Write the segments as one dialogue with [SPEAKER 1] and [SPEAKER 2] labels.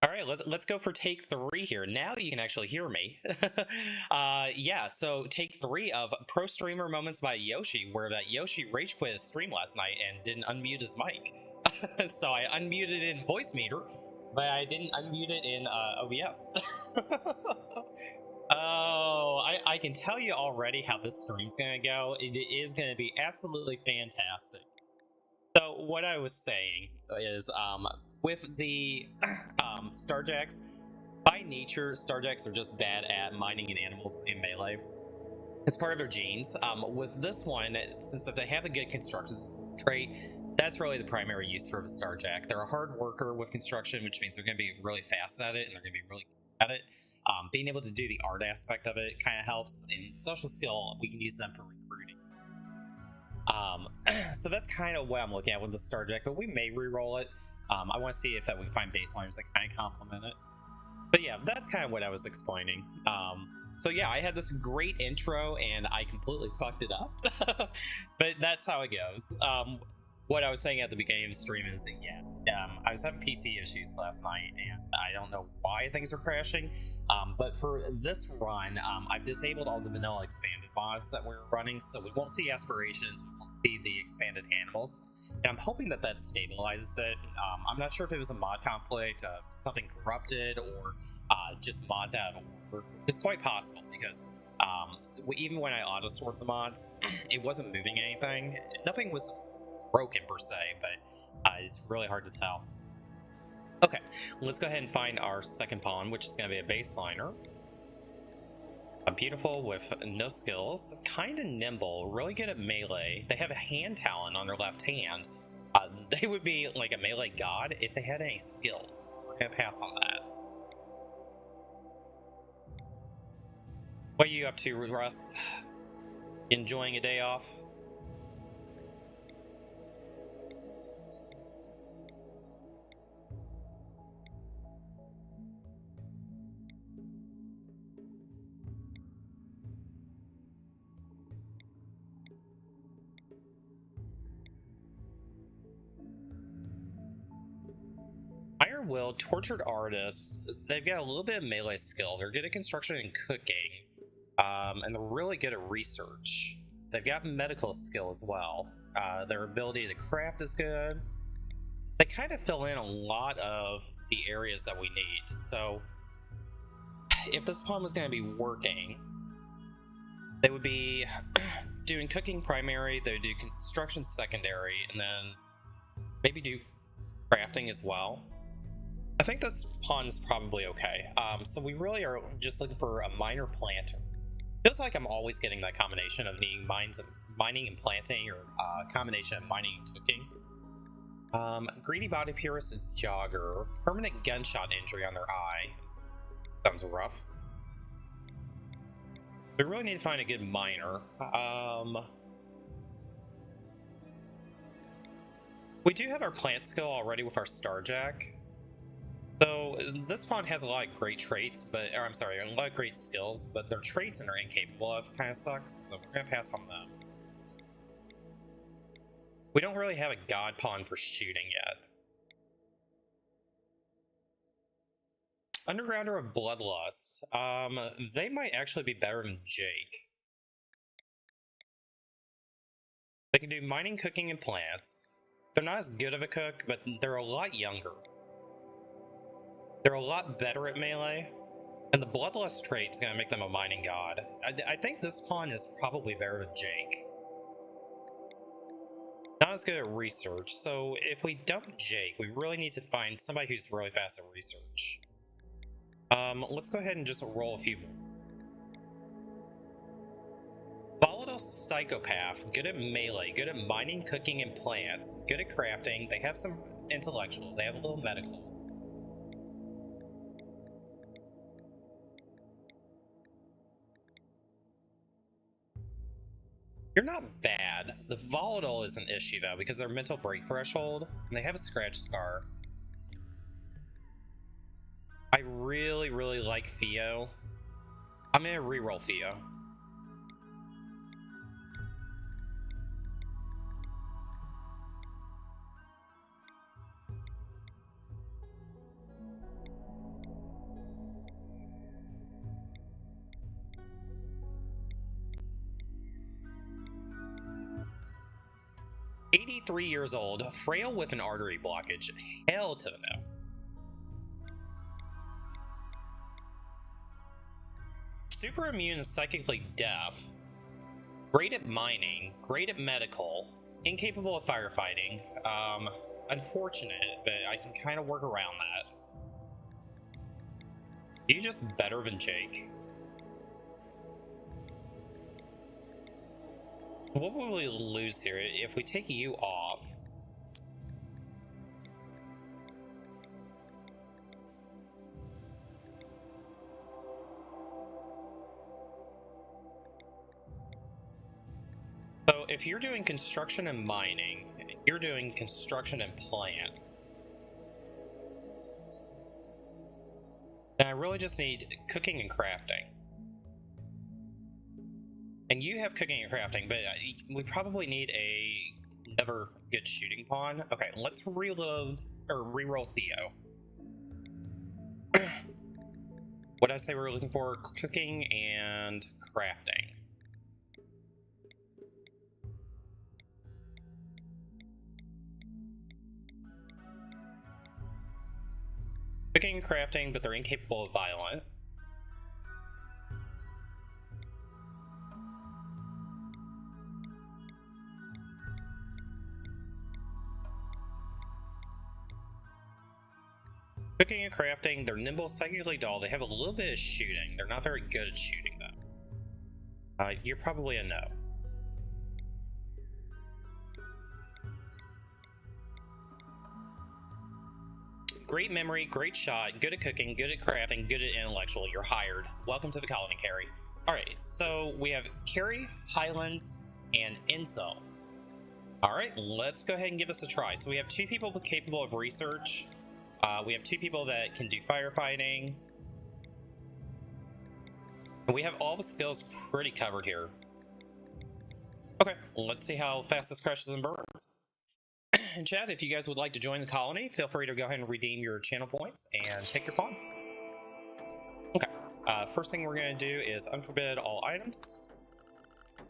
[SPEAKER 1] All right, let's go for take three here. Now you can actually hear me. Yeah, so take three of Pro Streamer Moments by Yoshi, where that Yoshi rage quit his stream last night and didn't unmute his mic. So I unmuted it in Voice Meter, but I didn't unmute it in OBS. Oh, I can tell you already how this stream's gonna go. It is gonna be absolutely fantastic. So what I was saying is, with the Starjacks, by nature, Starjacks are just bad at mining and animals in melee. It's part of their genes. With this one, since they have a good construction trait, that's really the primary use for the Starjack. They're a hard worker with construction, which means they're going to be really fast at it, and they're going to be really good at it. Being able to do the art aspect of it kind of helps. In social skill, we can use them for recruiting. So that's kind of what I'm looking at with the Starjack, but we may re-roll it. I want to see if that we can find baseliners that kind of complement it. But yeah, that's kind of what I was explaining. So yeah, I had this great intro and I completely fucked it up. But that's how it goes. What I was saying at the beginning of the stream is that, yeah, I was having PC issues last night and I don't know why things are crashing. But for this run, I've disabled all the vanilla expanded mods that we're running, so we won't see aspirations, we won't see the expanded animals. And I'm hoping that that stabilizes it. I'm not sure if it was a mod conflict, something corrupted, or just mods out of order. It's quite possible because even when I auto sort the mods, it wasn't moving anything. Nothing was broken per se, but it's really hard to tell. Okay, let's go ahead and find our second pawn, which is going to be a baseliner. Beautiful with no skills, kind of nimble, really good at melee. They have a hand talent on their left hand. They would be like a melee god if they had any skills. We're going to pass on that. What are you up to, Russ? Enjoying a day off? Iron Will, Tortured Artists, they've got a little bit of melee skill. They're good at construction and cooking, and they're really good at research. They've got medical skill as well. Their ability to craft is good. They kind of fill in a lot of the areas that we need. So if this pawn was going to be working, they would be doing cooking primary, they would do construction secondary, and then maybe do crafting as well. I think this pawn is probably okay. So we really are just looking for a miner planter. Feels like I'm always getting that combination of needing mining and planting, or a combination of mining and cooking. Greedy Body Purist Jogger. Permanent gunshot injury on their eye. Sounds rough. We really need to find a good miner. We do have our plant skill already with our Starjack. So this pawn has a lot of great traits, or I'm sorry, a lot of great skills, but their traits and they're incapable of kind of sucks, so we're gonna pass on them. We don't really have a god pawn for shooting yet. Undergrounder of Bloodlust. They might actually be better than Jake. They can do mining, cooking, and plants. They're not as good of a cook, but they're a lot younger. They're a lot better at melee, and the Bloodlust trait is going to make them a mining god. I think this pawn is probably better than Jake. Not as good at research, so if we dump Jake, we really need to find somebody who's really fast at research. Let's go ahead and just roll a few more. Volatile Psychopath, good at melee, good at mining, cooking, and plants, good at crafting. They have some intellectual, they have a little medical. You're not bad. The volatile is an issue though, because they're mental break threshold, and they have a scratch scar. I really, really like Theo. I'm gonna reroll Theo. 83 years old, frail with an artery blockage. Hell to the no. Super immune and psychically deaf. Great at mining. Great at medical. Incapable of firefighting. Unfortunate, but I can kind of work around that. Are you just better than Jake? What will we lose here if we take you off? So if you're doing construction and mining, you're doing construction and plants. And I really just need cooking and crafting. And you have cooking and crafting, but we probably need another good shooting pawn. Okay, let's reload or reroll Theo. What did I say we were looking for? Cooking and crafting. Cooking and crafting, but they're incapable of violent. Cooking and crafting, they're nimble, psychically dull. They have a little bit of shooting. They're not very good at shooting, though. You're probably a no. Great memory, great shot, good at cooking, good at crafting, good at intellectual. You're hired. Welcome to the colony, Carrie. Alright, so we have Carrie, Highlands, and Insel. Alright, let's go ahead and give this a try. So we have 2 people capable of research. We have 2 people that can do firefighting. And we have all the skills pretty covered here. Okay, let's see how fast this crashes and burns. And chat, if you guys would like to join the colony, feel free to go ahead and redeem your channel points and pick your pawn. Okay, first thing we're going to do is unforbid all items.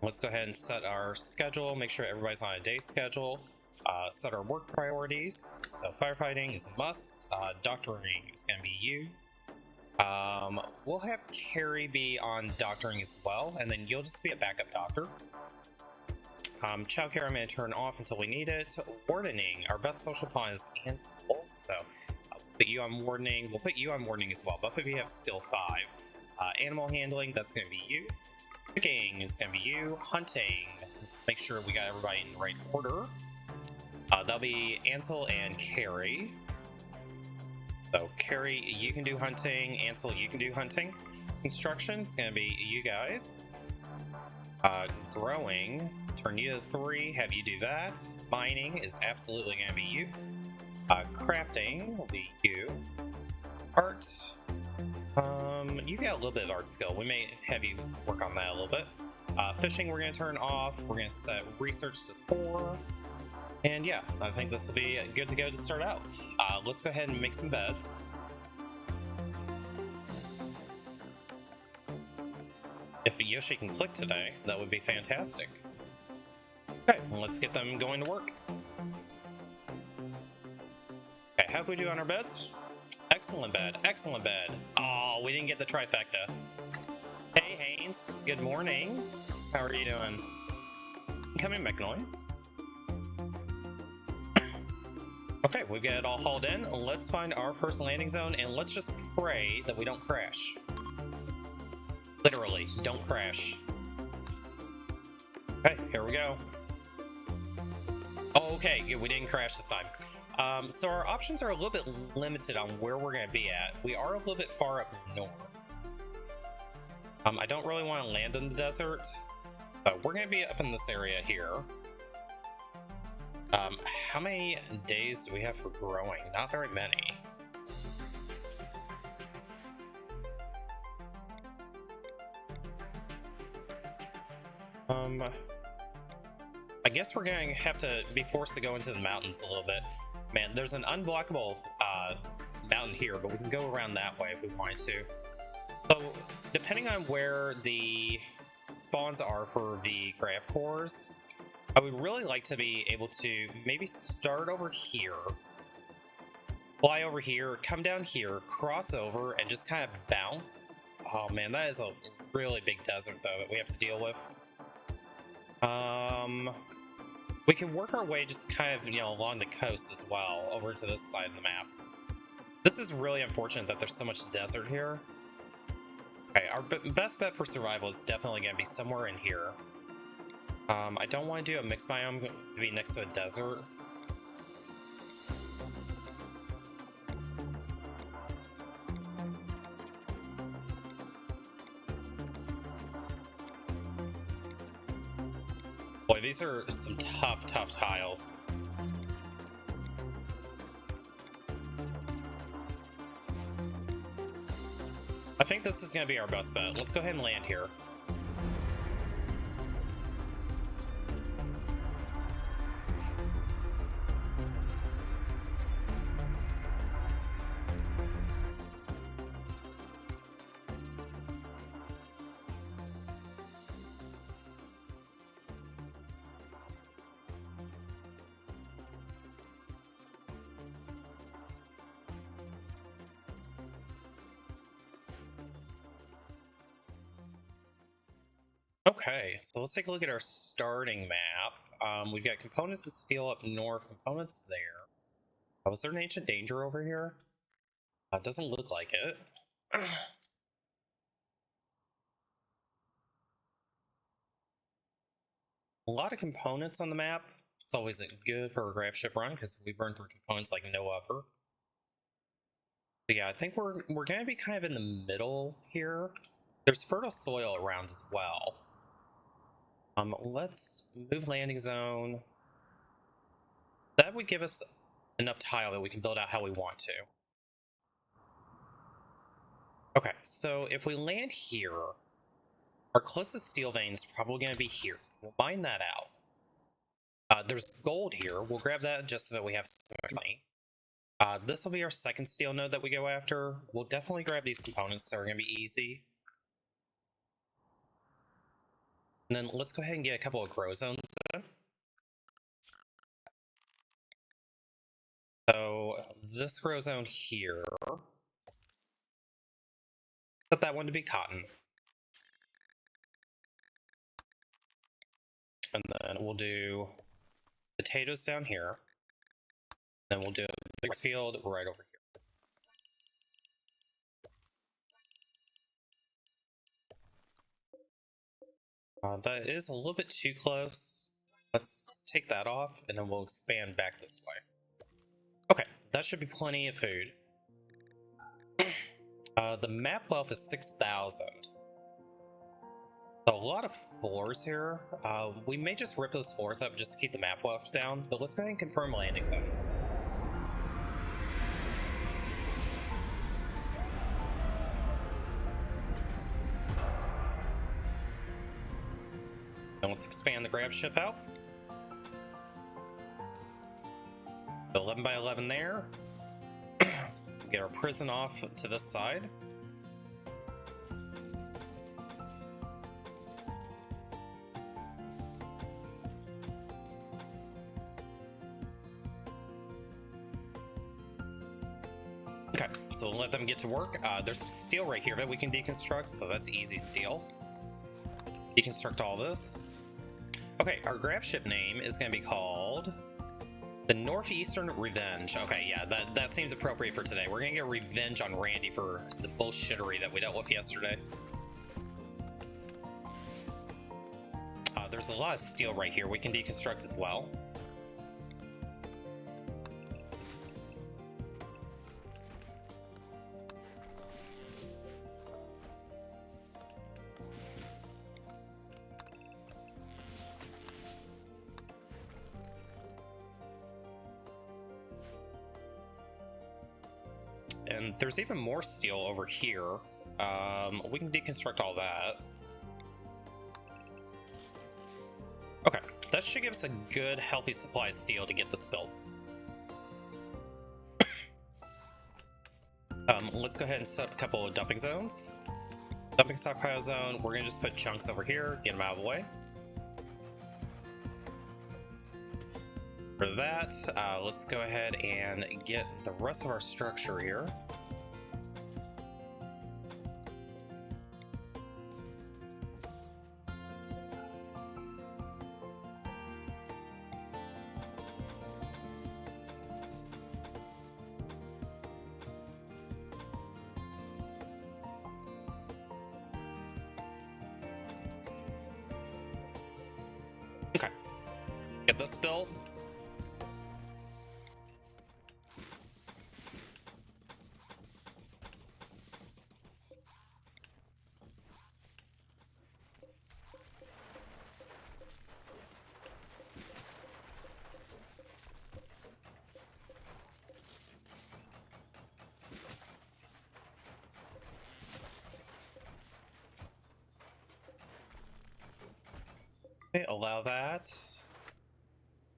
[SPEAKER 1] Let's go ahead and set our schedule, make sure everybody's on a day schedule. Set our work priorities. So firefighting is a must. Doctoring is going to be you. We'll have Carrie be on doctoring as well, and then you'll just be a backup doctor. Childcare I'm going to turn off until we need it. Wardening, our best social pawn is Ansel, so we'll put you on wardening. We'll put you on wardening as well. Both of you have skill 5. Animal handling, that's going to be you. Cooking is going to be you. Hunting, let's make sure we got everybody in the right order. That'll be Ansel and Carrie. So Carrie, you can do hunting. Ansel, you can do hunting. Construction, it's going to be you guys. Growing, turn you to 3, have you do that. Mining is absolutely going to be you. Crafting will be you. Art, you got a little bit of art skill. We may have you work on that a little bit. Fishing we're going to turn off. We're going to set research to 4. And yeah, I think this will be good to go to start out. Let's go ahead and make some beds. If Yoshi can click today, that would be fantastic. Okay, let's get them going to work. Okay, how can we do on our beds? Excellent bed, excellent bed. Oh, we didn't get the trifecta. Hey, Haynes, good morning. How are you doing? Incoming mech noise. Okay, we've got it all hauled in. Let's find our first landing zone and let's just pray that we don't crash. Literally, don't crash. Okay, here we go. Oh, okay, we didn't crash this time. So our options are a little bit limited on where we're going to be at. We are a little bit far up north. I don't really want to land in the desert, but we're going to be up in this area here. How many days do we have for growing? Not very many. I guess we're going to have to be forced to go into the mountains a little bit. Man, there's an unblockable mountain here, but we can go around that way if we wanted to. So, depending on where the spawns are for the craft cores, I would really like to be able to maybe start over here, fly over here, come down here, cross over, and just kind of bounce. Oh man, that is a really big desert though that we have to deal with. We can work our way just kind of, you know, along the coast as well, over to this side of the map. This is really unfortunate that there's so much desert here. Okay, our best bet for survival is definitely going to be somewhere in here. I don't want to do a mixed biome to be next to a desert. Boy, these are some tough tiles. I think this is going to be our best bet. Let's go ahead and land here. Okay, so let's take a look at our starting map. We've got components of steel up north, components there. Was there an ancient danger over here? It doesn't look like it. A lot of components on the map. It's always good for a graph ship run because we burn through components like no other. But yeah, I think we're going to be kind of in the middle here. There's fertile soil around as well. Let's move landing zone. That would give us enough tile that we can build out how we want to. Okay, so if we land here, our closest steel vein is probably going to be here. We'll mine that out. There's gold here. We'll grab that just so that we have so much money. This will be our second steel node that we go after. We'll definitely grab these components that are going to be easy. And then let's go ahead and get a couple of grow zones in. So this grow zone here, set that one to be cotton. And then we'll do potatoes down here. Then we'll do a big field right over here. That is a little bit too close. Let's take that off and then we'll expand back this way. Okay, that should be plenty of food. The map wealth is 6,000. So a lot of floors here. We may just rip those floors up just to keep the map wealth down, but let's go ahead and confirm landing zone. And let's expand the grab ship out. 11 by 11 there. Get our prison off to this side. Okay, so we'll let them get to work. There's some steel right here that we can deconstruct, so that's easy steel. Deconstruct all this. Okay, our graph ship name is going to be called the Northeastern Revenge. Okay, yeah, that seems appropriate for today. We're going to get revenge on Randy for the bullshittery that we dealt with yesterday. There's a lot of steel right here we can deconstruct as well. And there's even more steel over here. We can deconstruct all that. Okay, that should give us a good, healthy supply of steel to get this built. Let's go ahead and set up a couple of dumping zones. Dumping stockpile zone, we're gonna just put chunks over here, get them out of the way. For that, let's go ahead and get the rest of our structure here. Okay, get this built. Okay, allow that.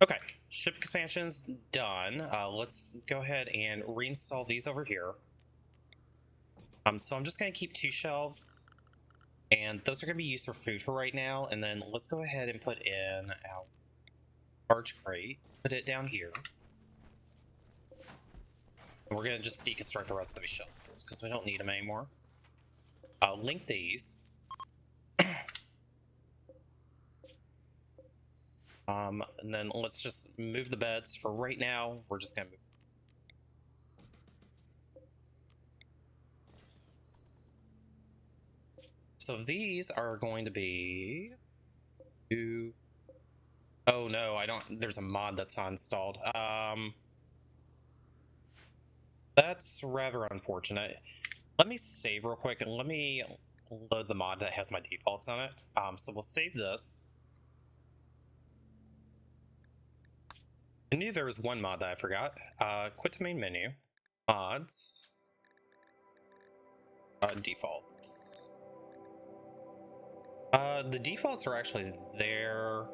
[SPEAKER 1] Okay, ship expansion's done. Let's go ahead and reinstall these over here. So I'm just gonna keep 2 shelves, and those are gonna be used for food for right now. And then let's go ahead and put in our large crate, put it down here. And we're gonna just deconstruct the rest of these shelves because we don't need them anymore. Link these. And then let's just move the beds for right now. We're just gonna move. So these are going to be. Oh no, I don't. There's a mod that's not installed. That's rather unfortunate. Let me save real quick and let me load the mod that has my defaults on it. So we'll save this. I knew there was one mod that I forgot. Quit to main menu, mods, defaults. The defaults are actually there.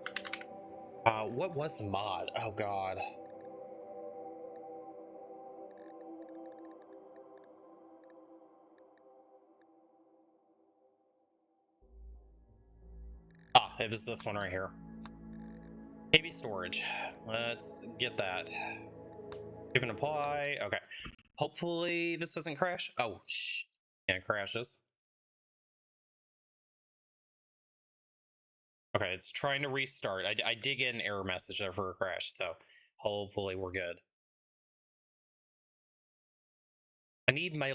[SPEAKER 1] What was the mod? Oh god. It was this one right here. Heavy storage. Let's get that. Give and apply. Okay. Hopefully this doesn't crash. Oh, yeah, it crashes. Okay, it's trying to restart. I did get an error message there for a crash, so hopefully we're good. I need my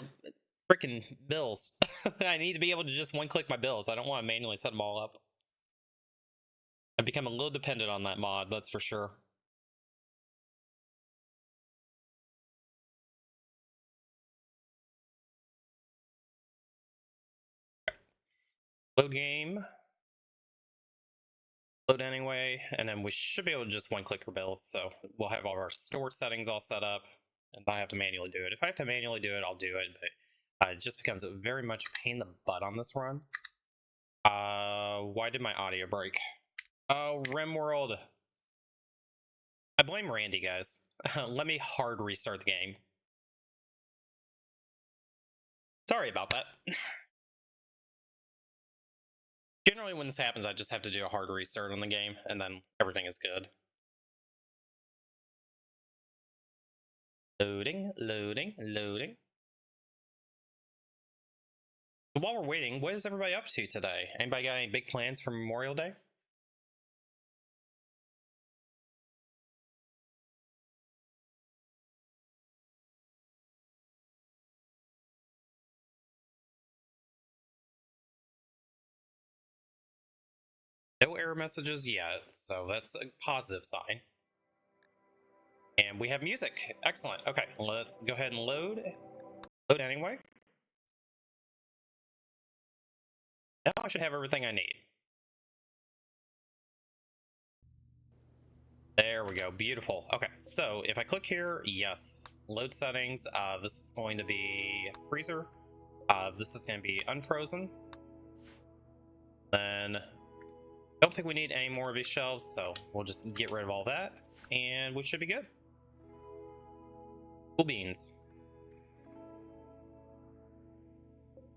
[SPEAKER 1] freaking bills. I need to be able to just one-click my bills. I don't want to manually set them all up. I've become a little dependent on that mod, that's for sure. Load game. Load anyway, and then we should be able to just one-click our bills, so we'll have all our store settings all set up, and I have to manually do it. If I have to manually do it, I'll do it, but it just becomes very much a pain in the butt on this run. Why did my audio break? Oh, RimWorld. I blame Randy, guys. Let me hard restart the game. Sorry about that. Generally, when this happens, I just have to do a hard restart on the game, and then everything is good. Loading, loading, loading. So while we're waiting, what is everybody up to today? Anybody got any big plans for Memorial Day? No error messages yet, so that's a positive sign. And we have music. Excellent. Okay, let's go ahead and load. Load anyway. Now I should have everything I need. There we go. Beautiful. Okay, so if I click here, yes, load settings. This is going to be freezer. This is going to be unfrozen. Then don't think we need any more of these shelves, so we'll just get rid of all that, and we should be good. Cool beans.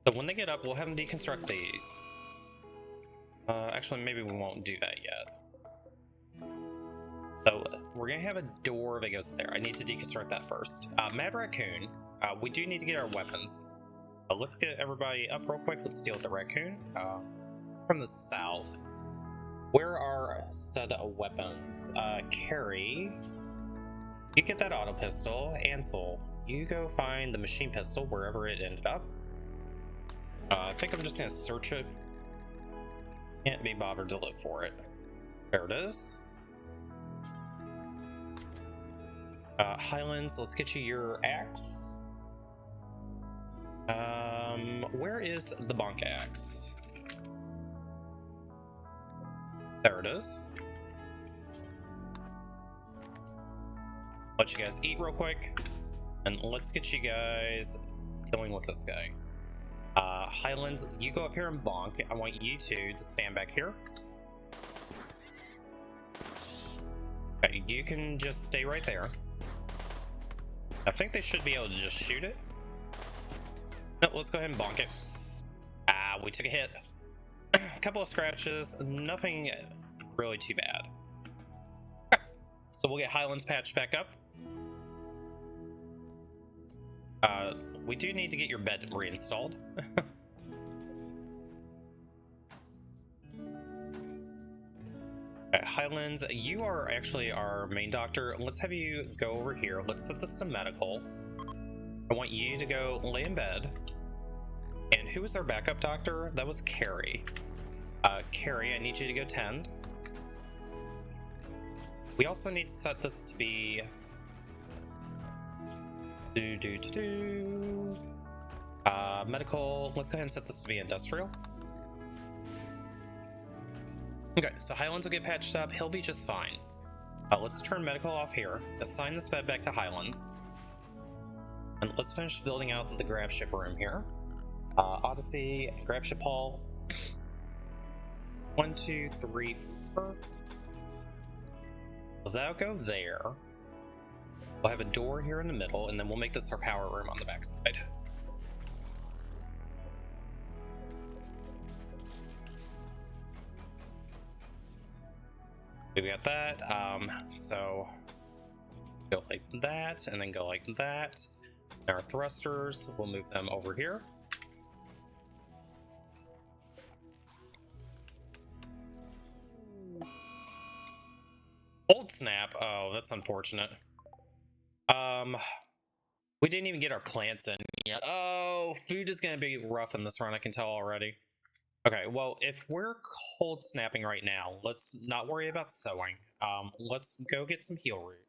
[SPEAKER 1] So when they get up, we'll have them deconstruct these. Actually, maybe we won't do that yet. So we're gonna have a door that goes there. I need to deconstruct that first. Mad Raccoon, we do need to get our weapons. Let's get everybody up real quick. Let's deal with the raccoon. From the south, where are said weapons? Carrie, you get that auto pistol. Ansel, you go find the machine pistol wherever it ended up. I think I'm just gonna search it. Can't be bothered to look for it. There it is. Highlands, let's get you your axe. Where is the bonk axe? There it is. Let you guys eat real quick, and let's get you guys dealing with this guy. Highlands, you go up here and bonk. I want you two to stand back here. Okay, you can just stay right there. I think they should be able to just shoot it. No, let's go ahead and bonk it. Ah, we took a hit. A couple of scratches, nothing really too bad. Okay. So we'll get Highlands patched back up. We do need to get your bed reinstalled. Okay, Highlands, you are actually our main doctor. Let's have you go over here. Let's set this to medical. I want you to go lay in bed. And who was our backup doctor? That was Carrie. Carrie, I need you to go tend. We also need to set this to be... medical. Let's go ahead and set this to be industrial. Okay, so Highlands will get patched up. He'll be just fine. Let's turn medical off here. Assign this bed back to Highlands. And let's finish building out the grab ship room here. Odyssey, grab ship hall. 1, 2, 3, 4. So that'll go there. We'll have a door here in the middle, and then we'll make this our power room on the backside. We got that. So go like that, and then go like that. Our thrusters, we'll move them over here. Old snap. Oh, that's unfortunate. We didn't even get our plants in yet. Oh, food is gonna be rough in this run, I can tell already. Okay, well, if we're cold snapping right now, let's not worry about sewing. Let's go get some heal root.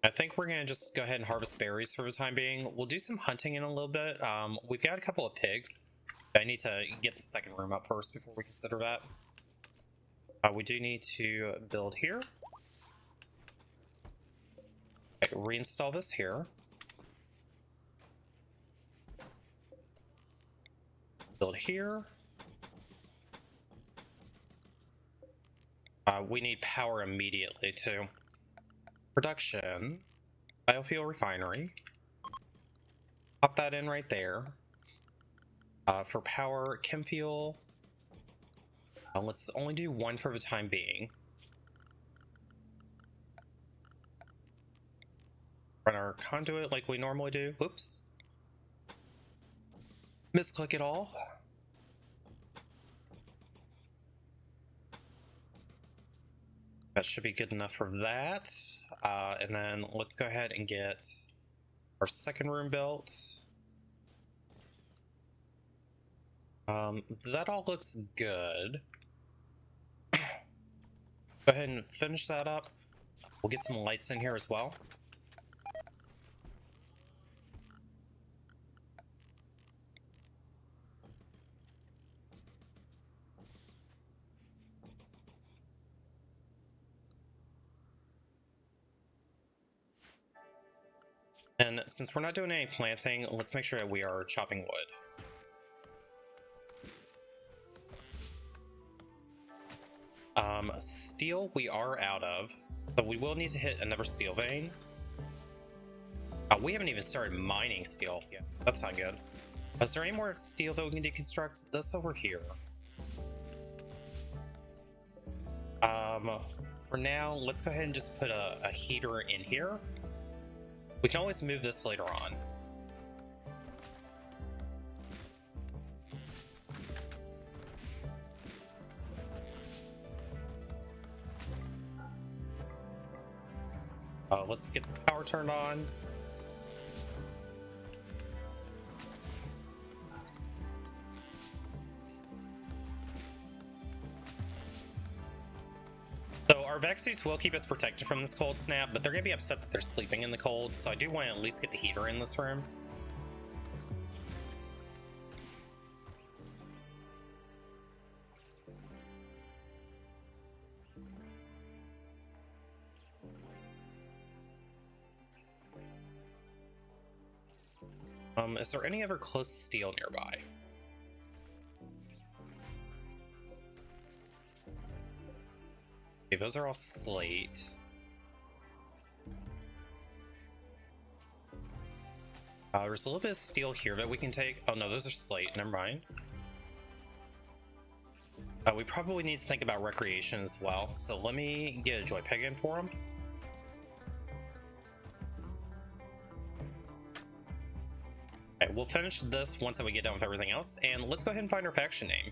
[SPEAKER 1] I think we're gonna just go ahead and harvest berries for the time being. We'll do some hunting in a little bit. We've got a couple of pigs. I need to get the second room up first before we consider that. We do need to build here. Okay, reinstall this here. Build here. We need power immediately too. Production, biofuel refinery. Pop that in right there. For power, chem fuel. Let's only do one for the time being. Run our conduit like we normally do. Whoops. Misclick it all. That should be good enough for that. And then let's go ahead and get our second room built. That all looks good. Go ahead and finish that up. We'll get some lights in here as well. And since we're not doing any planting, let's make sure that we are chopping wood. Steel we are out of, so we will need to hit another steel vein. We haven't even started mining steel yet. That's not good. Is there any more steel that we can deconstruct? This over here. For now, let's go ahead and just put a heater in here. We can always move this later on. Let's get the power turned on. So our vac suits will keep us protected from this cold snap, but they're going to be upset that they're sleeping in the cold, so I do want to at least get the heater in this room. Is there any other close steel nearby? Okay, those are all slate. There's a little bit of steel here that we can take. Oh no, those are slate, never mind. We probably need to think about recreation as well, so let me get a joy peg in for them. We'll finish this once we get done with everything else, and let's go ahead and find our faction name.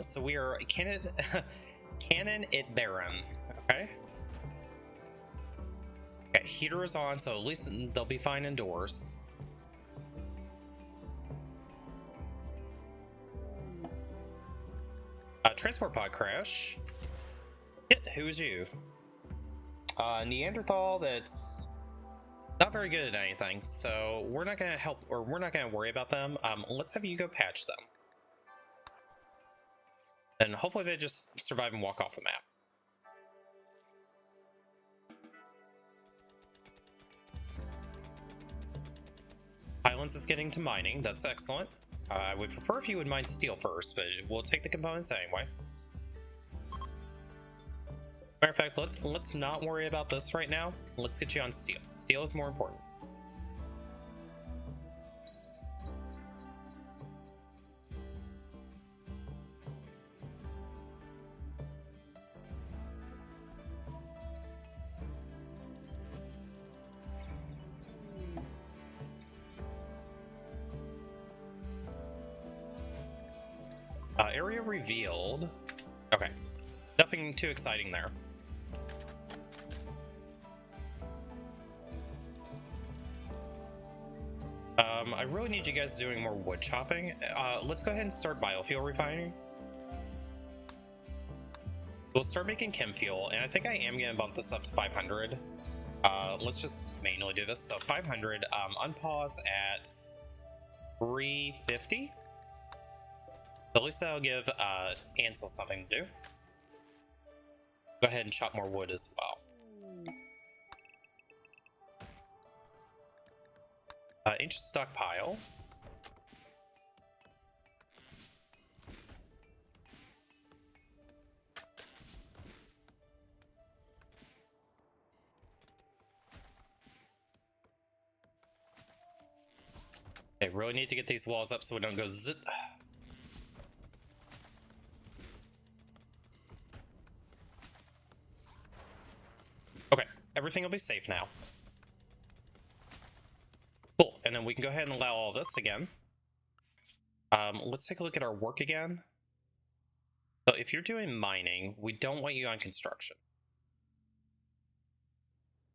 [SPEAKER 1] So we are Canon It Baron. Okay. Okay, heater is on, so at least they'll be fine indoors. Transport pod crash. Who's you? Neanderthal that's not very good at anything, so we're not gonna help, or we're not gonna worry about them. Let's have you go patch them, and hopefully they just survive and walk off the map. Highlands is getting to mining. That's excellent. I would prefer if you would mine steel first, but we'll take the components anyway. Matter of fact, let's not worry about this right now. Let's get you on steel. Steel is more important. Area revealed. Okay, nothing too exciting there. I really need you guys doing more wood chopping. Let's go ahead and start biofuel refining. We'll start making chem fuel, and I think I am gonna bump this up to 500. Let's just manually do this. So 500. Unpause at 350. At least that'll give Ansel something to do. Go ahead and chop more wood as well. Ancient stockpile. Okay, really need to get these walls up so we don't go zit. Okay, everything will be safe now. Cool, and then we can go ahead and allow all this again. Let's take a look at our work again. So if you're doing mining, we don't want you on construction.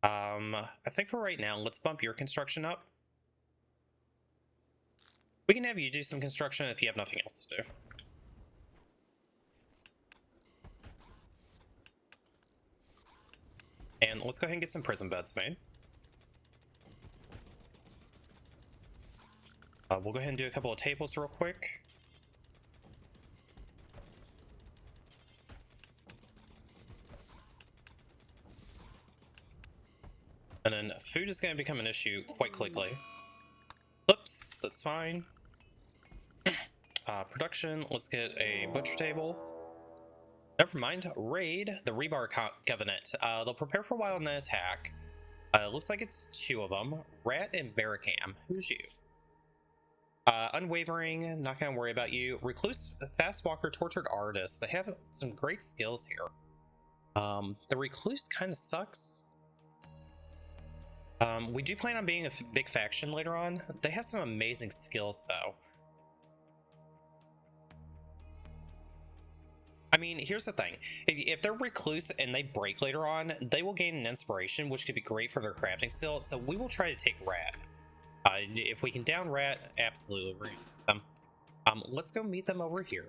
[SPEAKER 1] I think for right now, let's bump your construction up. We can have you do some construction if you have nothing else to do. And let's go ahead and get some prison beds made. We'll go ahead and do a couple of tables real quick. And then food is going to become an issue quite quickly. Oops, that's fine. Production, let's get a butcher table. Never mind, raid the Rebar Covenant. They'll prepare for a while and then attack. Looks like it's two of them. Rat and Barricam. Who's you? Unwavering, not gonna worry about you. Recluse, Fast Walker, Tortured Artist. They have some great skills here. The recluse kind of sucks. We do plan on being a big faction later on. They have some amazing skills, though. I mean, here's the thing. If they're recluse and they break later on, they will gain an inspiration, which could be great for their crafting skill. So we will try to take Rat. If we can down Rat, absolutely we're gonna them. Let's go meet them over here.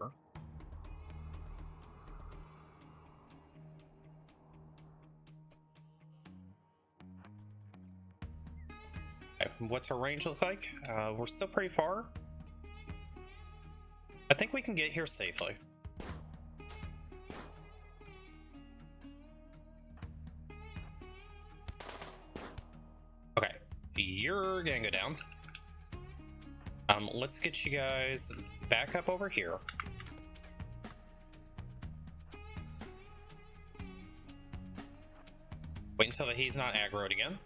[SPEAKER 1] Okay, what's our range look like? We're still pretty far. I think we can get here safely. Okay, you're gonna go down. Let's get you guys back up over here. Wait until he's not aggroed again.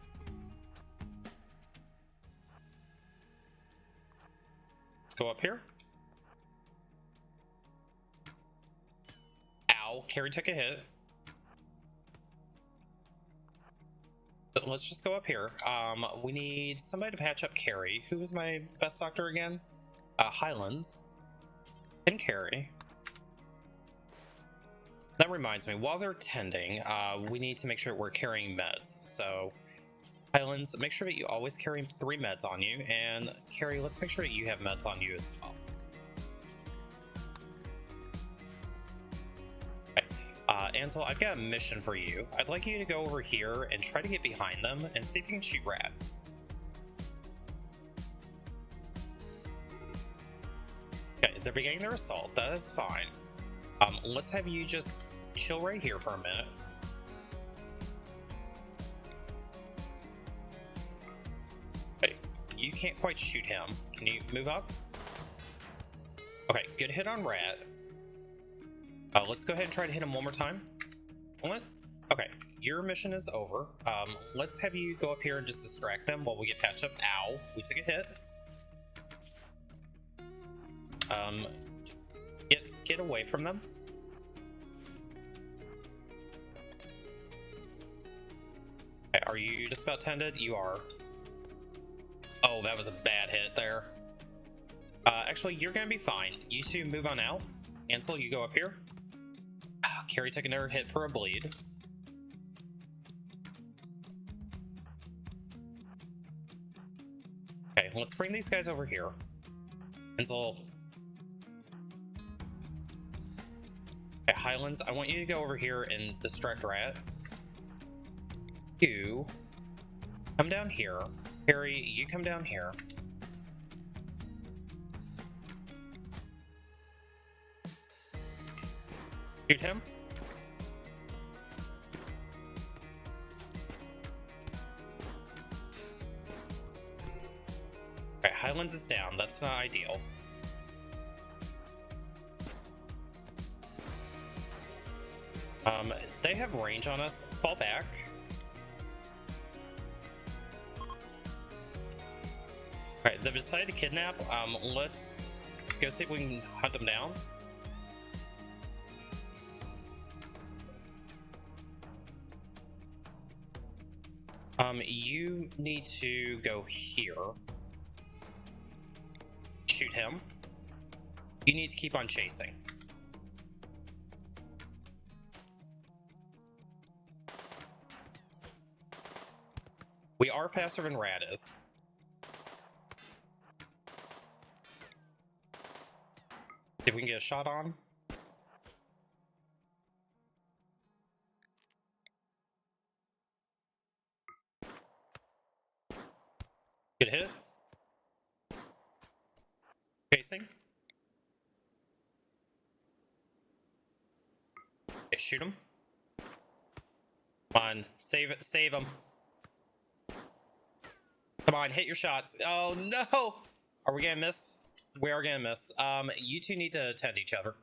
[SPEAKER 1] Let's go up here. Ow, Carrie took a hit. But let's just go up here. We need somebody to patch up Carrie. Who was my best doctor again? Highlands. And Carrie. That reminds me, while they're tending, we need to make sure we're carrying meds. So, Highlands, make sure that you always carry 3 meds on you. And Carrie, let's make sure that you have meds on you as well. Ansel, I've got a mission for you. I'd like you to go over here and try to get behind them and see if you can shoot Rat. Okay, they're beginning their assault. That is fine. Let's have you just chill right here for a minute. Okay, you can't quite shoot him. Can you move up? Okay, good hit on Rat. Let's go ahead and try to hit him one more time. Excellent. Okay, your mission is over. Let's have you go up here and just distract them while we get patched up. Ow, we took a hit. Get away from them. Okay, are you just about tended? You are. Oh, that was a bad hit there. Actually, you're gonna be fine. You two move on out. Ansel, you go up here. Carrie took another hit for a bleed. Okay, let's bring these guys over here. Ansel. Okay, Highlands, I want you to go over here and distract Rat. You come down here. Carrie, you come down here. Shoot him. Okay, Highlands is down. That's not ideal. They have range on us. Fall back. Alright, they've decided to kidnap. Let's go see if we can hunt them down. You need to go here. Shoot him. You need to keep on chasing. We are faster than Rat is. If we can get a shot on. Good hit. Chasing. Okay, shoot him. Come on, save it, save him. Come on, hit your shots. Oh no! Are we gonna miss? We are gonna miss. You two need to tend each other.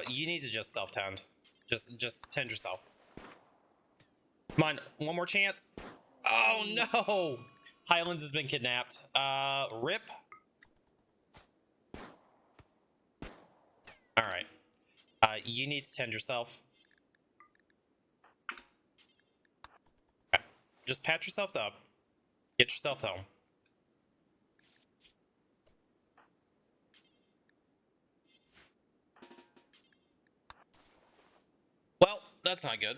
[SPEAKER 1] You need to just self-tend. Just tend yourself. Come on, one more chance. Oh no! Highlands has been kidnapped. Rip. Alright. You need to tend yourself. just patch yourselves up. Get yourselves home. Well, that's not good.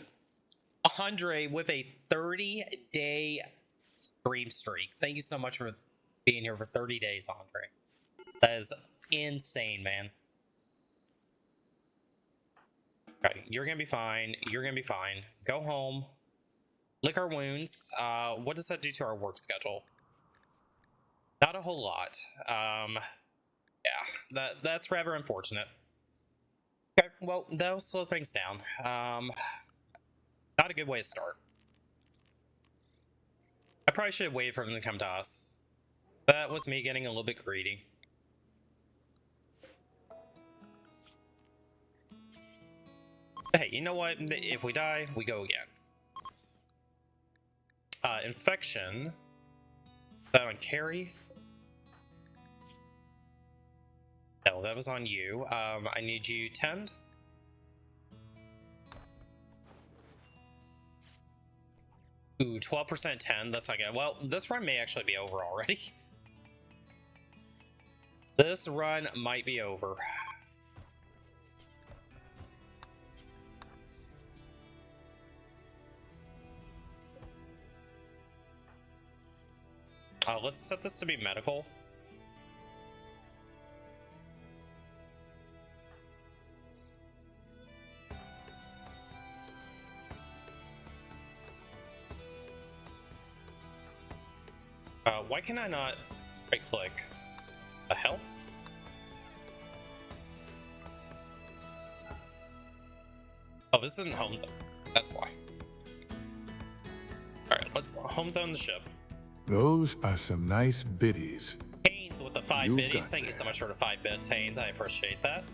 [SPEAKER 1] Andre with a 30-day stream streak. Thank you so much for being here for 30 days, Andre. That is insane, man. Okay, you're gonna be fine. You're gonna be fine. Go home. Lick our wounds. What does that do to our work schedule? Not a whole lot. Yeah, that's rather unfortunate. Okay, well, that'll slow things down. Not a good way to start. I probably should have waited for them to come to us. That was me getting a little bit greedy. Hey, you know what? If we die, we go again. Infection. That on Carrie? No, that was on you. I need you 10. Ooh, 12% 10. That's not good. Well, this run may actually be over already. This run might be over. Let's set this to be medical. Why can I not right click? The hell? Oh, this isn't home zone. That's why. Alright, let's home zone the ship.
[SPEAKER 2] Those are some nice biddies.
[SPEAKER 1] Haynes with the 5 biddies. Thank you so much for the 5 bits, Haynes. I appreciate that.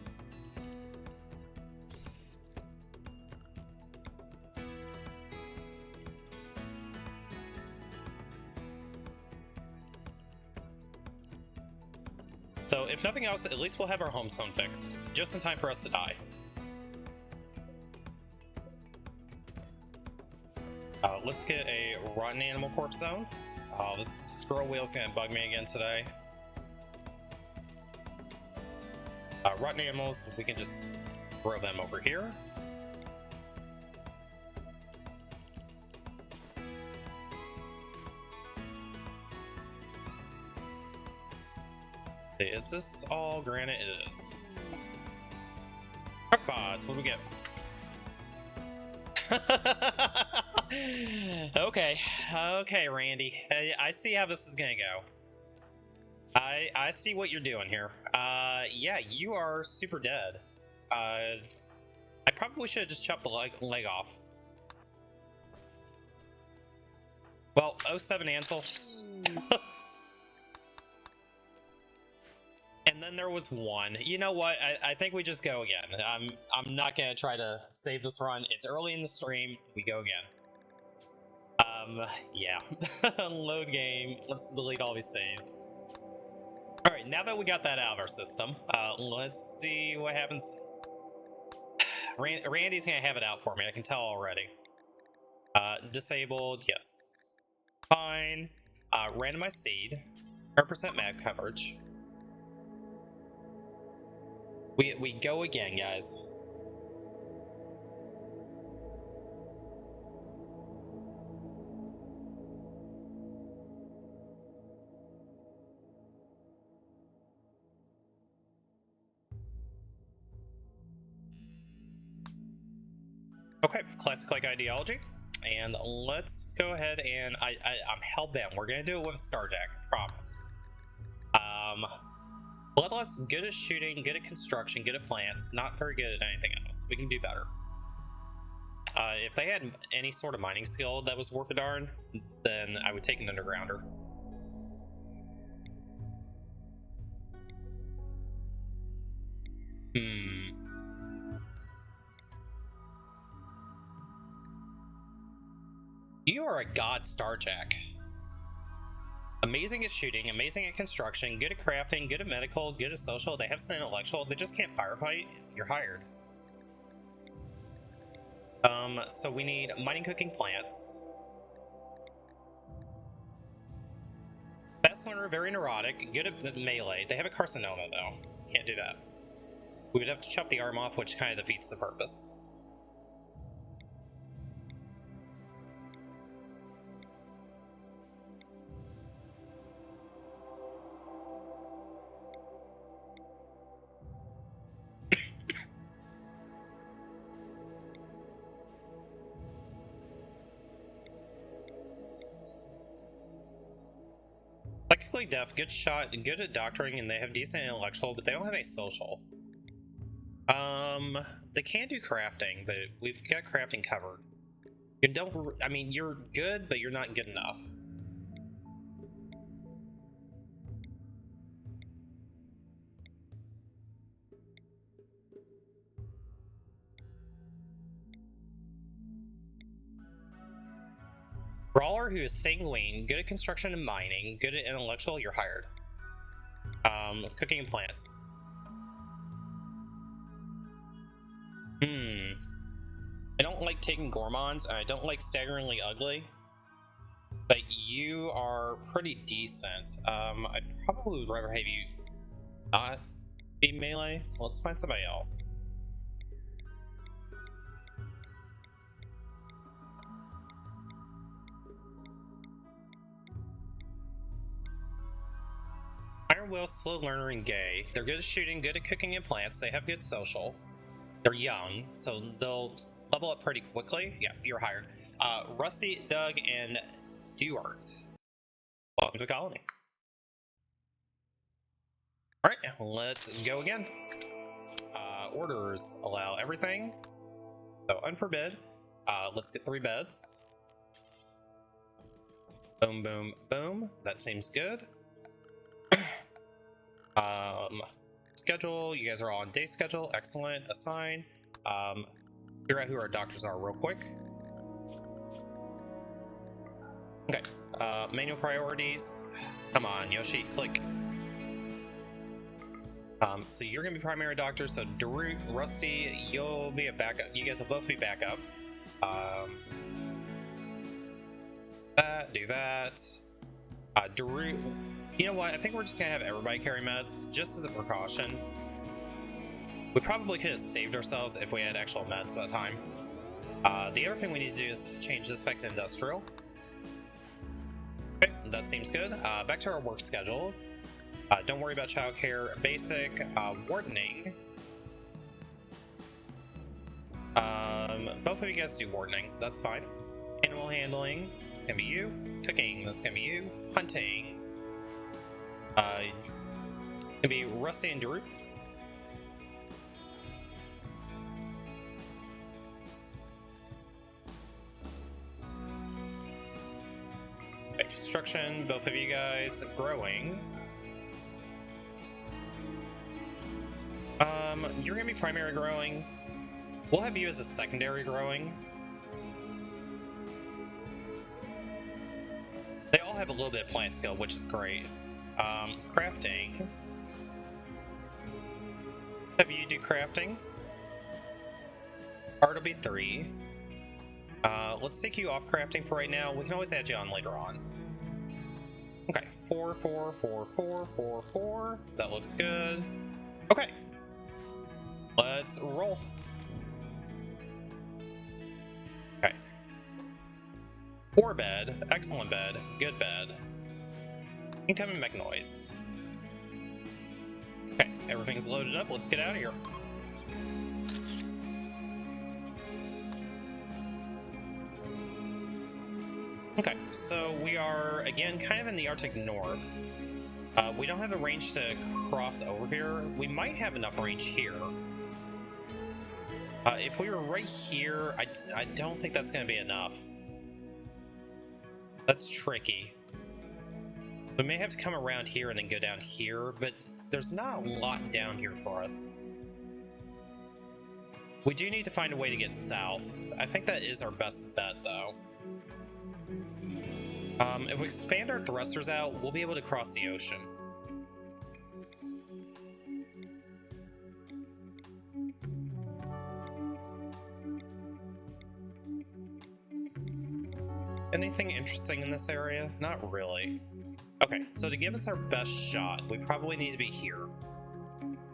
[SPEAKER 1] So, if nothing else, at least we'll have our home zone fixed. Just in time for us to die. Let's get a rotten animal corpse zone. This scroll wheel's gonna bug me again today. Rotten animals, we can just throw them over here. Is this all granite? It is. Truck pods, what do we get? Okay, Randy. I see how this is gonna go. I see what you're doing here. Yeah, you are super dead. I probably should have just chopped the leg off. Well, 07 Ansel. And then there was one. You know what? I think we just go again. I'm not gonna try to save this run. It's early in the stream. We go again. Yeah. Load game. Let's delete all these saves. All right, now that we got that out of our system, let's see what happens. Randy's gonna have it out for me. I can tell already. Disabled. Yes. Fine. Randomized seed. 100% mag coverage. We go again, guys. Okay, classic like ideology. And let's go ahead and I'm hell-bent. We're gonna do it with a Starjack, I promise. Bloodlust, good at shooting, good at construction, good at plants, not very good at anything else. We can do better. If they had any sort of mining skill that was worth a darn, then I would take an undergrounder. You are a god, Starjack. Amazing at shooting, amazing at construction, good at crafting, good at medical, good at social. They have some intellectual. They just can't firefight. You're hired. So we need mining, cooking, plants. Death Hunter, very neurotic, good at melee. They have a carcinoma though. Can't do that. We would have to chop the arm off, which kind of defeats the purpose. Psychically deaf, good shot, good at doctoring, and they have decent intellectual, but they don't have any social. They can do crafting, but we've got crafting covered. You don't, I mean, you're good, but you're not good enough. Brawler who is sanguine, good at construction and mining, good at intellectual, you're hired. Cooking and plants. I don't like taking gourmands, and I don't like staggeringly ugly. But you are pretty decent. I probably would rather have you not be melee, so let's find somebody else. Iron Will, slow learner, and gay. They're good at shooting, good at cooking and plants. They have good social. They're young, so they'll level up pretty quickly. Yeah, you're hired. Rusty, Doug, and Duart. Welcome to Colony. Alright, let's go again. Orders allow everything. So unforbid. Let's get 3 beds. Boom, boom, boom. That seems good. Schedule, you guys are all on day schedule. Excellent. Assign. Figure out who our doctors are real quick. Okay. Manual priorities. Come on, Yoshi, click. So you're gonna be primary doctor, so Darut, Rusty, you'll be a backup. You guys will both be backups. Do that. Darut, you know what? I think we're just gonna have everybody carry meds, just as a precaution. We probably could have saved ourselves if we had actual meds that time. The other thing we need to do is change this back to industrial. Okay, that seems good. Back to our work schedules. Don't worry about childcare. Basic, wardening. Both of you guys do wardening. That's fine. Animal handling. That's gonna be you. Cooking. That's gonna be you. Hunting. Gonna be Rusty and Darut. Construction, both of you guys. Growing. You're gonna be primary growing. We'll have you as a secondary growing. They all have a little bit of plant skill, which is great. Crafting. Have you do crafting. Art will be 3. Let's take you off crafting for right now. We can always add you on later on. Okay, 4, 4, 4, 4, 4, 4. That looks good. Okay. Let's roll. Okay. 4 bed, excellent bed, good bed. Incoming mechanoids. Okay, everything's loaded up. Let's get out of here. Okay, so we are, again, kind of in the Arctic North. We don't have a range to cross over here. We might have enough range here. If we were right here, I don't think that's going to be enough. That's tricky. We may have to come around here and then go down here, but there's not a lot down here for us. We do need to find a way to get south. I think that is our best bet, though. If we expand our thrusters out, we'll be able to cross the ocean. Anything interesting in this area? Not really. Okay, so to give us our best shot, we probably need to be here.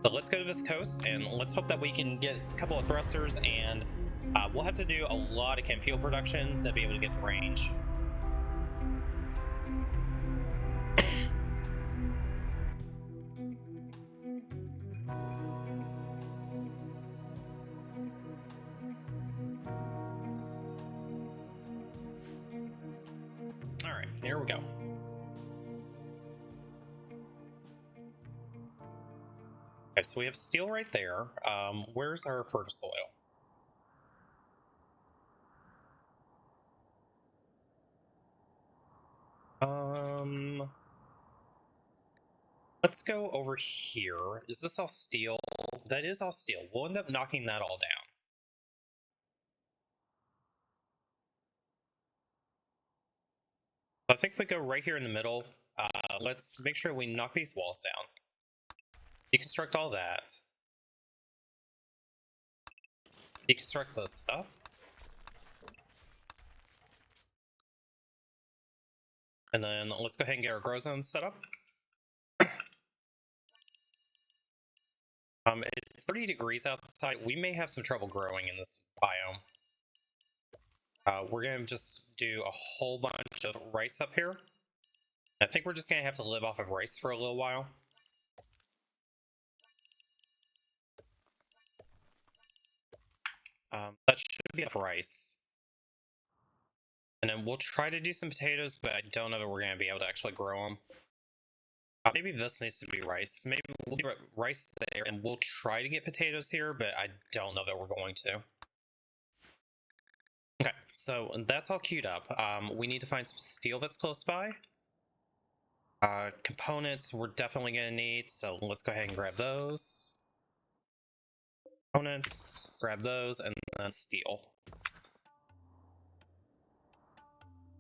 [SPEAKER 1] So let's go to this coast and let's hope that we can get a couple of thrusters, and we'll have to do a lot of chem fuel production to be able to get the range. All right, here we go. Okay, so we have steel right there. Where's our fertile soil? Let's go over here. Is this all steel? That is all steel. We'll end up knocking that all down. I think if we go right here in the middle, let's make sure we knock these walls down. Deconstruct all that. Deconstruct the stuff. And then let's go ahead and get our grow zones set up. It's 30 degrees outside. We may have some trouble growing in this biome. We're gonna just do a whole bunch of rice up here. I think we're just gonna have to live off of rice for a little while. That should be enough rice. And then we'll try to do some potatoes, but I don't know that we're gonna be able to actually grow them. Maybe this needs to be rice. Maybe we'll get rice there, and we'll try to get potatoes here, but I don't know that we're going to. Okay, so that's all queued up. We need to find some steel that's close by. Components we're definitely going to need, so let's go ahead and grab those. Components, grab those, and then steel.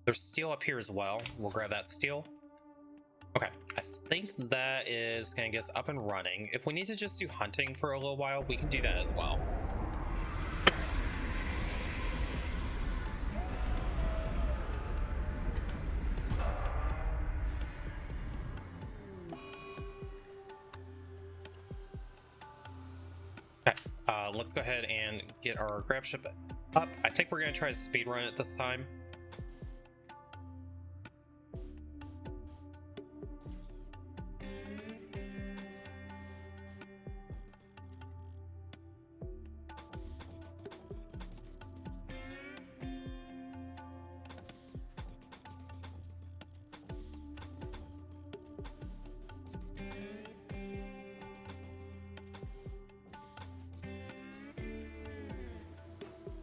[SPEAKER 1] There's steel up here as well. We'll grab that steel. Okay, I think that is going to get us up and running. If we need to just do hunting for a little while, we can do that as well. Okay, let's go ahead and get our grab ship up. I think we're going to try to speed run it this time.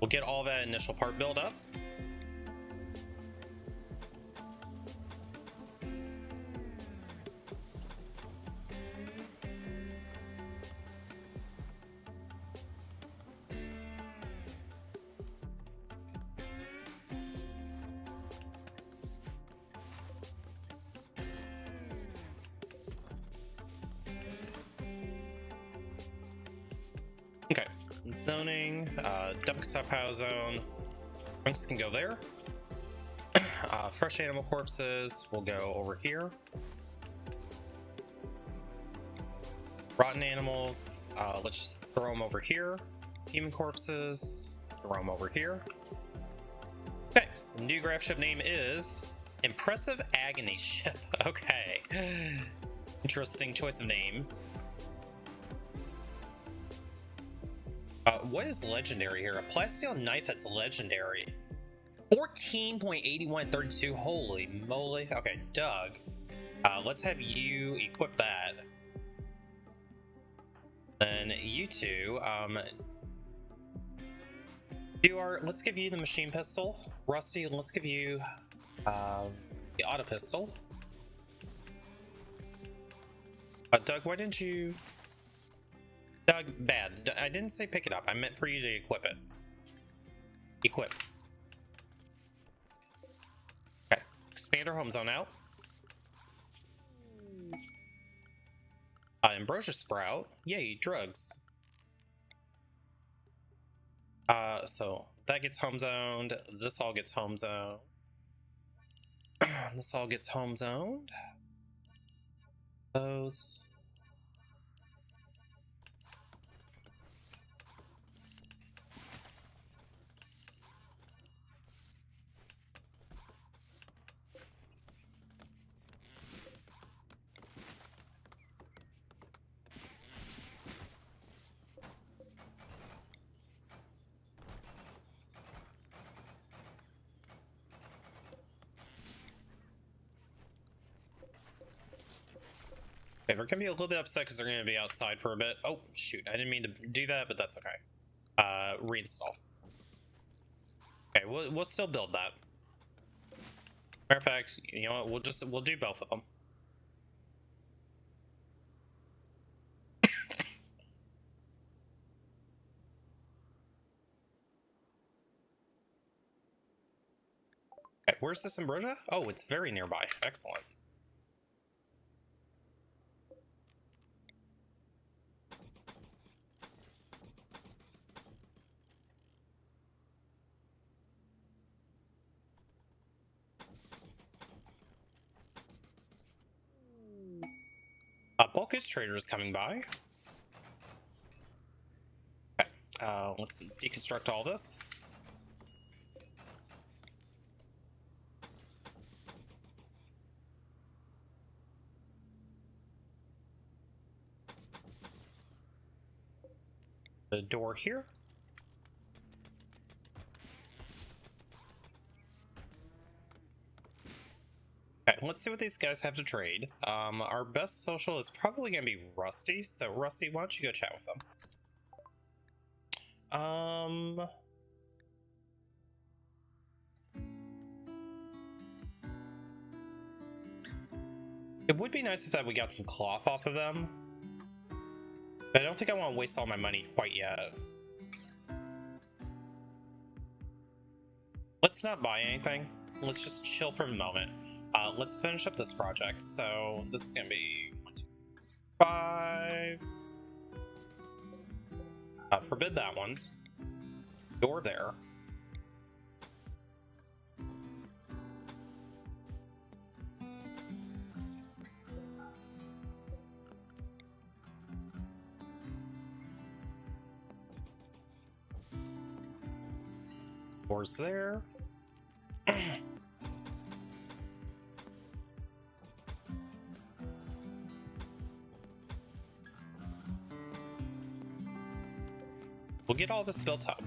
[SPEAKER 1] We'll get all that initial part build up. Okay, zoning, dumping stockpile zone. Trunks can go there. Fresh animal corpses will go over here. Rotten animals, let's just throw them over here. Human corpses, throw them over here. Okay, new graph ship name is Impressive Agony Ship. Okay, interesting choice of names. What is legendary here? A plasteel knife that's legendary. 14.8132. Holy moly. Okay, Doug. Let's have you equip that. Then you two, let's give you the machine pistol. Rusty, let's give you the auto pistol. Doug, why didn't you... Doug, bad. I didn't say pick it up. I meant for you to equip it. Equip. Okay. Expander home zone out. Ambrosia Sprout. Yay, drugs. So that gets home zoned. This all gets home zoned. This all gets home zoned. those. Okay, we're gonna be a little bit upset because they're gonna be outside for a bit. Oh shoot, I didn't mean to do that, but that's okay. Reinstall. Okay, we'll still build that. Matter of fact, you know what? We'll do both of them. Okay, where's this ambrosia? Oh, it's very nearby. Excellent. Bulk goods trader is coming by. Okay, let's deconstruct all this. The door here. Okay, let's see what these guys have to trade. Our best social is probably gonna be Rusty. So Rusty, why don't you go chat with them? It would be nice if that we got some cloth off of them, but I don't think I want to waste all my money quite yet. Let's not buy anything. Let's just chill for a moment. Let's finish up this project. So this is gonna be 1, 2, 5. Forbid that one. Door there. Doors there. We'll get all this built up.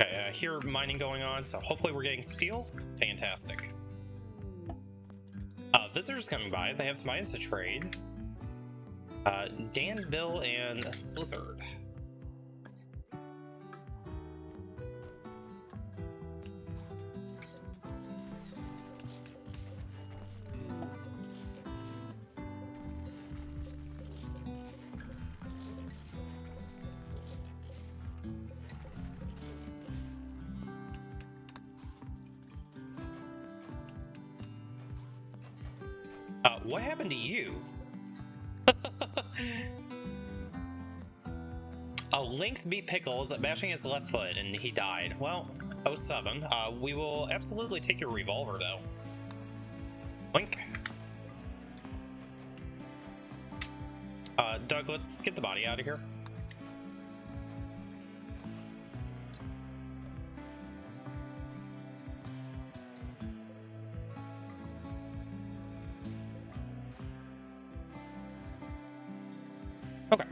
[SPEAKER 1] Okay, I hear mining going on, so hopefully we're getting steel. Fantastic. Visitors coming by. They have some items to trade. Dan, Bill, and Slizzard. What happened to you? Oh, Lynx beat Pickles, bashing his left foot, and he died. Well, 07. We will absolutely take your revolver, though. Link. Doug, let's get the body out of here. Okay,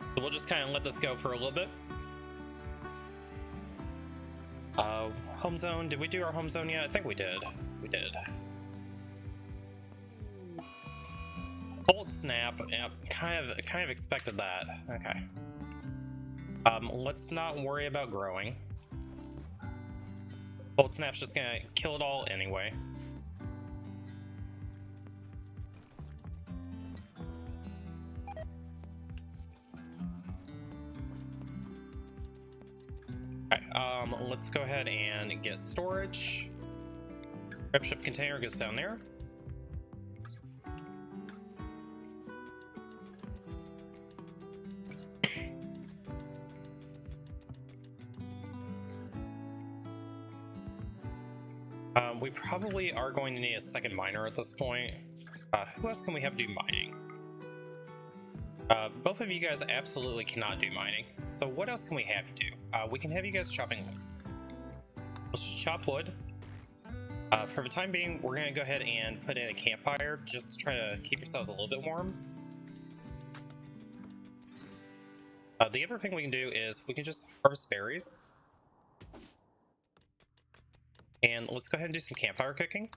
[SPEAKER 1] so we'll just kind of let this go for a little bit. Home zone, did we do our home zone yet? I think we did. We did. Bolt snap, yep, kind of expected that. Okay. Let's not worry about growing. Bolt snap's just gonna kill it all anyway. Let's go ahead and get storage. Rep ship container goes down there. We probably are going to need a second miner at this point. Who else can we have do mining? Both of you guys absolutely cannot do mining. So what else can we have you do? We can have you guys chopping wood. Let's chop wood. For the time being, we're going to go ahead and put in a campfire. Just try to keep yourselves a little bit warm. The other thing we can do is we can just harvest berries. And let's go ahead and do some campfire cooking.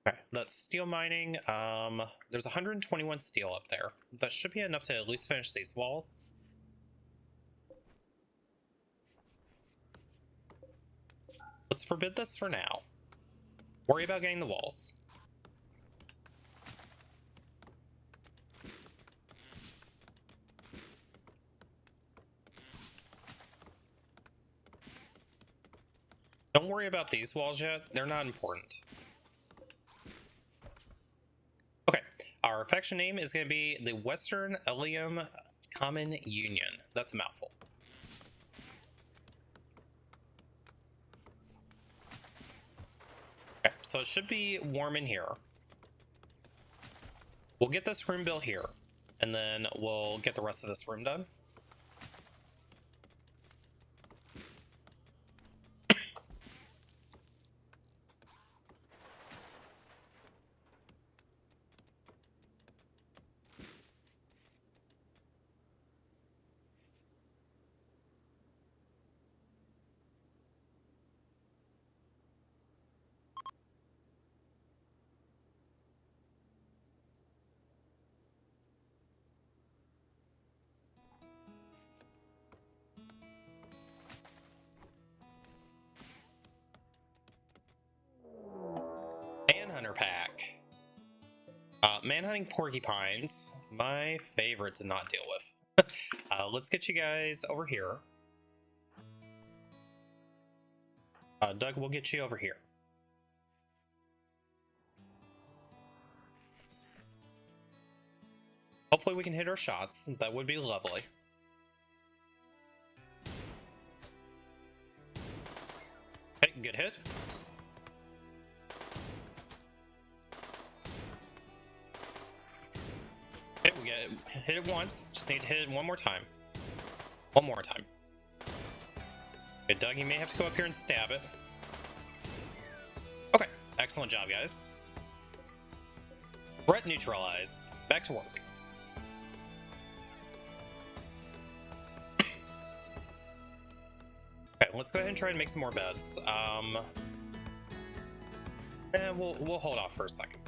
[SPEAKER 1] Okay, that's steel mining. There's 121 steel up there. That should be enough to at least finish these walls. Let's forbid this for now. Worry about getting the walls. Don't worry about these walls yet. They're not important. Okay, our faction name is going to be the Western Ilium Common Union. That's a mouthful. Okay, so it should be warm in here. We'll get this room built here, and then we'll get the rest of this room done. Manhunter pack. Manhunting porcupines, my favorite to not deal with. Let's get you guys over here. Doug, we'll get you over here. Hopefully we can hit our shots. That would be lovely. Okay, good hit. Okay, we hit it once. Just need to hit it one more time. One more time. Okay, Doug, you may have to go up here and stab it. Okay, excellent job, guys. Threat neutralized. Back to work. Okay, let's go ahead and try and make some more beds. And we'll hold off for a second.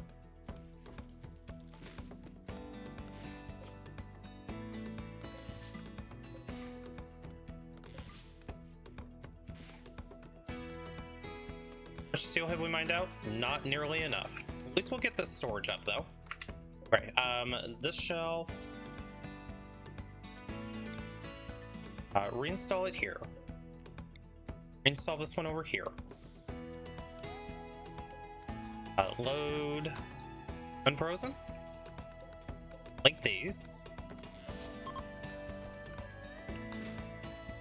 [SPEAKER 1] How much steel have we mined out? Not nearly enough. At least we'll get this storage up, though. Right, this shelf. Reinstall it here. Install this one over here. Load unfrozen. Link these.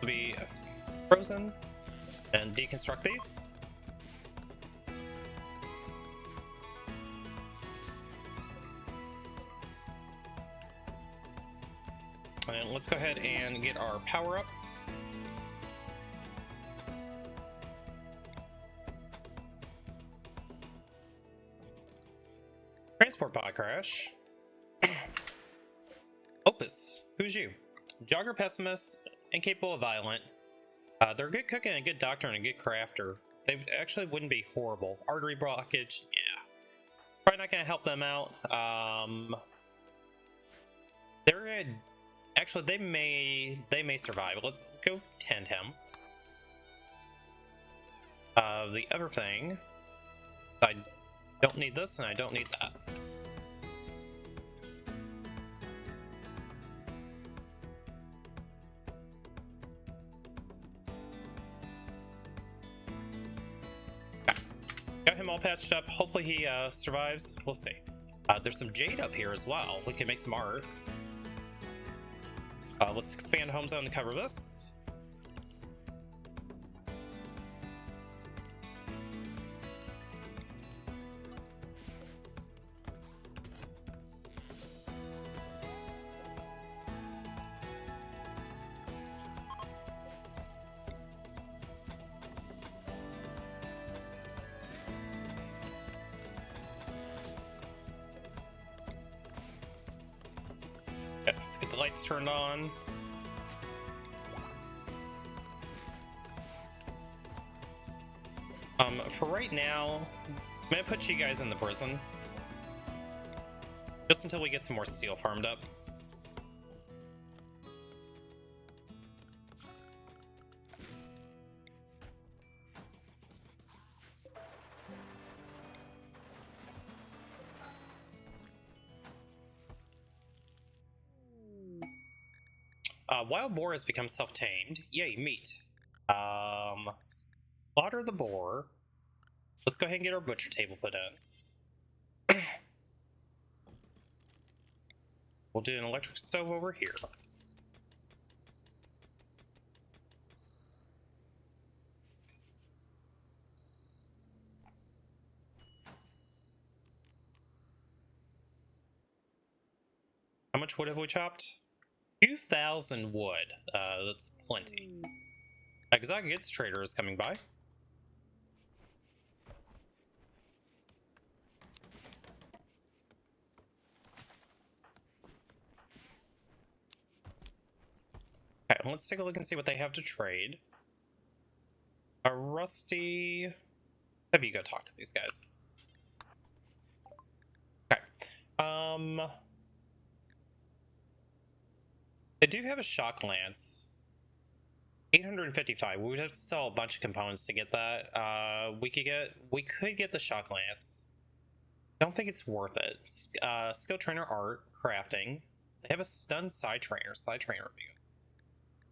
[SPEAKER 1] Be frozen and deconstruct these. And let's go ahead and get our power up. Transport pod crash. Opus, who's you? Jogger pessimist, incapable of violent. They're a good cook and a good doctor and a good crafter. They actually wouldn't be horrible. Artery blockage, yeah. Probably not gonna help them out. They're actually they may survive. Let's go tend him. The other thing, I don't need this and I don't need that. Got him all patched up. Hopefully he survives. We'll see. There's some jade up here as well. We can make some art. Let's expand home zone to cover this. Okay, let's get the lights turned on. For right now, I'm gonna put you guys in the prison. Just until we get some more steel farmed up. Wild boar has become self-tamed. Yay, meat. Slaughter the boar. Let's go ahead and get our butcher table put in. We'll do an electric stove over here. How much wood have we chopped? 2,000 wood. That's plenty. Exotic Goods Trader is coming by. Okay, let's take a look and see what they have to trade. A Rusty... Have you go talk to these guys. Okay. They do have a shock lance. 855. We would have to sell a bunch of components to get that. We could get the shock lance. Don't think it's worth it. Skill trainer art, crafting. They have a stun side trainer. Side trainer would be good.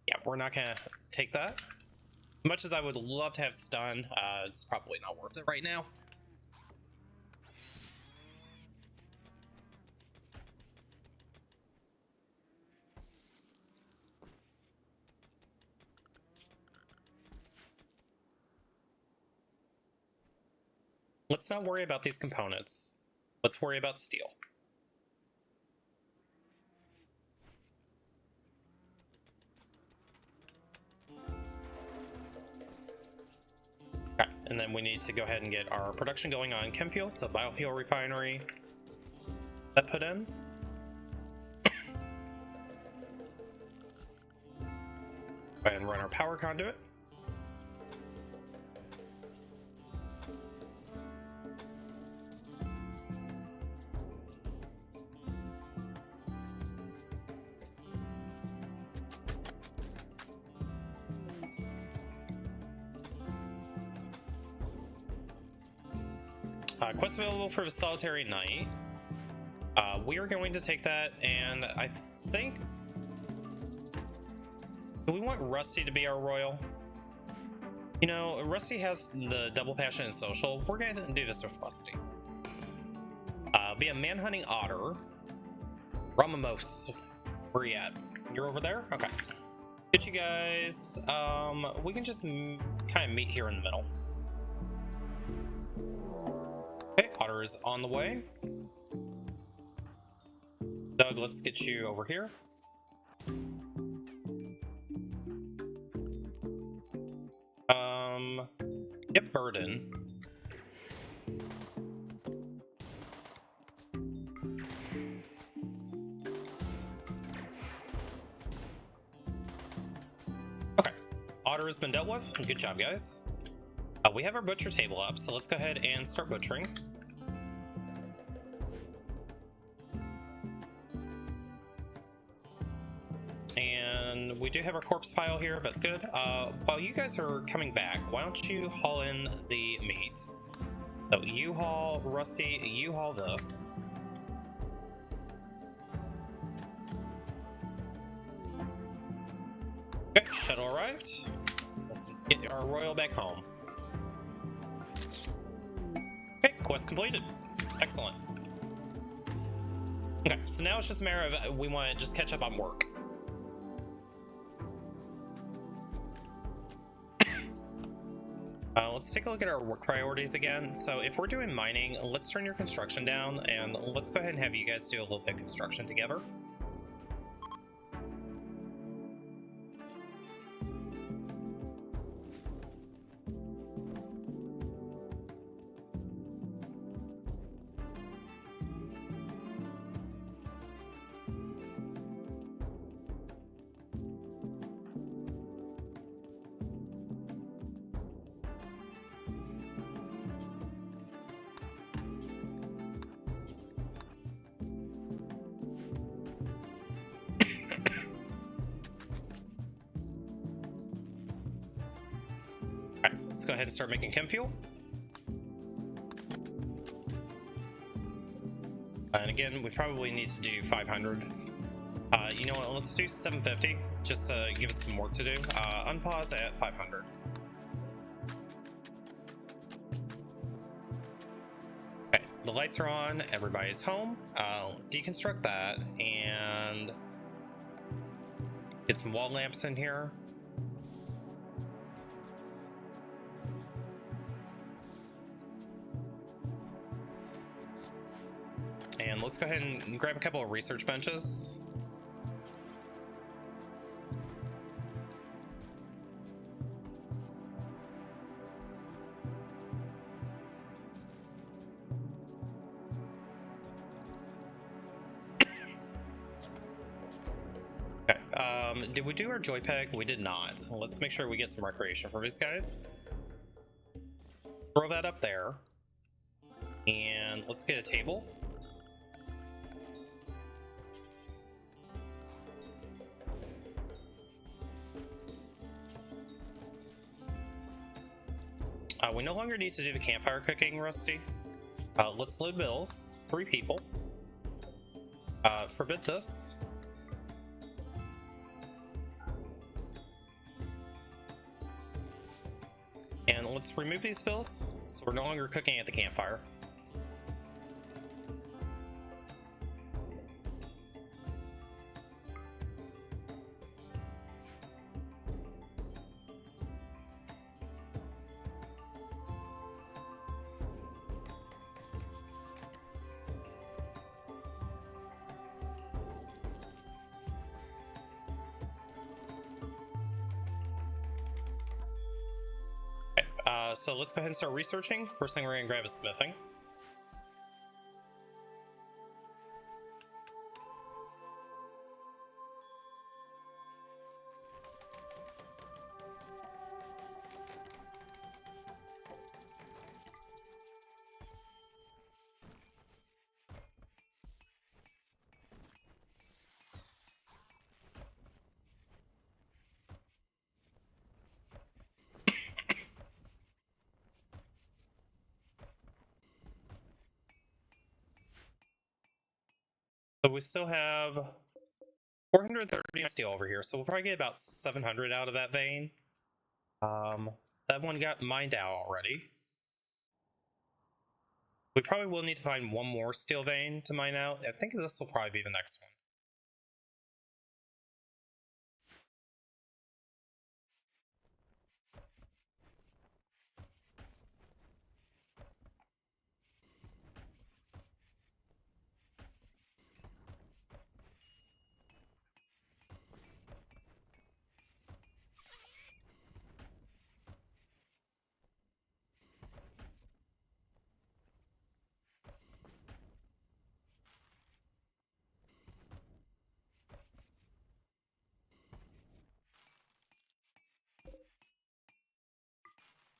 [SPEAKER 1] Yeah, we're not gonna take that. As much as I would love to have stun, it's probably not worth it right now. Let's not worry about these components. Let's worry about steel. Okay, and then we need to go ahead and get our production going on Chemfuel, so biofuel refinery. That put in. Go ahead and run our power conduit. Quest available for the Solitary Night. We are going to take that, and I think... Do we want Rusty to be our royal? You know, Rusty has the double passion and social. We're going to do this with Rusty. Be a manhunting otter. Ramamos. Where are you at? You're over there? Okay. Get you guys... we can just kind of meet here in the middle. Okay, otter is on the way. Doug, let's get you over here. Get Burden. Okay, otter has been dealt with. Good job, guys. We have our butcher table up, so let's go ahead and start butchering. And we do have our corpse pile here, that's good. While you guys are coming back, why don't you haul in the meat? So you haul Rusty, you haul this. Okay, shuttle arrived. Let's get our royal back home. quest completed. Excellent. Okay, so now it's just a matter of we want to just catch up on work. Let's take a look at our work priorities again. So if we're doing mining, let's turn your construction down and let's go ahead and have you guys do a little bit of construction together. Let's go ahead and start making chem fuel. And again, we probably need to do 500. You know what, let's do 750, just to give us some work to do. Unpause at 500. Okay, the lights are on, everybody's home. Deconstruct that and get some wall lamps in here. And let's go ahead and grab a couple of research benches. Okay, did we do our joy peg? We did not. Let's make sure we get some recreation for these guys. Throw that up there. And let's get a table. We no longer need to do the campfire cooking, Rusty. Let's load bills. 3 people. Forbid this. And let's remove these bills, so we're no longer cooking at the campfire. So let's go ahead and start researching. First thing we're going to grab is smithing. So we still have 430 steel over here, so we'll probably get about 700 out of that vein. That one got mined out already. We probably will need to find one more steel vein to mine out. I think this will probably be the next one.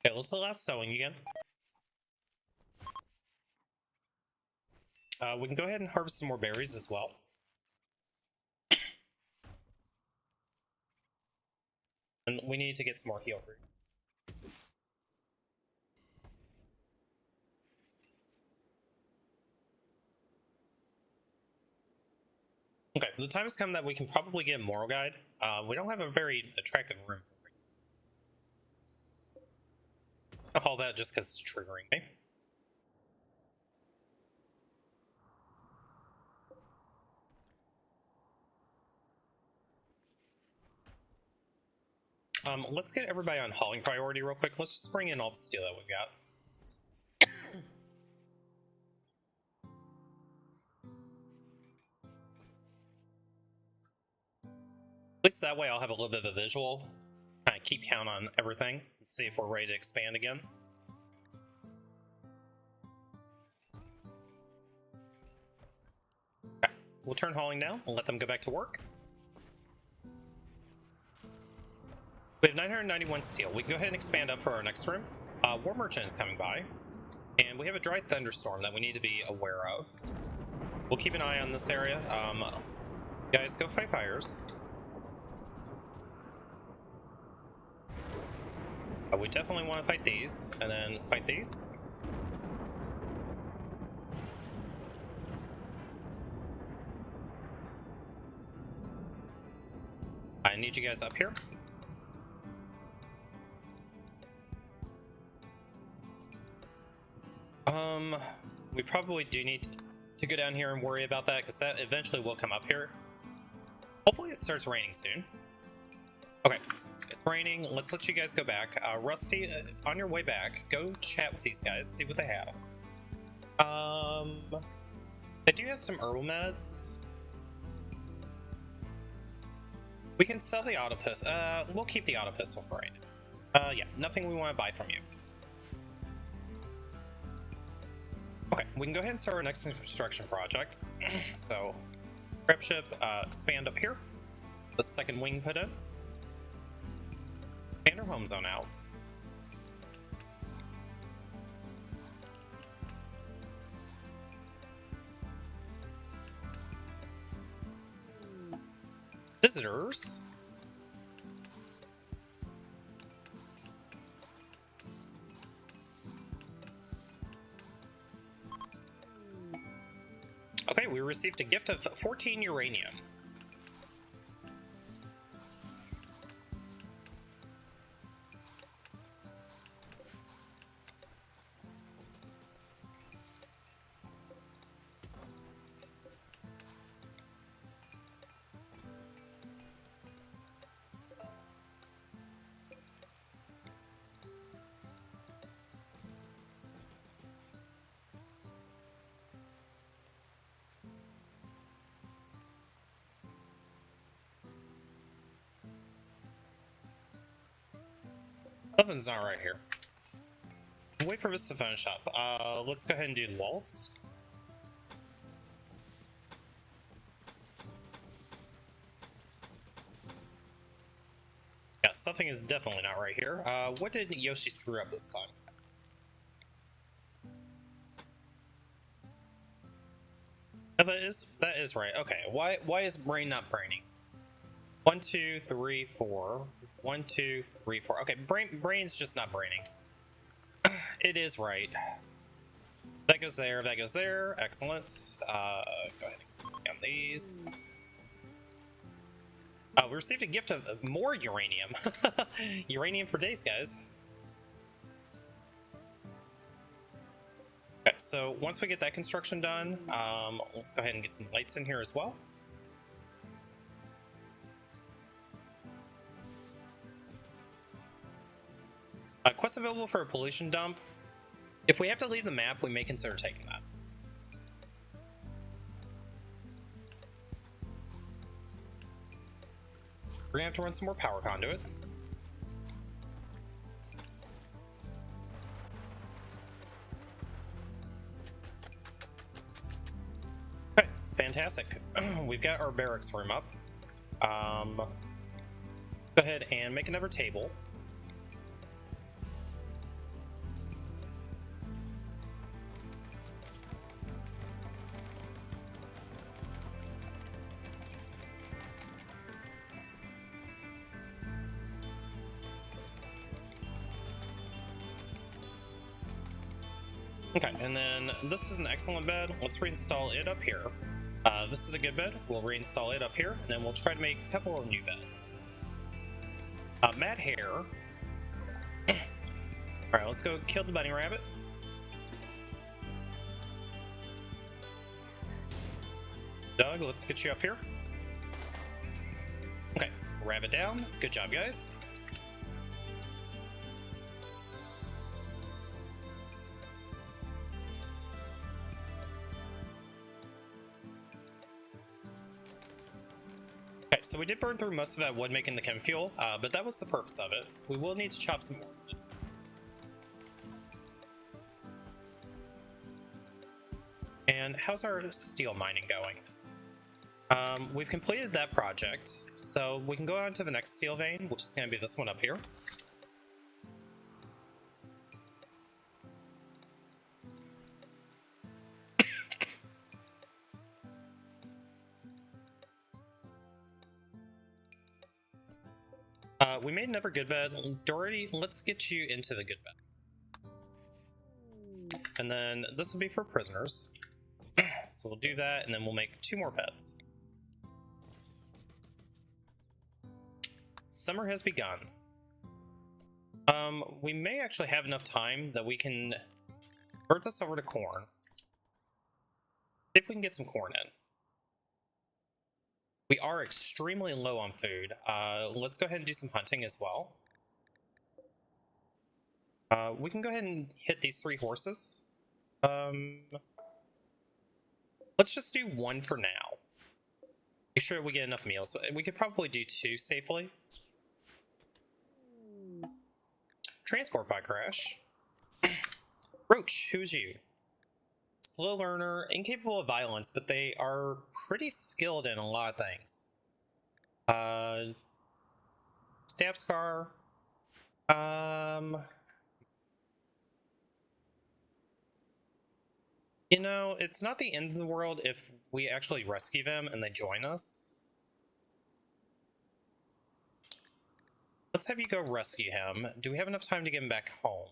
[SPEAKER 1] Okay, let's allow sewing again. We can go ahead and harvest some more berries as well. And we need to get some more heal root. Okay, the time has come that we can probably get a moral guide. We don't have a very attractive room for it. I'll call that just because it's triggering me. Let's get everybody on hauling priority real quick. Let's just bring in all the steel that we've got. At least that way I'll have a little bit of a visual. Kind of keep count on everything. Let's see if we're ready to expand again. Okay, we'll turn hauling now. We'll let them go back to work. We have 991 steel. We can go ahead and expand up for our next room. War Merchant is coming by. And we have a dry thunderstorm that we need to be aware of. We'll keep an eye on this area. Guys, go fight fires. We definitely want to fight these, and then fight these. I need you guys up here. We probably do need to go down here and worry about that, because that eventually will come up here. Hopefully it starts raining soon. Okay, it's raining. Let's let you guys go back. Rusty, on your way back, go chat with these guys, see what they have. They do have some herbal meds. We can sell the auto pistol. We'll keep the auto pistol for right now. Yeah, nothing we want to buy from you. Okay, we can go ahead and start our next construction project. So, prep ship, expand up here. The second wing put in. Expand our home zone out. Visitors. Okay, we received a gift of 14 uranium. Something's not right here. Wait for this to finish up. Let's go ahead and do the walls. Yeah, something is definitely not right here. What did Yoshi screw up this time? Oh, that is right. Okay, why is brain not braining? 1, 2, 3, 4. 1, 2, 3, 4. Okay, brain's just not braining. It is right. That goes there. That goes there. Excellent. Go ahead and click on these. We received a gift of more uranium. Uranium for days, guys. Okay, so once we get that construction done, let's go ahead and get some lights in here as well. Quest available for a pollution dump. If we have to leave the map, we may consider taking that. We're gonna have to run some more power conduit. Okay, fantastic. We've got our barracks room up. Go ahead and make another table. Okay, and then this is an excellent bed. Let's reinstall it up here. This is a good bed. We'll reinstall it up here, and then we'll try to make a couple of new beds. Mad Hair. Alright, let's go kill the bunny rabbit. Doug, let's get you up here. Okay, rabbit down. Good job, guys. so we did burn through most of that wood making the chem fuel, but that was the purpose of it. We will need to chop some more wood. And how's our steel mining going? We've completed that project, so we can go on to the next steel vein, which is going to be this one up here. We made another good bed. Doherty, let's get you into the good bed. And then this will be for prisoners. So we'll do that, and then we'll make 2 more beds. Summer has begun. We may actually have enough time that we can convert this over to corn. See if we can get some corn in. We are extremely low on food. Let's go ahead and do some hunting as well. We can go ahead and hit these 3 horses. Let's just do 1 for now. Make sure we get enough meals. We could probably do 2 safely. Transport pod crash. Roach, who's you? Slow learner, incapable of violence, but they are pretty skilled in a lot of things. Stab scar. You know, it's not the end of the world if we actually rescue them and they join us. Let's have you go rescue him. Do we have enough time to get him back home?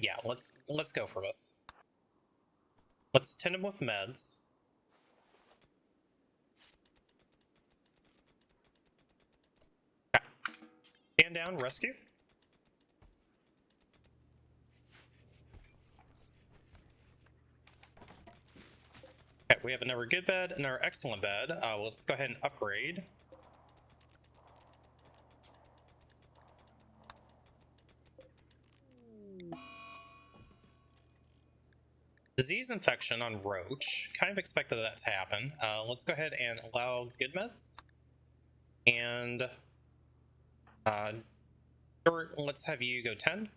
[SPEAKER 1] Yeah, let's go for this. Let's tend him with meds. Okay. Stand down, rescue. Okay, we have another good bed and our excellent bed. Let's go ahead and upgrade. Disease infection on Roach. Kind of expected that to happen. Let's go ahead and allow good meds. And let's have you go 10.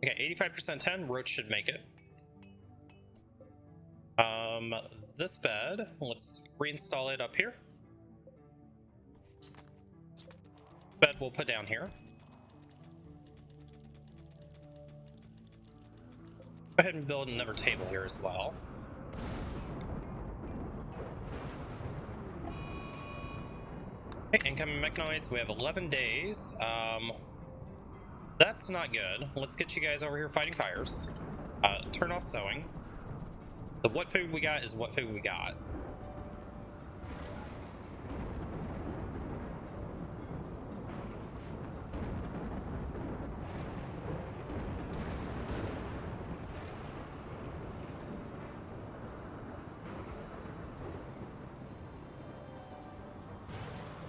[SPEAKER 1] Okay, 85% 10. Roach should make it. This bed, let's reinstall it up here. Bed we'll put down here. Go ahead and build another table here as well. Okay, incoming mechanoids. We have 11 days. That's not good. Let's get you guys over here fighting fires. Turn off sewing. So what food we got is what food we got.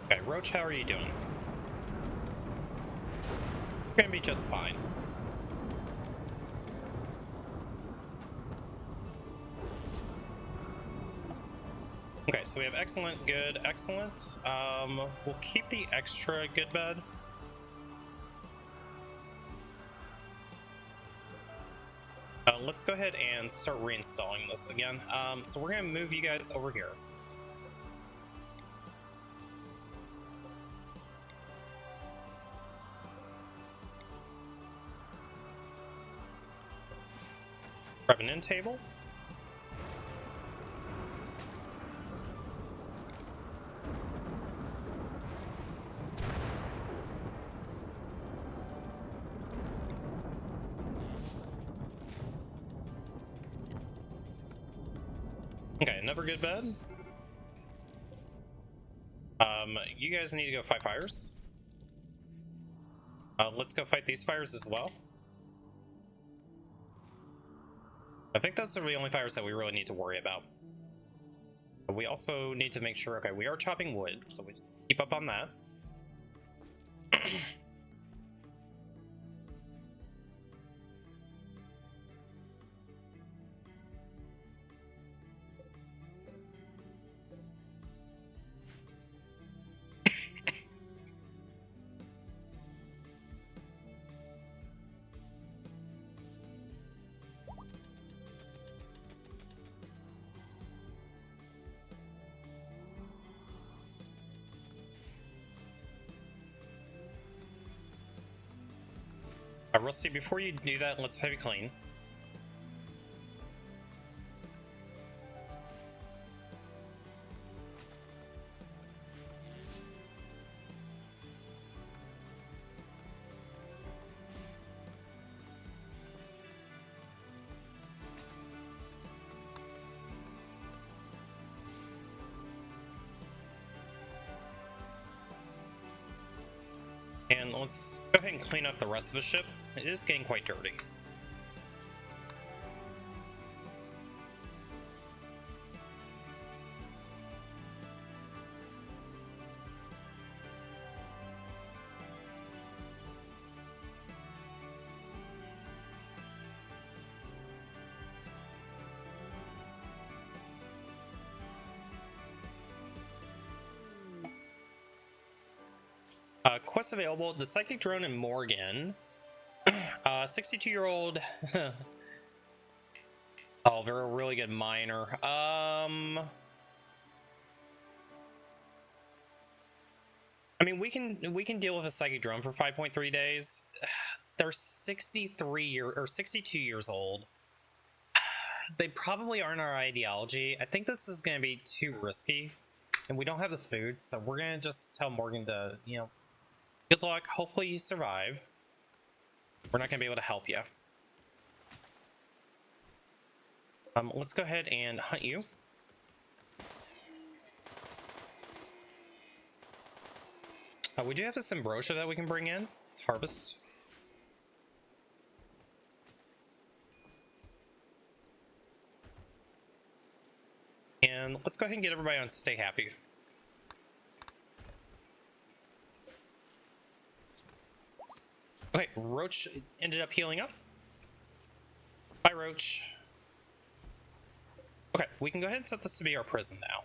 [SPEAKER 1] Okay, Roach, how are you doing? You're gonna be just fine. Okay, so we have excellent, good, excellent. We'll keep the extra good bed. Let's go ahead and start reinstalling this again. So we're gonna move you guys over here. Grab an end table. Okay, another good bed. You guys need to go fight fires. Let's go fight these fires as well. I think those are the only fires that we really need to worry about. But we also need to make sure, okay, we are chopping wood, so we keep up on that. Rusty, before you do that, let's heavy clean. And let's go ahead and clean up the rest of the ship. It is getting quite dirty. Quests available: the Psychic Drone and Morgan. 62-year-old. Oh, they're a really good miner. I mean, we can deal with a Psychic Drone for 5.3 days. They're 62 years old. They probably aren't our ideology. I think this is going to be too risky, and we don't have the food, so we're going to just tell Morgan to, you know, good luck. Hopefully you survive. We're not going to be able to help you. Let's go ahead and hunt you. We do have this ambrosia that we can bring in. Let's harvest. And let's go ahead and get everybody on Stay Happy. Okay, Roach ended up healing up. Bye, Roach. Okay, we can go ahead and set this to be our prison now.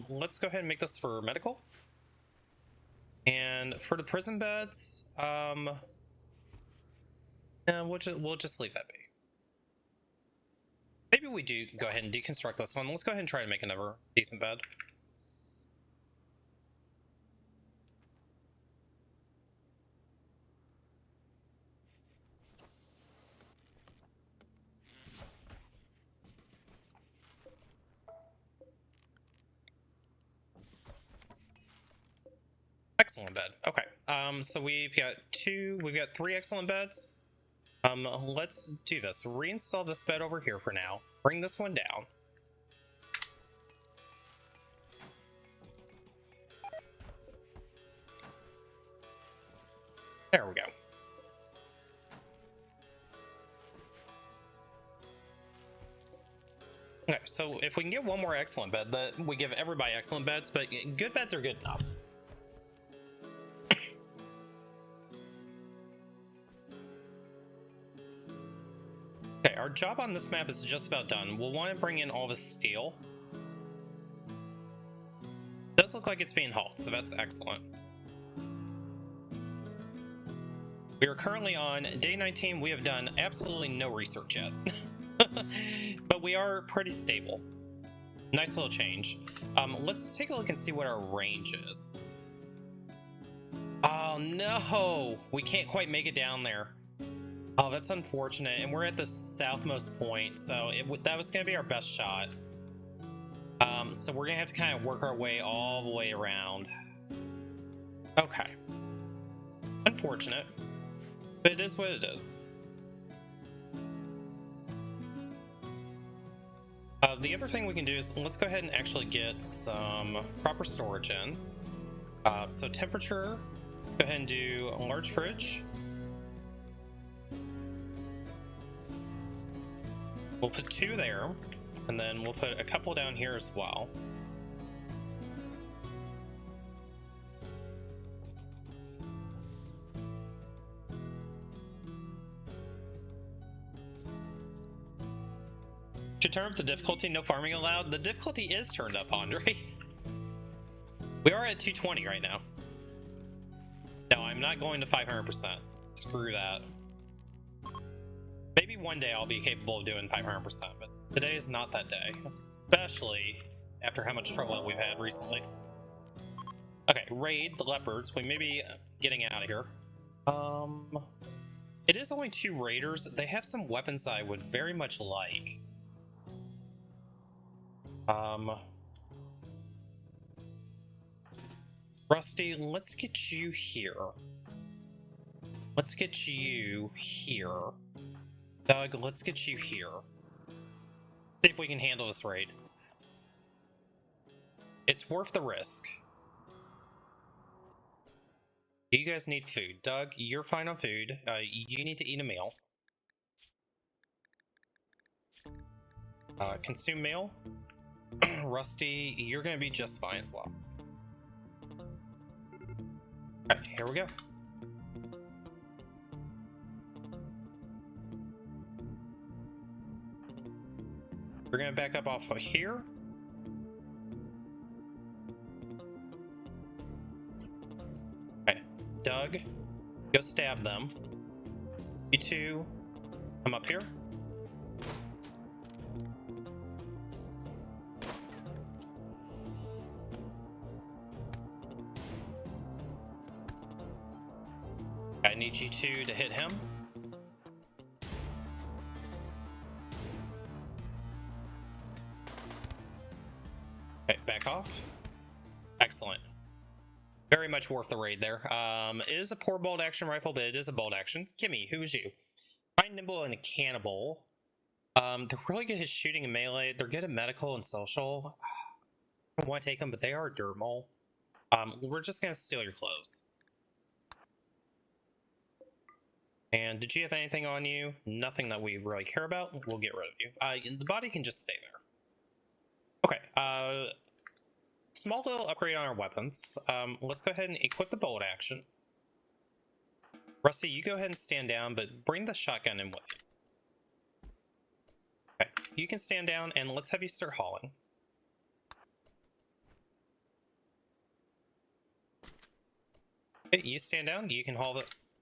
[SPEAKER 1] Let's go ahead and make this for medical. And for the prison beds, and we'll just leave that be. Maybe we do go ahead and deconstruct this one. Let's go ahead and try to make another decent bed. Excellent bed. Okay. So we've got three excellent beds. Let's do this. Reinstall this bed over here for now. Bring this one down. There we go. Okay, so if we can get one more excellent bed, we give everybody excellent beds, but good beds are good enough. Okay, our job on this map is just about done. We'll want to bring in all the steel. It does look like it's being hauled, so that's excellent. We are currently on day 19. We have done absolutely no research yet. But we are pretty stable. Nice little change. Let's take a look and see what our range is. Oh no! We can't quite make it down there. Oh, that's unfortunate, and we're at the southmost point, so that was going to be our best shot. So we're going to have to kind of work our way all the way around. Okay. Unfortunate, but it is what it is. The other thing we can do is let's go ahead and actually get some proper storage in. So temperature, let's go ahead and do a large fridge. We'll put 2 there, and then we'll put a couple down here as well. Should turn up the difficulty, no farming allowed. The difficulty is turned up, Andre. We are at 220 right now. No, I'm not going to 500%. Screw that. Maybe one day I'll be capable of doing 500%, but today is not that day, especially after how much trouble we've had recently. Okay, raid the leopards. We may be getting out of here. It is only 2 raiders. They have some weapons I would very much like. Rusty, let's get you here. Let's get you here. Doug, let's get you here. See if we can handle this raid. It's worth the risk. Do you guys need food? Doug, you're fine on food. You need to eat a meal. Consume meal. Rusty, you're gonna be just fine as well. Alright, here we go. We're gonna back up off of here. Okay, Doug, go stab them. You two, come up here. I need you two to hit him. Okay, back off. Excellent. Very much worth the raid there. It is a poor bolt action rifle, but it is a bolt action. Kimmy, who is you? Find Nimble and a Cannibal. They're really good at shooting and melee. They're good at medical and social. I don't want to take them, but they are a dirt mole. We're just gonna steal your clothes. And did you have anything on you? Nothing that we really care about. We'll get rid of you. The body can just stay there. Okay. Small little upgrade on our weapons. Let's go ahead and equip the bolt action. Rusty, you go ahead and stand down, but bring the shotgun in with you. Okay, you can stand down, and let's have you start hauling. Okay, you stand down, you can haul this.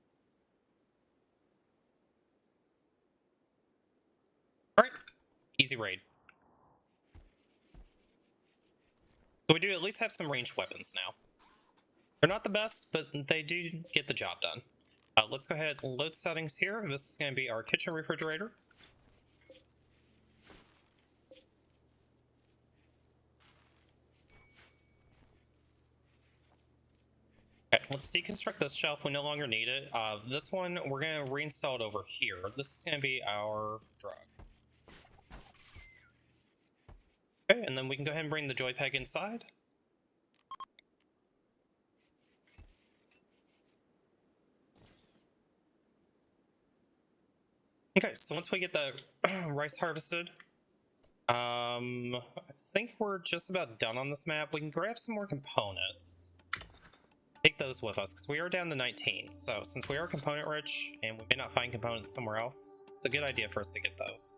[SPEAKER 1] Alright, easy raid. So we do at least have some ranged weapons now. They're not the best, but they do get the job done. Let's go ahead and load settings here. This is going to be our kitchen refrigerator. Okay, let's deconstruct this shelf. We no longer need it. This one, we're going to reinstall it over here. This is going to be our drug. Okay, and then we can go ahead and bring the joy peg inside. Okay, so once we get the rice harvested, I think we're just about done on this map. We can grab some more components. Take those with us, because we are down to 19. So since we are component rich, and we may not find components somewhere else, it's a good idea for us to get those.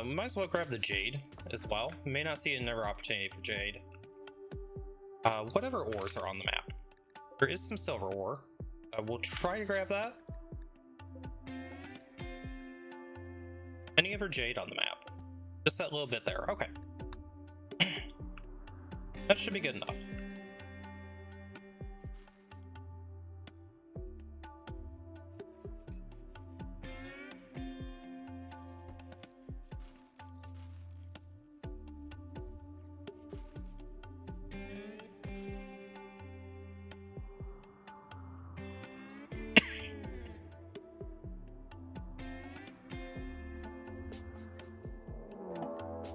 [SPEAKER 1] We might as well grab the jade as well. We may not see another opportunity for jade. Whatever ores are on the map. There is some silver ore. We'll try to grab that. Any other jade on the map? Just that little bit there. Okay. That should be good enough.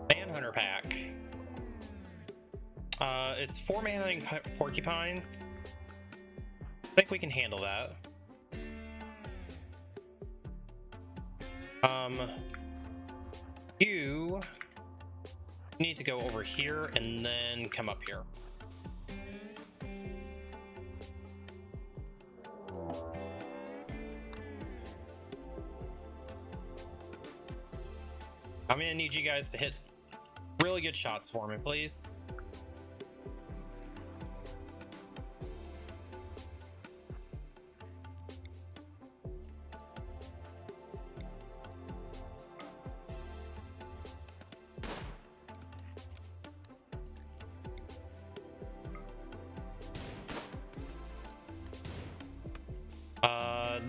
[SPEAKER 1] Manhunter pack. It's 4 manhunting porcupines. I think we can handle that. You need to go over here and then come up here. I'm gonna need you guys to hit really good shots for me, please.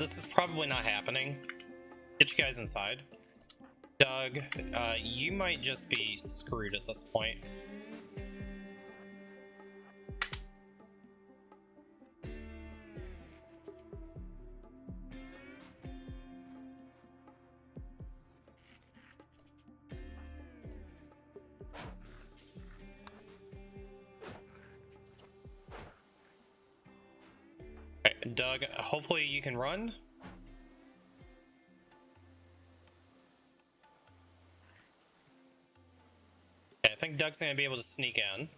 [SPEAKER 1] this is probably not happening. Get you guys inside. Doug, you might just be screwed at this point. Okay, Doug, hopefully you can run. Okay, I think Doug's gonna be able to sneak in.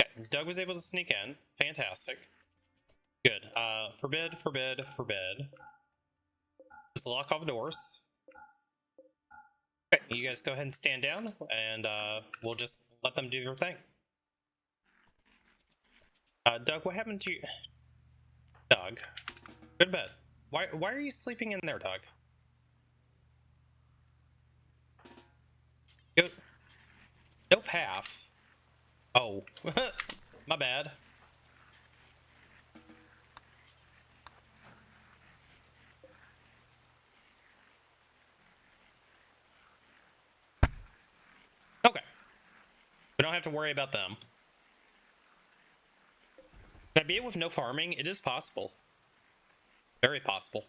[SPEAKER 1] Okay, Doug was able to sneak in. Fantastic. Good. Forbid, forbid, forbid. Just lock all the doors. Okay, you guys go ahead and stand down, and we'll just let them do their thing. Doug, what happened to you? Doug, go to bed. Why are you sleeping in there, Doug? Go. No path. Oh, my bad. Okay. We don't have to worry about them. Can I be it with no farming? It is possible. Very possible.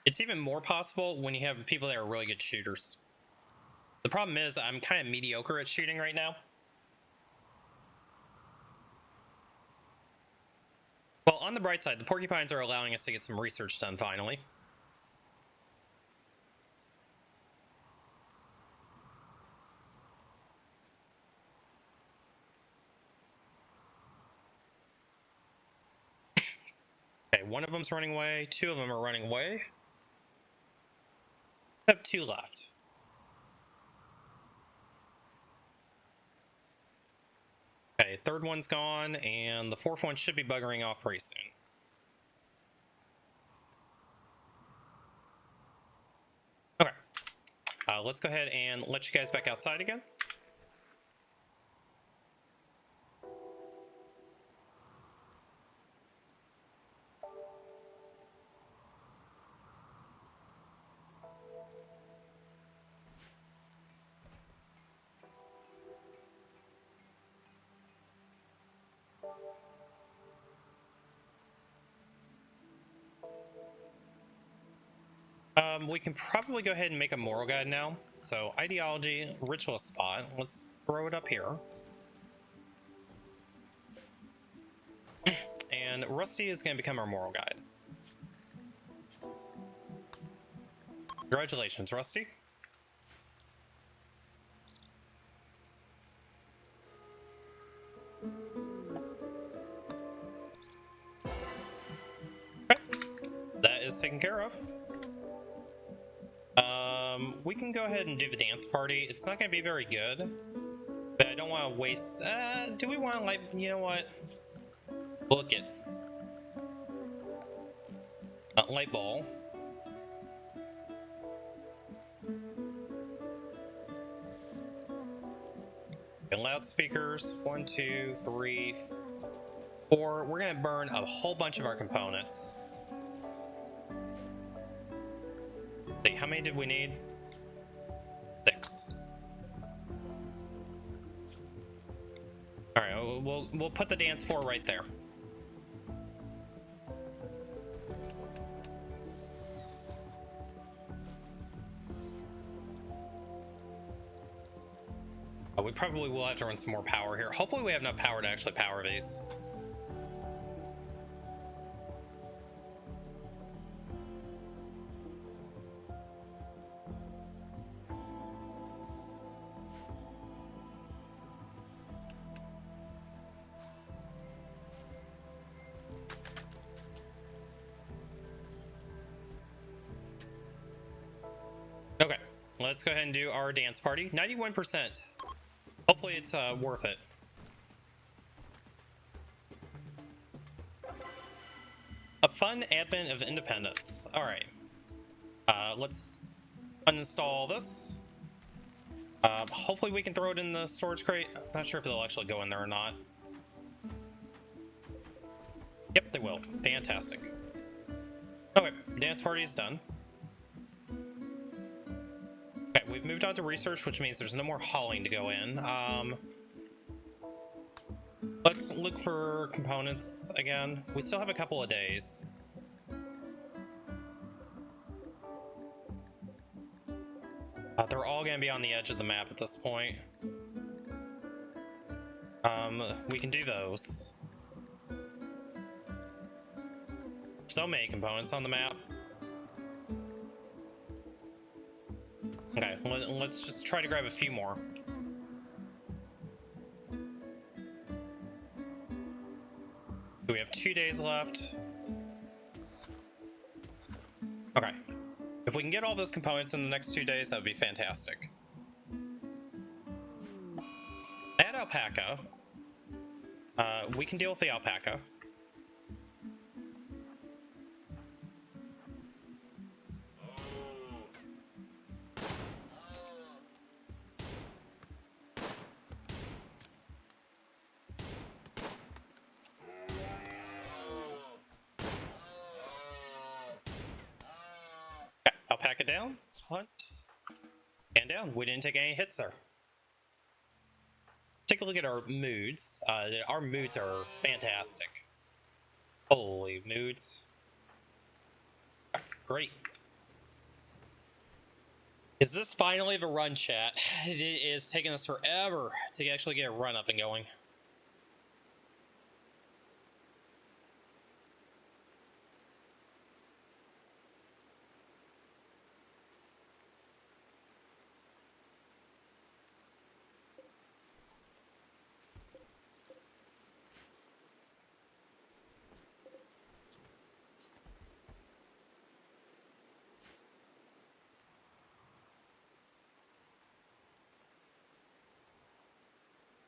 [SPEAKER 1] It's even more possible when you have people that are really good shooters. The problem is I'm kind of mediocre at shooting right now. Well, on the bright side, the porcupines are allowing us to get some research done finally. Okay, one of them's running away, two of them are running away. I have two left. Okay, third one's gone, and the fourth one should be buggering off pretty soon. Okay, let's go ahead and let you guys back outside again. We can probably go ahead and make a moral guide now. So ideology, ritual spot. Let's throw it up here. And Rusty is going to become our moral guide. Congratulations, Rusty. Okay. That is taken care of. We can go ahead and do the dance party. It's not going to be very good, but I don't want to waste... do we want to, like, you know what? Look it. Light ball. And loudspeakers. 1, 2, 3, 4. We're going to burn a whole bunch of our components. See, how many did we need? 6. All right, we'll put the dance floor right there. We probably will have to run some more power here. Hopefully we have enough power to actually power these. Okay, let's go ahead and do our dance party. 91%. Hopefully it's worth it. A fun advent of independence. All right. Let's uninstall this. Hopefully we can throw it in the storage crate. I'm not sure if they'll actually go in there or not. Yep, they will. Fantastic. Okay, dance party is done. Okay, we've moved on to research, which means there's no more hauling to go in. Let's look for components again. We still have a couple of days. They're all going to be on the edge of the map at this point. We can do those. So many components on the map. Okay, let's just try to grab a few more. We have 2 days left. Okay. If we can get all those components in the next 2 days, that would be fantastic. Add alpaca. We can deal with the alpaca. Alpaca down, hunt, and down. We didn't take any hits there. Take a look at our moods. Our moods are fantastic. Holy moods. Great. Is this finally the run, chat? It is taking us forever to actually get a run up and going.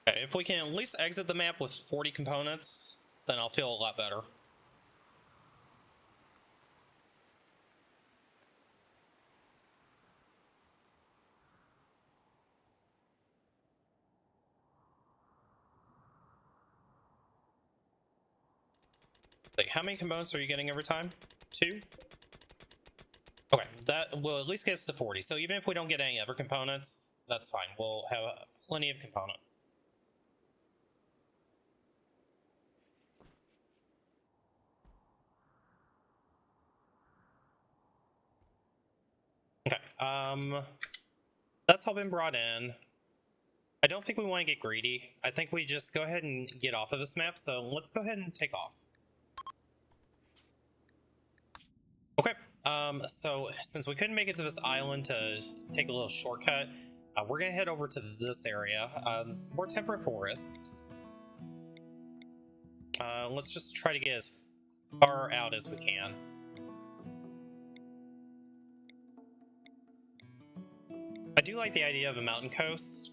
[SPEAKER 1] Okay, if we can at least exit the map with 40 components, then I'll feel a lot better. Like, how many components are you getting every time? 2? Okay, that will at least get us to 40. So even if we don't get any other components, that's fine. We'll have plenty of components. Okay, that's all been brought in. I don't think we want to get greedy. I think we just go ahead and get off of this map, so let's go ahead and take off. Okay, so since we couldn't make it to this island to take a little shortcut, we're gonna head over to this area. More temperate forest. Let's just try to get as far out as we can. I do like the idea of a mountain coast.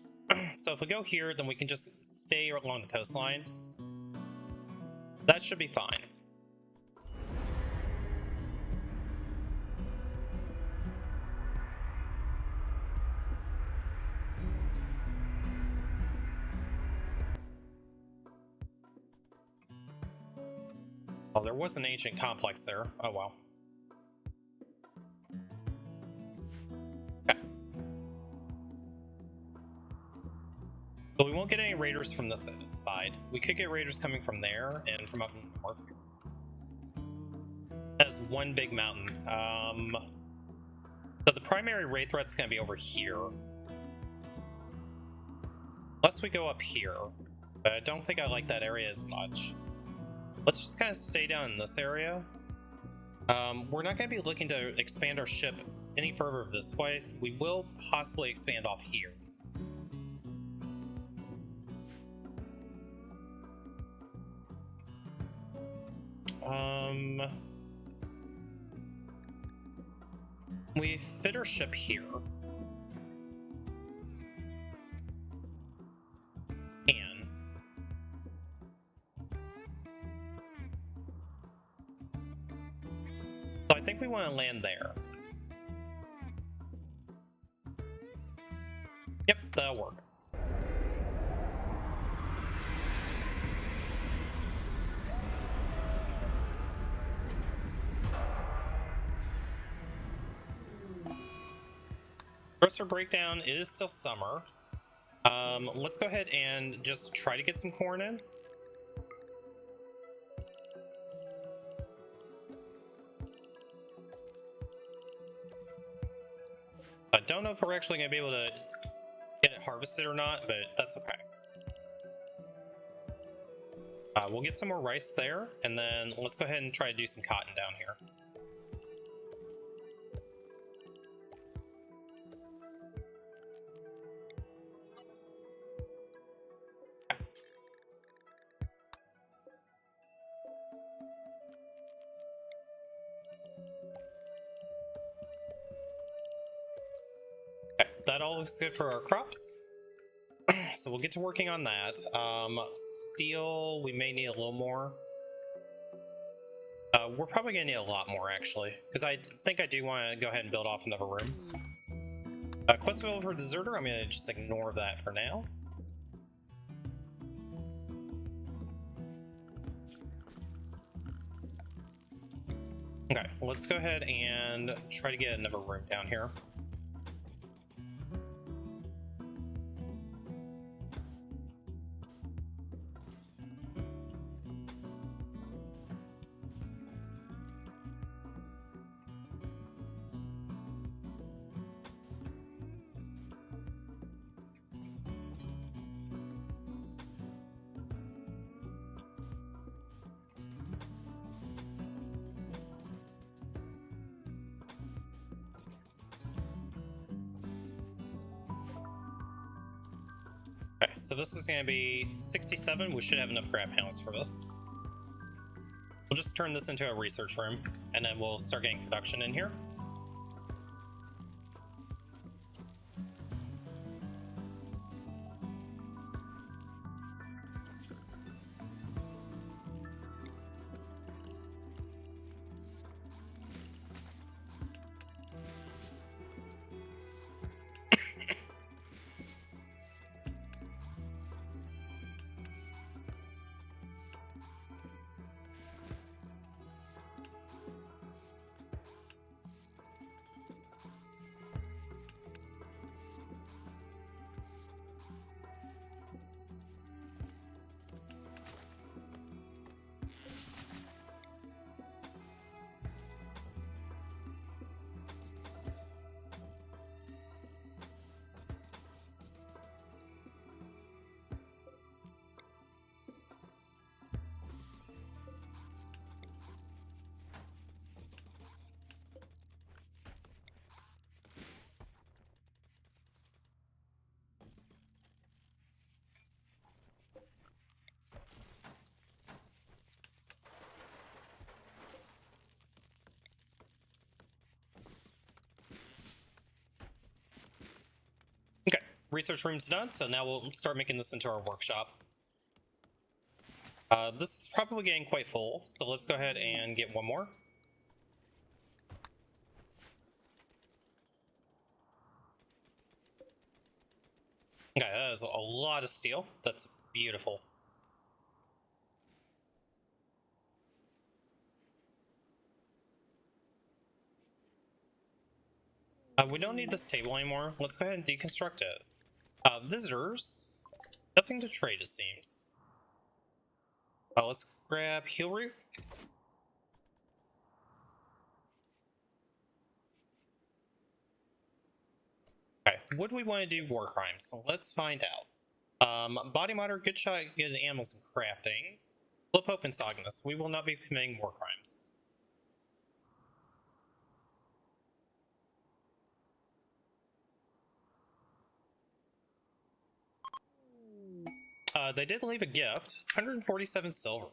[SPEAKER 1] So if we go here, then we can just stay along the coastline. That should be fine. Oh, there was an ancient complex there. Oh, wow. Okay. So we won't get any raiders from this side. We could get raiders coming from there and from up north. That's one big mountain. So the primary raid threat's gonna be over here. Unless we go up here. But I don't think I like that area as much. Let's just kind of stay down in this area. We're not going to be looking to expand our ship any further this way. We will possibly expand off here. We fit our ship here. we want to land there. Yep, that'll work. Grocer breakdown, it is still summer. Let's go ahead and just try to get some corn in. I don't know if we're actually going to be able to get it harvested or not, but that's okay. We'll get some more rice there, and then let's go ahead and try to do some cotton down here. Okay, that all looks good for our crops. So we'll get to working on that. Steel, we may need a little more. We're probably gonna need a lot more actually, because I think I do want to go ahead and build off another room. Quest available for deserter, I'm gonna just ignore that for now. Okay, let's go ahead and try to get another room down here. Okay, so this is going to be 67. We should have enough grab panels for this. We'll just turn this into a research room, and then we'll start getting production in here. Okay, research room's done, so now we'll start making this into our workshop. This is probably getting quite full, so let's go ahead and get one more. Okay, that is a lot of steel. That's beautiful. We don't need this table anymore. Let's go ahead and deconstruct it. Visitors. Nothing to trade, it seems. Let's grab heal root. Okay, what do we want to do war crimes? So let's find out. Body modder, good shot, good animals and crafting. Slip hope and sogginess. We will not be committing war crimes. They did leave a gift. 147 silver.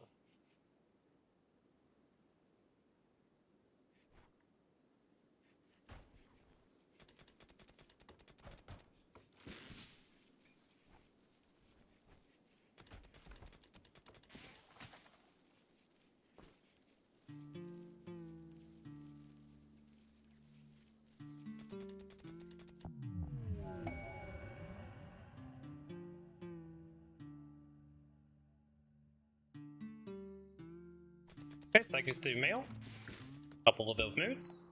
[SPEAKER 1] Okay, Psycho Mail. Up a little bit of moods.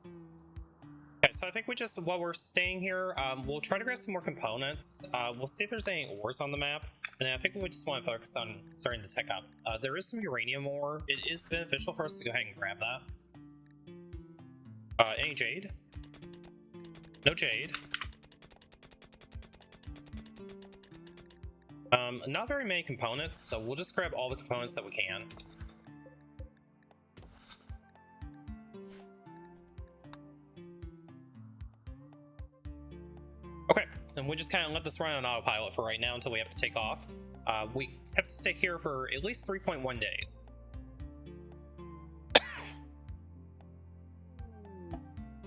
[SPEAKER 1] Okay, so I think we just, while we're staying here, we'll try to grab some more components. We'll see if there's any ores on the map. And I think we just want to focus on starting to tech up. There is some uranium ore. It is beneficial for us to go ahead and grab that. Any jade? No jade. Not very many components, so we'll just grab all the components that we can. Okay, and we just kind of let this run on autopilot for right now until we have to take off. We have to stay here for at least 3.1 days.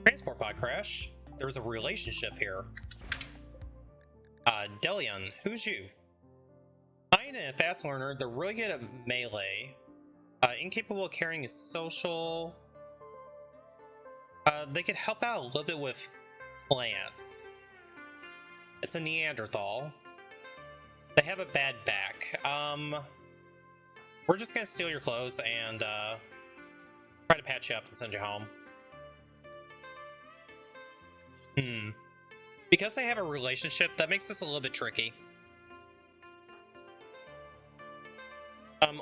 [SPEAKER 1] Transport pod crash. There's a relationship here. Delion, who's you? Kind and a fast learner, they're really good at melee. Incapable of carrying a social. They could help out a little bit with plants. It's a Neanderthal. They have a bad back. We're just gonna steal your clothes and try to patch you up and send you home. Because they have a relationship, that makes this a little bit tricky.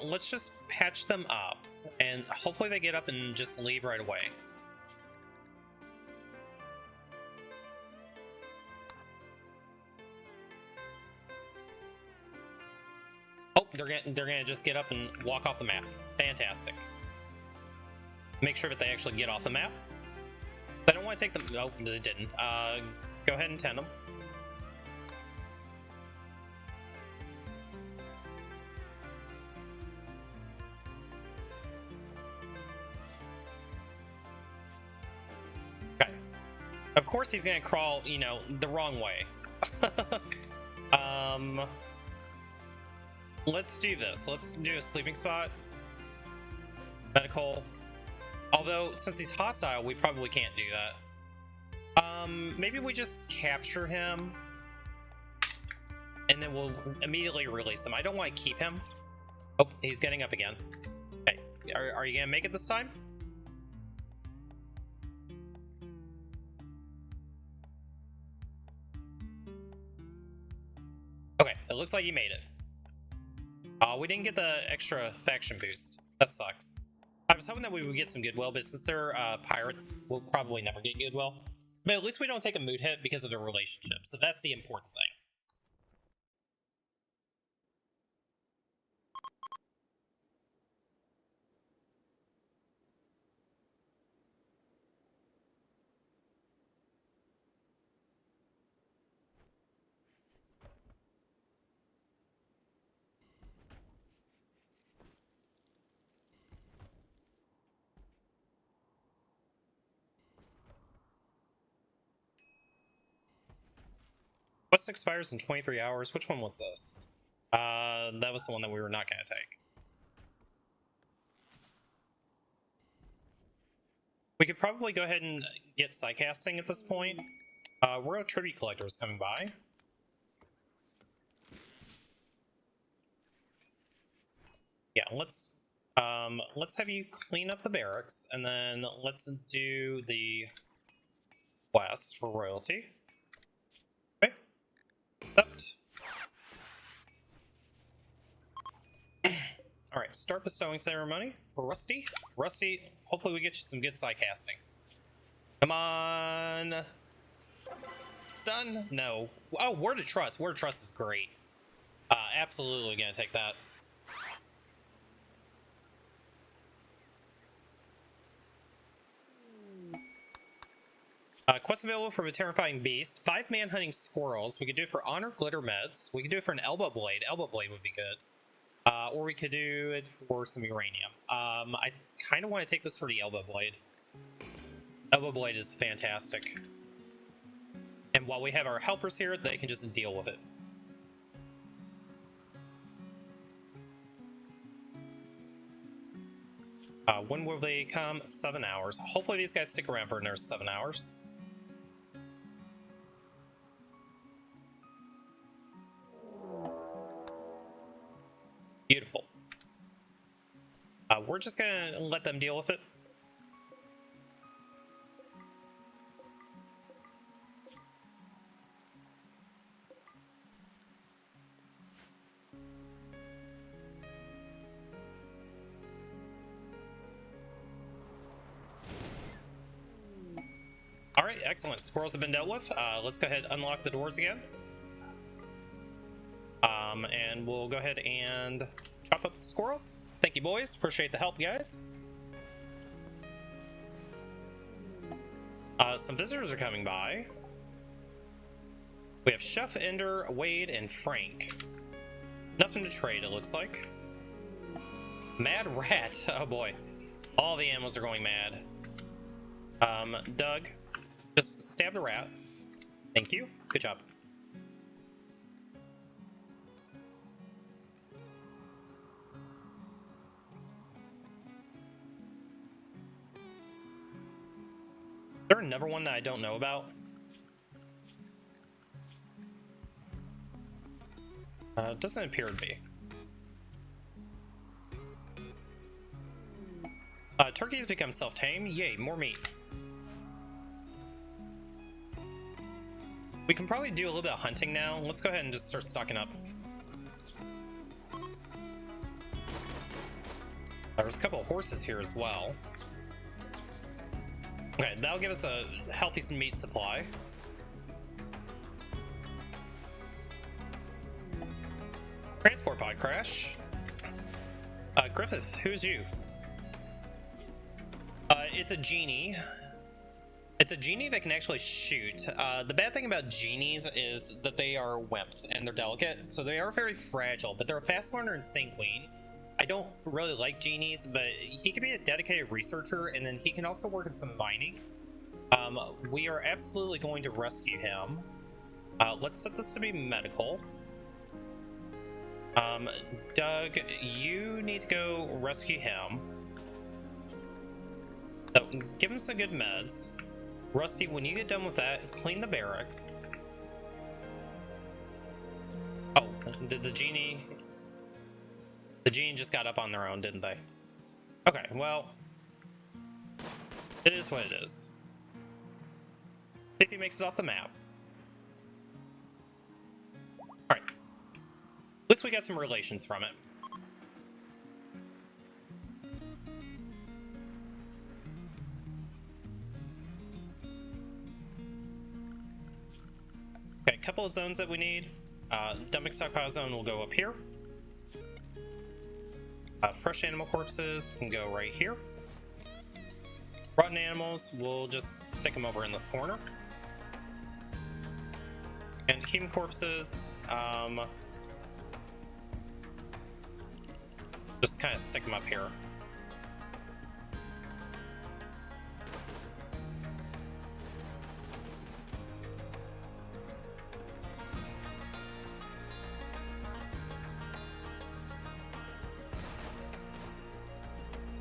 [SPEAKER 1] Let's just patch them up, and hopefully they get up and just leave right away. Oh, they're gonna just get up and walk off the map. Fantastic. Make sure that they actually get off the map. I don't want to take them. No, they didn't. Go ahead and tend them. Okay. Of course he's gonna crawl, you know, the wrong way. Let's do this. Let's do a sleeping spot. Medical. Although, since he's hostile, we probably can't do that. Maybe we just capture him, and then we'll immediately release him. I don't want to keep him. Oh, he's getting up again. Okay, are you gonna make it this time? Okay, it looks like he made it. We didn't get the extra faction boost. That sucks. I was hoping that we would get some goodwill, but since they're pirates, we'll probably never get goodwill. But at least we don't take a mood hit because of their relationship, so that's the important thing. Quest expires in 23 hours. Which one was this? That was the one that we were not going to take. We could probably go ahead and get Psycasting at this point. Royal Tribute Collector is coming by. Yeah, let's have you clean up the barracks, and then let's do the quest for royalty. Okay. Accept. All right, start bestowing ceremony for Rusty. Rusty, hopefully we get you some good Psycasting. Come on. Stun? No. Oh, Word of Trust. Word of Trust is great. Absolutely gonna take that. Quest available from a terrifying beast. 5 man hunting squirrels. We could do it for honor glitter meds. We could do it for an elbow blade. Elbow blade would be good. Or we could do it for some uranium. I kind of want to take this for the elbow blade. Elbow blade is fantastic. And while we have our helpers here, they can just deal with it. When will they come? 7 hours. Hopefully these guys stick around for another 7 hours. Beautiful. We're just gonna let them deal with it. All right, excellent. Squirrels have been dealt with. Let's go ahead and unlock the doors again. And we'll go ahead and chop up the squirrels. Thank you, boys. Appreciate the help, guys. Some visitors are coming by. We have Chef, Ender, Wade, and Frank. Nothing to trade, it looks like. Mad Rat. Oh boy. All the animals are going mad. Doug, just stab the rat. Thank you. Good job. Is there another one that I don't know about? Doesn't appear to be. Turkeys become self-tame. Yay, more meat. We can probably do a little bit of hunting now. Let's go ahead and just start stocking up. There's a couple of horses here as well. Okay, that'll give us a healthy meat supply. Transport pod crash. Griffith, who's you? It's a genie. It's a genie that can actually shoot. The bad thing about genies is that they are wimps and they're delicate, so they are very fragile, but they're a fast learner and sanguine. I don't really like genies, but he can be a dedicated researcher, and then he can also work in some mining. We are absolutely going to rescue him. Let's set this to be medical. Doug, you need to go rescue him. So, give him some good meds. Rusty, when you get done with that, clean the barracks. Oh, did the genie... The genie just got up on their own, didn't they? Okay, well... It is what it is. See if he makes it off the map. Alright. At least we got some relations from it. Okay, a couple of zones that we need. Dumping stockpile zone will go up here. Fresh animal corpses can go right here. Rotten animals, we'll just stick them over in this corner. And human corpses, just kind of stick them up here.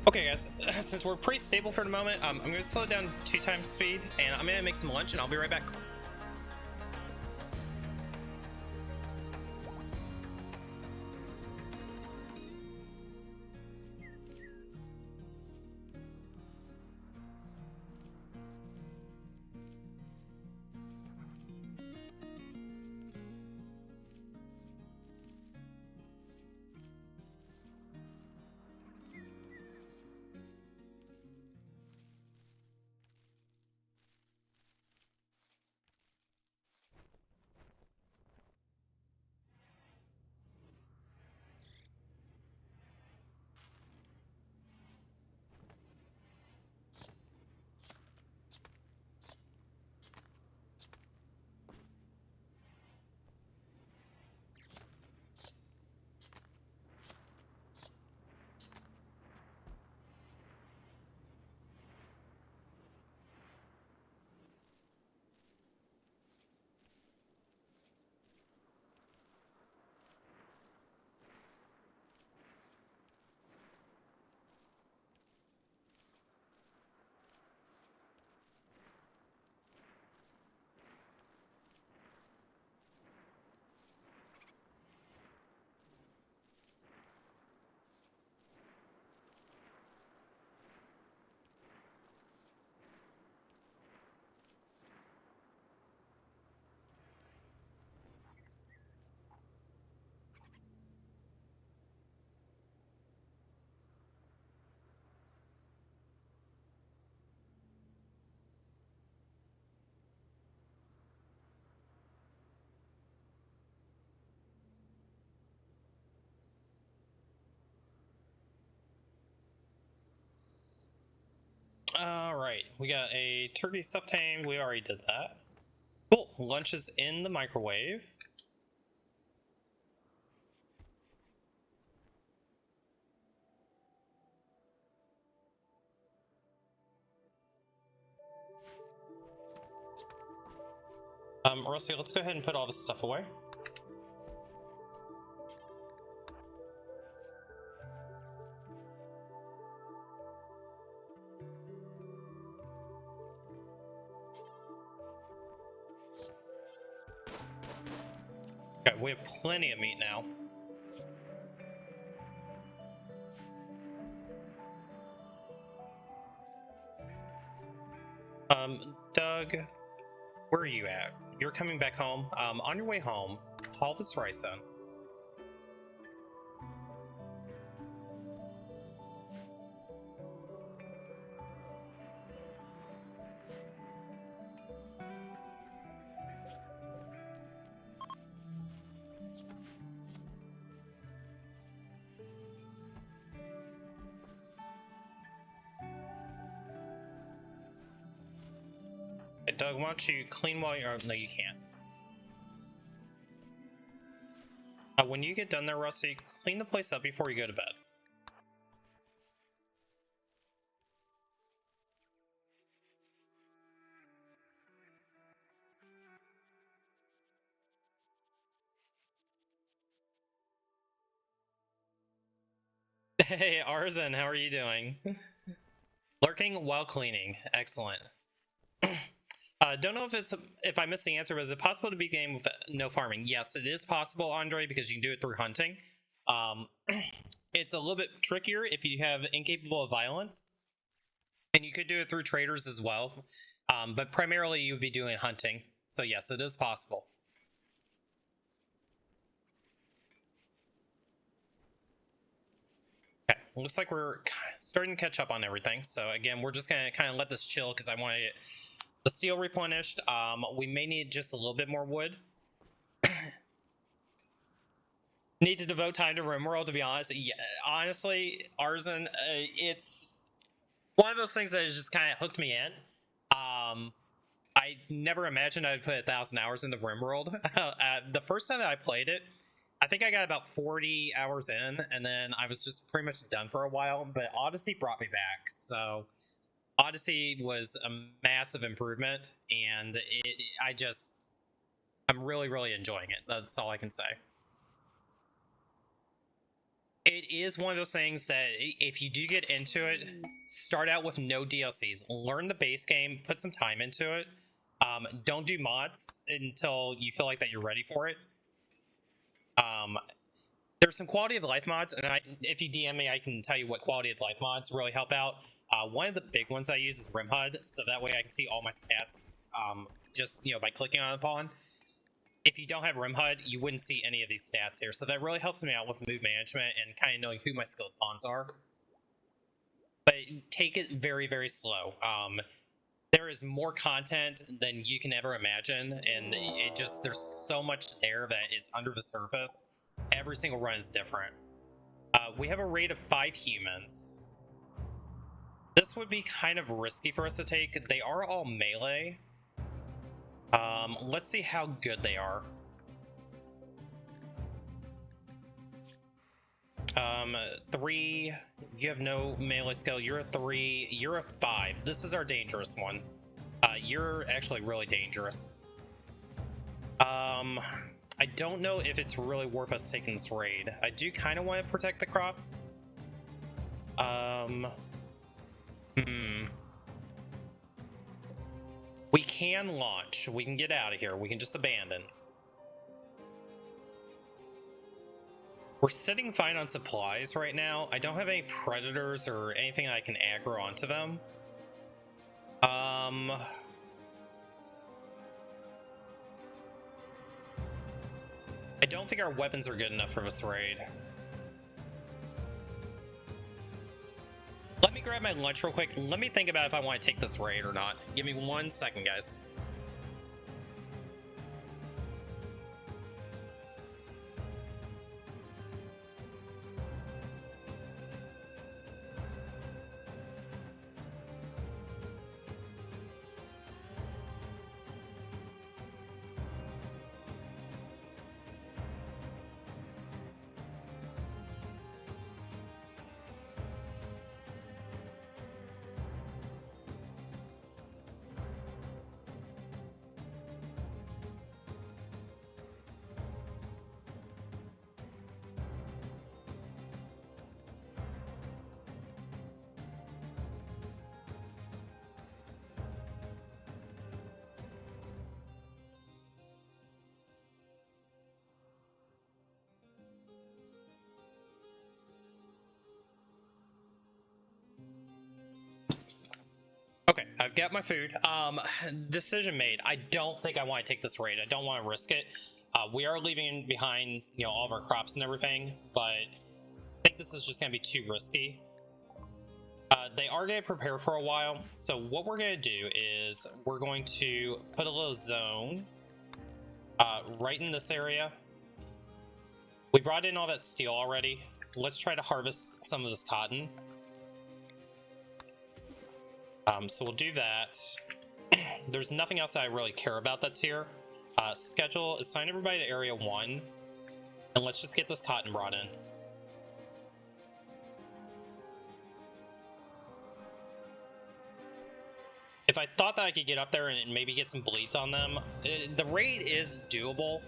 [SPEAKER 1] Okay guys, since we're pretty stable for the moment, I'm going to slow it down 2 times speed, and I'm going to make some lunch, and I'll be right back. All right, we got a turkey stuffed ham. We already did that. Cool. Lunch is in the microwave. Rusty, let's go ahead and put all this stuff away. Okay, we have plenty of meat now. Doug, where are you at? You're coming back home. On your way home, haul this rice in. Hey, Doug, why don't you clean while you're... No, you can't. When you get done there, Rusty, clean the place up before you go to bed. Hey, Arzen, how are you doing? Lurking while cleaning. Excellent. Don't know if I missed the answer, but is it possible to beat game with no farming? Yes, it is possible, Andre, because you can do it through hunting. It's a little bit trickier if you have incapable of violence, and you could do it through traders as well. But primarily you would be doing hunting. So yes, it is possible. Okay, looks like we're starting to catch up on everything. So again, we're just gonna kind of let this chill because I want to get the steel replenished. We may need just a little bit more wood. Need to devote time to RimWorld, to be honest. Yeah, honestly, Arzen, it's one of those things that has just kind of hooked me in. I never imagined I'd put 1,000 hours into RimWorld. The first time that I played it, I think I got about 40 hours in, and then I was just pretty much done for a while, but Odyssey brought me back. So Odyssey was a massive improvement, and I'm really, really enjoying it. That's all I can say. It is one of those things that if you do get into it, start out with no DLCs. Learn the base game, put some time into it. Don't do mods until you feel like that you're ready for it. There's some quality of life mods, and if you DM me, I can tell you what quality of life mods really help out. One of the big ones I use is RimHUD, so that way I can see all my stats just by clicking on the pawn. If you don't have RimHUD, you wouldn't see any of these stats here, so that really helps me out with move management and kind of knowing who my skilled pawns are. But take it very, very slow. There is more content than you can ever imagine, and there's so much there that is under the surface. Every single run is different. We have a raid of 5 humans. This would be kind of risky for us to take. They are all melee. Let's see how good they are. 3, you have no melee skill. You're a 3, you're a 5. This is our dangerous one. You're actually really dangerous. I don't know if it's really worth us taking this raid. I do kind of want to protect the crops. We can launch. We can get out of here. We can just abandon. We're sitting fine on supplies right now. I don't have any predators or anything I can aggro onto them. I don't think our weapons are good enough for this raid. Let me grab my lunch real quick. Let me think about if I want to take this raid or not. Give me 1 second, guys. Okay, I've got my food. Decision made. I don't think I want to take this raid. I don't want to risk it. We are leaving behind, you know, all of our crops and everything, but I think this is just going to be too risky. They are going to prepare for a while, so what we're going to do is we're going to put a little zone right in this area. We brought in all that steel already. Let's try to harvest some of this cotton. So we'll do that. There's nothing else that I really care about that's here. Schedule, assign everybody to area 1, and let's just get this cotton brought in. If I thought that I could get up there and maybe get some bleeds on them, the raid is doable,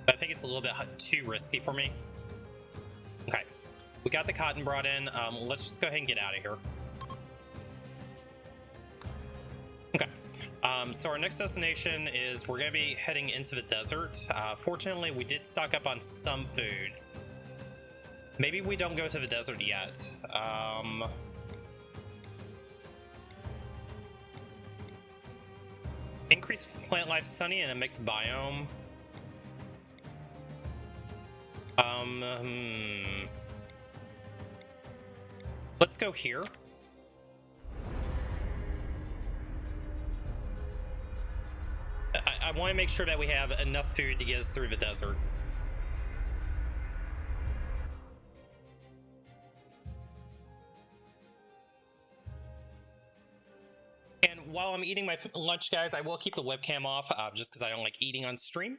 [SPEAKER 1] but I think it's a little bit too risky for me. Okay, we got the cotton brought in. Let's just go ahead and get out of here. Okay, so our next destination is we're going to be heading into the desert. Fortunately, we did stock up on some food. Maybe we don't go to the desert yet. Increase plant life, sunny, and a mixed biome. Let's go here. I want to make sure that we have enough food to get us through the desert. And while I'm eating my lunch, guys, I will keep the webcam off just because I don't like eating on stream.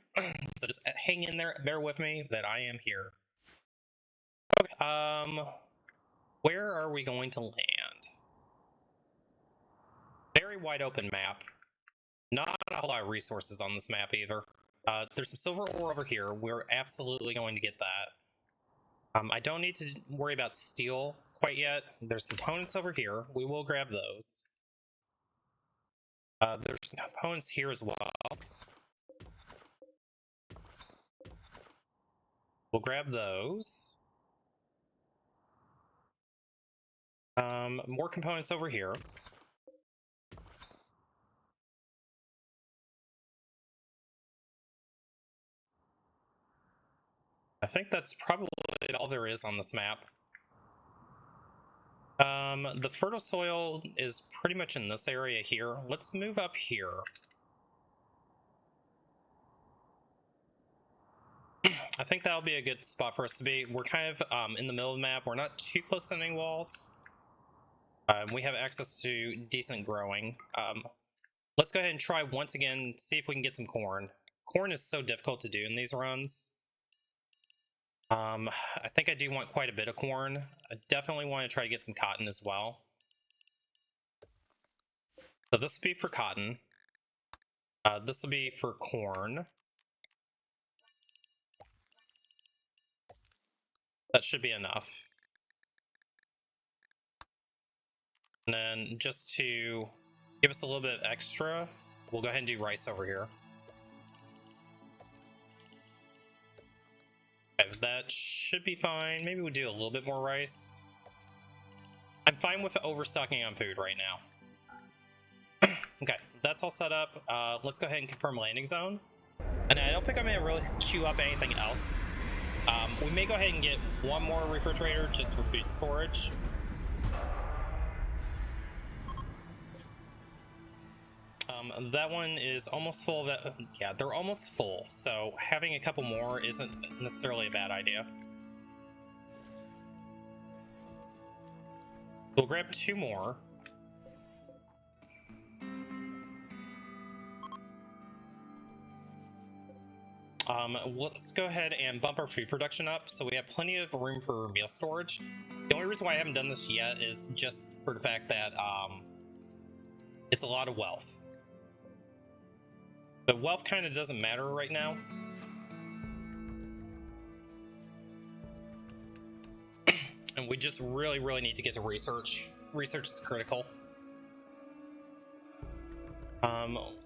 [SPEAKER 1] So just hang in there, bear with me that I am here. Okay, where are we going to land? Very wide open map. Not a whole lot of resources on this map either. There's some silver ore over here. We're absolutely going to get that. I don't need to worry about steel quite yet. There's components over here. We will grab those. There's components here as well. We'll grab those. More components over here. I think that's probably all there is on this map. The fertile soil is pretty much in this area here. Let's move up here. I think that'll be a good spot for us to be. We're kind of in the middle of the map. We're not too close to any walls. We have access to decent growing. Let's go ahead and try once again, see if we can get some corn. Corn is so difficult to do in these runs. I think I do want quite a bit of corn. I definitely want to try to get some cotton as well. So this will be for cotton. This will be for corn. That should be enough. And then just to give us a little bit extra, we'll go ahead and do rice over here. Okay, that should be fine. Maybe we'll do a little bit more rice. I'm fine with overstocking on food right now. Okay, that's all set up. Let's go ahead and confirm landing zone. And I don't think I'm gonna really queue up anything else. We may go ahead and get one more refrigerator just for food storage. That one is almost full. Yeah, they're almost full, so having a couple more isn't necessarily a bad idea. We'll grab 2 more. Let's go ahead and bump our food production up so we have plenty of room for meal storage. The only reason why I haven't done this yet is just for the fact that it's a lot of wealth. The wealth kind of doesn't matter right now. And we just really need to get to research. Research is critical.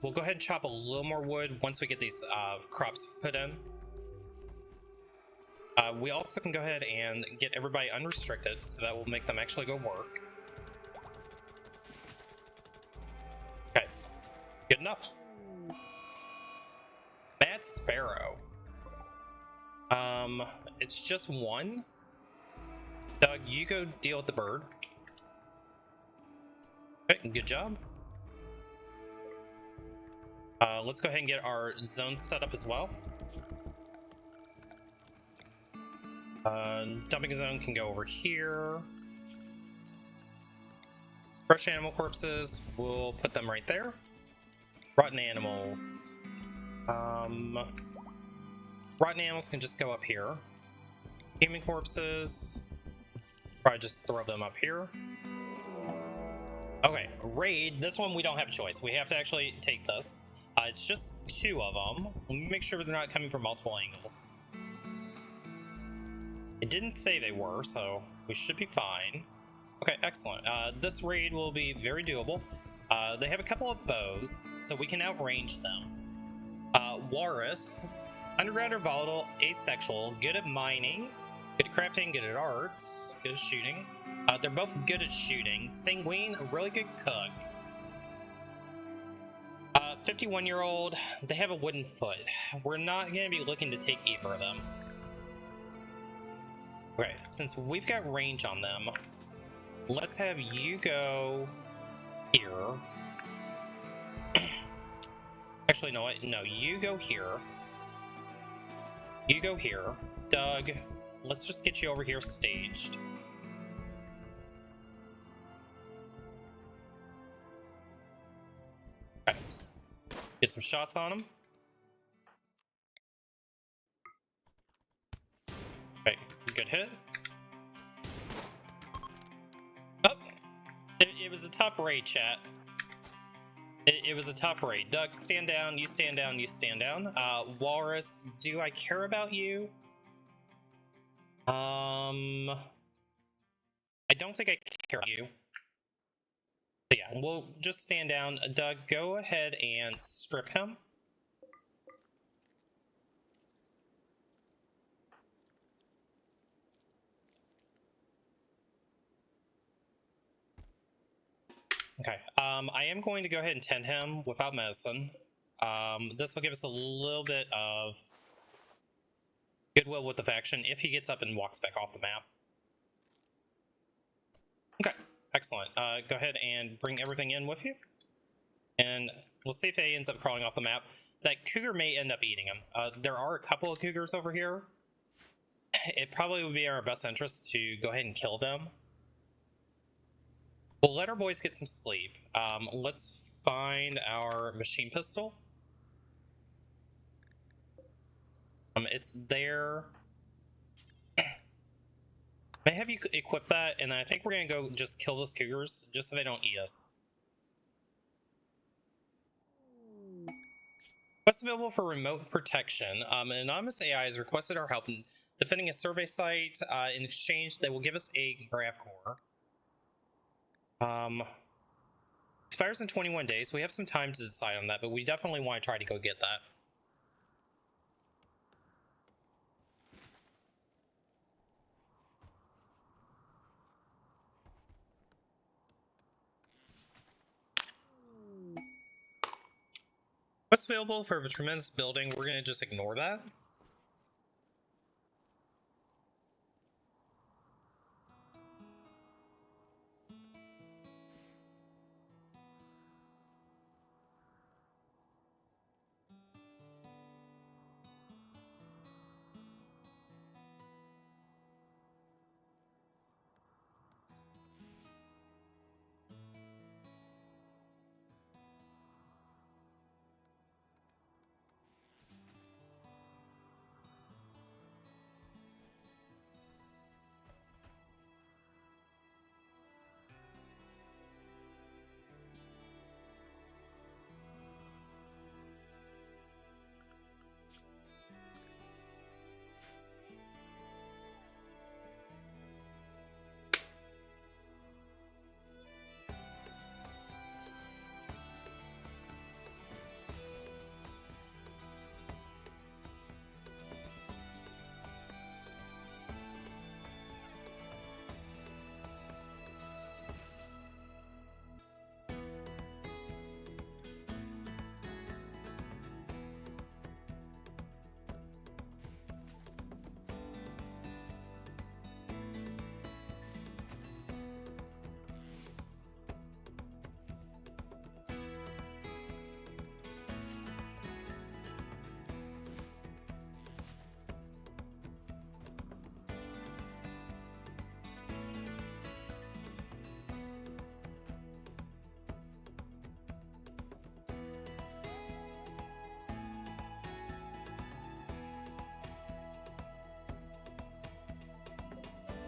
[SPEAKER 1] We'll go ahead and chop a little more wood once we get these crops put in. We also can go ahead and get everybody unrestricted, so that will make them actually go work. Good enough. Bad Sparrow. It's just one. Doug, you go deal with the bird. Okay, good job. Let's go ahead and get our zone set up as well. Dumping zone can go over here. Fresh animal corpses, we'll put them right there. Rotten animals. Rotten animals can just go up here. Human corpses, probably just throw them up here. Okay, raid. This one we don't have a choice. We have to actually take this. It's just 2 of them. Let me make sure they're not coming from multiple angles. It didn't say they were, so we should be fine. Okay, excellent. This raid will be very doable. They have a couple of bows, so we can outrange them. Walrus, underground or volatile, asexual, good at mining, good at crafting, good at art, good at shooting. They're both good at shooting. Sanguine, a really good cook. 51-year-old, they have a wooden foot. We're not going to be looking to take either of them. Okay, since we've got range on them, let's have you go here. Actually, no, no, you go here. You go here. Doug, let's just get you over here staged. Okay. Get some shots on him. Okay, good hit. Oh! It was a tough raid, chat. It was a tough raid. Doug, stand down, you stand down, you stand down. Walrus, do I care about you? I don't think I care about you. But yeah, we'll just stand down. Doug, go ahead and strip him. Okay, I am going to go ahead and tend him without medicine. This will give us a little bit of goodwill with the faction if he gets up and walks back off the map. Okay, excellent. Go ahead and bring everything in with you. And we'll see if he ends up crawling off the map. That cougar may end up eating him. There are a couple of cougars over here. It probably would be in our best interest to go ahead and kill them. We'll let our boys get some sleep. Let's find our machine pistol. It's there. May I have you equip that, and I think we're gonna go just kill those cougars, just so they don't eat us. Quest available for remote protection. An anonymous AI has requested our help in defending a survey site. In exchange, they will give us a graph core. Expires in 21 days. We have some time to decide on that, but we definitely want to try to go get that. What's available for a tremendous building? We're gonna just ignore that.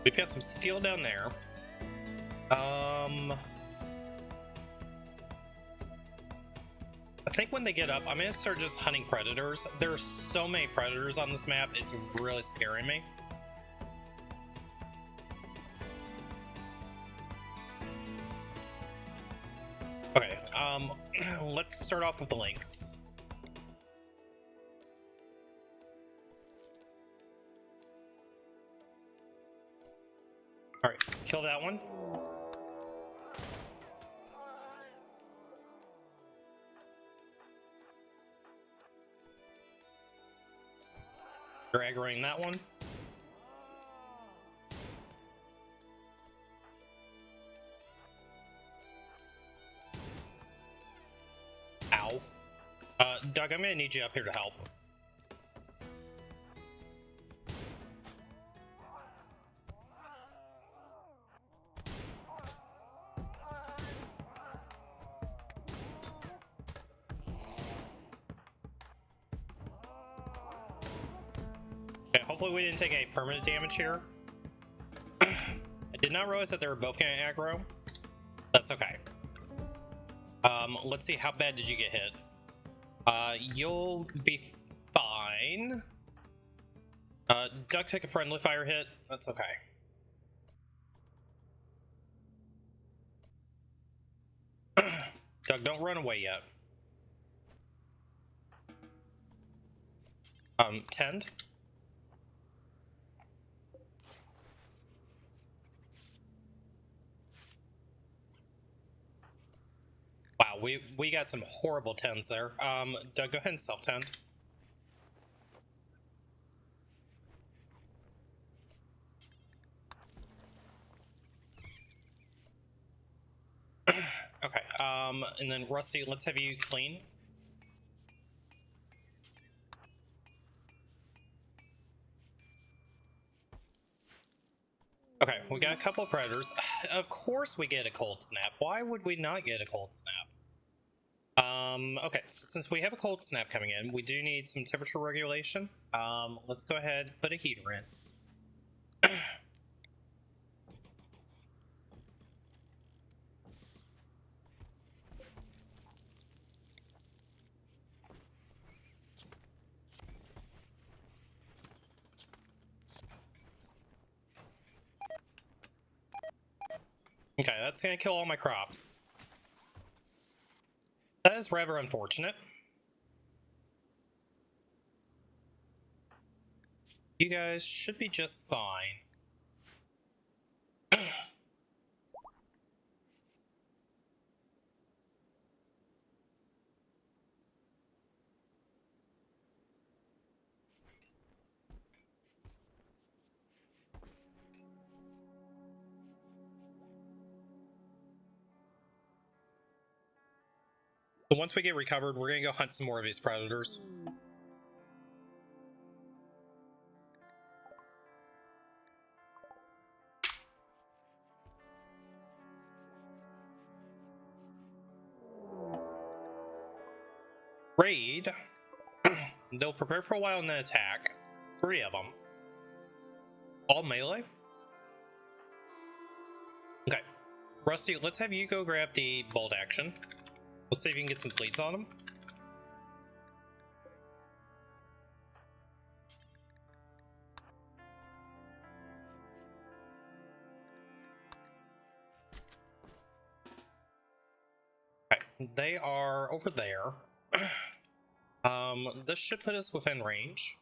[SPEAKER 1] We've got some steel down there. I think when they get up, I'm gonna start just hunting predators. There are so many predators on this map, it's really scaring me. Okay, let's start off with the lynx. Alright, kill that one. You're aggroing that one. Ow. Doug, I'm gonna need you up here to help. Okay, hopefully we didn't take any permanent damage here. I did not realize that they were both gonna aggro. That's okay. Let's see, how bad did you get hit? You'll be fine. Doug took a friendly fire hit. That's okay. Doug, don't run away yet. Tend. Wow, we got some horrible tens there. Doug, go ahead and self-tend. Okay, and then Rusty, let's have you clean. Okay, we got a couple of predators. Of course we get a cold snap. Why would we not get a cold snap? Okay, so since we have a cold snap coming in, we do need some temperature regulation. Let's go ahead and put a heater in. Okay, that's gonna kill all my crops. That is rather unfortunate. You guys should be just fine. So once we get recovered, we're gonna go hunt some more of these predators. Raid. They'll prepare for a while and then attack. 3 of them. All melee? Okay. Rusty, let's have you go grab the bolt action. Let's see if you can get some bleeds on them. Okay, they are over there. This should put us within range.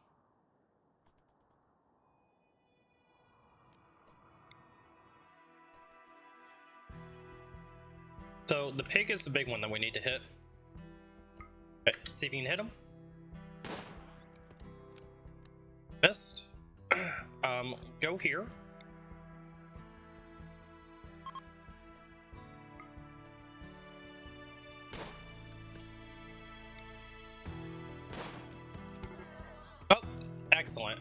[SPEAKER 1] So the pig is the big one that we need to hit. Okay, see if you can hit him. Missed. Go here. Oh, excellent.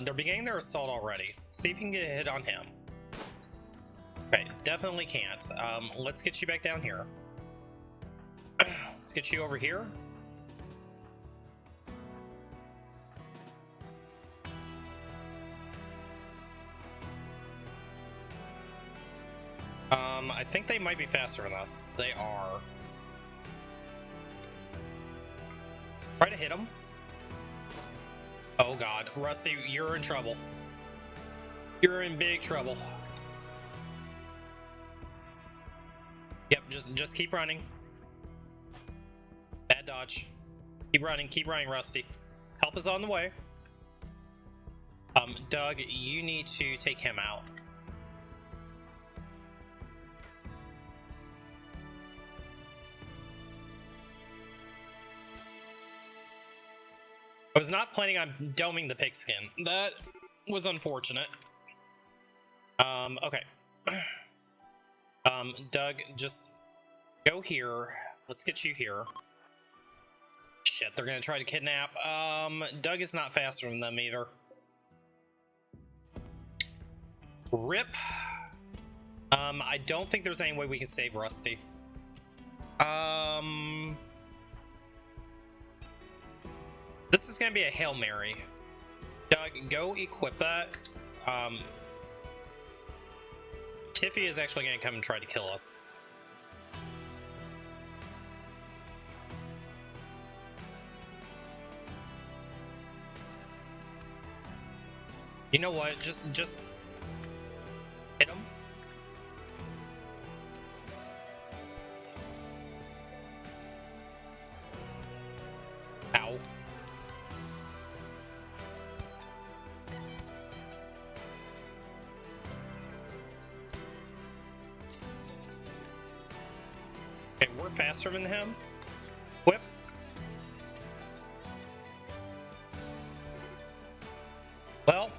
[SPEAKER 1] They're beginning their assault already. See if you can get a hit on him. Okay, definitely can't. Let's get you back down here. Let's get you over here. I think they might be faster than us. They are. Try to hit them. Oh god, Rusty, you're in trouble. You're in big trouble. Yep, just keep running. Bad dodge. Keep running, Rusty. Help is on the way. Doug, you need to take him out. I was not planning on doming the pigskin. That was unfortunate. Okay. Doug, just go here. Let's get you here. Shit, they're gonna try to kidnap. Doug is not faster than them either. Rip. I don't think there's any way we can save Rusty. This is gonna be a Hail Mary. Doug, go equip that. Tiffy is actually gonna come and try to kill us. You know what? Just hit him. Ow. Okay, we're faster than him. Whip. Well,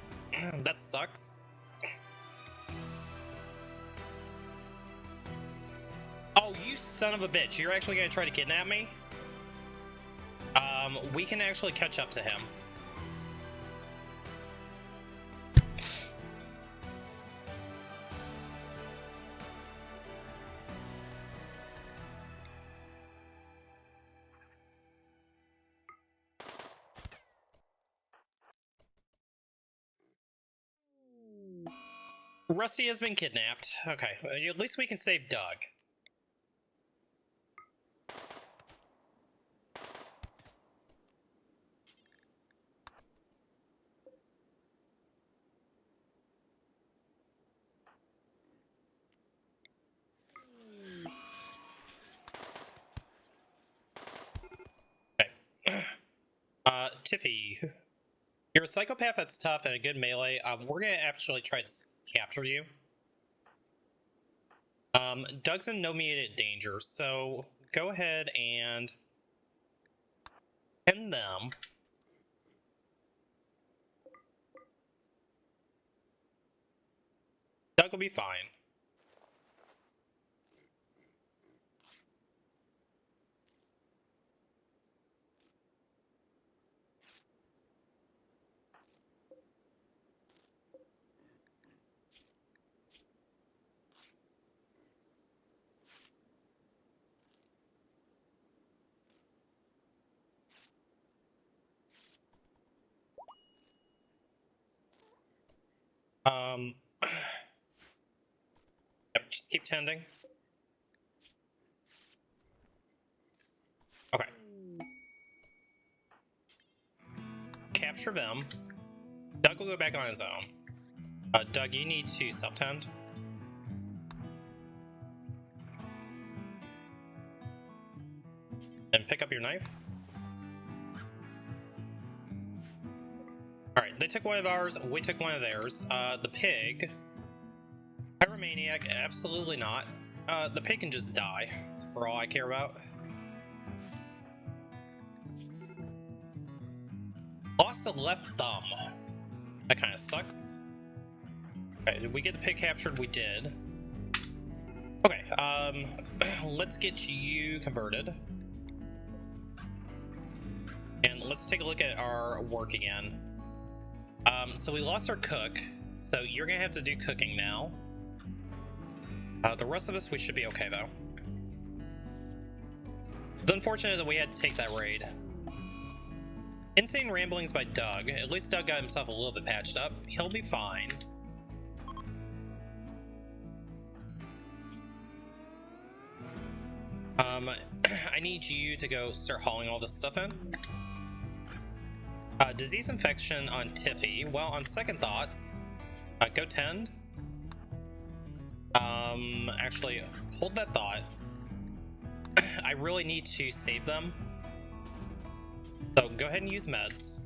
[SPEAKER 1] that sucks. Oh, you son of a bitch. You're actually gonna try to kidnap me? We can actually catch up to him. Rusty has been kidnapped. Okay, at least we can save Doug. Okay. Tiffy. You're a psychopath that's tough and a good melee. We're gonna actually try to capture you. Doug's in no immediate danger, so go ahead and pin them. Doug will be fine. Yep, just keep tending. Okay. Capture them. Doug will go back on his own. Doug, you need to self-tend. And pick up your knife. Alright, they took one of ours, we took one of theirs. The pig. Pyromaniac, absolutely not. The pig can just die, that's for all I care about. Lost a left thumb. That kind of sucks. Okay, did we get the pig captured? We did. Okay, let's get you converted. And let's take a look at our work again. So we lost our cook, so you're gonna have to do cooking now. The rest of us, we should be okay though. It's unfortunate that we had to take that raid. Insane ramblings by Doug. At least Doug got himself a little bit patched up. He'll be fine. I need you to go start hauling all this stuff in. Disease infection on Tiffy. Well, on second thoughts, go tend. Actually, hold that thought. I really need to save them. So go ahead and use meds.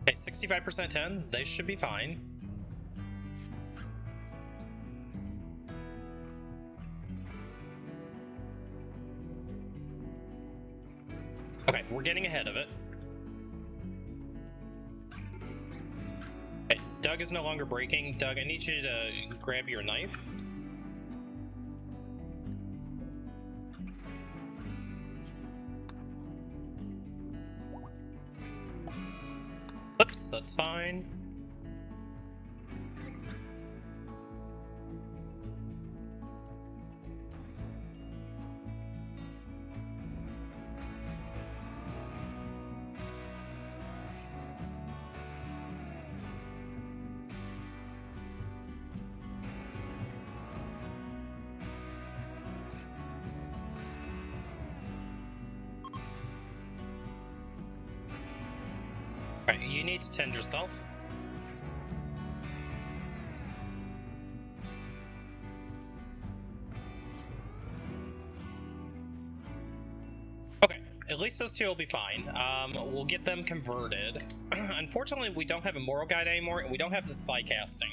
[SPEAKER 1] Okay, 65% 10. They should be fine. Okay, we're getting ahead of it. Okay, Doug is no longer breaking. Doug, I need you to grab your knife. Oops, that's fine. Alright, you need to tend yourself. Okay, at least those two will be fine. We'll get them converted. Unfortunately, we don't have a moral guide anymore, and we don't have the psi casting.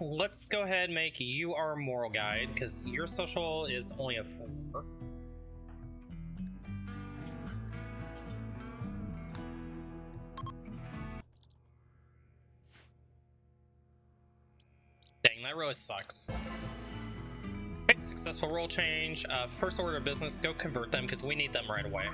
[SPEAKER 1] Let's go ahead and make you our moral guide, because your social is only a 4. Dang, that really sucks. Okay, successful role change. First order of business, go convert them because we need them right away.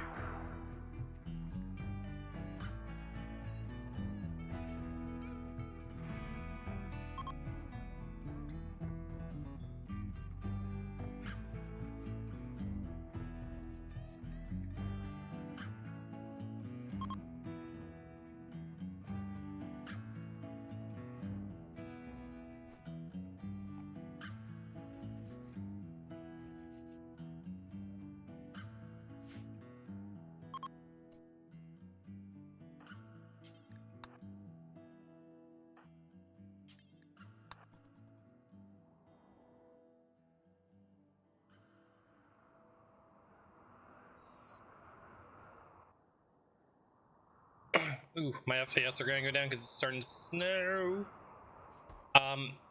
[SPEAKER 1] Ooh, my FPS are gonna go down because it's starting to snow.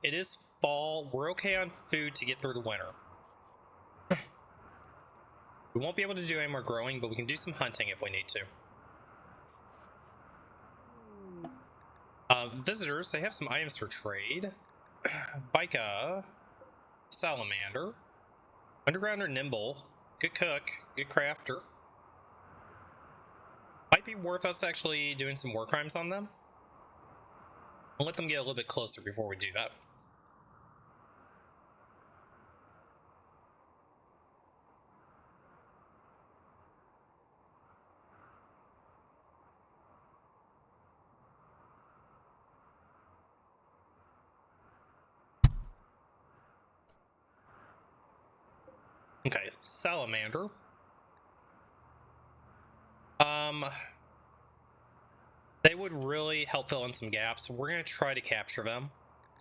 [SPEAKER 1] It is fall. We're okay on food to get through the winter. We won't be able to do any more growing, but we can do some hunting if we need to. Visitors, they have some items for trade. Bika, salamander, undergrounder nimble, good cook, good crafter. Might be worth us actually doing some war crimes on them. I'll let them get a little bit closer before we do that. Okay, salamander. They would really help fill in some gaps. We're gonna try to capture them.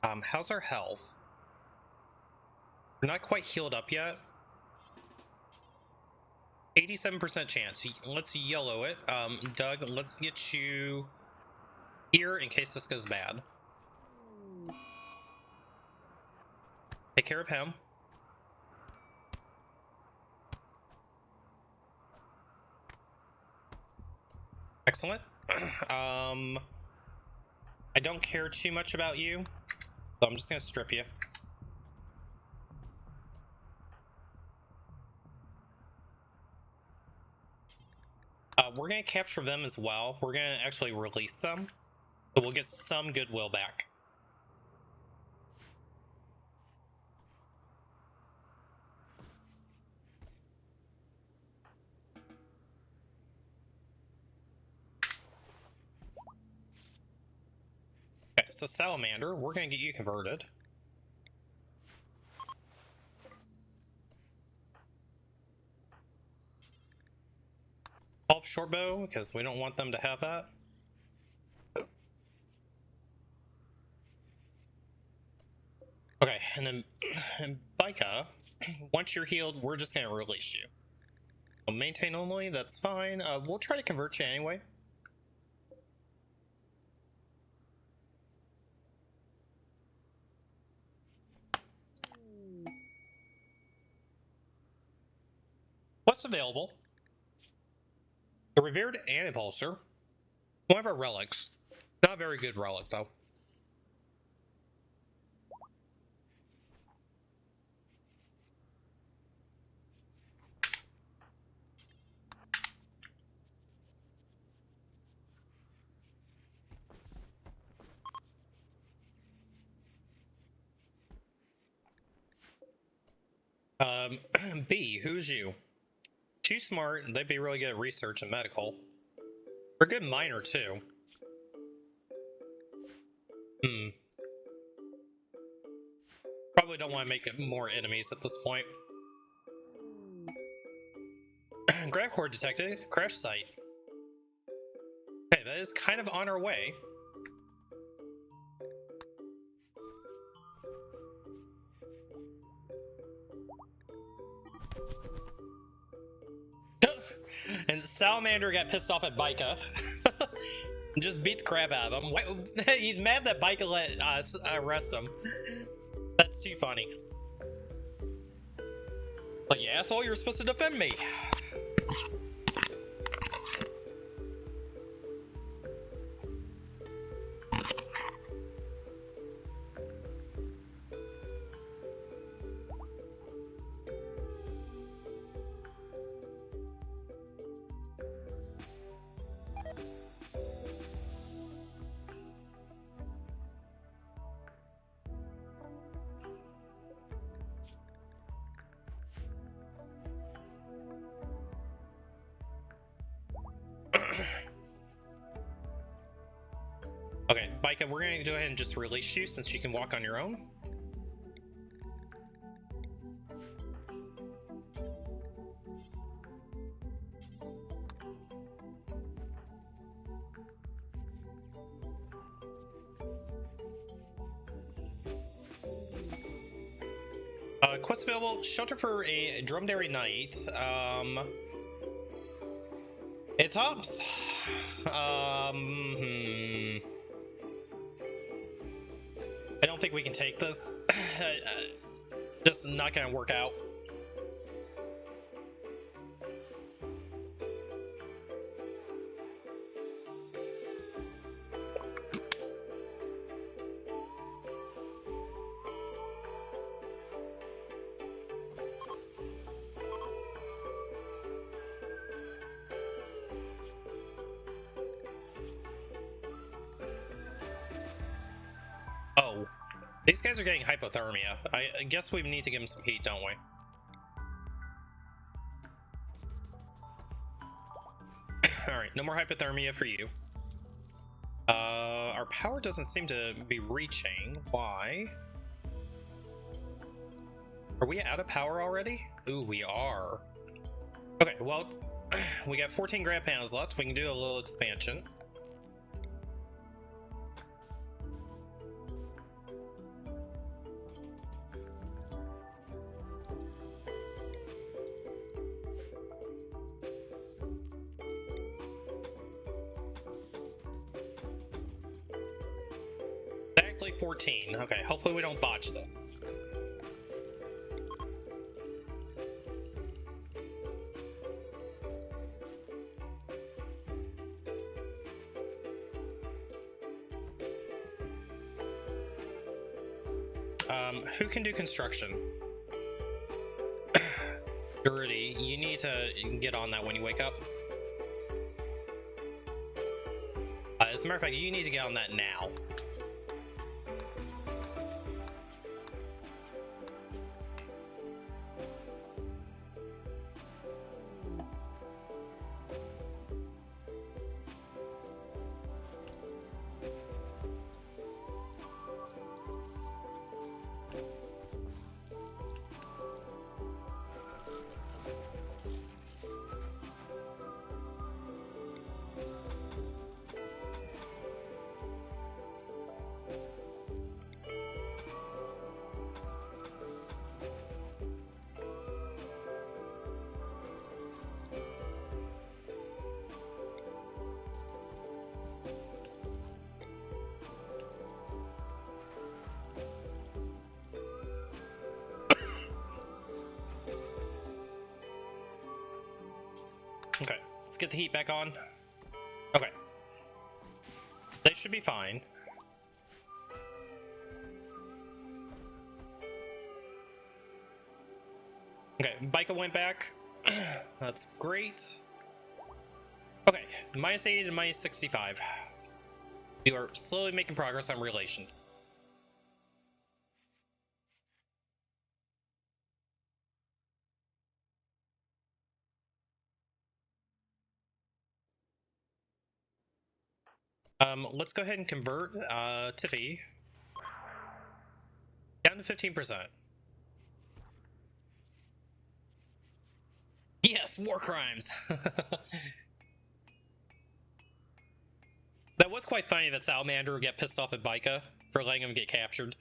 [SPEAKER 1] How's our health? We're not quite healed up yet. 87% chance. Let's yellow it. Doug, let's get you here in case this goes bad. Take care of him. Excellent. I don't care too much about you, so I'm just gonna strip you. We're gonna capture them as well. We're gonna actually release them, so we'll get some goodwill back. Okay, Okay, so Salamander, we're gonna get you converted. Off shortbow, because we don't want them to have that. Okay, and then Bika, once you're healed, we're just gonna release you. So maintain only, that's fine. We'll try to convert you anyway. What's available? The Revered Anipulsar. One of our relics. Not a very good relic, though. B, who's you? Too smart, they'd be really good at research and medical. We're a good miner, too. Probably don't want to make more enemies at this point. Grav core detected. Crash site. Okay, that is kind of on our way. And Salamander got pissed off at Bika. And just beat the crap out of him. He's mad that Bika let us arrest him. That's too funny. Like, you asshole, you were supposed to defend me. Okay, Bika, we're gonna go ahead and just release you since you can walk on your own. Quest available, shelter for a Dromedary Knight. It's hops. I don't think we can take this. Just not gonna work out. Oh, these guys are getting hypothermia. I guess we need to give them some heat, don't we? Alright, no more hypothermia for you. Our power doesn't seem to be reaching. Why? Are we out of power already? Ooh, we are. Okay, well, we got 14 grab panels left. We can do a little expansion. Exactly 14. Okay, hopefully we don't botch this. Who can do construction? Dirty, you need to get on that when you wake up. As a matter of fact, you need to get on that now. Okay, let's get the heat back on. Okay. They should be fine. Okay, Bika went back. That's great. Okay, -8 and -65. We are slowly making progress on relations. Let's go ahead and convert Tiffy down to 15%. Yes, war crimes. That was quite funny that Salamander would get pissed off at Bika for letting him get captured.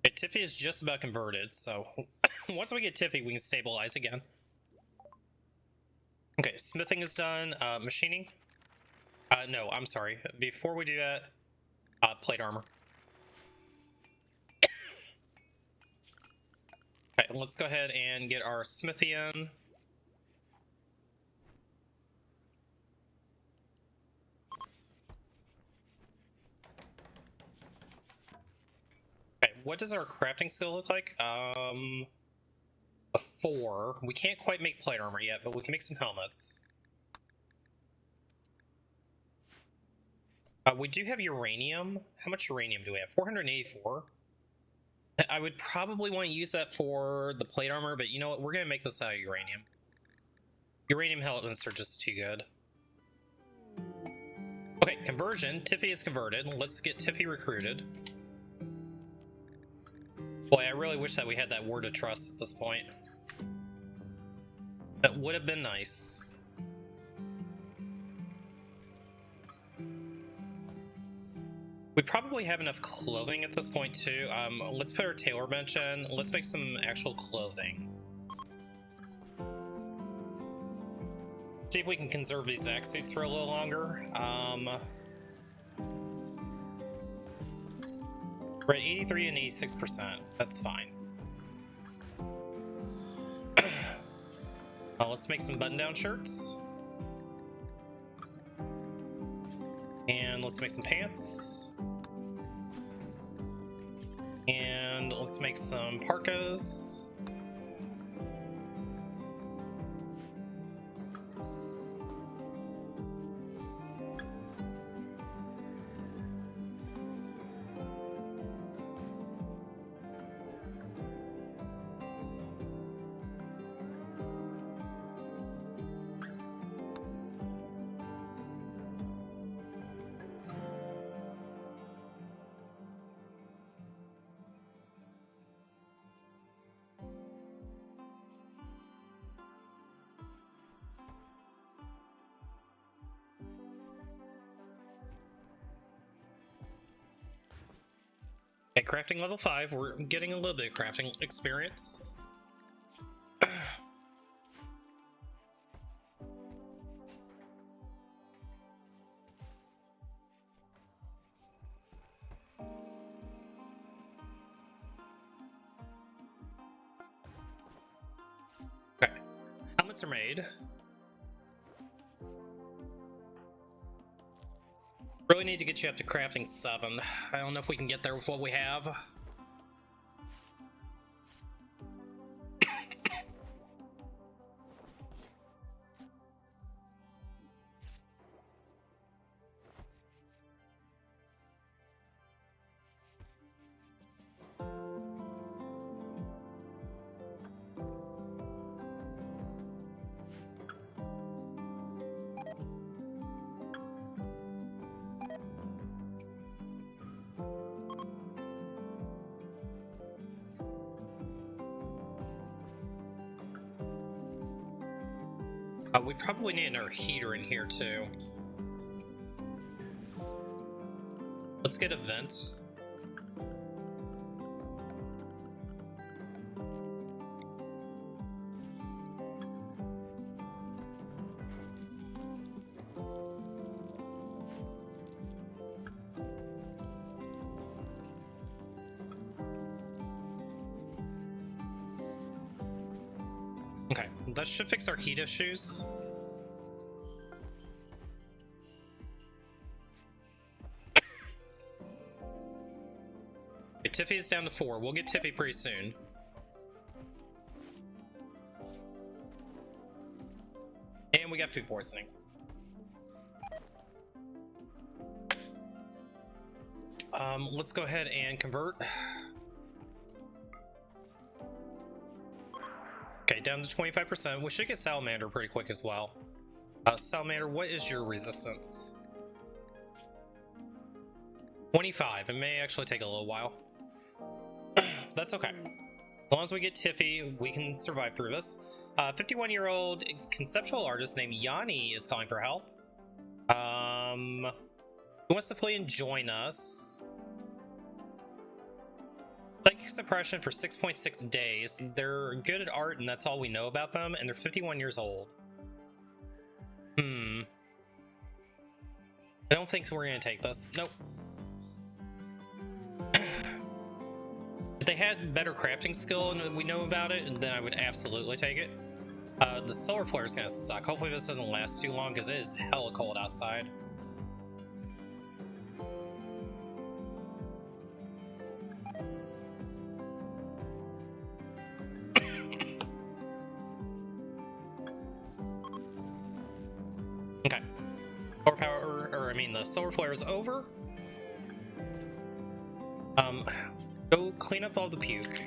[SPEAKER 1] Okay, Tiffy is just about converted, so once we get Tiffy, we can stabilize again. Okay, smithing is done. Machining? No, I'm sorry. Before we do that, plate armor. Okay, let's go ahead and get our smithy in. Okay, what does our crafting skill look like? A 4. We can't quite make plate armor yet, but we can make some helmets. We do have uranium. How much uranium do we have? 484. I would probably want to use that for the plate armor, but you know what? We're going to make this out of uranium. Uranium helmets are just too good. Okay, conversion. Tiffy is converted. Let's get Tiffy recruited. Boy, I really wish that we had that word of trust at this point. That would have been nice. We probably have enough clothing at this point too. Let's put our tailor bench in. Let's make some actual clothing. See if we can conserve these vac suits for a little longer. We're at 83 and 86%. That's fine. Let's make some button-down shirts. And let's make some pants. And let's make some parkas. At crafting level 5, we're getting a little bit of crafting experience. Okay, helmets are made. Really need to get you up to crafting 7. I don't know if we can get there with what we have. We probably need another heater in here too. Let's get a vent. Okay, that should fix our heat issues. Okay, Tiffy is down to 4. We'll get Tiffy pretty soon. And we got food poisoning. Let's go ahead and convert. Okay, down to 25%. We should get Salamander pretty quick as well. Salamander, what is your resistance? 25. It may actually take a little while. That's okay. As long as we get Tiffy, we can survive through this. 51-year-old conceptual artist named Yanni is calling for help. Who wants to flee and join us? Psychic suppression for 6.6 days. They're good at art, and that's all we know about them, and they're 51 years old. I don't think we're gonna take this. Nope. If they had better crafting skill and we know about it, then I would absolutely take it. The solar flare is gonna suck. Hopefully this doesn't last too long because it is hella cold outside. Okay. Solar power, or I mean the solar flare is over. Go clean up all the puke.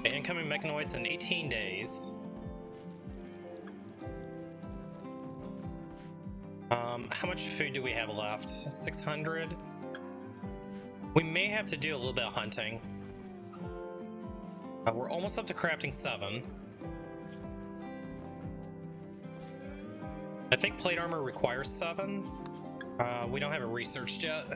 [SPEAKER 1] Incoming mechanoids in 18 days. How much food do we have left? 600? We may have to do a little bit of hunting. We're almost up to crafting 7. I think plate armor requires 7. We don't have it researched yet.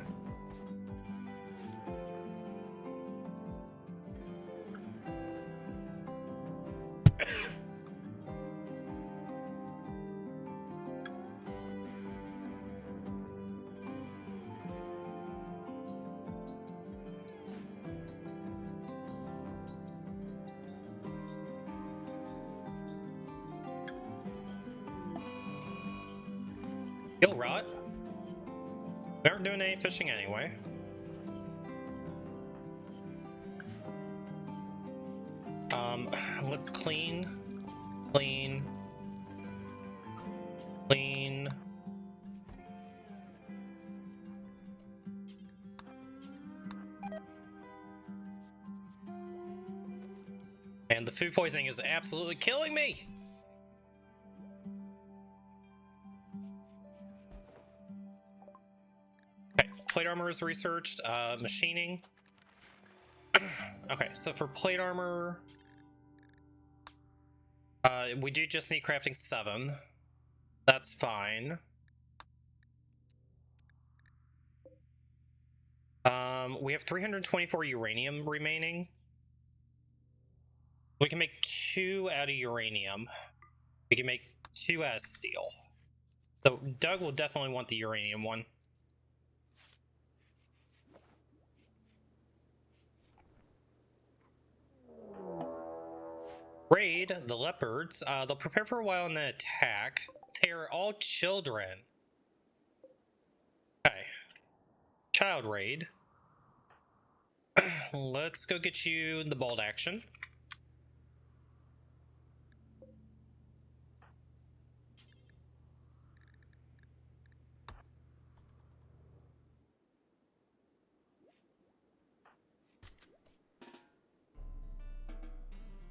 [SPEAKER 1] Yo, Rot. We aren't doing any fishing anyway. Let's clean. And the food poisoning is absolutely killing me! Plate armor is researched. Machining. Okay, so for plate armor, we do just need crafting 7. That's fine. We have 324 uranium remaining. We can make 2 out of uranium. We can make 2 out of steel. So Doug will definitely want the uranium one. Raid the leopards. They'll prepare for a while and then attack. They are all children. Okay. Child raid. Let's go get you the bolt action.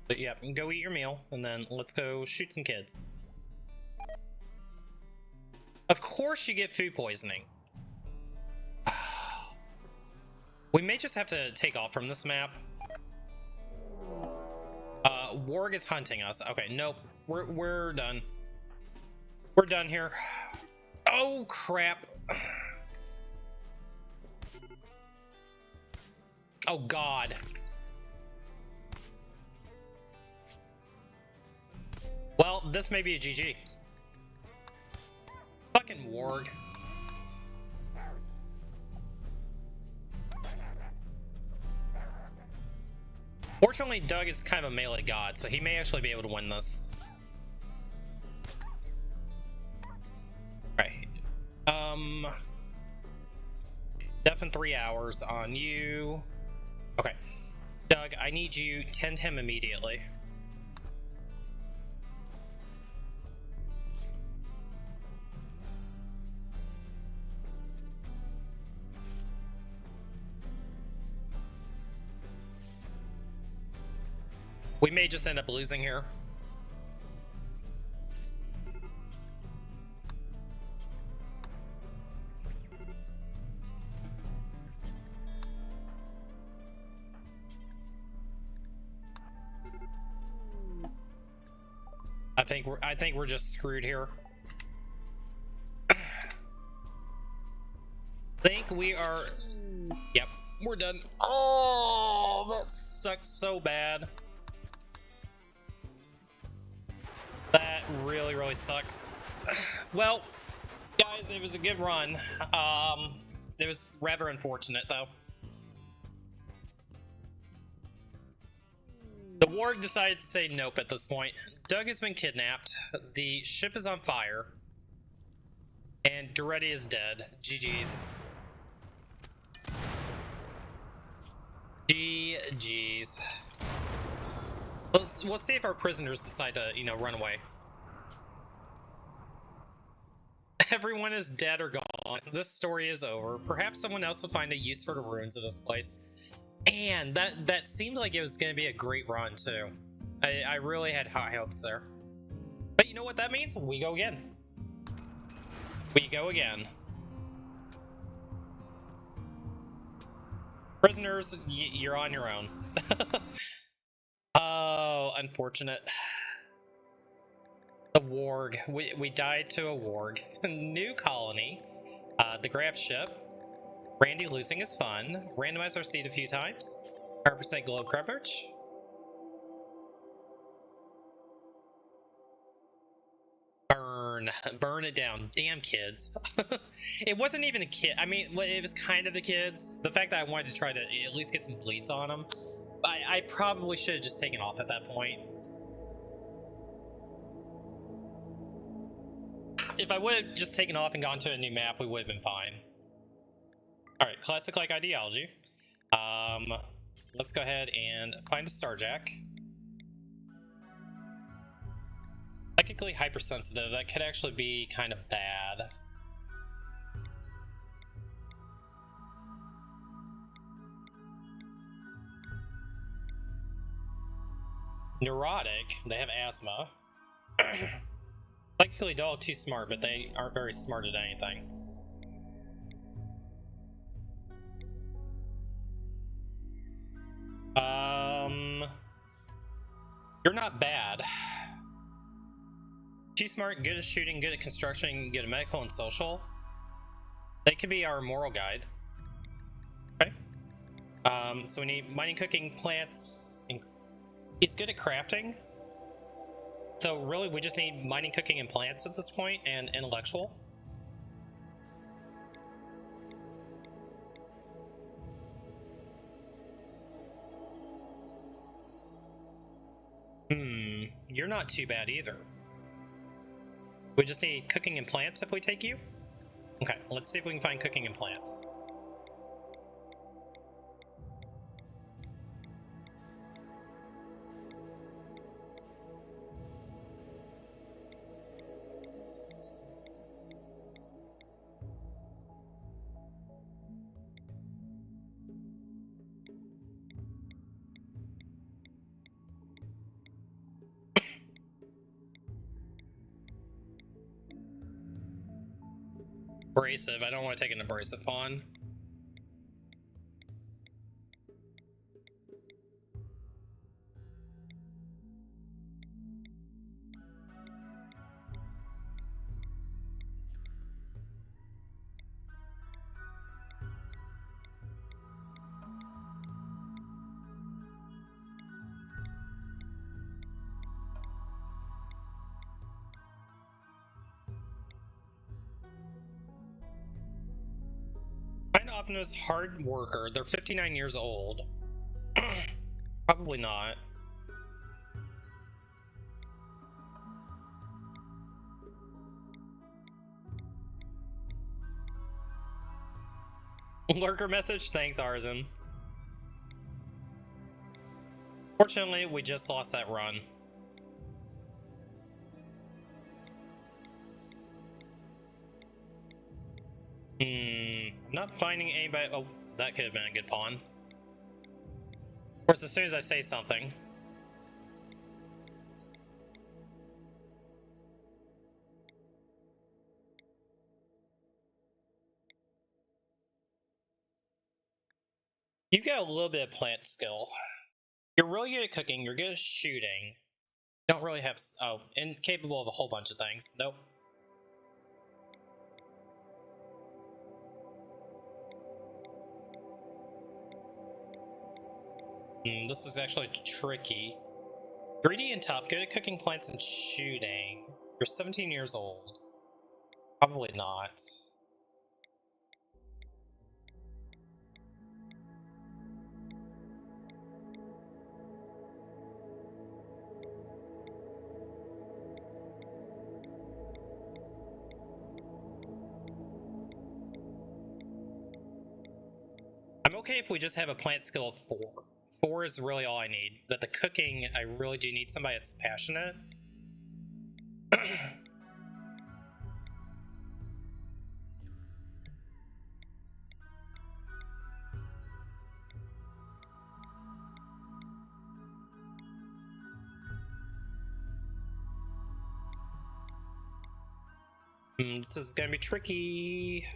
[SPEAKER 1] But yeah, go eat your meal, and then let's go shoot some kids. Of course you get food poisoning. We may just have to take off from this map. Warg is hunting us. Okay, nope. We're done. We're done here. Oh, crap. Oh, God. Well, this may be a GG. Fucking Warg.
[SPEAKER 3] Unfortunately, Doug is kind of a melee god, so he may actually be able to win this. Right. Death in 3 hours on you. Okay. Doug, I need you tend him immediately. We may just end up losing here. I think we're just screwed here. Think we are. Yep, we're done. Oh, that sucks so bad. That really, really sucks. Well, guys, it was a good run. It was rather unfortunate, though. The warg decided to say nope at this point. Doug has been kidnapped. The ship is on fire. And Duretti is dead. GG's. GG's. Let's see if our prisoners decide to, you know, run away. Everyone is dead or gone. This story is over. Perhaps someone else will find a use for the ruins of this place. And that seemed like it was going to be a great run, too. I really had high hopes there. But you know what that means? We go again. We go again. Prisoners, you're on your own. Oh, unfortunate. The warg. We died to a warg. New colony. The Graf ship. Randy losing is fun. Randomize our seed a few times. 100% globe coverage. Burn it down. Damn kids. It wasn't even a kid. I mean, it was kind of the kids. The fact that I wanted to try to at least get some bleeds on them. I probably should have just taken off at that point. If I would have just taken off and gone to a new map, we would have been fine. Alright, classic-like ideology. Let's go ahead and find a Starjack. Technically hypersensitive, that could actually be kind of bad. Neurotic, they have asthma. Technically dull, too smart, but they aren't very smart at anything. You're not bad. She's smart, good at shooting, good at construction, good at medical and social. They could be our moral guide. Okay. So we need mining, cooking, plants. He's good at crafting. So really, we just need mining, cooking, and plants at this point, and intellectual. You're not too bad either. We just need cooking and plants if we take you? Okay, let's see if we can find cooking and plants. Abrasive. I don't want to take an abrasive pawn. Optimus, hard worker. They're 59 years old. Probably not. Lurker message, thanks Arzen. Fortunately, we just lost that run. I'm not finding anybody. Oh, that could have been a good pawn. Of course, as soon as I say something. You've got a little bit of plant skill. You're really good at cooking, you're good at shooting. Don't really have... Oh, incapable of a whole bunch of things. Nope. This is actually tricky. Greedy and tough, good at cooking, plants, and shooting. You're 17 years old. Probably not. I'm okay if we just have a plant skill of 4. 4 is really all I need. But the cooking, I really do need somebody that's passionate. This is gonna be tricky.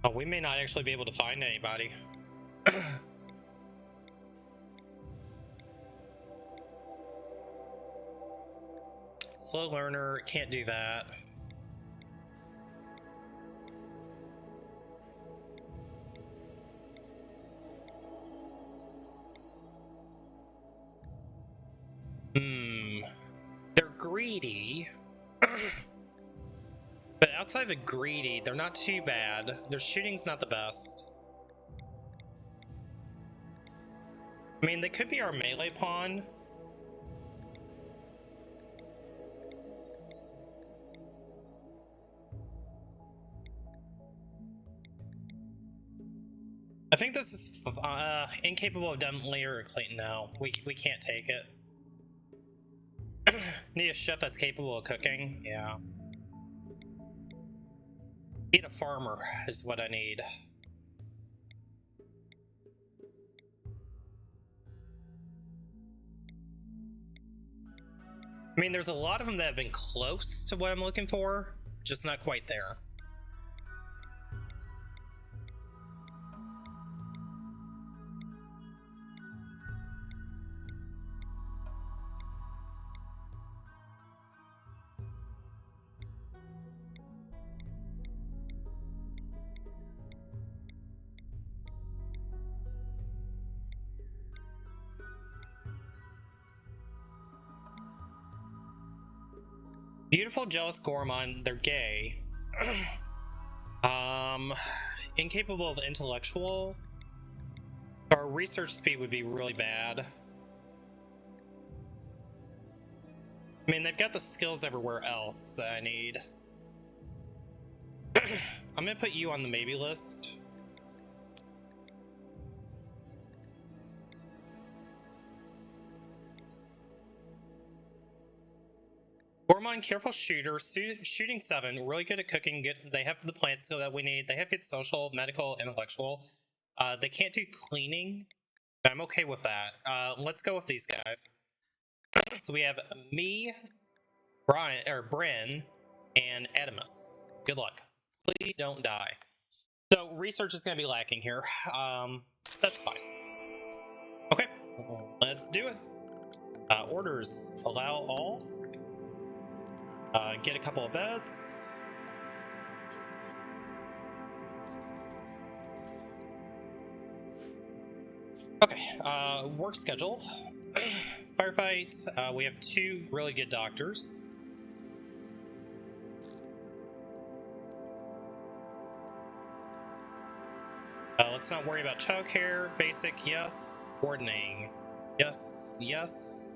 [SPEAKER 3] Oh, we may not actually be able to find anybody. Slow learner, can't do that. They're greedy. But outside of greedy, they're not too bad. Their shooting's not the best. I mean, they could be our melee pawn. I think this is incapable of definitely or Clayton. No, we can't take it. Need a chef that's capable of cooking. Yeah. Need a farmer is what I need. I mean, there's a lot of them that have been close to what I'm looking for, just not quite there. Beautiful, jealous Gormon, they're gay. Incapable of intellectual. Our research speed would be really bad. I mean, they've got the skills everywhere else that I need. I'm gonna put you on the maybe list. Gormon, careful shooter, shooting 7, really good at cooking. Good, they have the plant skill that we need. They have good social, medical, intellectual. They can't do cleaning, but I'm okay with that. Let's go with these guys. So we have me, Brian, or Bryn, and Adamus. Good luck. Please don't die. So research is going to be lacking here. That's fine. Okay, let's do it. Orders, allow all. Get a couple of beds. Okay, work schedule. Firefight, we have 2 really good doctors. Let's not worry about childcare. Basic, yes. Coordinating, yes, yes.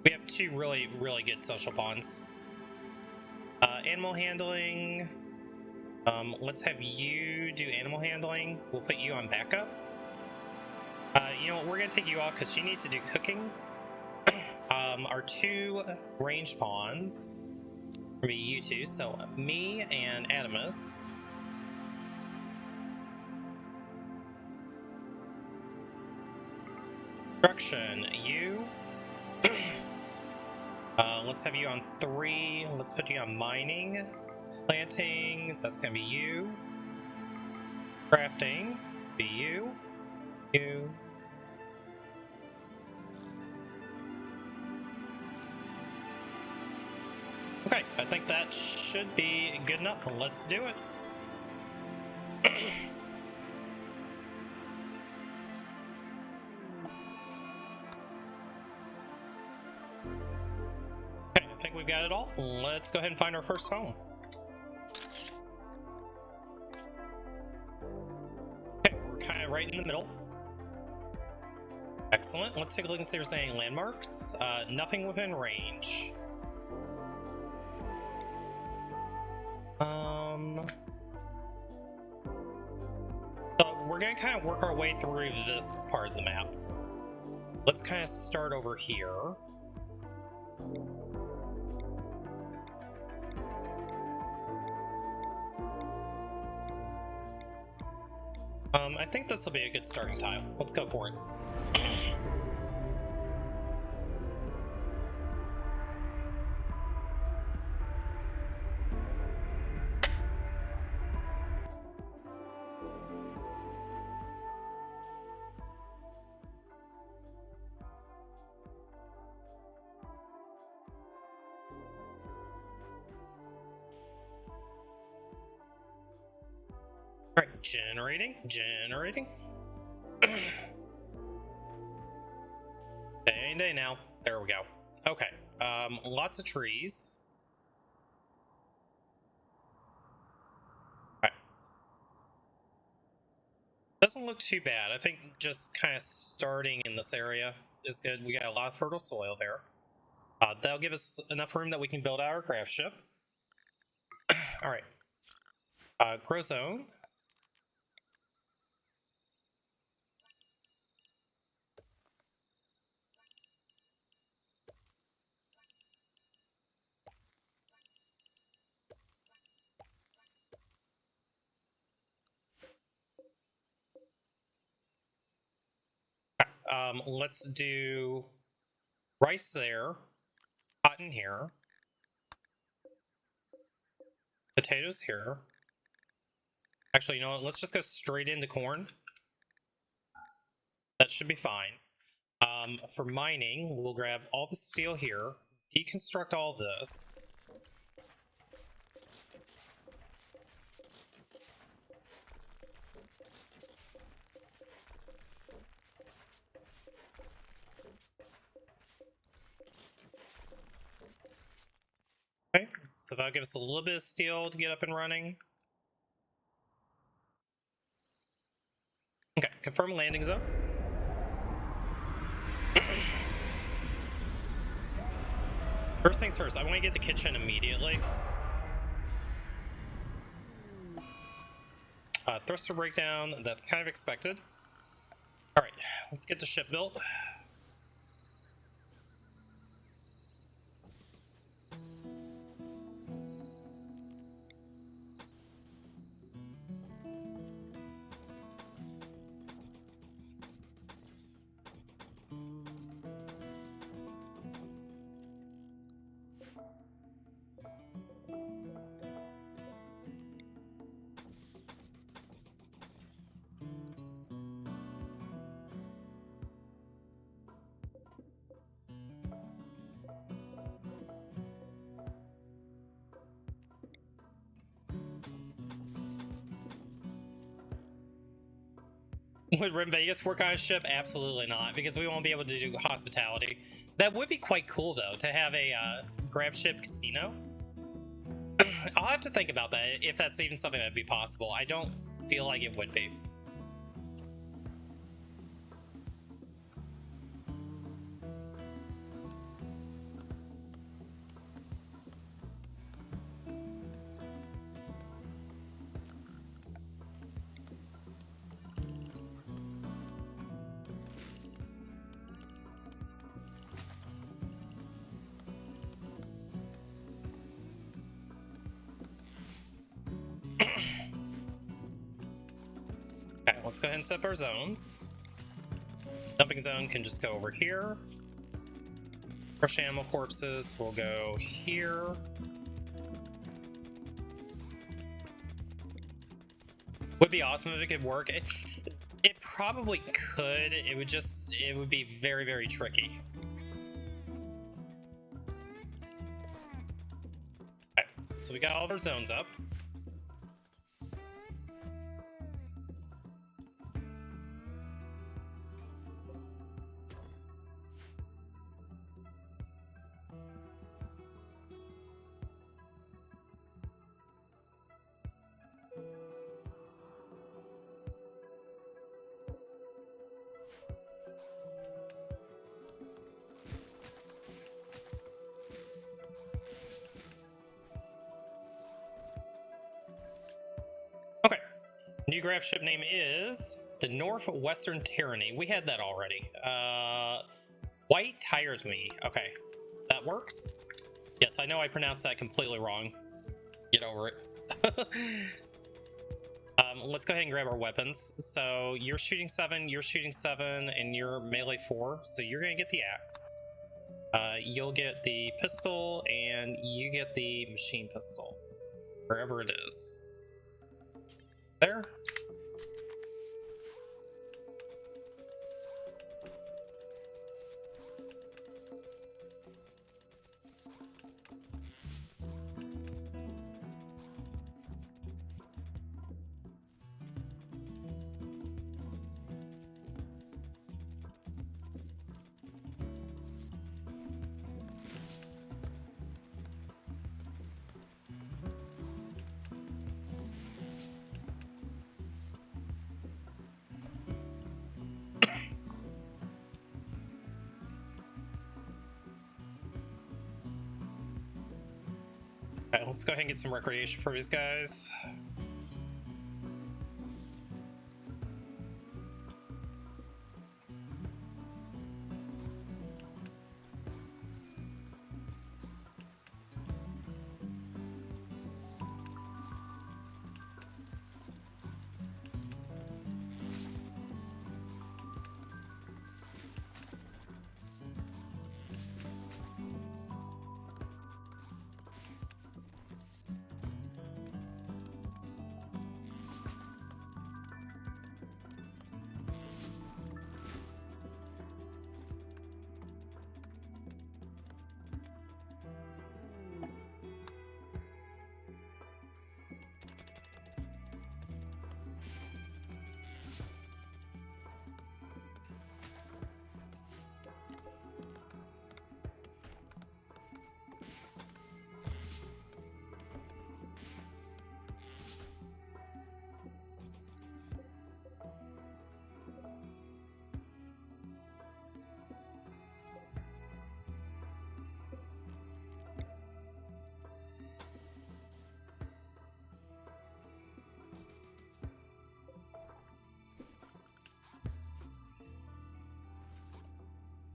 [SPEAKER 3] We have 2 really, really good social bonds. Animal handling. Let's have you do animal handling. We'll put you on backup. You know what? We're gonna take you off because you need to do cooking. Our 2 ranged pawns will be you 2. So me and Adamus. Construction, you. Let's have you on 3. Let's put you on mining. Planting, that's gonna be you. Crafting, be you. You. Okay, I think that should be good enough. Let's do it. Okay, I think we've got it all. Let's go ahead and find our first home. Okay, we're kind of right in the middle. Excellent. Let's take a look and see if there's any landmarks. Nothing within range. So we're gonna kind of work our way through this part of the map. Let's kind of start over here. I think this will be a good starting tile. Let's go for it. All right, generating. Any day now. There we go. Okay. Lots of trees. All right. Doesn't look too bad. I think just kind of starting in this area is good. We got a lot of fertile soil there. That'll give us enough room that we can build our craft ship. All right. Grow zone. Let's do rice there, cotton here, potatoes here. Actually, you know what? Let's just go straight into corn. That should be fine. For mining, we'll grab all the steel here, deconstruct all this. Okay, so that'll give us a little bit of steel to get up and running. Okay, confirm landing zone. First things first, I want to get the kitchen immediately. Thruster breakdown, that's kind of expected. All right, let's get the ship built. Would Rim Vegas work on a ship? Absolutely not, because we won't be able to do hospitality. That would be quite cool, though, to have a grab ship casino. I'll have to think about that, if that's even something that would be possible. I don't feel like it would be. Okay, let's go ahead and set up our zones. Dumping zone can just go over here. Fresh animal corpses will go here. Would be awesome if it could work. It probably could. It would be very, very tricky. Okay, so we got all of our zones up. Okay, new graph ship name is the Northwestern Tyranny. We had that already. White tires me. Okay, that works. Yes, I know I pronounced that completely wrong. Get over it. Let's go ahead and grab our weapons. So you're shooting 7, and you're melee 4. So you're gonna get the axe. You'll get the pistol, and you get the machine pistol, wherever it is. There. Okay, let's go ahead and get some recreation for these guys.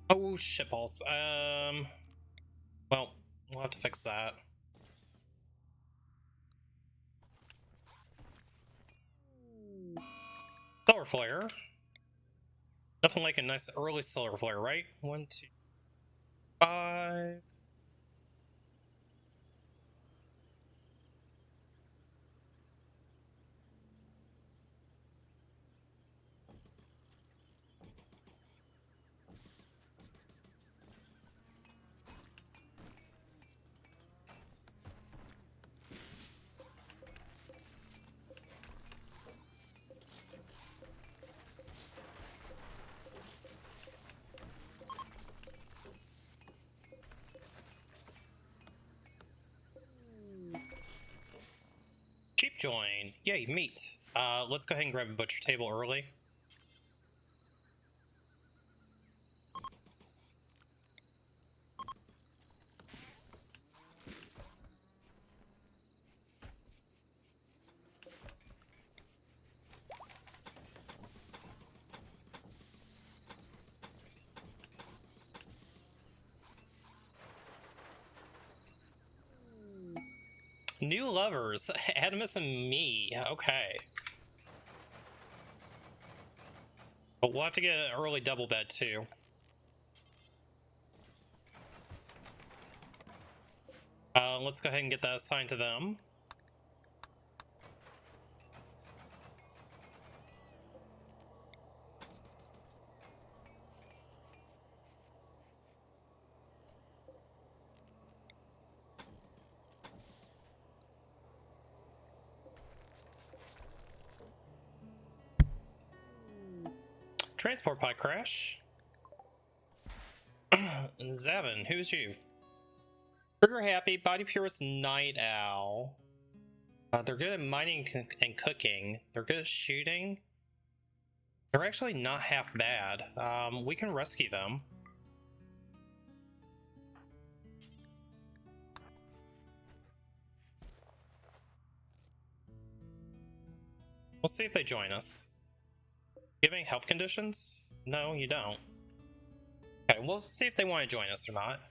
[SPEAKER 3] Oh, shitballs. Well, we'll have to fix that. Solar flare. Nothing like a nice early solar flare, right? 1, 2, 5. join. Yay, meat. Let's go ahead and grab a butcher table early. New lovers, Adamus and me. Okay. But we'll have to get an early double bed too. Let's go ahead and get that assigned to them. Transport pod crash. Zavin, who's you? Trigger happy, body purist night owl. They're good at mining and cooking. They're good at shooting. They're actually not half bad. We can rescue them. We'll see if they join us. You have any health conditions? No, you don't. Okay, we'll see if they want to join us or not.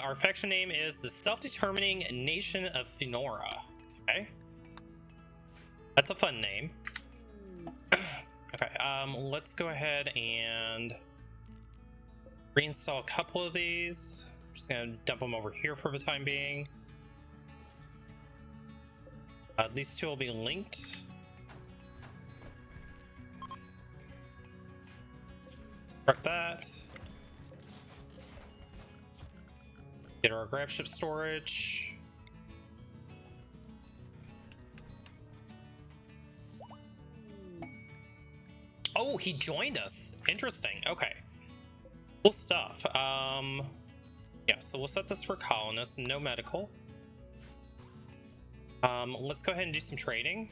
[SPEAKER 3] Our faction name is the Self-Determining Nation of Finora. Okay. That's a fun name. Okay, let's go ahead and reinstall a couple of these. I'm just gonna dump them over here for the time being. These two will be linked. Mark that. Get our graph ship storage. Oh, he joined us. Interesting. Okay. Cool stuff. Yeah, so we'll set this for colonists. No medical. Let's go ahead and do some trading.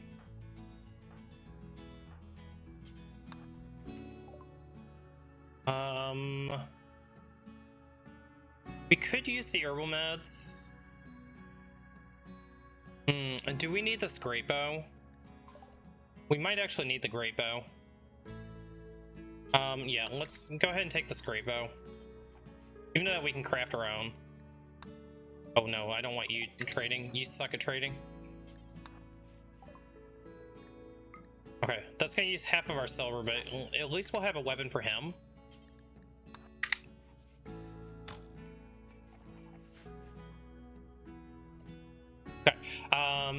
[SPEAKER 3] We could use the herbal meds. Do we need this great bow? We might actually need the great bow. Yeah, let's go ahead and take this great bow. Even though we can craft our own. Oh no, I don't want you trading. You suck at trading. Okay, that's gonna use half of our silver, but at least we'll have a weapon for him. Okay,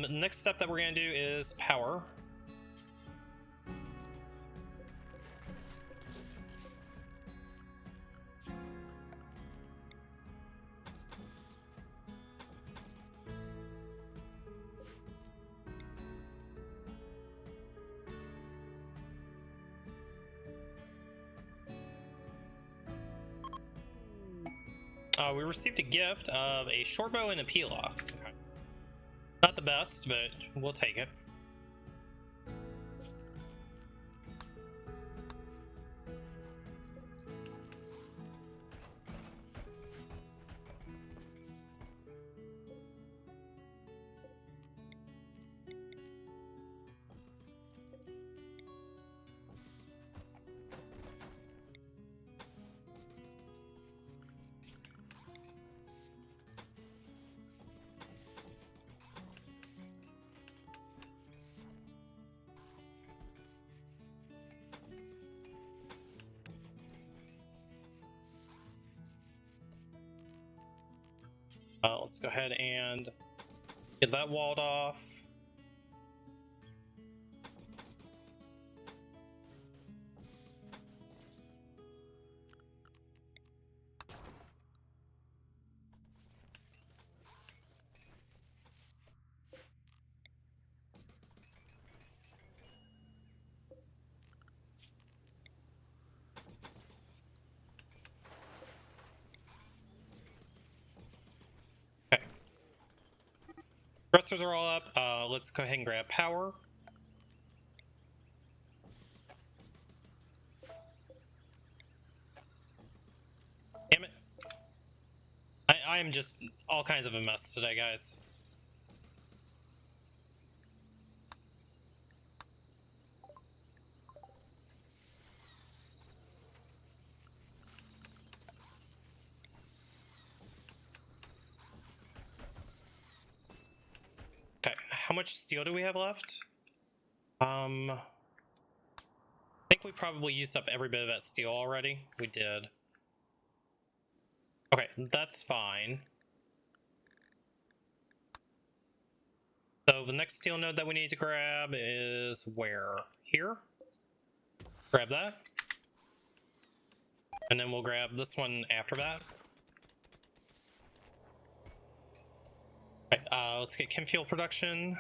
[SPEAKER 3] next step that we're gonna do is power. We received a gift of a short bow and a Pila. Okay. Not the best, but we'll take it. Let's go ahead and get that walled off. compressors are all up. Let's go ahead and grab power. Damn it. I am just all kinds of a mess today, guys. Okay, how much steel do we have left? I think we probably used up every bit of that steel already. We did. Okay, that's fine. So the next steel node that we need to grab is where? Here? Grab that. And then we'll grab this one after that. Okay, let's get chem fuel production.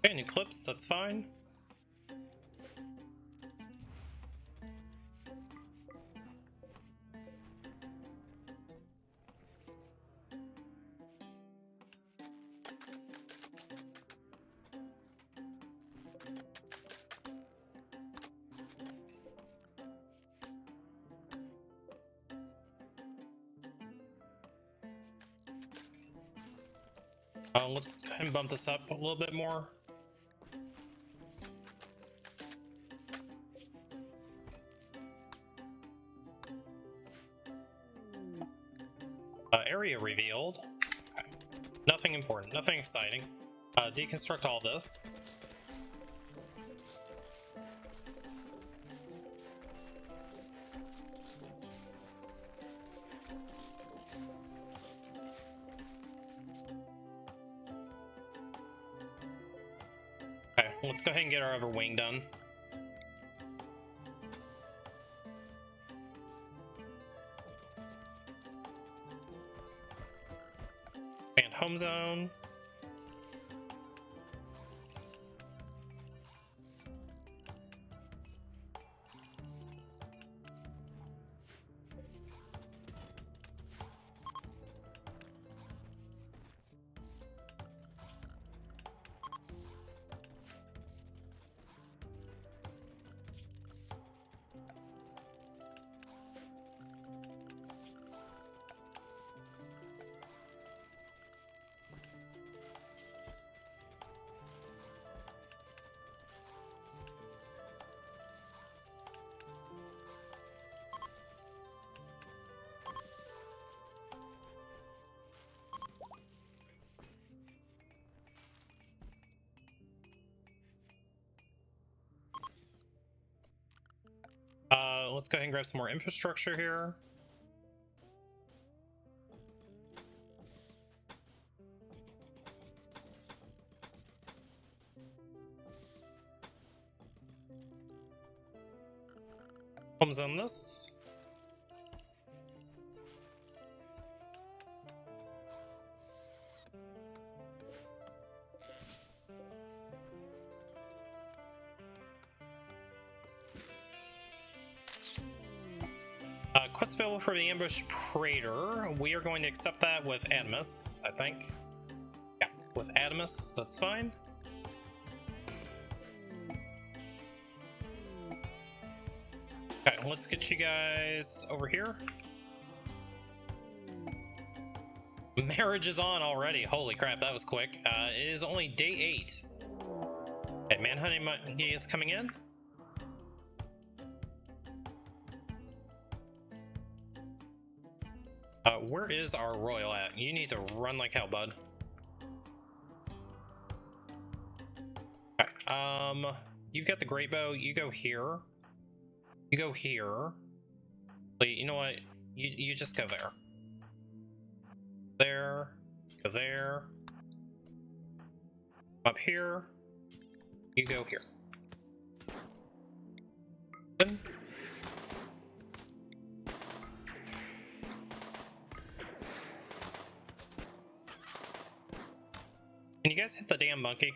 [SPEAKER 3] Okay, new clips, that's fine. Let's go ahead and bump this up a little bit more. Area revealed. Okay. Nothing important, nothing exciting. Deconstruct all this. Okay, let's go ahead and get our other wing done. And home zone. Let's go ahead and grab some more infrastructure here. Homes on this. Quest available for the ambush Praetor. We are going to accept that with Adamus, I think. Yeah, with Adamus, that's fine. Okay, let's get you guys over here. Marriage is on already. Holy crap, that was quick. It is only day 8. Okay, Manhunting Monkey is coming in. Where is our royal at? You need to run like hell, bud. Okay, you've got the great bow. You go here. You go here. You know what? You just go there. There. go there. Up here. You go here. Then. Can you guys hit the damn monkey?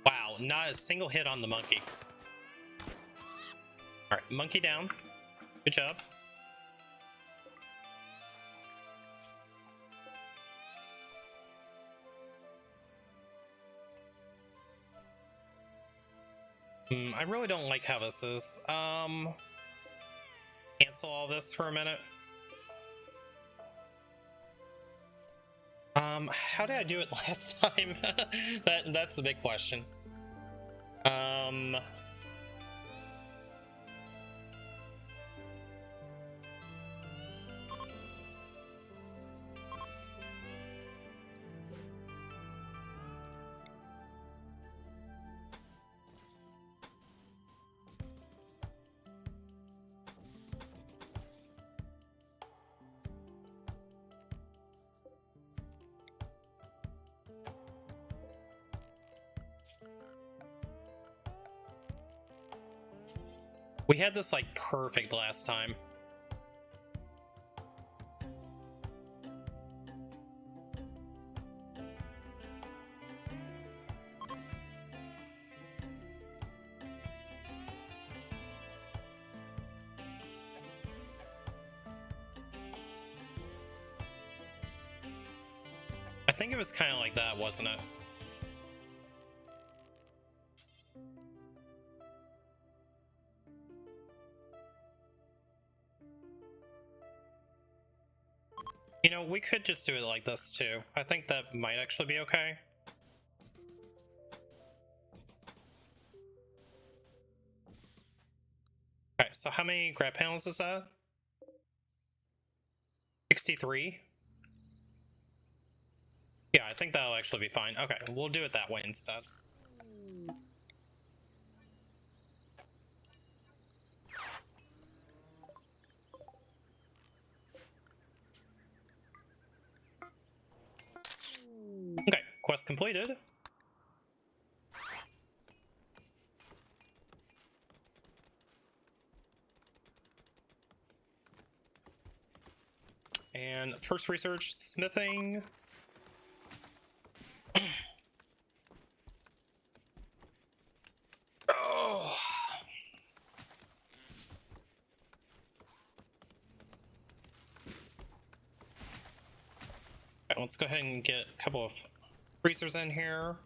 [SPEAKER 3] Wow, not a single hit on the monkey. Alright, monkey down. Good job. I really don't like how this is. Cancel all this for a minute. How did I do it last time? That's the big question. We had this like perfect last time. I think it was kind of like that, wasn't it? You know, we could just do it like this too. I think that might actually be okay. Okay, so how many grab panels is that? 63? Yeah, I think that'll actually be fine. Okay, we'll do it that way instead. Okay, quest completed. And first research, smithing. Oh. Okay, let's go ahead and get a couple of freezers in here.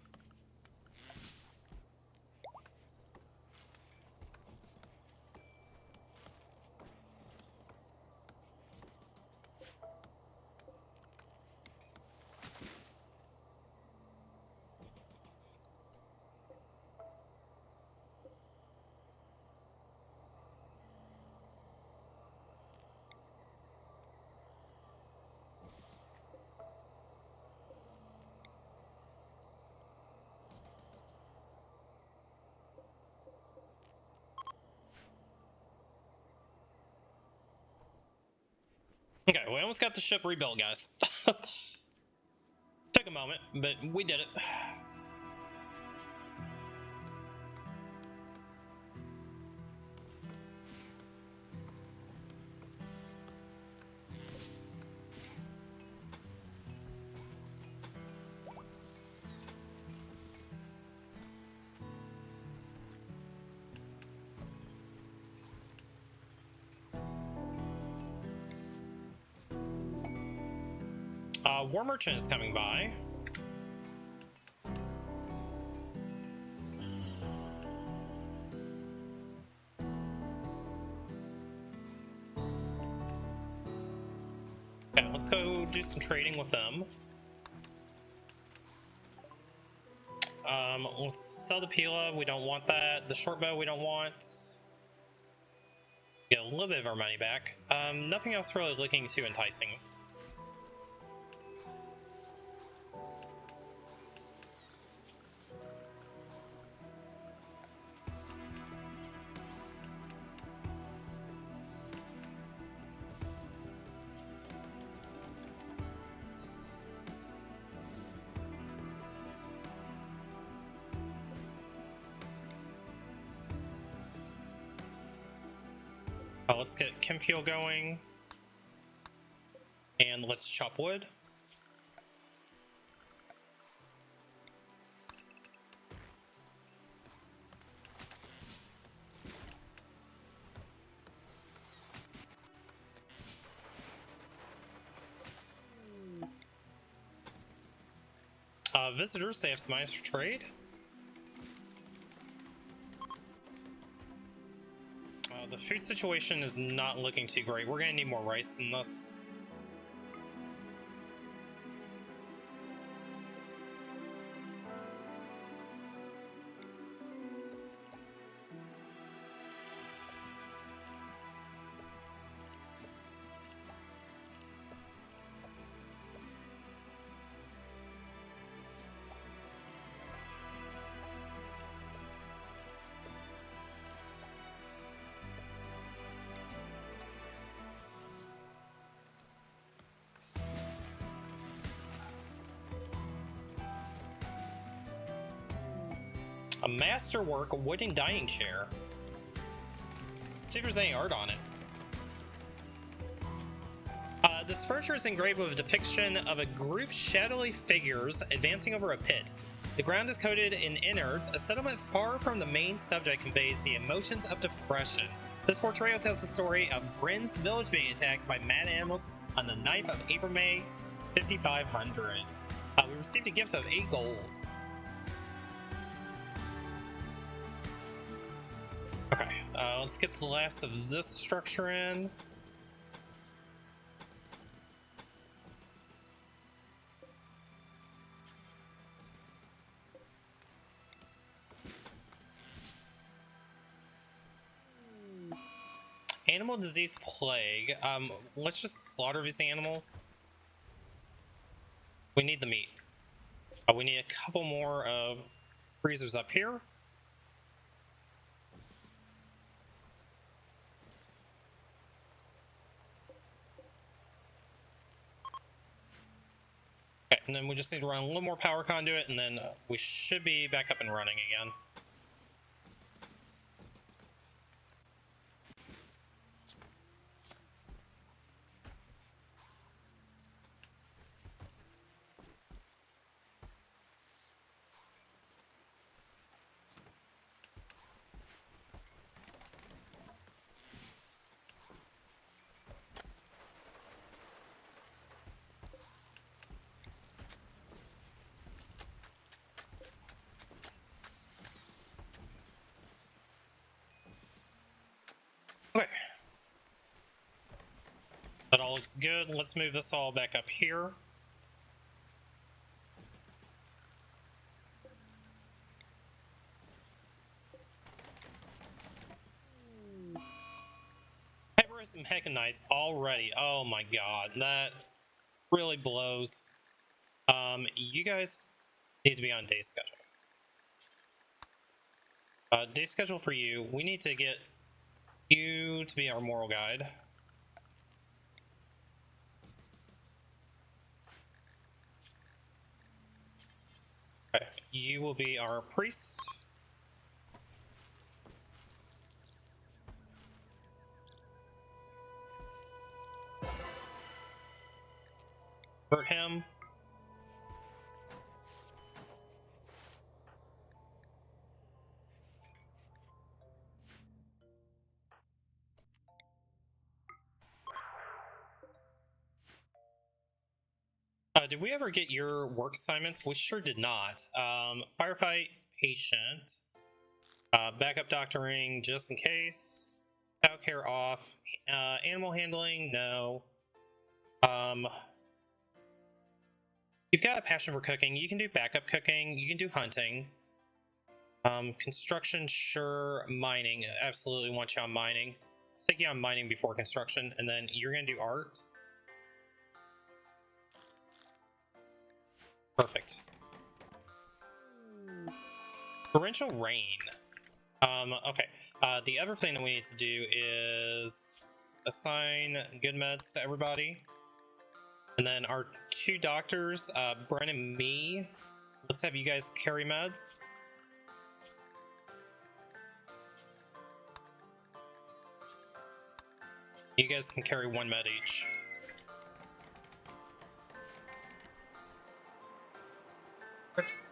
[SPEAKER 3] Okay, we almost got the ship rebuilt, guys. Took a moment, but we did it. War Merchant is coming by. Okay, let's go do some trading with them. We'll sell the Pila, we don't want that. The short bow we don't want. Get a little bit of our money back. Nothing else really looking too enticing.
[SPEAKER 1] Let's get chem fuel going. And let's chop wood. Visitors, they have some items for trade. The food situation is not looking too great. We're gonna need more rice than this. A masterwork wooden dining chair. Let's see if there's any art on it. This furniture is engraved with a depiction of a group of shadowy figures advancing over a pit. The ground is coated in innards. A settlement far from the main subject conveys the emotions of depression. This portrayal tells the story of Bryn's village being attacked by mad animals on the 9th of April, May 5500. We received a gift of 8 gold. Okay, let's get the last of this structure in. Animal disease plague. Let's just slaughter these animals. We need the meat. We need a couple more of freezers up here. Okay, and then we just need to run a little more power conduit, and then we should be back up and running again. Okay. That all looks good. Let's move this all back up here. Hyperis and Mechanites already. Oh my god, that really blows. You guys need to be on day schedule. Day schedule for you. We need to get you to be our moral guide. Okay, you will be our priest. Hurt him. Did we ever get your work assignments? We sure did not. Firefight, patient, backup doctoring, just in case. Cow care off. Animal handling, no. You've got a passion for cooking. You can do backup cooking. You can do hunting. Construction, sure. Mining, absolutely want you on mining. Let's take you on mining before construction, and then you're gonna do art. Perfect. Torrential rain. Okay. The other thing that we need to do is assign good meds to everybody. And then our 2 doctors, Bren and me, let's have you guys carry meds.
[SPEAKER 3] You guys can carry 1 med each. Oops.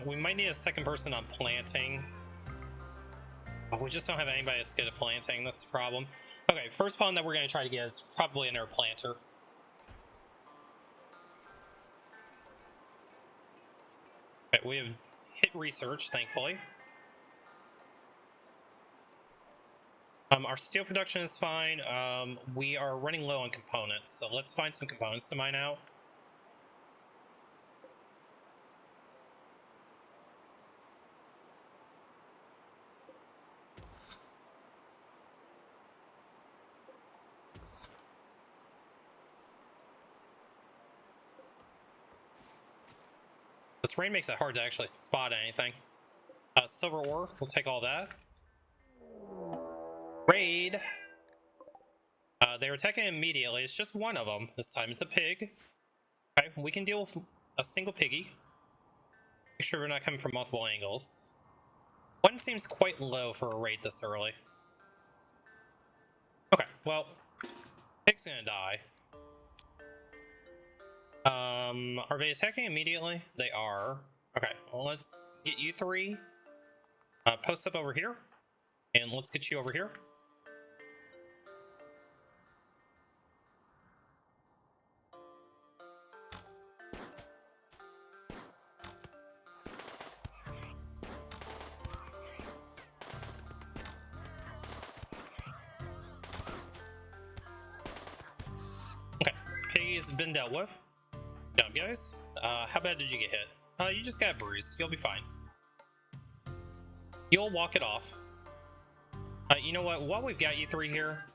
[SPEAKER 3] We might need a second person on planting. Oh, we just don't have anybody that's good at planting. That's the problem. Okay, first pawn that we're going to try to get is probably another planter. Okay, we have hit research, thankfully. Our steel production is fine. We are running low on components, so let's find some components to mine out. This rain makes it hard to actually spot anything. Silver ore, we'll take all that. Raid. They're attacking immediately. It's just one of them. This time it's a pig. Okay, we can deal with a single piggy. Make sure we're not coming from multiple angles. One seems quite low for a raid this early. Okay, well, pig's gonna die. Are they attacking immediately? They are. Okay, well, let's get you 3. Post up over here. And let's get you over here. Okay, piggy's been dealt with. Good job, guys. How bad did you get hit? You just got bruised. You'll be fine. You'll walk it off. You know what? While we've got you 3 here,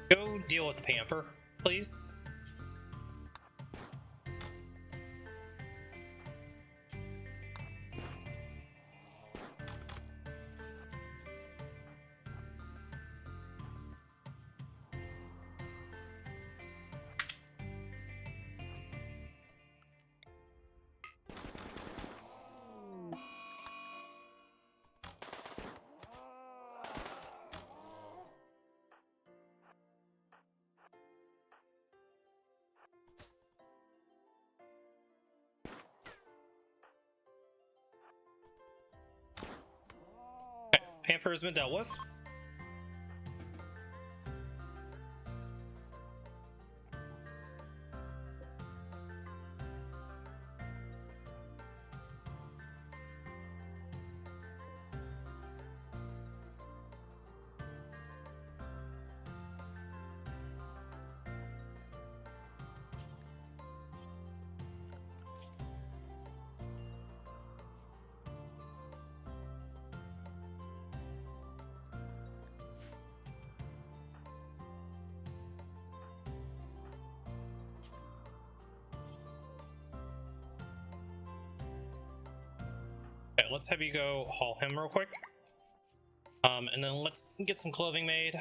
[SPEAKER 3] go deal with the panther, please. Panther has been dealt with. Okay, let's have you go haul him real quick. And then let's get some clothing made.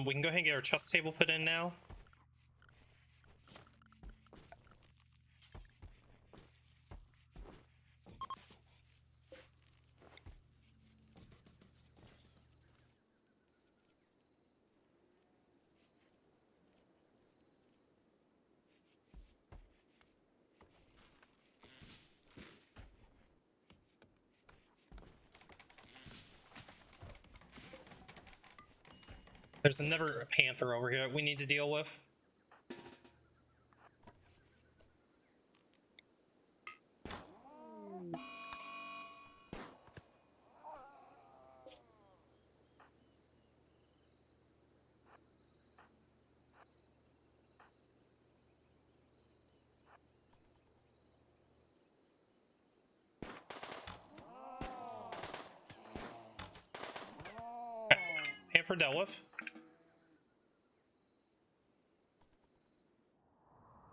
[SPEAKER 3] We can go ahead and get our chest table put in now. There's another panther over here we need to deal with. for dealt with.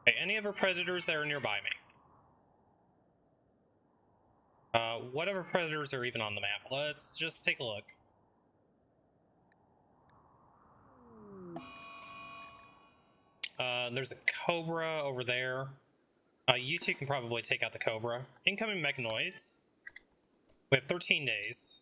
[SPEAKER 3] Okay, any other predators that are nearby me? Whatever predators are even on the map. Let's just take a look. There's a cobra over there. You two can probably take out the cobra. Incoming mechanoids. We have 13 days.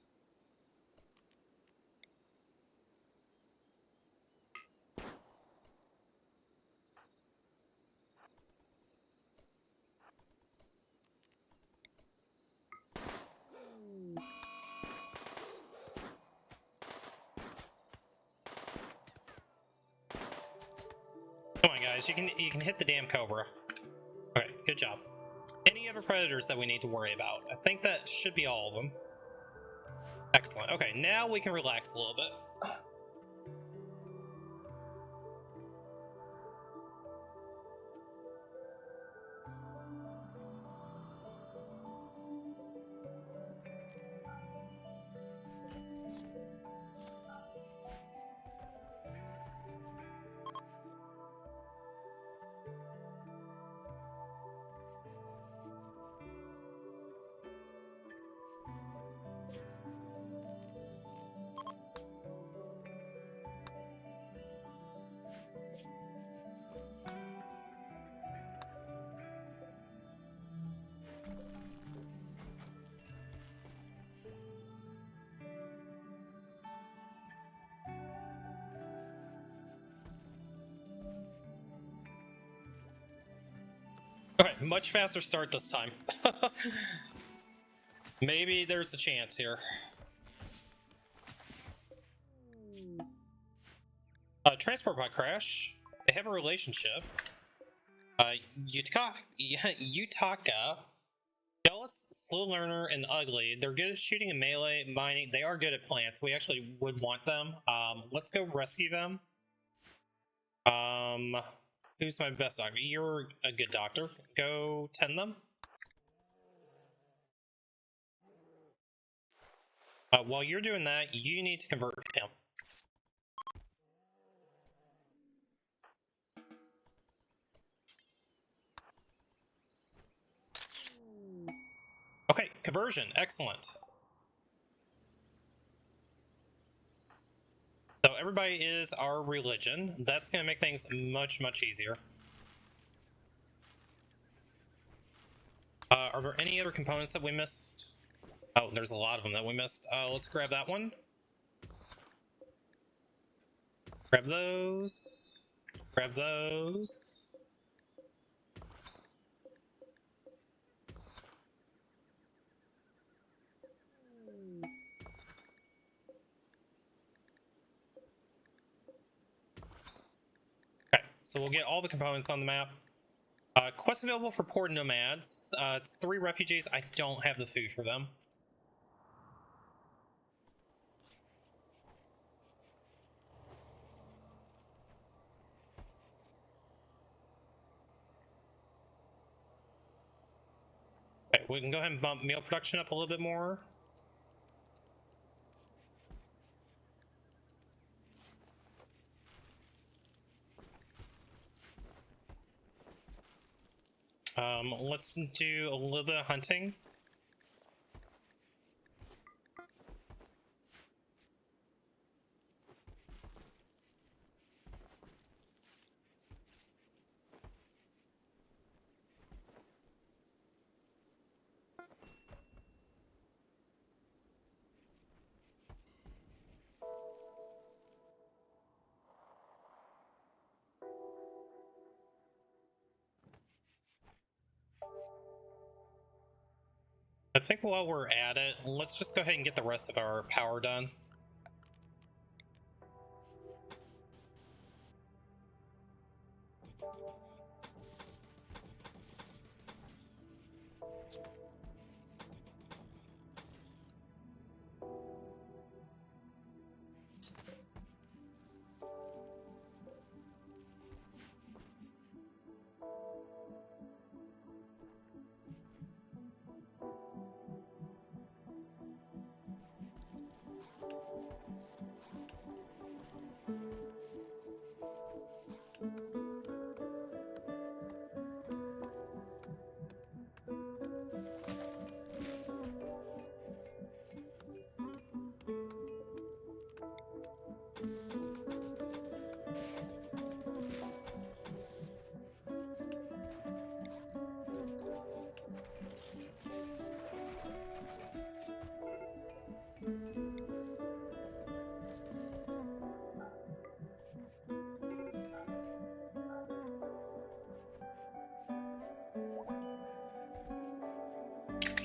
[SPEAKER 3] Come on, guys, you can hit the damn cobra. Okay, good job. Any other predators that we need to worry about? I think that should be all of them. Excellent. Okay, now we can relax a little bit. Okay, much faster start this time. Maybe there's a chance here. Transport bot crash. They have a relationship. Yutaka, jealous, slow learner, and ugly. They're good at shooting and melee, mining. They are good at plants. We actually would want them. Let's go rescue them. Who's my best doctor? You're a good doctor. Go tend them. While you're doing that, you need to convert him. Okay, conversion, excellent. So everybody is our religion. That's going to make things much, much easier. Are there any other components that we missed? Oh, there's a lot of them that we missed. Let's grab that one. Grab those. Grab those. Okay, so we'll get all the components on the map. Quest available for port nomads. It's 3 refugees. I don't have the food for them. Okay, we can go ahead and bump meal production up a little bit more. Let's do a little bit of hunting. I think while we're at it, let's just go ahead and get the rest of our power done.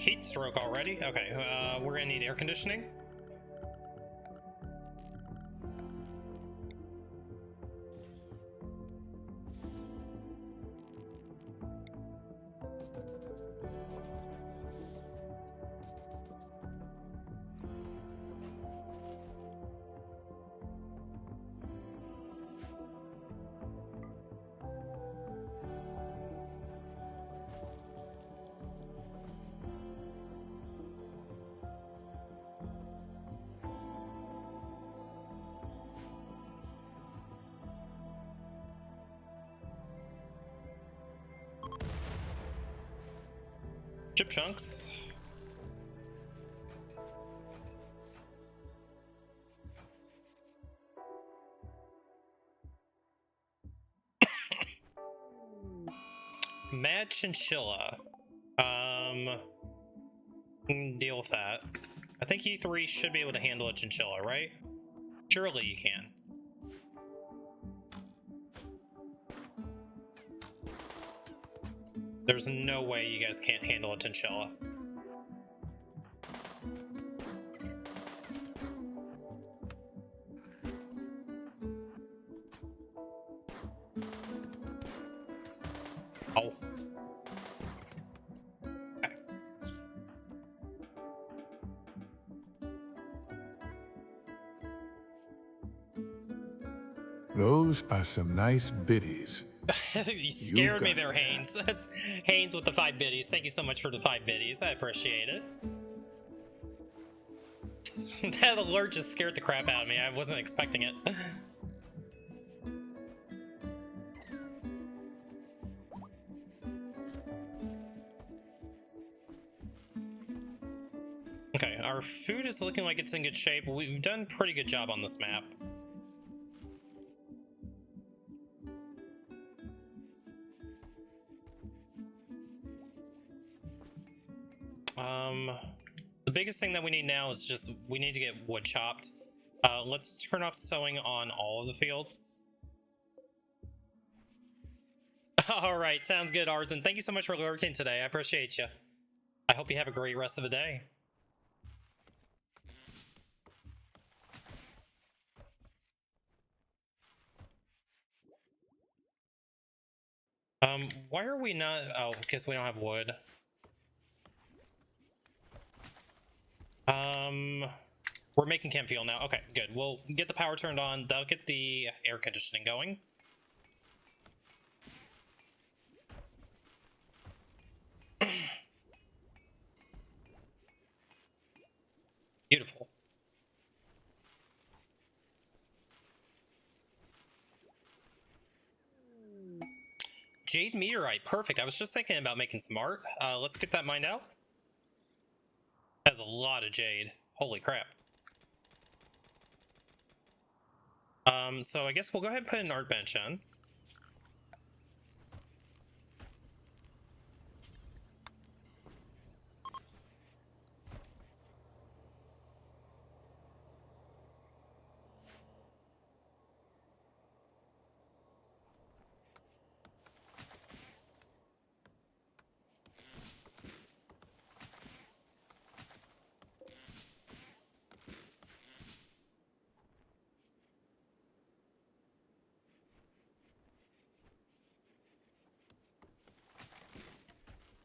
[SPEAKER 3] heat stroke already. Okay, we're gonna need air conditioning. Chip chunks. Mad chinchilla. Deal with that. I think you three should be able to handle a chinchilla, right? Surely you can. There's no way you guys can't handle a chinchilla. Oh. Okay.
[SPEAKER 2] Those are some nice biddies.
[SPEAKER 3] You scared me
[SPEAKER 2] got
[SPEAKER 3] there,
[SPEAKER 2] that.
[SPEAKER 3] Haynes. Haynes with the 5 biddies. Thank you so much for the 5 biddies. I appreciate it. That alert just scared the crap out of me. I wasn't expecting it. Okay, our food is looking like it's in good shape. We've done a pretty good job on this map. The biggest thing that we need now is just we need to get wood chopped. Let's turn off sowing on all of the fields. All right, sounds good, Arzen. Thank you so much for lurking today. I appreciate you. I hope you have a great rest of the day. Why are we not? Oh, because we don't have wood. We're making camp fuel now. Okay, good. We'll get the power turned on. That'll get the air conditioning going. Beautiful. Jade meteorite, perfect. I was just thinking about making some art. Let's get that mined out. Has a lot of jade. Holy crap. So I guess we'll go ahead and put an art bench in.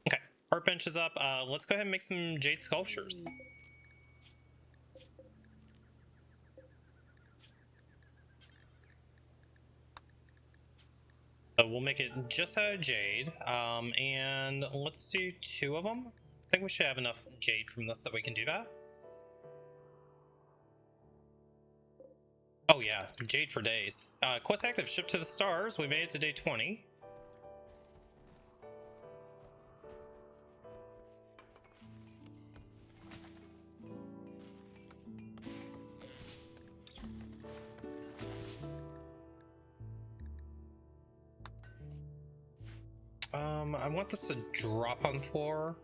[SPEAKER 3] Okay, art bench is up. Let's go ahead and make some jade sculptures. So we'll make it just out of jade, and let's do 2 of them. I think we should have enough jade from this that we can do that. Oh yeah, jade for days. Quest active, ship to the stars. We made it to day 20. I want this to drop on floor.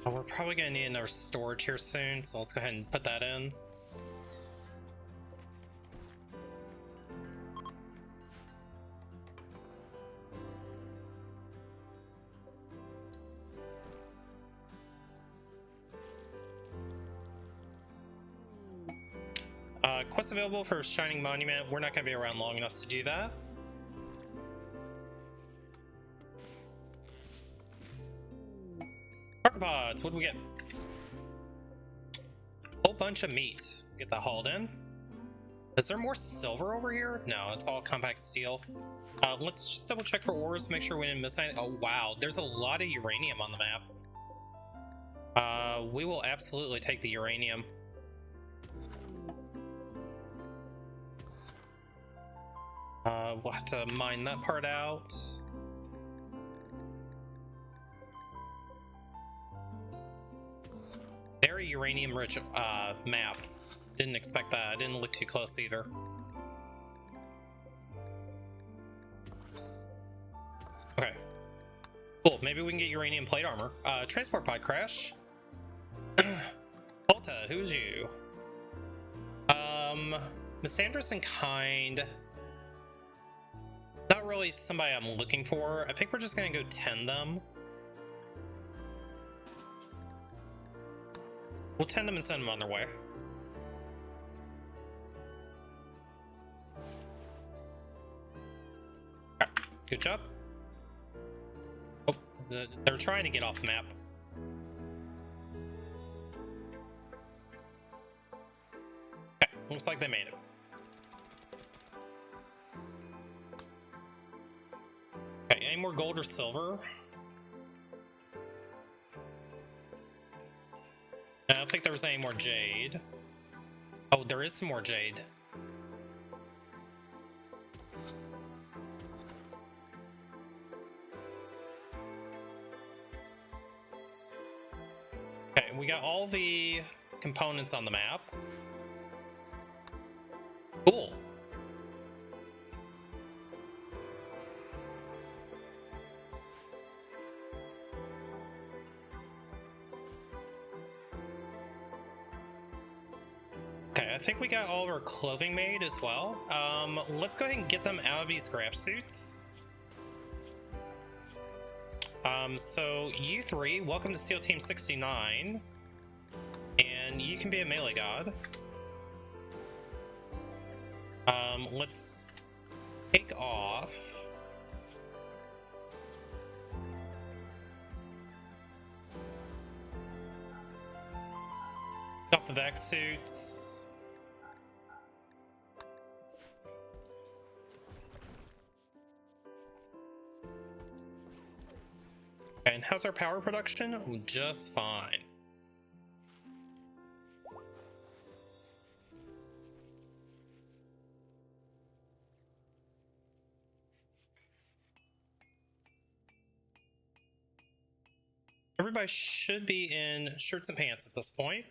[SPEAKER 3] Oh, we're probably gonna need another storage here soon, so let's go ahead and put that in. Quest available for Shining Monument. We're not going to be around long enough to do that. Archopods, what do we get? Whole bunch of meat. Get that hauled in. Is there more silver over here? No, it's all compact steel. Let's just double check for ores, make sure we didn't miss anything. Oh wow, there's a lot of uranium on the map. We will absolutely take the uranium. We'll have to mine that part out. Very uranium rich map. Didn't expect that. I didn't look too close either. Okay. Cool. Maybe we can get uranium plate armor. Transport pod crash. Volta, who's you? Misandrous and Kind. Not really somebody I'm looking for. I think we're just gonna go tend them. We'll tend them and send them on their way. Right, good job. Oh, they're trying to get off map. Okay, looks like they made it. Okay, any more gold or silver? I don't think there was any more jade. Oh, there is some more jade. Okay, we got all the components on the map. Cool. Okay, I think we got all of our clothing made as well. Let's go ahead and get them out of these graph suits. So you three, welcome to SEAL Team 69. And you can be a melee god. Let's take off. Off the vac suits. And how's our power production? Just fine. Everybody should be in shirts and pants at this point.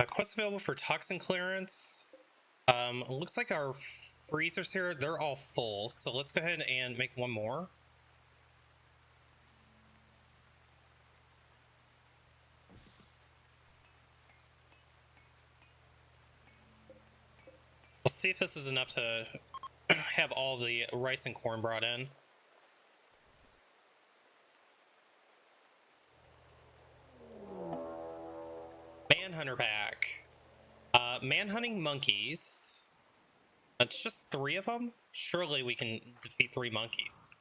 [SPEAKER 3] Quest available for toxin clearance. Looks like our freezers here, they're all full, so let's go ahead and make one more. We'll see if this is enough to have all the rice and corn brought in. Manhunter pack. Manhunting monkeys. That's just 3 of them? Surely we can defeat 3 monkeys.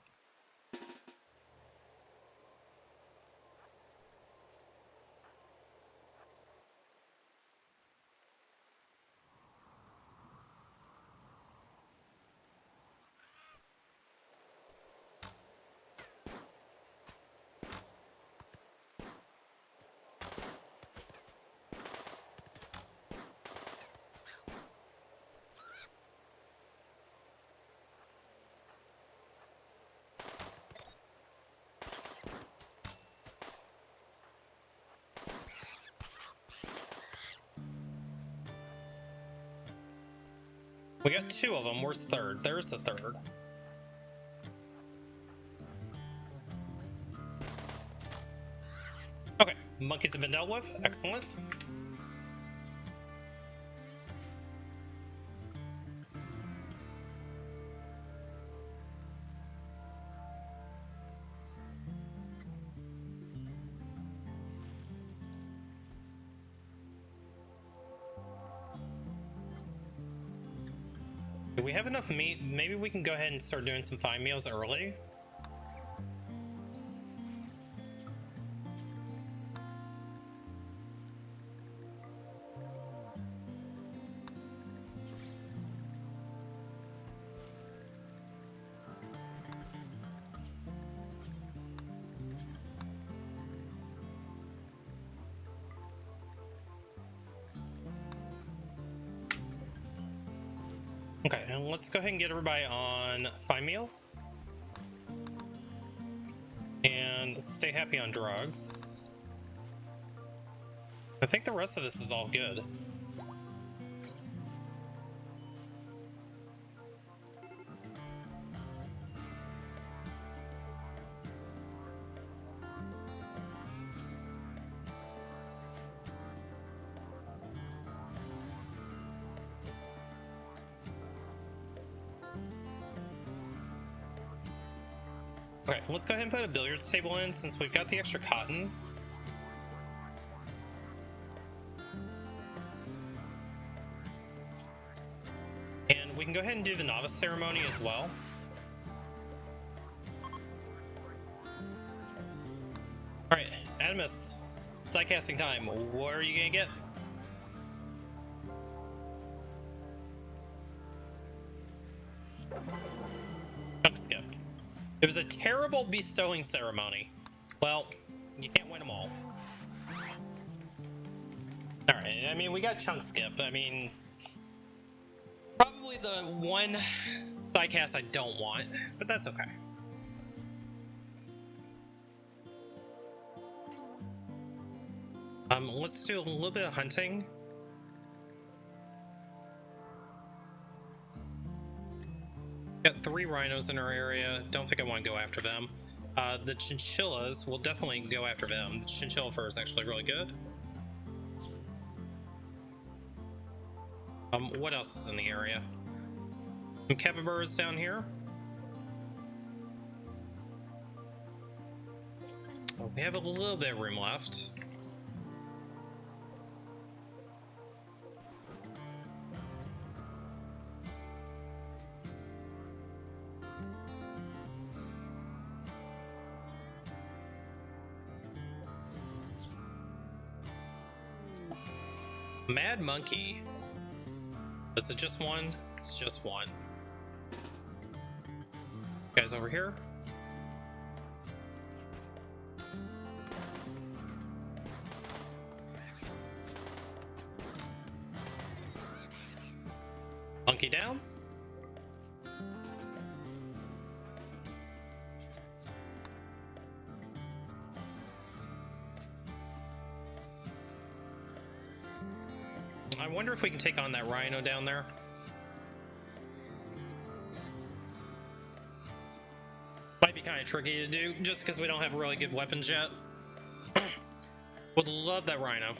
[SPEAKER 3] We got 2 of them. Where's third? There's the third. Okay, monkeys have been dealt with. Excellent. Do we have enough meat? Maybe we can go ahead and start doing some fine meals early. Okay, and let's go ahead and get everybody on fine meals. And stay happy on drugs. I think the rest of this is all good. Okay, let's go ahead and put a billiards table in since we've got the extra cotton. And we can go ahead and do the novice ceremony as well. Alright, Adamus, sidecasting time. What are you gonna get? Chunk skip. It was a terrible bestowing ceremony. Well, you can't win them all. Alright, I mean, we got chunk skip. I mean, probably the one sidecast I don't want, but that's okay. Let's do a little bit of hunting. Got 3 rhinos in our area. Don't think I want to go after them. The chinchillas, we'll definitely go after them. The chinchilla fur is actually really good. What else is in the area? Some capybaras down here. Oh, we have a little bit of room left. Mad monkey. Is it just one? It's just one. Guys over here. Monkey down. I wonder if we can take on that rhino down there. Might be kind of tricky to do just because we don't have really good weapons yet. Would love that rhino.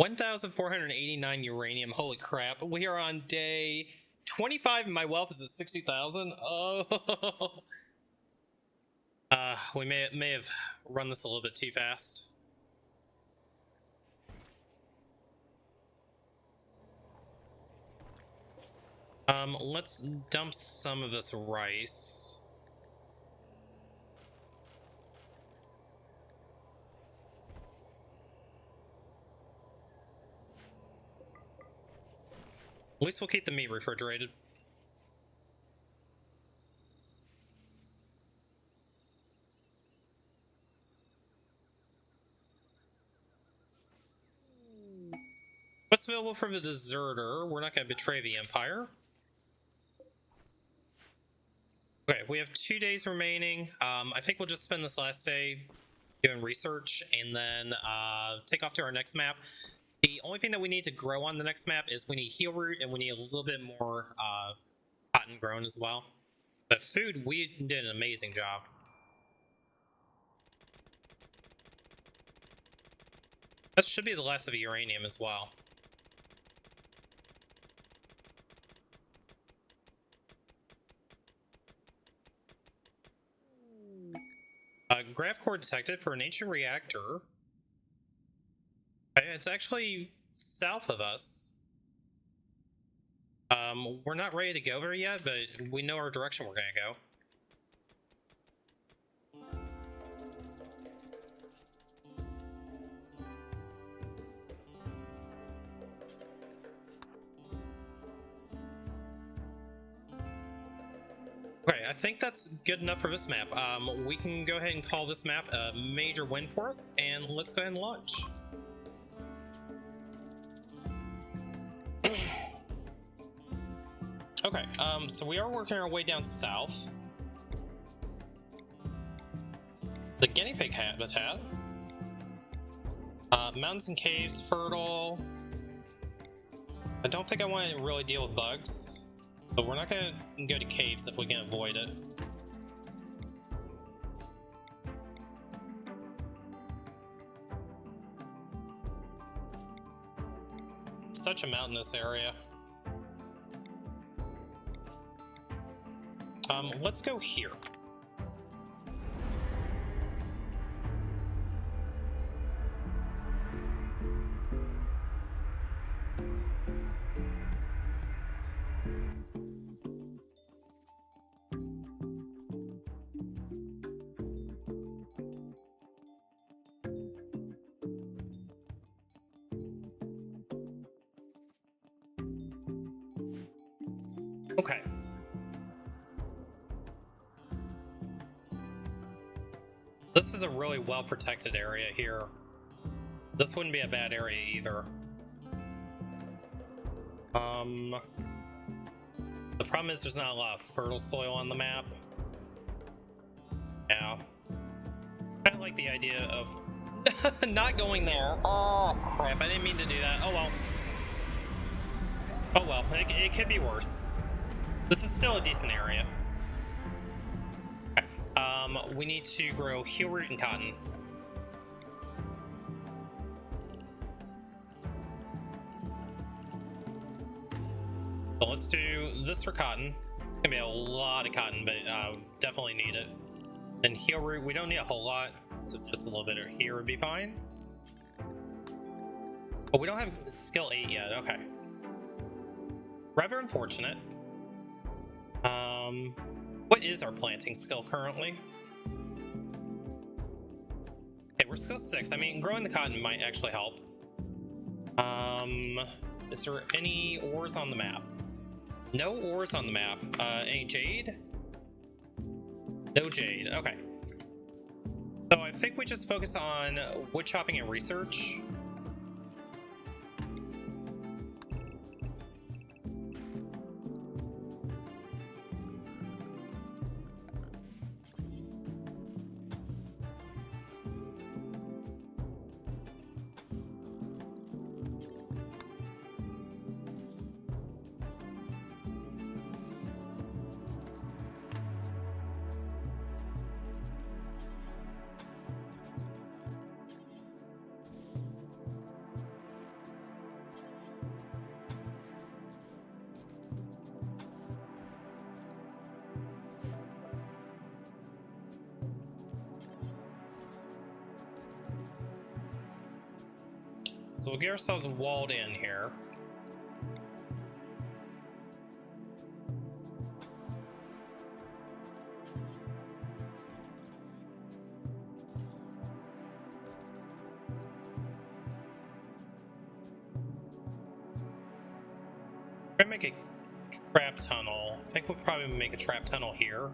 [SPEAKER 3] $1,489 uranium. Holy crap. We are on day 25 and my wealth is at 60,000. Oh. We may have run this a little bit too fast. Let's dump some of this rice. At least we'll keep the meat refrigerated. What's available for the deserter? We're not going to betray the Empire. Okay, we have 2 days remaining. I think we'll just spend this last day doing research and then take off to our next map. The only thing that we need to grow on the next map is we need heal root and we need a little bit more cotton grown as well. But food, we did an amazing job. That should be the last of the uranium as well. Grav core detected for an ancient reactor. It's actually south of us. We're not ready to go there yet, but we know our direction we're gonna go. Okay, I think that's good enough for this map. We can go ahead and call this map a major win for us, and let's go ahead and launch. Okay, so we are working our way down south. The guinea pig habitat. Mountains and caves, fertile. I don't think I want to really deal with bugs, but we're not going to go to caves if we can avoid it. Such a mountainous area. Let's go here. Okay. This is a really well protected area here. This wouldn't be a bad area either. The problem is there's not a lot of fertile soil on the map. Yeah. I like the idea of not going there. Oh crap, I didn't mean to do that. Oh well. Oh well, it could be worse. This is still a decent area. We need to grow heal root and cotton. So let's do this for cotton. It's gonna be a lot of cotton, but definitely need it. And heal root, we don't need a whole lot, so just a little bit here would be fine. But we don't have skill 8 yet. Okay. Rather unfortunate. What is our planting skill currently? Okay, we're skill 6. I mean, growing the cotton might actually help. Is there any ores on the map? No ores on the map. Any jade? No jade. Okay. So I think we just focus on wood chopping and research. So we'll get ourselves walled in here. We're gonna make a trap tunnel. I think we'll probably make a trap tunnel here.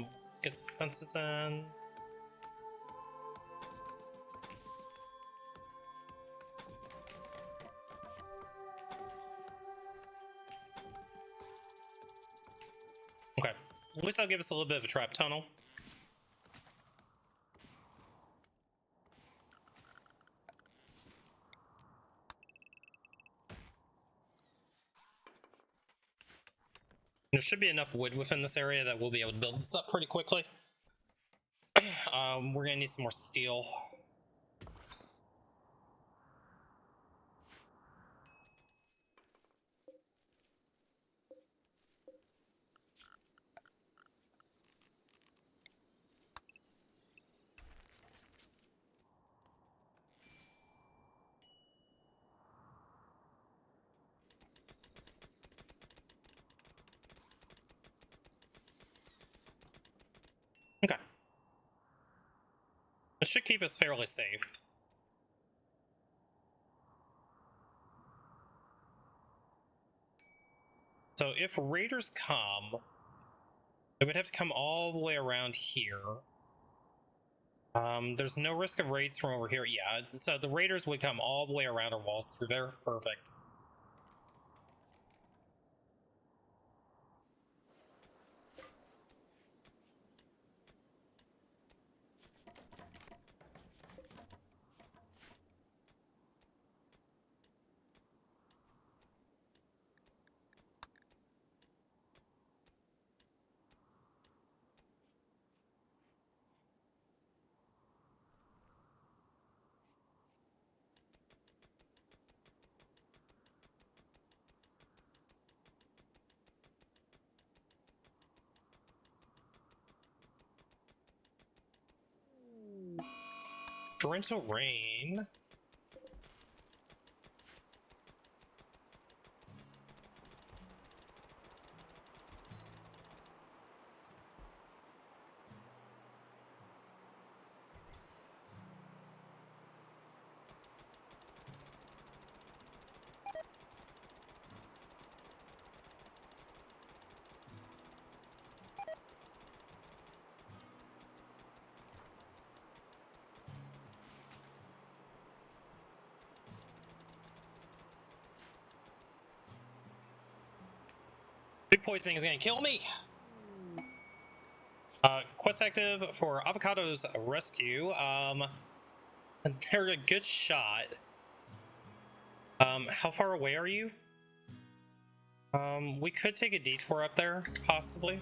[SPEAKER 3] Let's get some fences in. Okay, at least that'll give us a little bit of a trap tunnel. There should be enough wood within this area that we'll be able to build this up pretty quickly. We're gonna need some more steel. Okay. This should keep us fairly safe. So if raiders come, they would have to come all the way around here. There's no risk of raids from over here. Yeah, so the raiders would come all the way around our walls through there. Perfect. Torrential rain. Food poisoning is gonna kill me. Quest active for Avocado's rescue. They're a good shot. How far away are you? We could take a detour up there, possibly.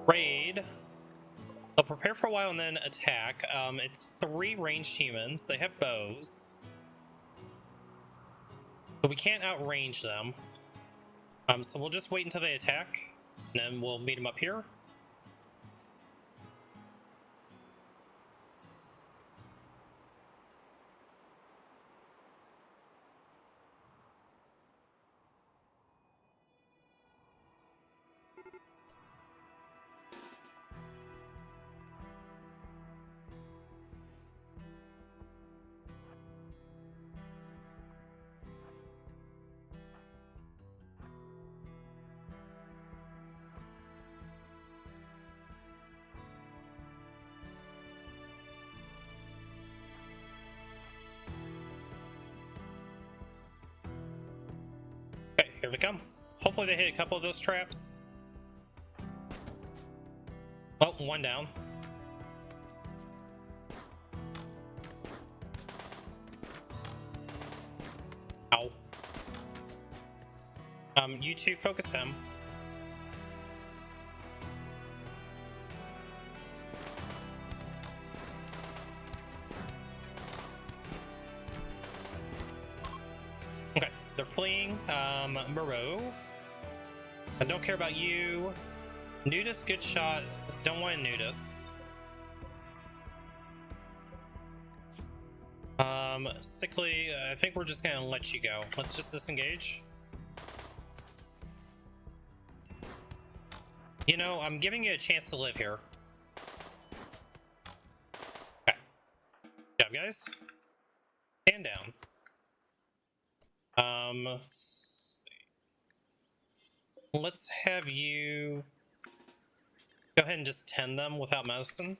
[SPEAKER 3] Raid. They'll prepare for a while and then attack. It's 3 ranged humans. They have bows. But we can't outrange them. So we'll just wait until they attack, and then we'll meet them up here. Okay, here they come. Hopefully they hit a couple of those traps. Oh, one down. Ow. You two focus him. Okay, they're fleeing. Moreau. I don't care about you. Nudist, good shot. Don't want a nudist. Sickly, I think we're just gonna let you go. Let's just disengage. You know, I'm giving you a chance to live here. Okay. Good job, guys. Stand down. Let's have you go ahead and just tend them without medicine.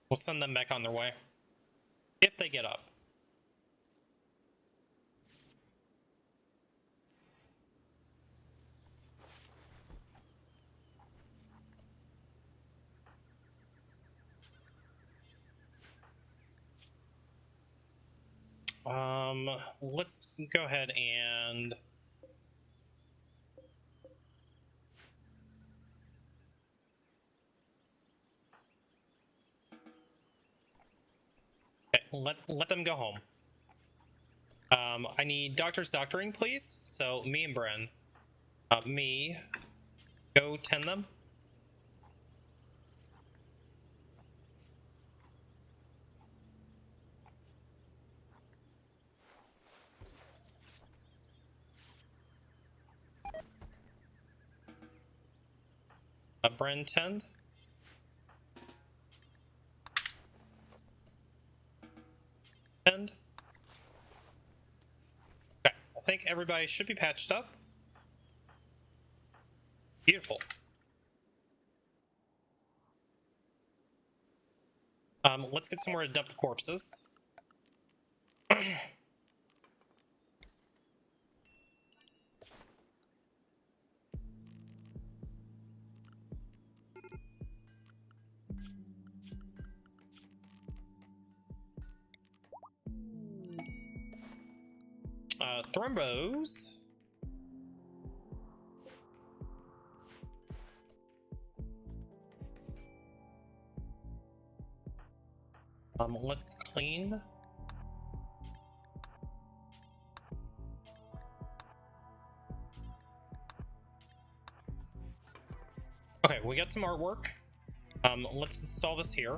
[SPEAKER 3] We'll send them back on their way. If they get up. Let's go ahead and okay, let them go home. I need doctor's doctoring, please. So me and Bren. Me, go tend them. Bren, tend. Tend. Okay, I think everybody should be patched up. Beautiful. Let's get somewhere to dump the corpses. Thrombos. Let's clean. Okay, we got some artwork. Let's install this here.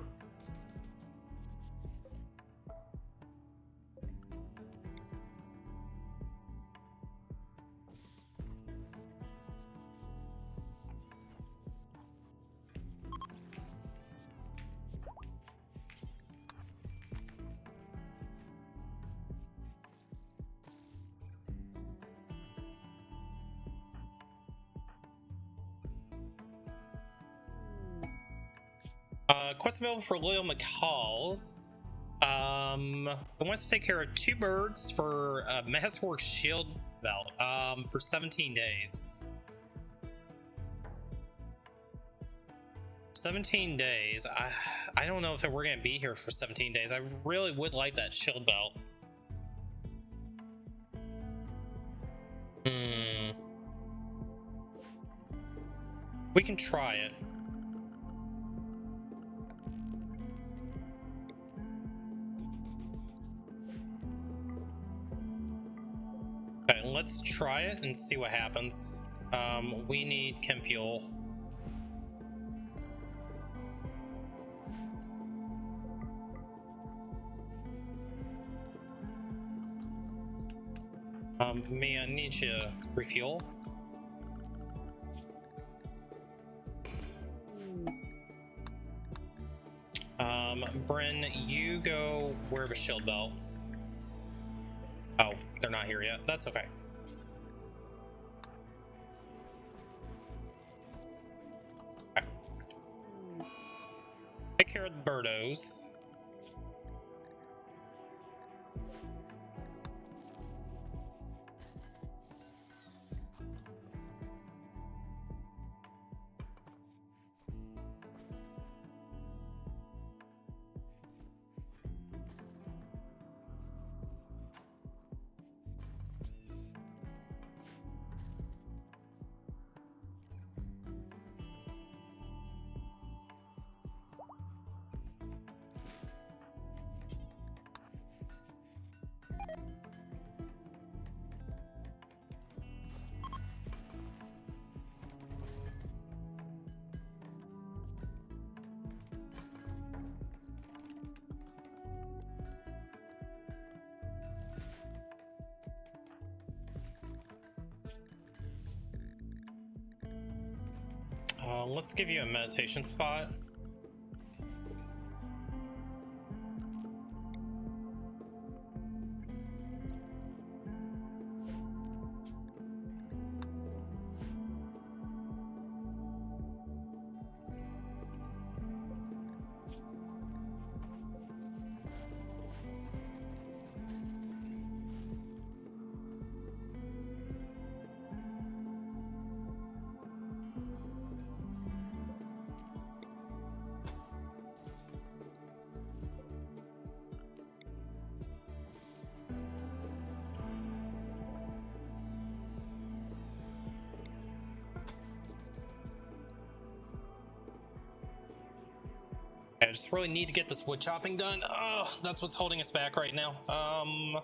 [SPEAKER 3] Quest available for Loyal McCalls. It wants to take care of 2 birds for Masterwork Shield Belt for 17 days. 17 days. I don't know if we're gonna be here for 17 days. I really would like that shield belt. We can try it. Okay, let's try it and see what happens. We need chem fuel. Mia, I need you to refuel. Bryn, you go wear a shield belt. Oh, they're not here yet. That's okay. Okay. Take care of the birdos. Let's give you a meditation spot. I just really need to get this wood chopping done. Oh, that's what's holding us back right now. I'm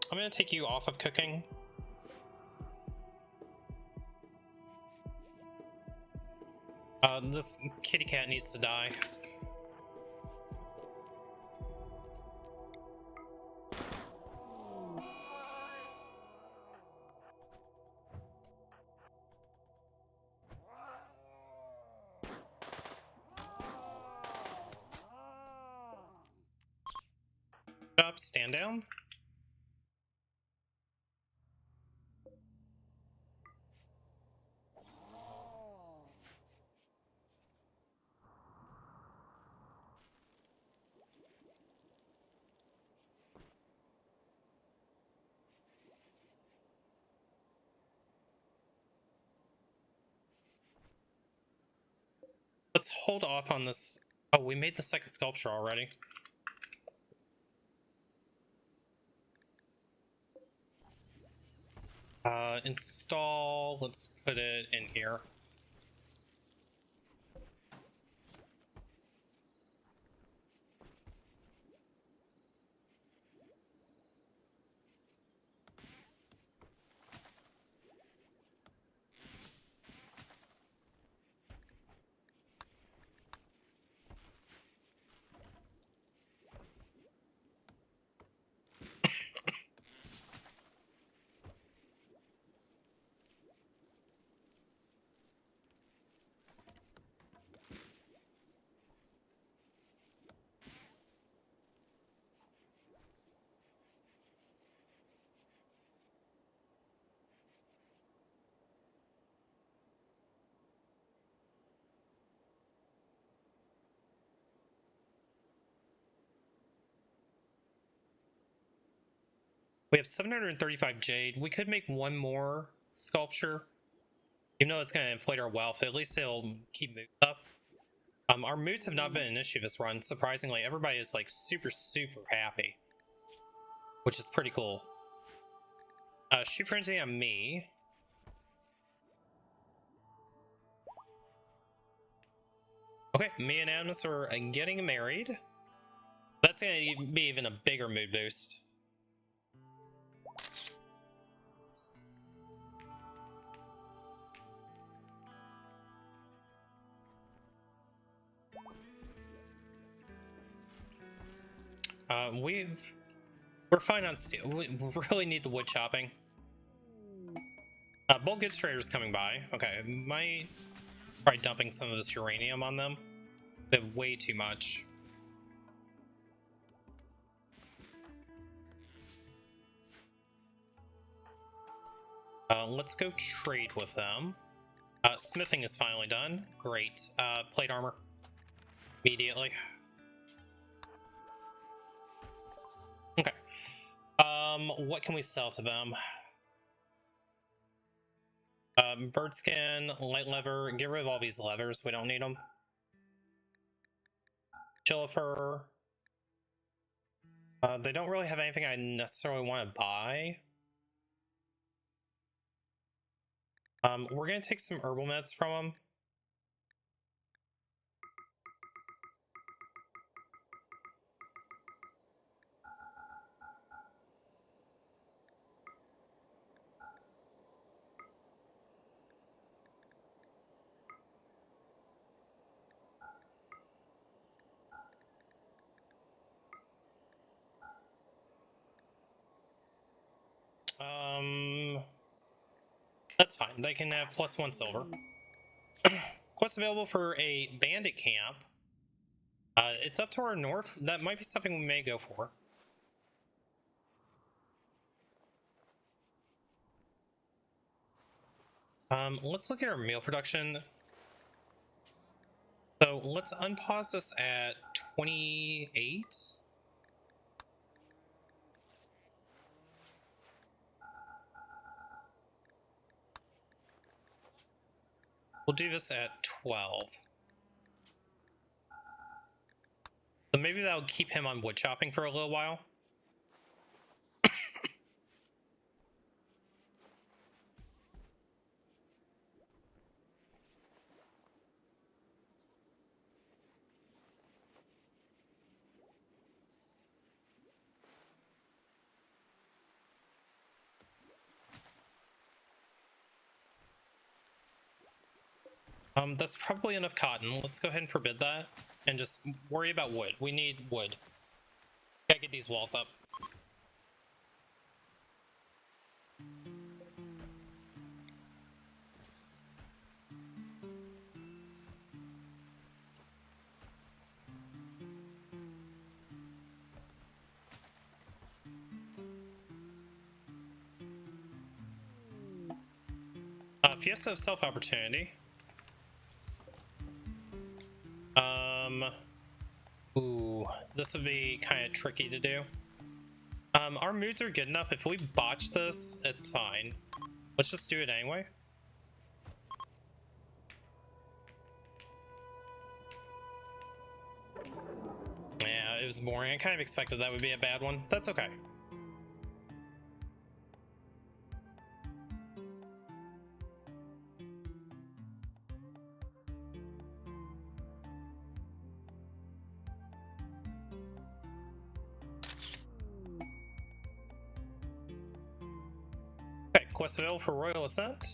[SPEAKER 3] gonna take you off of cooking. This kitty cat needs to die. Up, stand down. Let's hold off on this. Oh, we made the second sculpture already. Install, let's put it in here. We have 735 jade. We could make one more sculpture. Even though it's going to inflate our wealth, at least it'll keep moods up. Our moods have not been an issue this run. Surprisingly, everybody is like super happy, which is pretty cool. Shoot frenzy on me. Okay, me and Agnes are getting married. That's going to be even a bigger mood boost. We're fine on steel. We really need the wood chopping. Bulk goods trader's coming by. Okay, might try dumping some of this uranium on them. They have way too much. Let's go trade with them. Smithing is finally done. Great. Plate armor. Immediately. Okay. What can we sell to them? Bird skin, light leather. Get rid of all these leathers. We don't need them. Chilifer. They don't really have anything I necessarily want to buy. We're gonna take some herbal meds from them. That's fine. They can have +1 silver. Quest available for a bandit camp. It's up to our north. That might be something we may go for. Let's look at our meal production. So let's unpause this at 28. We'll do this at 12. So maybe that'll keep him on wood chopping for a little while. That's probably enough cotton. Let's go ahead and forbid that and just worry about wood. We need wood. Gotta get these walls up. Fiesta of Self-Opportunity. Ooh, this would be kind of tricky to do. Our moods are good enough. If we botch this, it's fine. Let's just do it anyway. Yeah, it was boring. I kind of expected that would be a bad one. That's okay. Okay, quest available for Royal Ascent.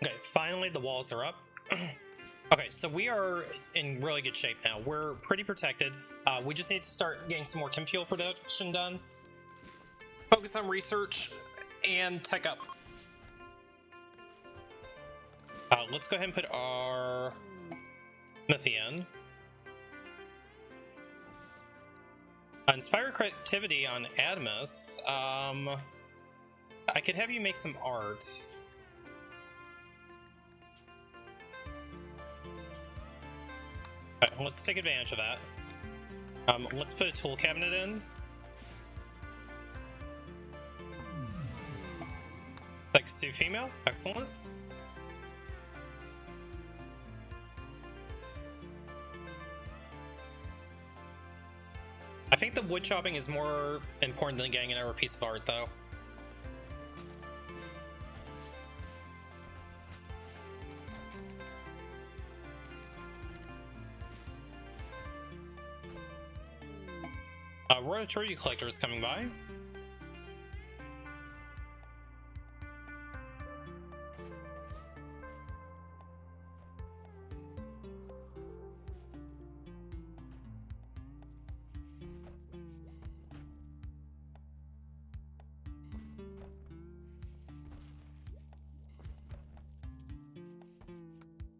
[SPEAKER 3] Okay, finally the walls are up. Okay, so we are in really good shape now. We're pretty protected. We just need to start getting some more chem fuel production done. Focus on research and tech up. Let's go ahead and put our smithy in. Inspire creativity on Adamus. I could have you make some art. Alright, let's take advantage of that. Let's put a tool cabinet in. Sexy female, excellent. I think the wood chopping is more important than getting another piece of art, though. Royal Tribute Collector is coming by.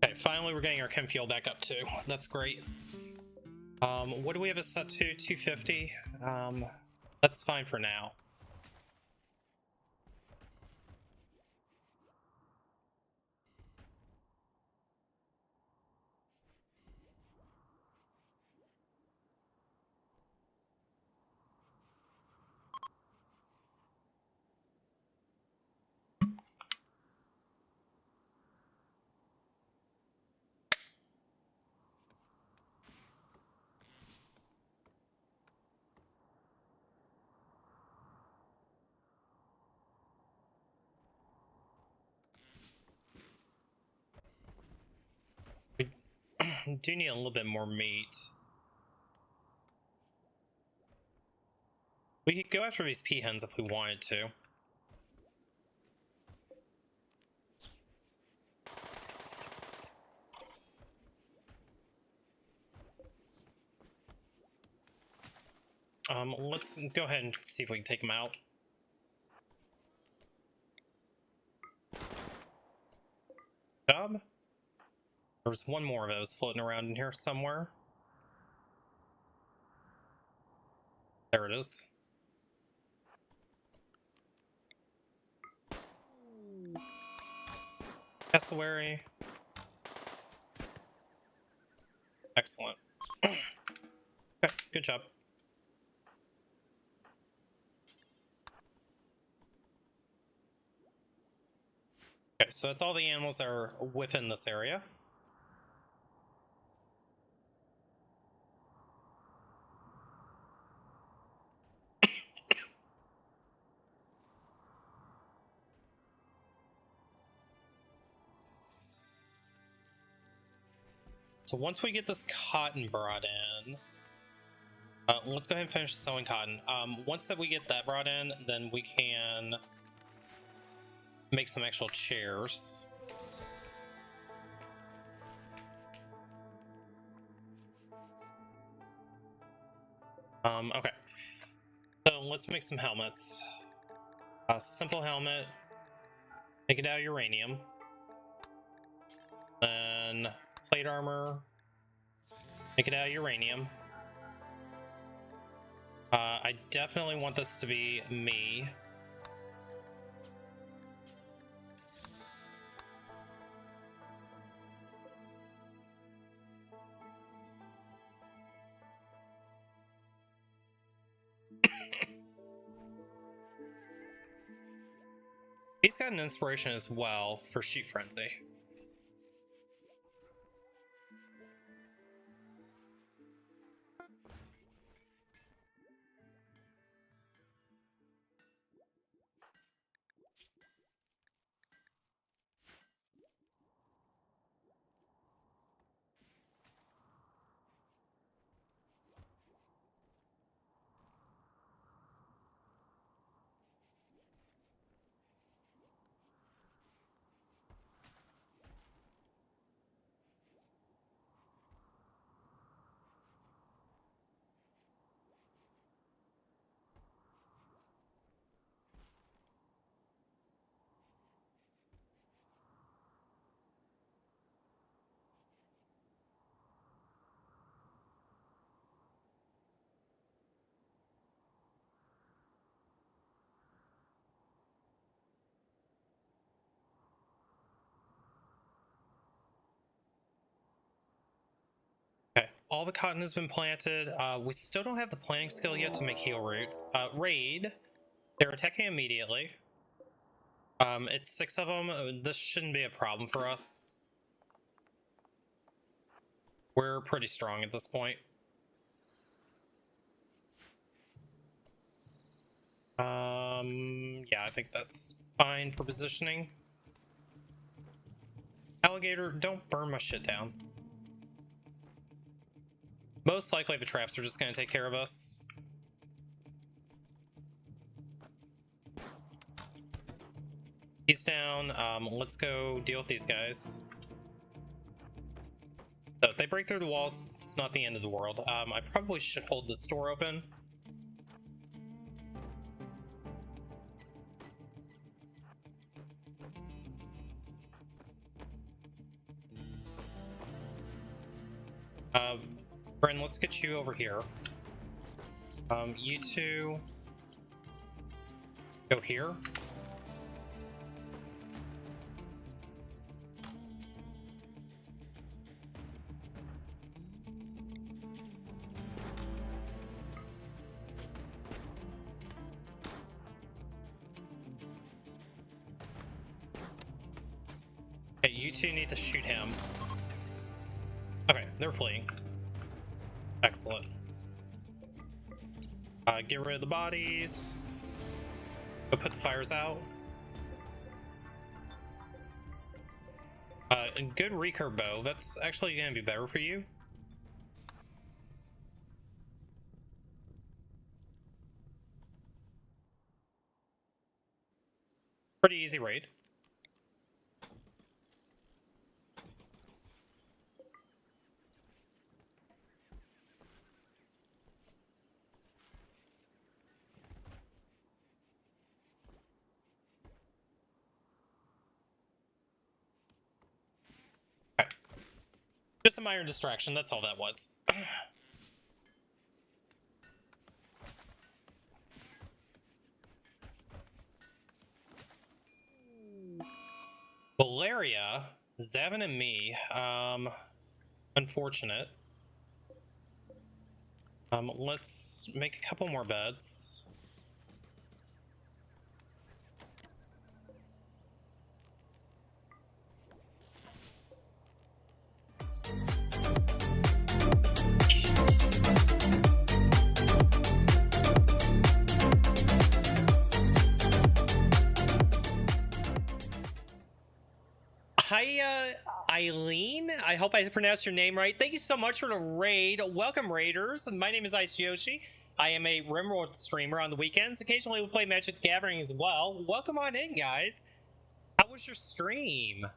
[SPEAKER 3] Okay, finally we're getting our chem fuel back up too. That's great. What do we have it set to? 250. That's fine for now. We do need a little bit more meat. We could go after these peahens if we wanted to. Let's go ahead and see if we can take them out. Job. There's one more of those floating around in here somewhere. There it is. Cassowary. Excellent. Okay, good job. Okay, so that's all the animals that are within this area. So once we get this cotton brought in, let's go ahead and finish sewing cotton. Once that we get that brought in, then we can make some actual chairs. Okay. So let's make some helmets. A simple helmet. Make it out of uranium. Then plate armor. Make it out of uranium. I definitely want this to be me. He's got an inspiration as well for Sheep Frenzy. Okay, all the cotton has been planted. We still don't have the planting skill yet to make heal root. Raid, they're attacking immediately. It's 6 of them. This shouldn't be a problem for us. We're pretty strong at this point. Yeah, I think that's fine for positioning. Alligator, don't burn my shit down. Most likely the traps are just going to take care of us. He's down. Let's go deal with these guys. So if they break through the walls, it's not the end of the world. I probably should hold this door open. Bren, let's get you over here. You two go here. Okay, you two need to shoot him. Okay, they're fleeing. Excellent. Get rid of the bodies. Go put the fires out. A good recurve bow. That's actually going to be better for you. Pretty easy raid. Just a minor distraction, that's all that was. Valeria, Zavin, and me. Unfortunate. Let's make a couple more beds. Hi, Eileen. I hope I pronounced your name right. Thank you so much for the raid. Welcome, Raiders. My name is Ice Yoshi. I am a RimWorld streamer on the weekends. Occasionally, we play Magic the Gathering as well. Welcome on in, guys. How was your stream?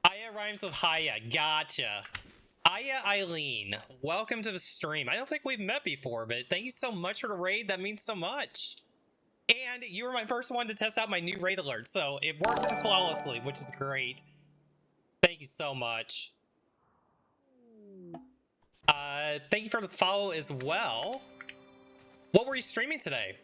[SPEAKER 3] Aya rhymes with Haya. Gotcha. Aya Eileen, welcome to the stream. I don't think we've met before, but thank you so much for the raid. That means so much. And you were my first one to test out my new raid alert, so it worked flawlessly, which is great. Thank you so much. Thank you for the follow as well. What were you streaming today?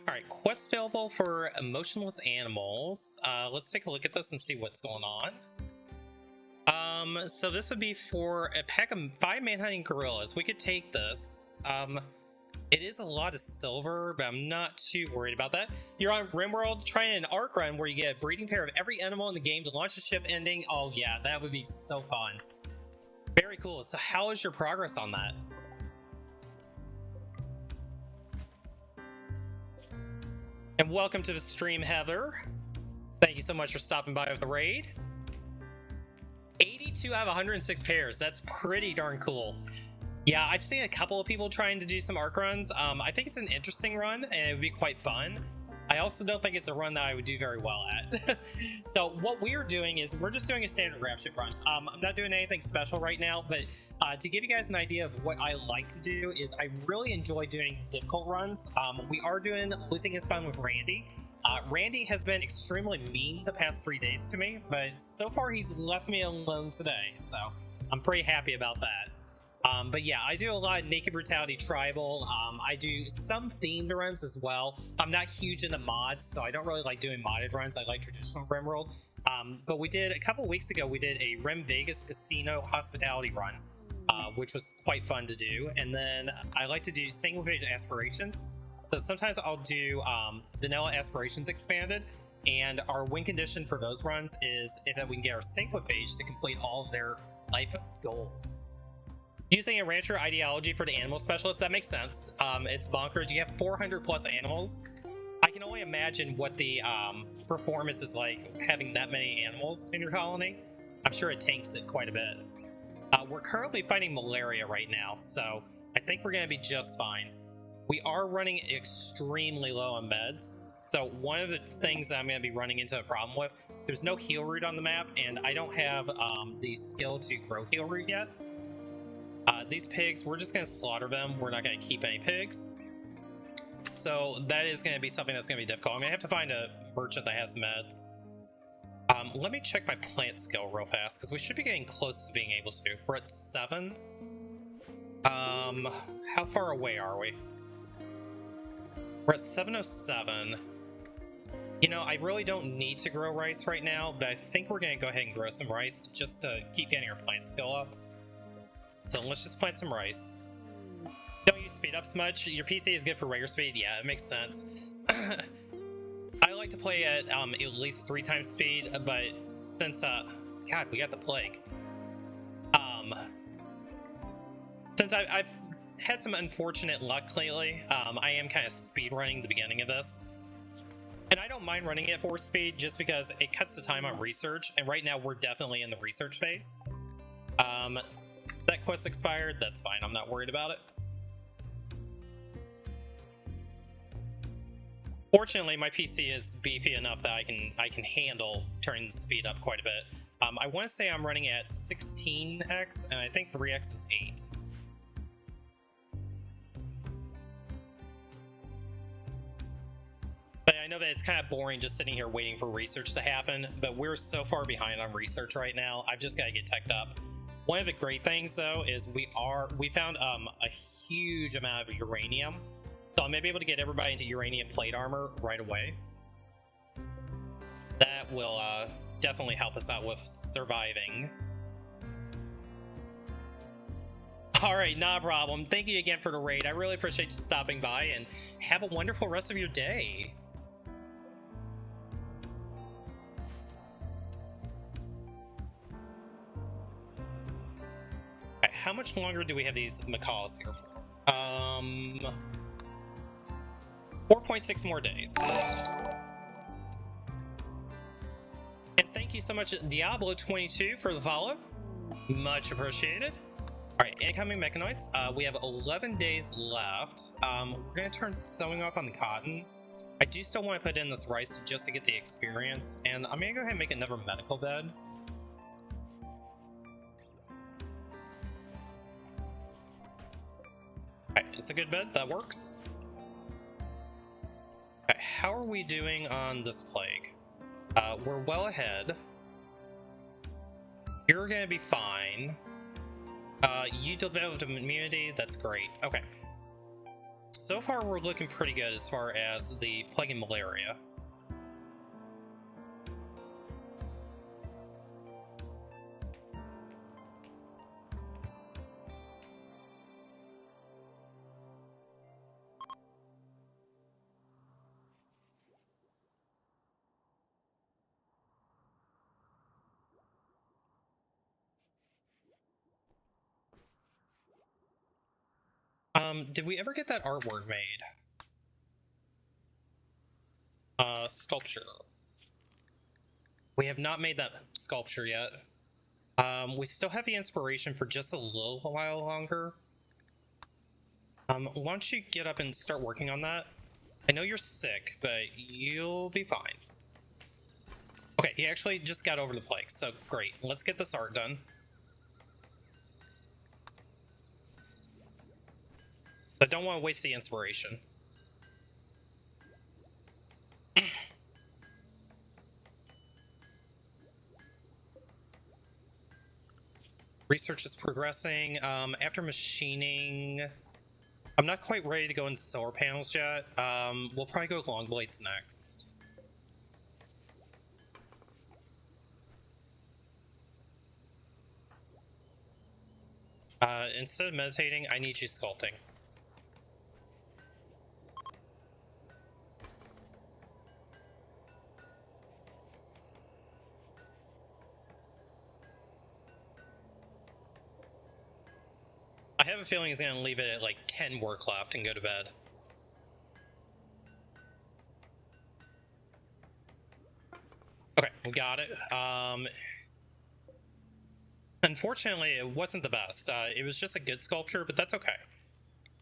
[SPEAKER 3] Alright, quest available for emotionless animals. Let's take a look at this and see what's going on. So this would be for a pack of 5 manhunting gorillas. We could take this. It is a lot of silver, but I'm not too worried about that. You're on RimWorld, trying an arc run where you get a breeding pair of every animal in the game to launch a ship ending. Oh yeah, that would be so fun. Very cool. So how is your progress on that? And welcome to the stream, Heather. Thank you so much for stopping by with the raid. 82 out of 106 pairs. That's pretty darn cool. Yeah, I've seen a couple of people trying to do some arc runs. I think it's an interesting run, and it would be quite fun. I also don't think it's a run that I would do very well at. So what we're doing is we're just doing a standard graph ship run. I'm not doing anything special right now, but to give you guys an idea of what I like to do is I really enjoy doing difficult runs. We are doing Losing His Fun with Randy. Randy has been extremely mean the past 3 days to me, but so far he's left me alone today, so I'm pretty happy about that. But yeah, I do a lot of Naked Brutality Tribal. I do some themed runs as well. I'm not huge into mods, so I don't really like doing modded runs. I like traditional RimWorld. But we did, a couple weeks ago, we did a Rim Vegas Casino Hospitality run, which was quite fun to do. And then I like to do single page aspirations. So sometimes I'll do Vanilla Aspirations Expanded. And our win condition for those runs is if we can get our Syncophages to complete all of their life goals. Using a rancher ideology for the animal specialist, that makes sense. It's bonkers. You have 400 plus animals. I can only imagine what the performance is like having that many animals in your colony. I'm sure it tanks it quite a bit. We're currently fighting malaria right now, so I think we're going to be just fine. We are running extremely low on meds, so one of the things that I'm going to be running into a problem with, there's no heal root on the map, and I don't have the skill to grow heal root yet. These pigs, we're just going to slaughter them. We're not going to keep any pigs. So that is going to be something that's going to be difficult. I'm going to have to find a merchant that has meds. Let me check my plant skill real fast, because we should be getting close to being able to. We're at 7. How far away are we? We're at 707. You know, I really don't need to grow rice right now, but I think we're going to go ahead and grow some rice just to keep getting our plant skill up. So let's just plant some rice. Don't use speed ups much. Your PC is good for regular speed. Yeah, it makes sense. I like to play at least 3 times speed, but since God, we got the plague. Since I've had some unfortunate luck lately, I am kind of speed running the beginning of this. And I don't mind running it at 4 speed just because it cuts the time on research, and right now we're definitely in the research phase. That quest expired, that's fine, I'm not worried about it. Fortunately, my PC is beefy enough that I can handle turning the speed up quite a bit. I want to say I'm running at 16x, and I think 3x is 8. But I know that it's kind of boring just sitting here waiting for research to happen, but we're so far behind on research right now, I've just got to get teched up. One of the great things, though, is we found a huge amount of uranium. So I may be able to get everybody into uranium plate armor right away. That will definitely help us out with surviving. Alright, not a problem. Thank you again for the raid. I really appreciate you stopping by, and have a wonderful rest of your day. Alright, how much longer do we have these macaws here for? 4.6 more days. And thank you so much, Diablo22, for the follow. Much appreciated. Alright, incoming mechanoids. We have 11 days left. We're going to turn sewing off on the cotton. I do still want to put in this rice just to get the experience, and I'm going to go ahead and make another medical bed. Alright, it's a good bed. That works. How are we doing on this plague? We're well ahead. You're gonna be fine. You developed immunity, that's great. Okay. So far we're looking pretty good as far as the plague and malaria. Did we ever get that artwork made? Sculpture. We have not made that sculpture yet. We still have the inspiration for just a little while longer. Why don't you get up and start working on that? I know you're sick, but you'll be fine. Okay, he actually just got over the plague, so great. Let's get this art done. But don't want to waste the inspiration. Research is progressing. After machining, I'm not quite ready to go into solar panels yet. We'll probably go with long blades next. Instead of meditating, I need you sculpting. I have a feeling he's gonna leave it at like 10 work left and go to bed. Okay, we got it. Unfortunately, it wasn't the best. It was just a good sculpture, but that's okay.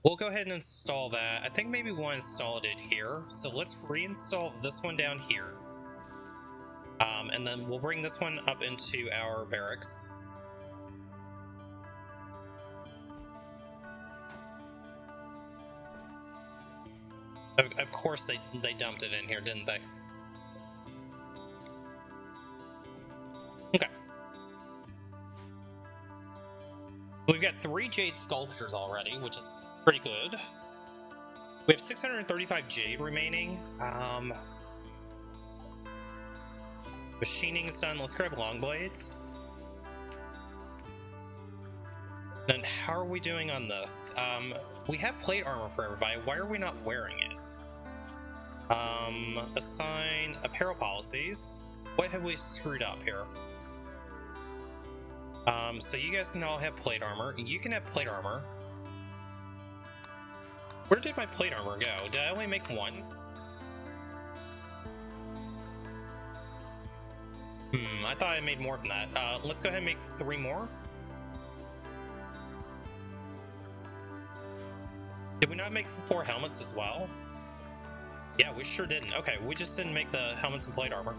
[SPEAKER 3] We'll go ahead and install that. I think maybe we want to install it here. So let's reinstall this one down here. And then we'll bring this one up into our barracks. Of course they dumped it in here, didn't they? Okay. We've got 3 jade sculptures already, which is pretty good. We have 635 jade remaining. Machining's done. Let's grab long blades. Then how are we doing on this? We have plate armor for everybody. Why are we not wearing it? Assign apparel policies. What have we screwed up here? So you guys can all have plate armor. You can have plate armor. Where did my plate armor go? Did I only make 1? I thought I made more than that. Let's go ahead and make 3 more. Did we not make 4 helmets as well? Yeah, we sure didn't. Okay, we just didn't make the helmets and plate armor.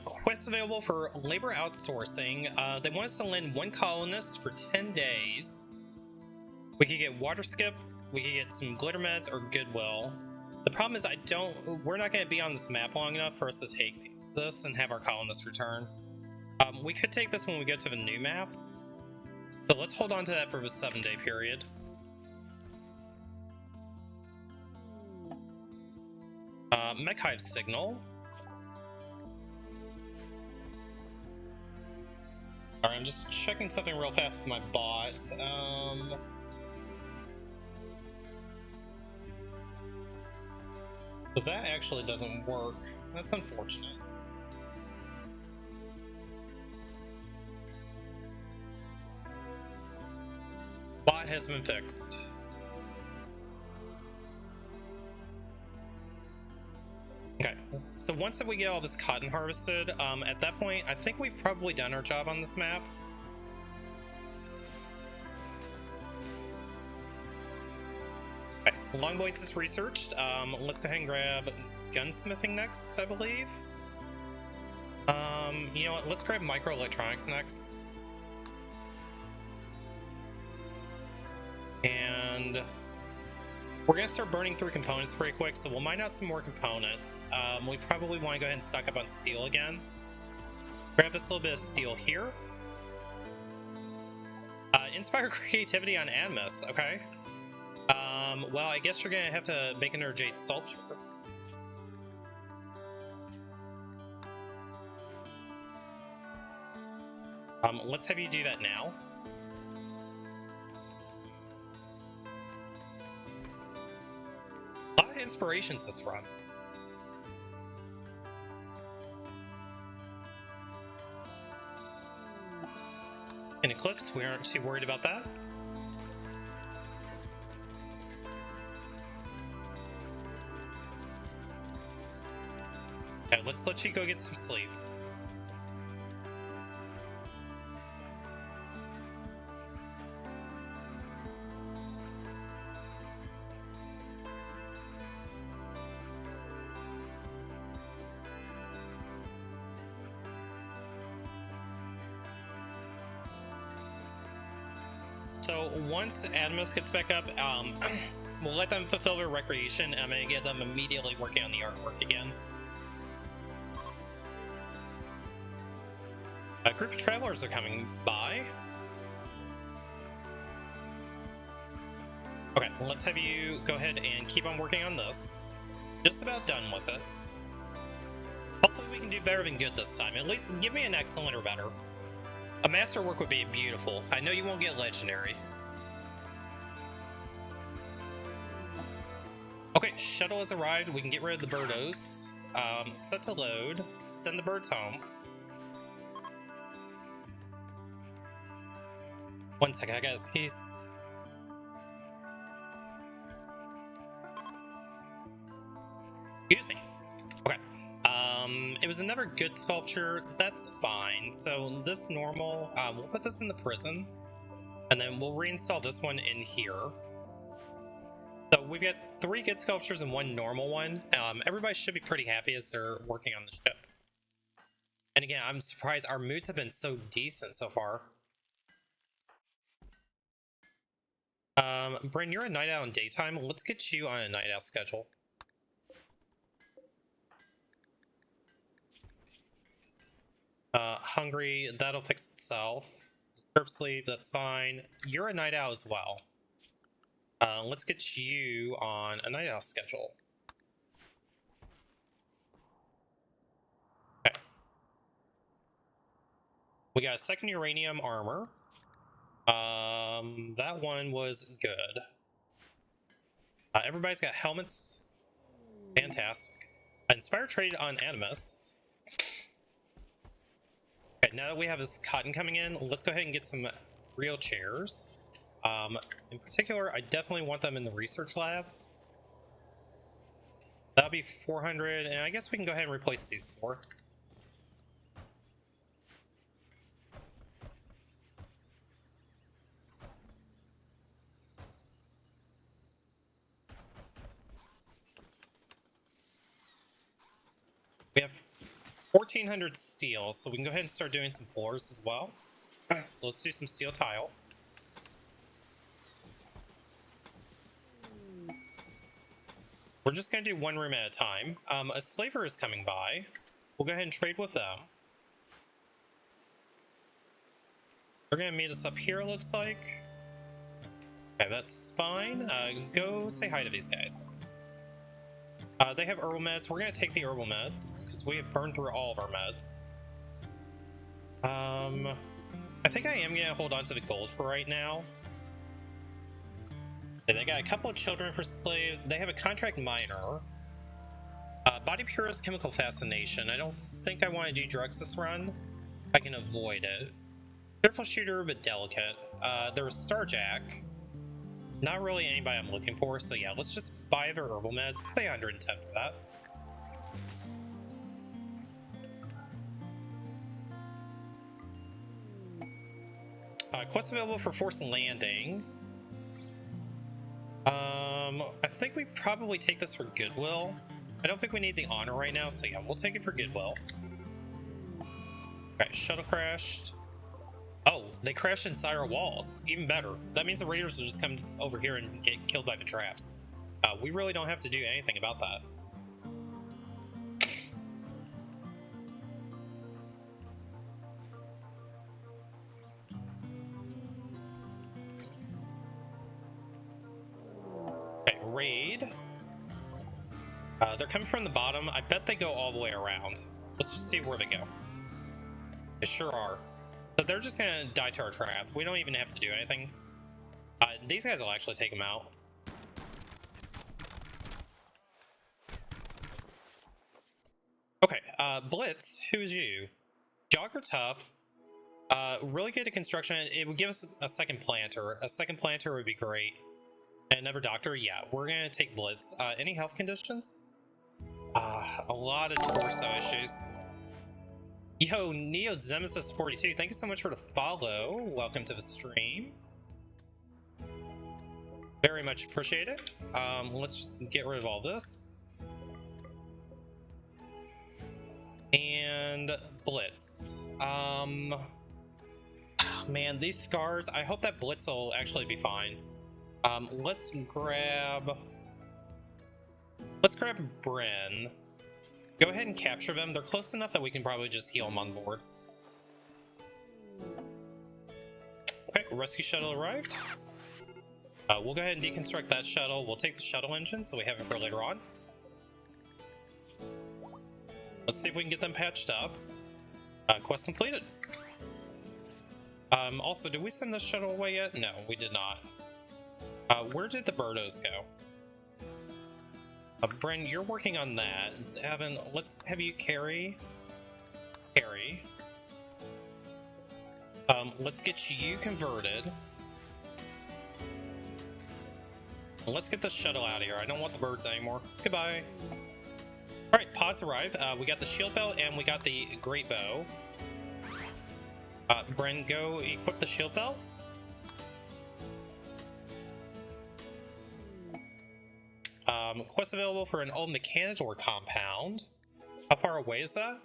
[SPEAKER 3] Quests available for labor outsourcing. They want us to lend 1 colonist for 10 days. We could get water skip, we could get some glitter meds or goodwill. The problem is we're not going to be on this map long enough for us to take this and have our colonists return. We could take this when we go to the new map. So let's hold on to that for the 7-day period. Mech Hive signal. Alright, I'm just checking something real fast with my bot. So that actually doesn't work. That's unfortunate. Bot has been fixed. Okay, so once that we get all this cotton harvested, at that point, I think we've probably done our job on this map. Okay, Longblades is researched. Let's go ahead and grab gunsmithing next, I believe. You know what, let's grab microelectronics next. And we're going to start burning through components pretty quick, so we'll mine out some more components. We probably want to go ahead and stock up on steel again. Grab this little bit of steel here. Inspire creativity on Admus, okay. Well, I guess you're going to have to make another jade sculpture. Let's have you do that now. A lot of inspirations this run. In Eclipse, we aren't too worried about that. Okay, let's let you go get some sleep. So once Admus gets back up, we'll let them fulfill their recreation, and I'm going to get them immediately working on the artwork again. A group of travelers are coming by. Okay, let's have you go ahead and keep on working on this. Just about done with it. Hopefully we can do better than good this time. At least give me an excellent or better. A masterwork would be beautiful. I know you won't get legendary. Okay, shuttle has arrived. We can get rid of the birdos. Set to load. Send the birds home. 1 second, I gotta sneeze. Excuse me. Okay. It was another good sculpture. That's fine. So this normal, we'll put this in the prison, and then we'll reinstall this one in here. So we've got 3 good sculptures and 1 normal one. Everybody should be pretty happy as they're working on the ship. And again, I'm surprised our moods have been so decent so far. Bryn, you're a night owl in daytime. Let's get you on a night owl schedule. Hungry, that'll fix itself. Disturb sleep, that's fine. You're a night owl as well. Let's get you on a night owl schedule. Okay. We got a second uranium armor. That one was good. Everybody's got helmets. Fantastic. Inspire trade on Animus. Okay, now that we have this cotton coming in, let's go ahead and get some real chairs. In particular, I definitely want them in the research lab. That'll be 400, and I guess we can go ahead and replace these 4. We have 1,400 steel, so we can go ahead and start doing some floors as well. So let's do some steel tile. We're just going to do one room at a time. A slaver is coming by. We'll go ahead and trade with them. They're going to meet us up here, it looks like. Okay, that's fine. Go say hi to these guys. They have herbal meds. We're going to take the herbal meds, because we have burned through all of our meds. I think I am going to hold on to the gold for right now. They got a couple of children for slaves. They have a contract miner. Body purist chemical fascination. I don't think I want to do drugs this run. I can avoid it. Careful shooter, but delicate. There was Starjack. Not really anybody I'm looking for, so yeah, let's just buy their herbal meds. Pay 110 for that. Quest available for forced landing. I think we probably take this for goodwill. I don't think we need the honor right now, so yeah, we'll take it for goodwill. Okay, shuttle crashed. Oh, they crashed inside our walls. Even better. That means the raiders will just come over here and get killed by the traps. We really don't have to do anything about that. Okay, raid. They're coming from the bottom. I bet they go all the way around. Let's just see where they go. They sure are. So they're just gonna die to our traps. We don't even have to do anything. These guys will actually take them out. Okay, Blitz, who's you? Jogger tough. Really good at construction. It would give us a second planter. A second planter would be great. And another doctor, yeah, we're gonna take Blitz. Any health conditions? A lot of torso issues. Yo, Neo Zemesis 42, thank you so much for the follow. Welcome to the stream. Very much appreciate it. Let's just get rid of all this. And Blitz. Man, these scars, I hope that Blitz will actually be fine. Let's grab Bren. Go ahead and capture them. They're close enough that we can probably just heal them on board. Okay, rescue shuttle arrived. We'll go ahead and deconstruct that shuttle. We'll take the shuttle engine so we have it for later on. Let's see if we can get them patched up. Quest completed. Also, did we send this shuttle away yet? No, we did not. Where did the Birdos go? Bren, you're working on that. Evan, let's have you carry. Let's get you converted. Let's get the shuttle out of here. I don't want the birds anymore. Goodbye. Alright, pods arrived. We got the shield belt and we got the great bow. Bren, go equip the shield belt. Quest available for an old Mechanitor compound. How far away is that?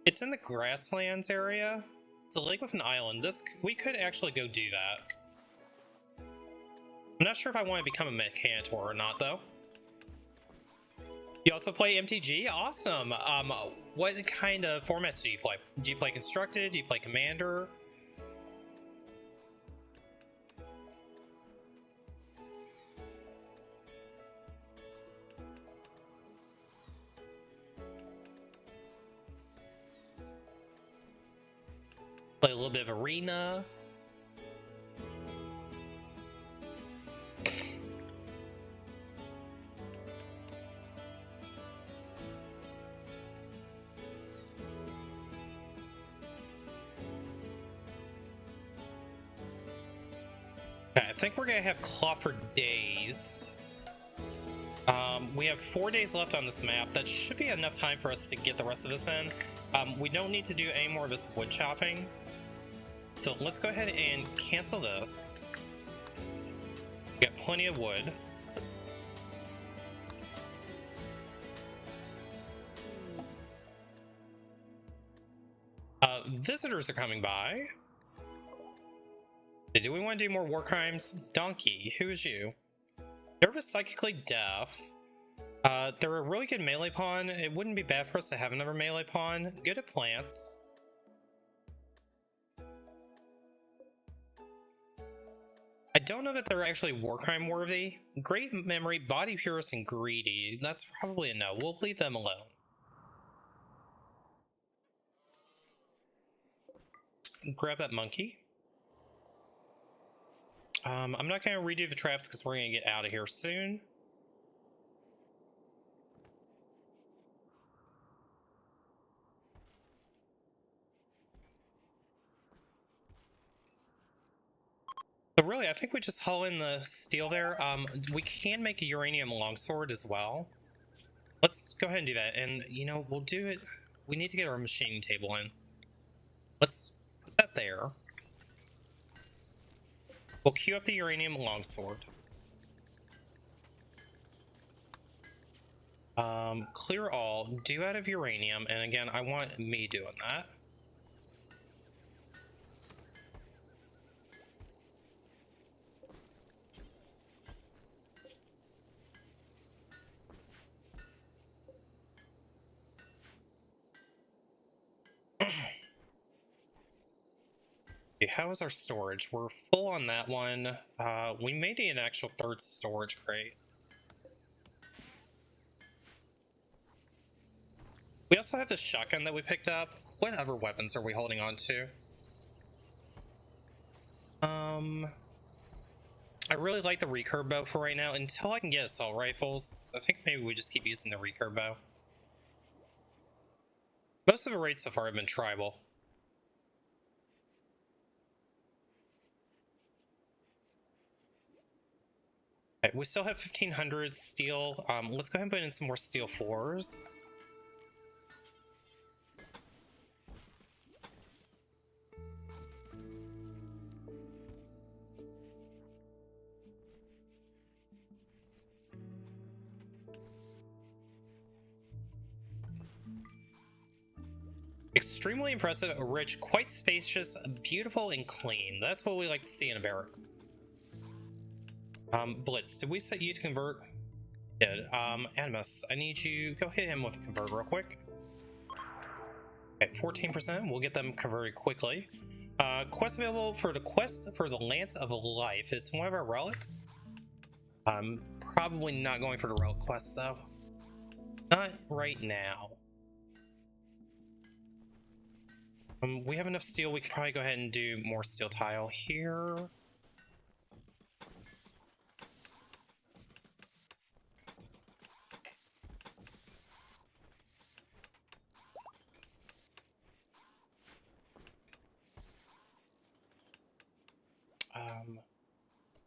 [SPEAKER 3] It's in the grasslands area. It's a lake with an island. We could actually go do that. I'm not sure if I want to become a Mechanitor or not, though. You also play MTG? Awesome. What kind of formats do you play? Do you play Constructed? Do you play Commander? Play a little bit of Arena. Okay, I think we're gonna have Claw for days. We have 4 days left on this map. That should be enough time for us to get the rest of this in. We don't need to do any more of this wood chopping. So let's go ahead and cancel this. We got plenty of wood. Visitors are coming by. Do we want to do more war crimes? Donkey, who is you? Nervous, psychically deaf. They're a really good melee pawn. It wouldn't be bad for us to have another melee pawn. Good at plants. I don't know that they're actually war crime worthy. Great memory, body purist, and greedy. That's probably a no. We'll leave them alone. Let's grab that monkey. I'm not going to redo the traps because we're going to get out of here soon. So really, I think we just haul in the steel there. We can make a uranium longsword as well. Let's go ahead and do that. And, you know, we'll do it. We need to get our machining table in. Let's put that there. We'll queue up the uranium longsword. Clear all, do out of uranium, and again, I want me doing that. Okay, how is our storage? We're full on that one. We may need an actual third storage crate. We also have this shotgun that we picked up. What other weapons are we holding on to? I really like the recurve bow for right now. Until I can get assault rifles, I think maybe we just keep using the recurve bow. Most of the raids so far have been tribal. Okay, we still have 1500 steel. Let's go ahead and put in some more steel 4s. Extremely impressive, rich, quite spacious, beautiful, and clean. That's what we like to see in a barracks. Blitz, did we set you to convert? Did. Animus, I need you, go hit him with a convert real quick. Okay, 14%, we'll get them converted quickly. Quest available for the quest for the Lance of Life. It's one of our relics. I'm probably not going for the relic quest though. Not right now. We have enough steel, we can probably go ahead and do more steel tile here.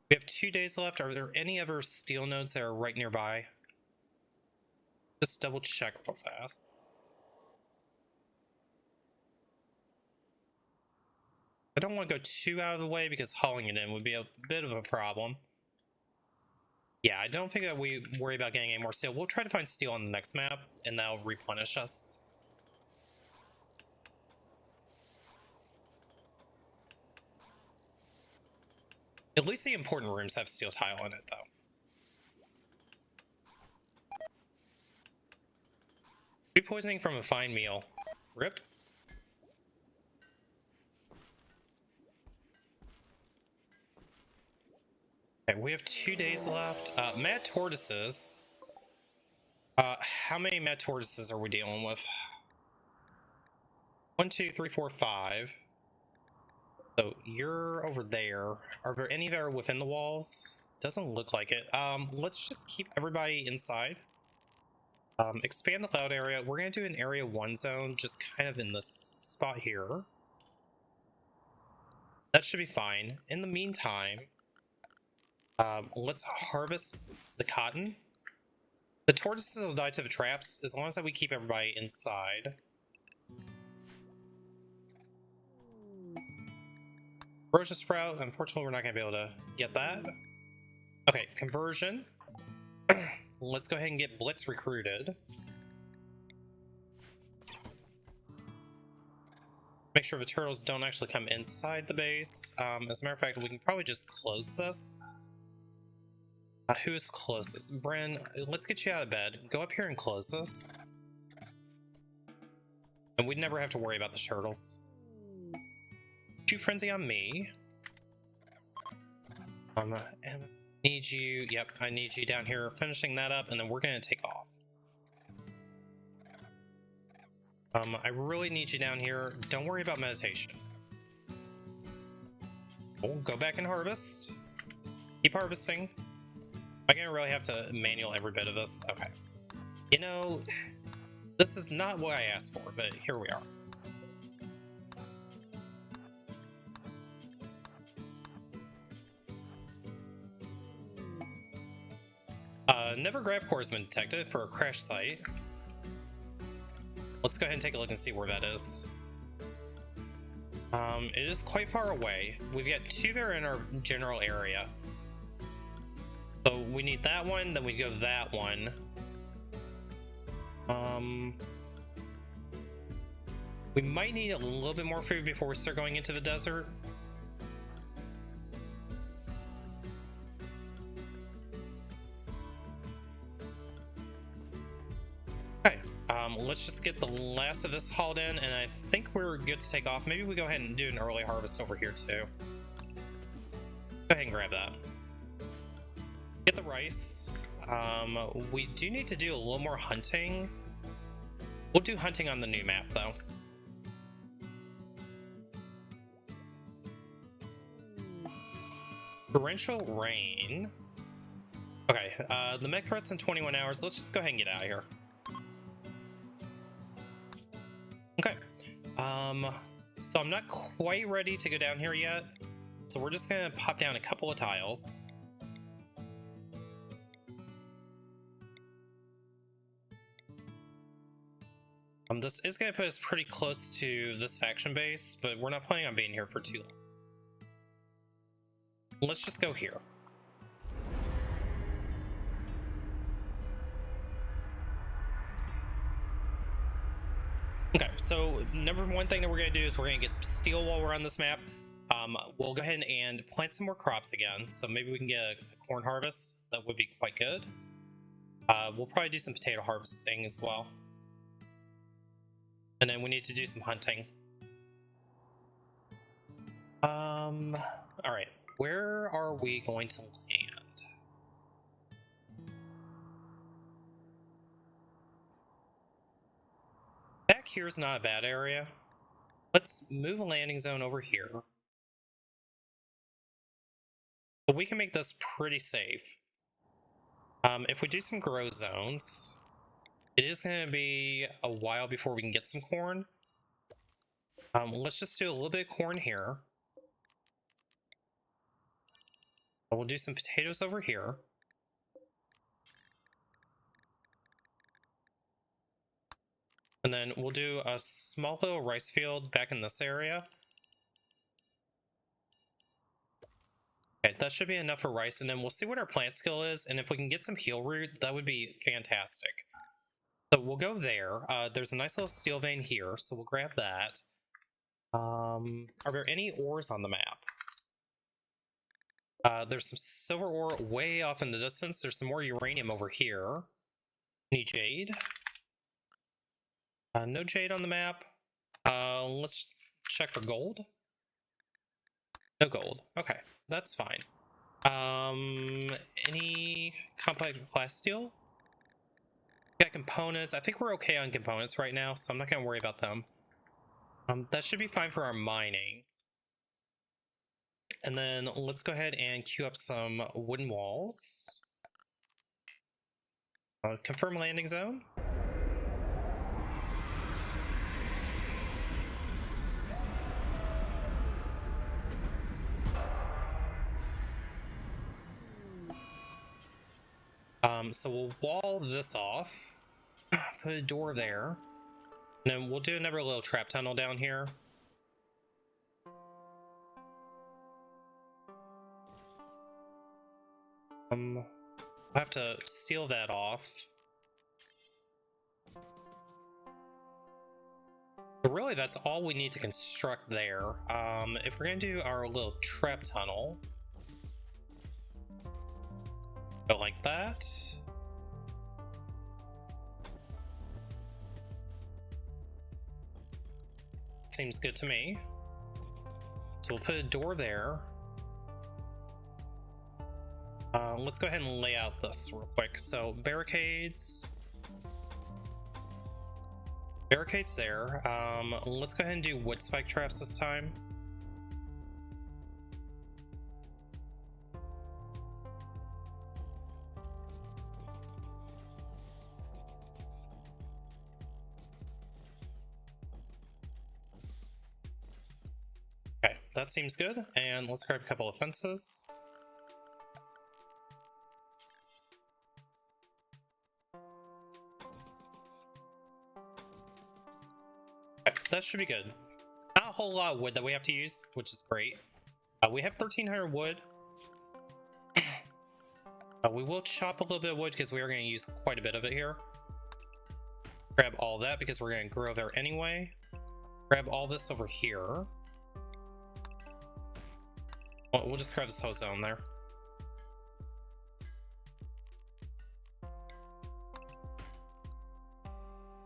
[SPEAKER 3] We have 2 days left. Are there any other steel nodes that are right nearby? Just double check real fast. I don't want to go too out of the way because hauling it in would be a bit of a problem. Yeah, I don't think that we worry about getting any more steel. We'll try to find steel on the next map, and that'll replenish us. At least the important rooms have steel tile in it, though. poisoning from a fine meal. Rip. Okay, we have 2 days left. Mad tortoises. How many mad tortoises are we dealing with? 1, 2, 3, 4, 5. So you're over there. Are there any that are within the walls? Doesn't look like it. Let's just keep everybody inside. Expand the loud area. We're gonna do an area 1 zone, just kind of in this spot here. That should be fine. In the meantime, let's harvest the cotton. The tortoises will die to the traps as long as we keep everybody inside. Ambrosia sprout. Unfortunately, we're not going to be able to get that. Okay, conversion. Let's go ahead and get Blitz recruited. Make sure the turtles don't actually come inside the base. As a matter of fact, we can probably just close this. Who is closest? Bren, let's get you out of bed. Go up here and close this. And we'd never have to worry about the turtles. Shoot Frenzy on me. And need you, yep, I need you down here finishing that up, and then we're gonna take off. I really need you down here. Don't worry about meditation. We'll go back and harvest. Keep harvesting. I'm gonna really have to manual every bit of this. Okay. You know, this is not what I asked for, but here we are. Never Grav Core has been detected for a crash site. Let's go ahead and take a look and see where that is. It is quite far away. We've got 2 that are in our general area. So we need that one, then we go that one. We might need a little bit more food before we start going into the desert. Okay, let's just get the last of this hauled in, and I think we're good to take off. Maybe we go ahead and do an early harvest over here too. Go ahead and grab that. Get the rice. We do need to do a little more hunting. We'll do hunting on the new map though. Torrential rain. Okay, the mech threat's in 21 hours. Let's just go ahead and get out of here. Okay. So I'm not quite ready to go down here yet. So we're just gonna pop down a couple of tiles. This is going to put us pretty close to this faction base, but we're not planning on being here for too long. Let's just go here. Okay, so number one thing that we're going to do is we're going to get some steel while we're on this map. We'll go ahead and plant some more crops again, so maybe we can get a corn harvest. That would be quite good. We'll probably do some potato harvesting as well. And then we need to do some hunting. Alright, where are we going to land? Back here's not a bad area. Let's move a landing zone over here. But we can make this pretty safe. If we do some grow zones, it is going to be a while before we can get some corn. Let's just do a little bit of corn here. We'll do some potatoes over here. And then we'll do a small little rice field back in this area. Okay, that should be enough for rice, and then we'll see what our plant skill is, and if we can get some heal root, that would be fantastic. So we'll go there. There's a nice little steel vein here, so we'll grab that. Are there any ores on the map? There's some silver ore way off in the distance. There's some more uranium over here. Any jade? No jade on the map. Let's just check for gold. No gold. Okay, that's fine. Any compact glass steel? Got components. I think we're okay on components right now, so I'm not gonna worry about them. That should be fine for our mining. And then let's go ahead and queue up some wooden walls. Confirm landing zone. So we'll wall this off, put a door there, and then we'll do another little trap tunnel down here. I'll have to seal that off. But really, that's all we need to construct there. If we're gonna do our little trap tunnel, go like that. Seems good to me. So we'll put a door there. Let's go ahead and lay out this real quick. So barricades. Barricades there. Let's go ahead and do wood spike traps this time. Okay, that seems good. And let's grab a couple of fences. Okay, that should be good. Not a whole lot of wood that we have to use, which is great. We have 1,300 wood. We will chop a little bit of wood because we are going to use quite a bit of it here. Grab all that because we're going to grow there anyway. Grab all this over here. Well, we'll just grab this whole zone there.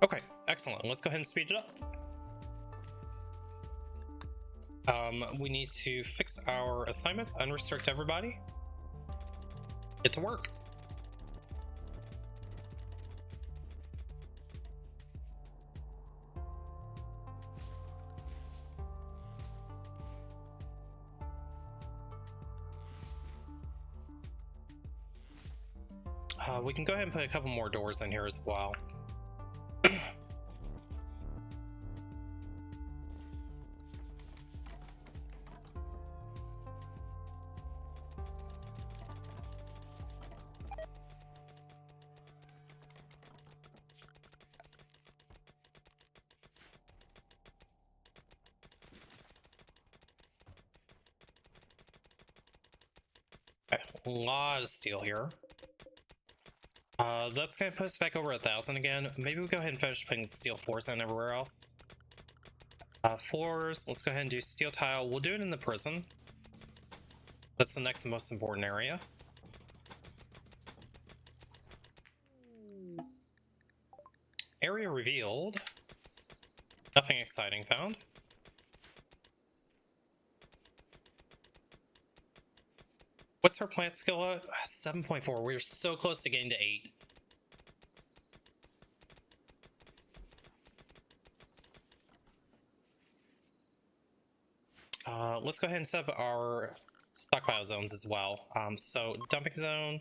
[SPEAKER 3] Okay, excellent. Let's go ahead and speed it up. We need to fix our assignments, unrestrict everybody. Get to work. We can go ahead and put a couple more doors in here as well. Okay, a lot of steel here. That's gonna put us back over 1,000 again. Maybe we'll go ahead and finish putting steel floors in everywhere else. Floors, let's go ahead and do steel tile. We'll do it in the prison. That's the next most important area. Area revealed. Nothing exciting found. What's our plant skill at? 7.4. We're so close to getting to 8. Let's go ahead and set up our stockpile zones as well. So dumping zone,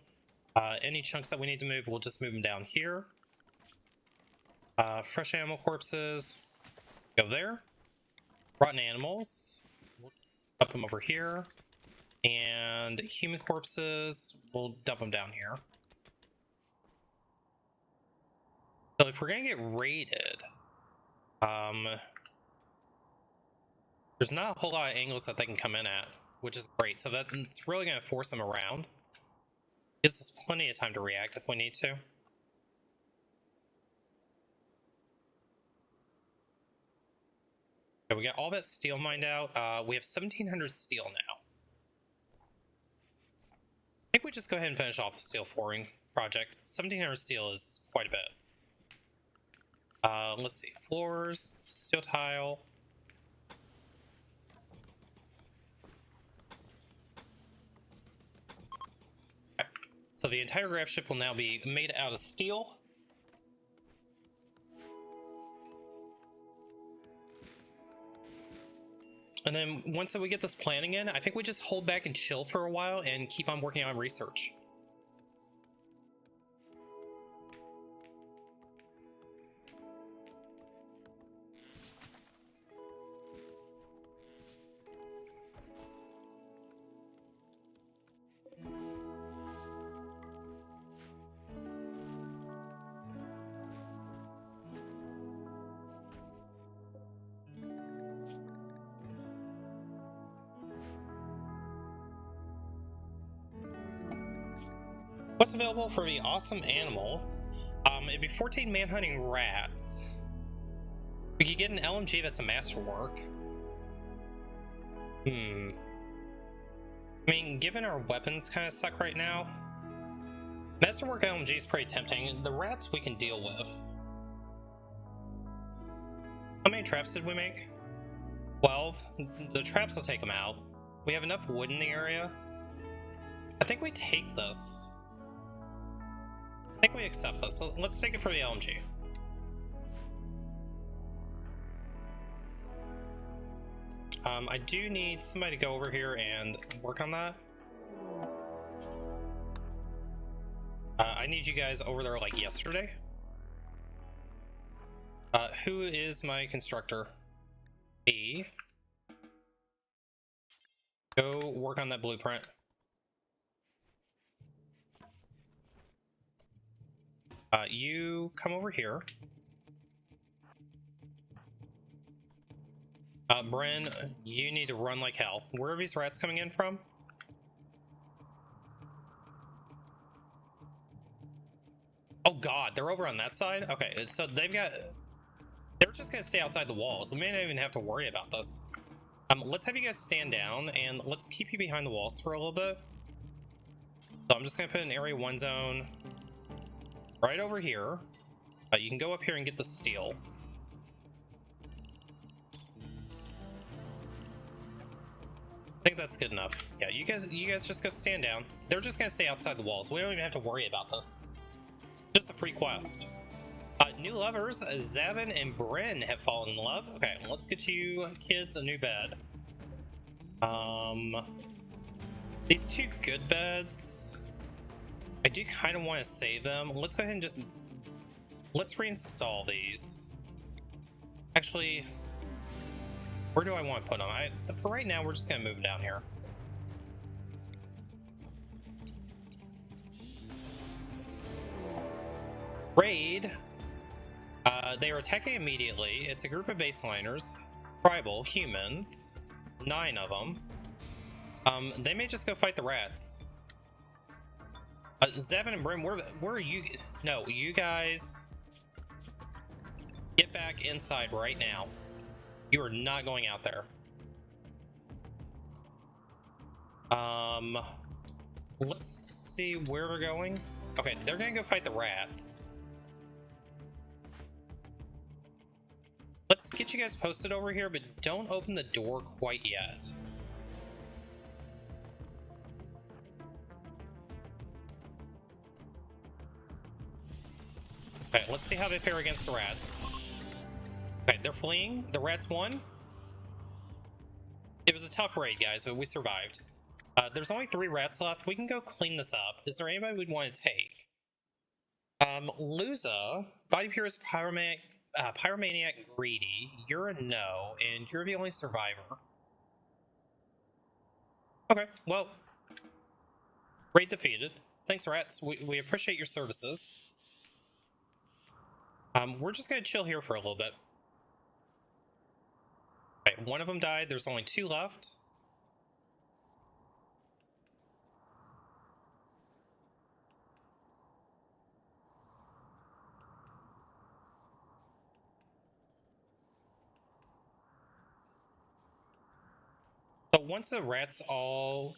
[SPEAKER 3] any chunks that we need to move, we'll just move them down here. Fresh animal corpses, go there. Rotten animals, we'll dump them over here. And human corpses, we'll dump them down here. So if we're gonna get raided, there's not a whole lot of angles that they can come in at, which is great. So that's really gonna force them around. Gives us plenty of time to react if we need to. Okay, we got all that steel mined out. We have 1,700 steel now. I think we just go ahead and finish off the steel flooring project. 1,700 steel is quite a bit. Let's see, floors, steel tile. Okay. So the entire graph ship will now be made out of steel. And then once that we get this planning in, I think we just hold back and chill for a while and keep on working on research. What's available for the awesome animals? It'd be 14 manhunting rats. We could get an LMG that's a masterwork. I mean, given our weapons kind of suck right now, masterwork LMG is pretty tempting. The rats we can deal with. How many traps did we make? 12. The traps will take them out. We have enough wood in the area. I think we take this. I think we accept this. Let's take it for the LMG. I do need somebody to go over here and work on that. I need you guys over there like yesterday. Who is my constructor? E. Go work on that blueprint. You come over here. Bryn, you need to run like hell. Where are these rats coming in from? Oh god, they're over on that side? Okay, so they're just gonna stay outside the walls. We may not even have to worry about this. Let's have you guys stand down and let's keep you behind the walls for a little bit. So I'm just gonna put an area 1 zone right over here. You can go up here and get the steel. I think that's good enough. Yeah, you guys just go stand down. They're just gonna stay outside the walls. We don't even have to worry about this. Just a free quest. New lovers, Zavin and Bryn have fallen in love. Okay, let's get you kids a new bed. These two good beds, I do kind of want to save them. Let's go ahead and let's reinstall these. Actually, where do I want to put them? For right now, we're just gonna move them down here. Raid. They are attacking immediately. It's a group of baseliners, tribal humans, 9 of them. They may just go fight the rats. Zavin and Brim, where are you? No, you guys get back inside right now. You are not going out there. Let's see where we're going. Okay, they're gonna go fight the rats. Let's get you guys posted over here, but don't open the door quite yet. Okay, let's see how they fare against the rats. Okay, they're fleeing. The rats won. It was a tough raid, guys, but we survived. There's only 3 rats left. We can go clean this up. Is there anybody we'd want to take? Luza, Body Purist, Pyromaniac, Greedy. You're a no, and you're the only survivor. Okay, well, raid defeated. Thanks, rats. We appreciate your services. We're just gonna chill here for a little bit. Okay, one of them died. There's only 2 left. So once the rats all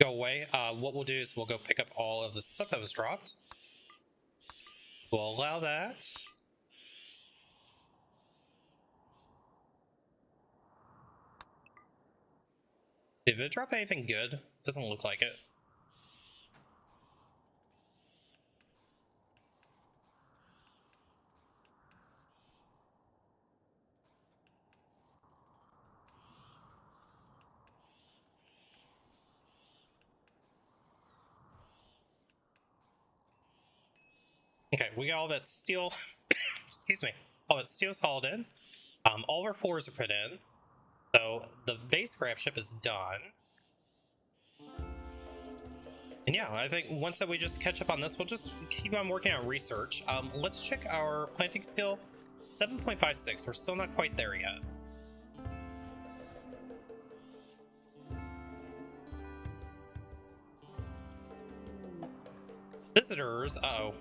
[SPEAKER 3] go away, what we'll do is we'll go pick up all of the stuff that was dropped. We'll allow that. Did it drop anything good? Doesn't look like it. Okay, we got all that steel. Excuse me. All that steel's hauled in. All of our floors are put in. So the base craft ship is done. And yeah, I think once that we just catch up on this, we'll just keep on working on research. Let's check our planting skill. 7.56. We're still not quite there yet. Visitors. Uh-oh.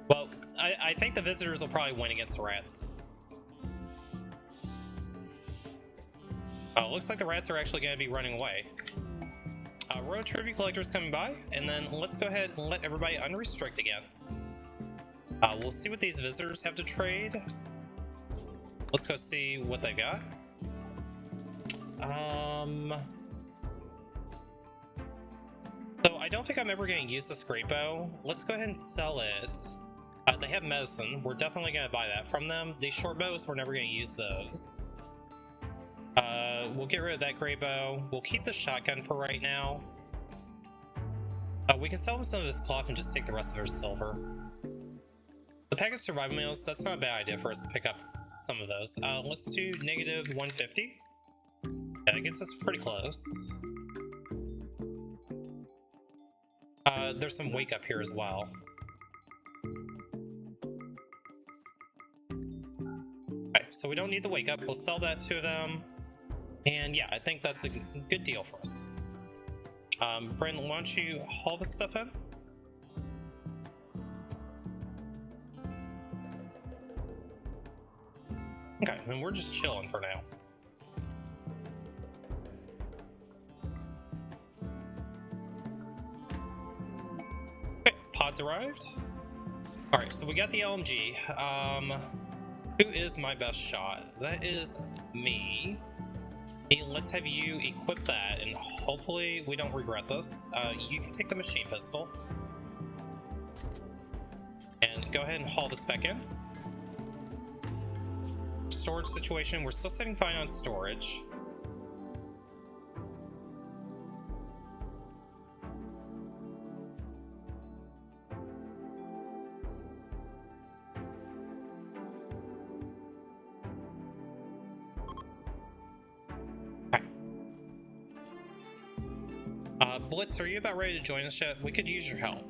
[SPEAKER 3] Well, I think the visitors will probably win against the rats. Oh, looks like the rats are actually going to be running away. Road tribute collectors coming by, and then let's go ahead and let everybody unrestrict again. We'll see what these visitors have to trade. Let's go see what they got. So I don't think I'm ever going to use this great bow. Let's go ahead and sell it. They have medicine. We're definitely going to buy that from them. These short bows, we're never going to use those. We'll get rid of that great bow. We'll keep the shotgun for right now. We can sell them some of this cloth and just take the rest of their silver. The pack of survival meals, that's not a bad idea for us to pick up some of those. Let's do negative 150. Yeah, that gets us pretty close. There's some wake up here as well. Okay, so we don't need the wake up. We'll sell that to them. And yeah, I think that's a good deal for us. Brandon, why don't you haul this stuff in? Okay, and we're just chilling for now. Okay, pods arrived. Alright, so we got the LMG. Who is my best shot? That is me. Hey, let's have you equip that, and hopefully we don't regret this. You can take the machine pistol. And go ahead and haul this back in. Storage situation, we're still sitting fine on storage. Blitz, are you about ready to join us yet? We could use your help.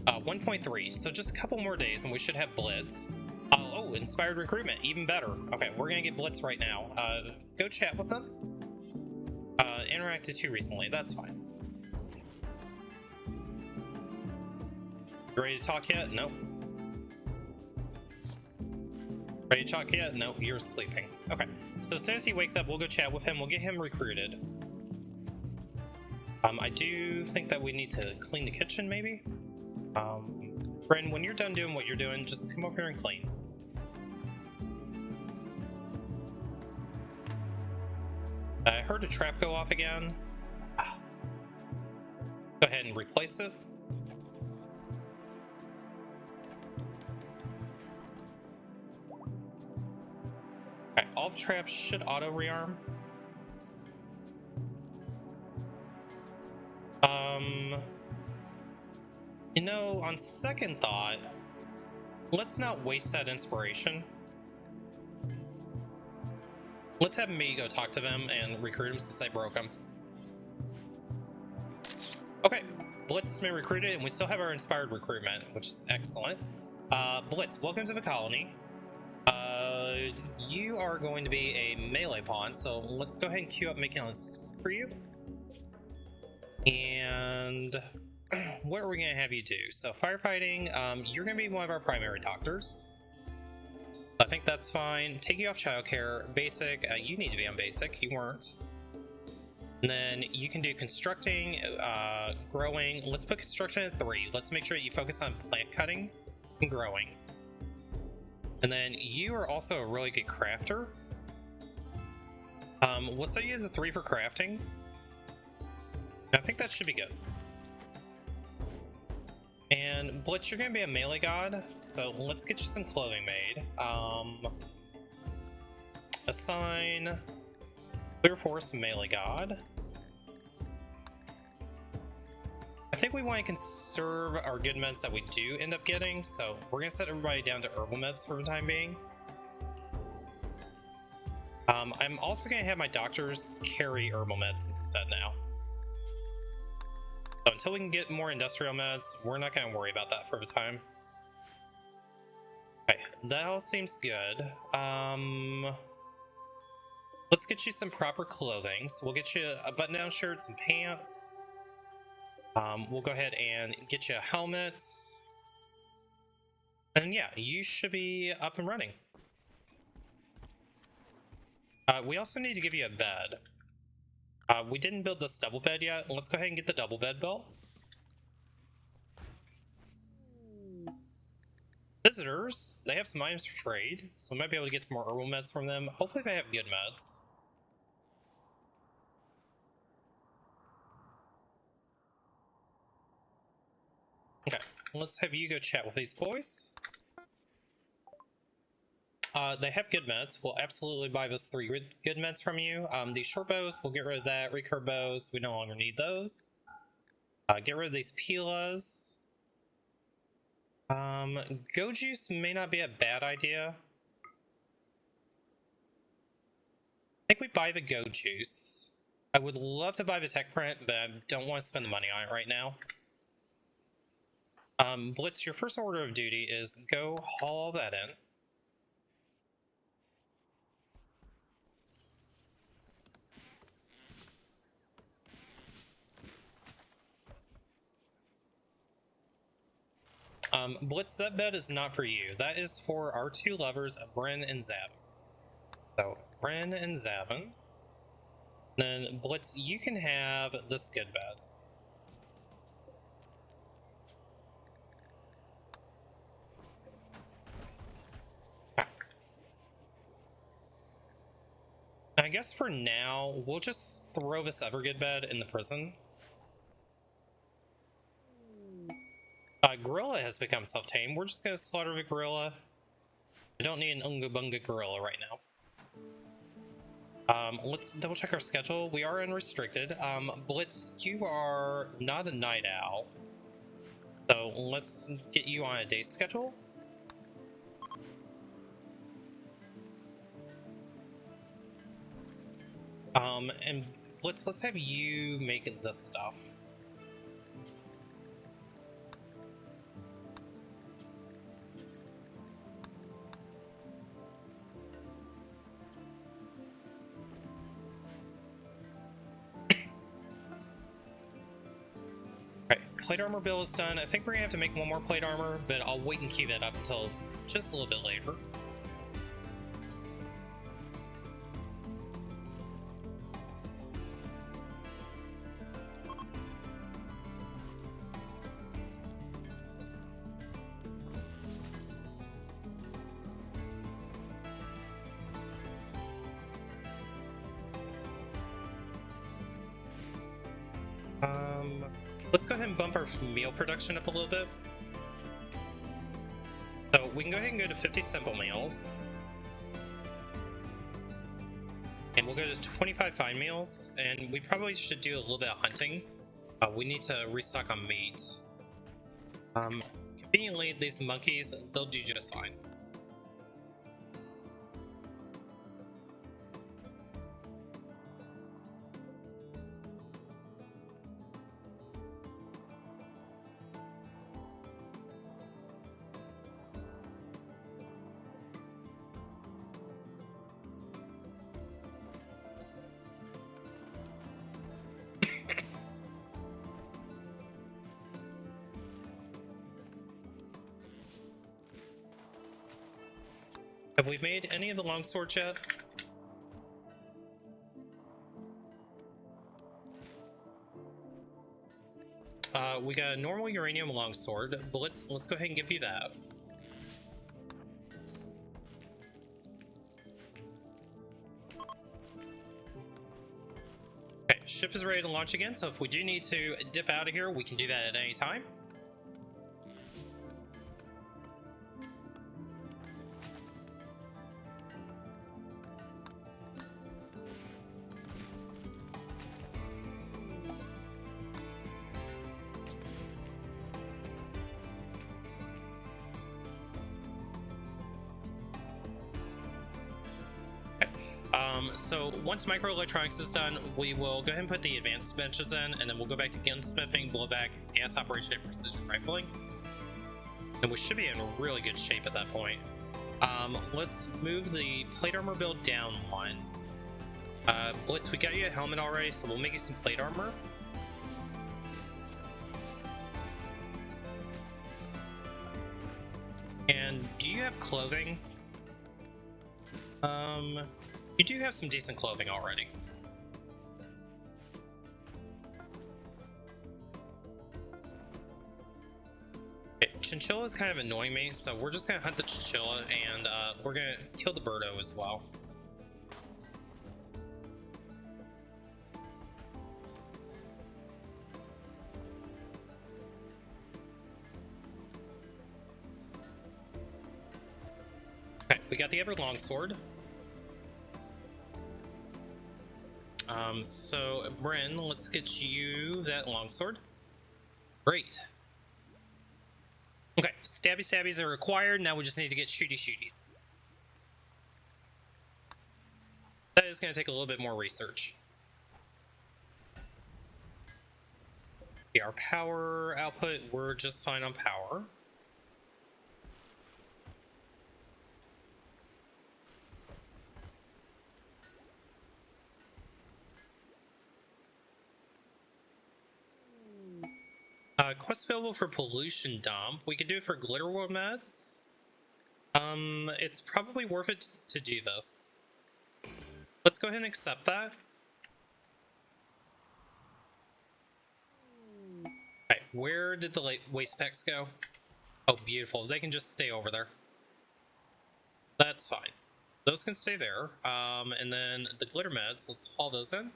[SPEAKER 3] 1.3, so just a couple more days and we should have Blitz. Oh, inspired recruitment, even better. Okay, we're gonna get Blitz right now. Go chat with them. Interacted too recently, that's fine. You ready to talk yet? Nope. Ready to talk yet? Nope, you're sleeping. Okay, so as soon as he wakes up, we'll go chat with him. We'll get him recruited. I do think that we need to clean the kitchen, maybe? Bren, when you're done doing what you're doing, just come over here and clean. I heard a trap go off again. Go ahead and replace it. Okay, all the traps should auto rearm. You know, on second thought, let's not waste that inspiration. Let's have me go talk to them and recruit them since I broke them. Okay, Blitz has been recruited and we still have our inspired recruitment, which is excellent. Blitz, welcome to the colony. You are going to be a melee pawn, so let's go ahead and queue up making a for you. And what are we going to have you do? So firefighting, you're going to be one of our primary doctors. I think that's fine. Take you off childcare. Basic, you need to be on basic. You weren't. And then you can do constructing, growing. Let's put construction at 3. Let's make sure you focus on plant cutting and growing. And then you are also a really good crafter. We'll set you as a 3 for crafting. I think that should be good. And Blitz, you're gonna be a melee god, so let's get you some clothing made. Assign Clear Force melee god. I think we want to conserve our good meds that we do end up getting, so we're gonna set everybody down to herbal meds for the time being. I'm also gonna have my doctors carry herbal meds instead now. So until we can get more industrial meds, we're not gonna worry about that for the time. Okay, that all seems good. Let's get you some proper clothing. So we'll get you a button-down shirt, some pants. We'll go ahead and get you a helmet. And yeah, you should be up and running. We also need to give you a bed. We didn't build this double bed yet. Let's go ahead and get the double bed built. Visitors, they have some items for trade, so we might be able to get some more herbal meds from them. Hopefully they have good meds. Okay, let's have you go chat with these boys. They have good meds. We'll absolutely buy those 3 good meds from you. These short bows, we'll get rid of that. Recurve bows, we no longer need those. Get rid of these pilas. Go juice may not be a bad idea. I think we buy the go juice. I would love to buy the tech print, but I don't want to spend the money on it right now. Blitz, your first order of duty is go haul all that in. Blitz, that bed is not for you. That is for our 2 lovers, Bryn and Zavin. So, Bryn and Zavin. Then, Blitz, you can have this good bed. I guess for now, we'll just throw this other good bed in the prison. Gorilla has become self-tamed. We're just gonna slaughter the gorilla. I don't need an Unga Bunga gorilla right now. Let's double check our schedule. We are unrestricted. Blitz, you are not a night owl, so let's get you on a day schedule. And Blitz, let's have you make this stuff. Plate armor build is done. I think we're gonna have to make 1 more plate armor, but I'll wait and queue that up until just a little bit later. Let's go ahead and bump our meal production up a little bit. So we can go ahead and go to 50 simple meals. And we'll go to 25 fine meals, and we probably should do a little bit of hunting. We need to restock on meat. Conveniently, these monkeys, they'll do just fine. Have we made any of the longswords yet? We got a normal uranium longsword, but let's go ahead and give you that. ship is ready to launch again, so if we do need to dip out of here, we can do that at any time. So once microelectronics is done, we will go ahead and put the advanced benches in, and then we'll go back to gunsmithing, blowback, gas operation, and precision rifling. And we should be in really good shape at that point. Let's move the plate armor build down one. Blitz, we got you a helmet already, so we'll make you some plate armor. And do you have clothing? You do have some decent clothing already. Okay, chinchilla is kind of annoying me, so we're just gonna hunt the chinchilla, and we're gonna kill the birdo as well. Okay, we got the ever longsword. So Bryn, let's get you that longsword. Great. Okay, stabby stabbies are required. Now we just need to get shooty shooties. That is going to take a little bit more research. Okay, our power output, we're just fine on power. Quest available for pollution dump. We could do it for Glitterworld meds. It's probably worth it to do this. Let's go ahead and accept that. Okay, where did the waste packs go? Oh, beautiful. They can just stay over there. That's fine. Those can stay there. And then the glitter meds, let's haul those in.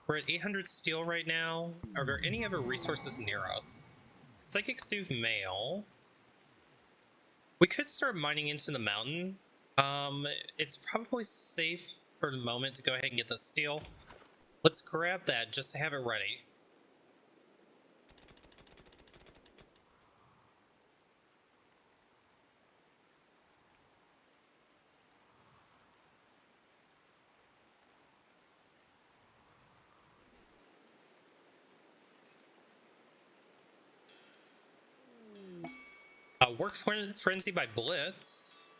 [SPEAKER 3] We're at 800 steel right now. Are there any other resources near us? Psychic Soothe Mail. We could start mining into the mountain. It's probably safe for the moment to go ahead and get the steel. Let's grab that just to have it ready. Work Frenzy by Blitz.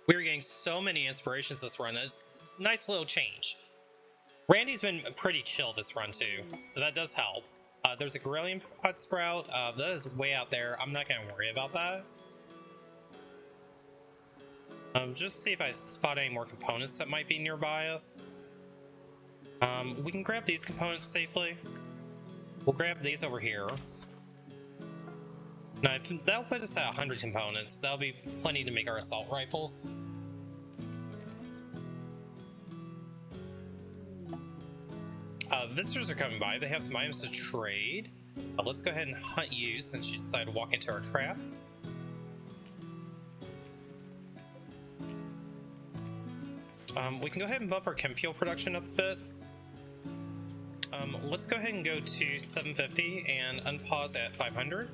[SPEAKER 3] We're getting so many inspirations this run. It's a nice little change. Randy's been pretty chill this run too, so that does help. There's a Gorelian Pot Sprout. That is way out there. I'm not going to worry about that. Just see if I spot any more components that might be nearby us. We can grab these components safely. We'll grab these over here. Now, that'll put us at 100 components. That'll be plenty to make our assault rifles. Visitors are coming by. They have some items to trade. Let's go ahead and hunt you since you decided to walk into our trap. We can go ahead and bump our chem fuel production up a bit. Let's go ahead and go to 750 and unpause at 500.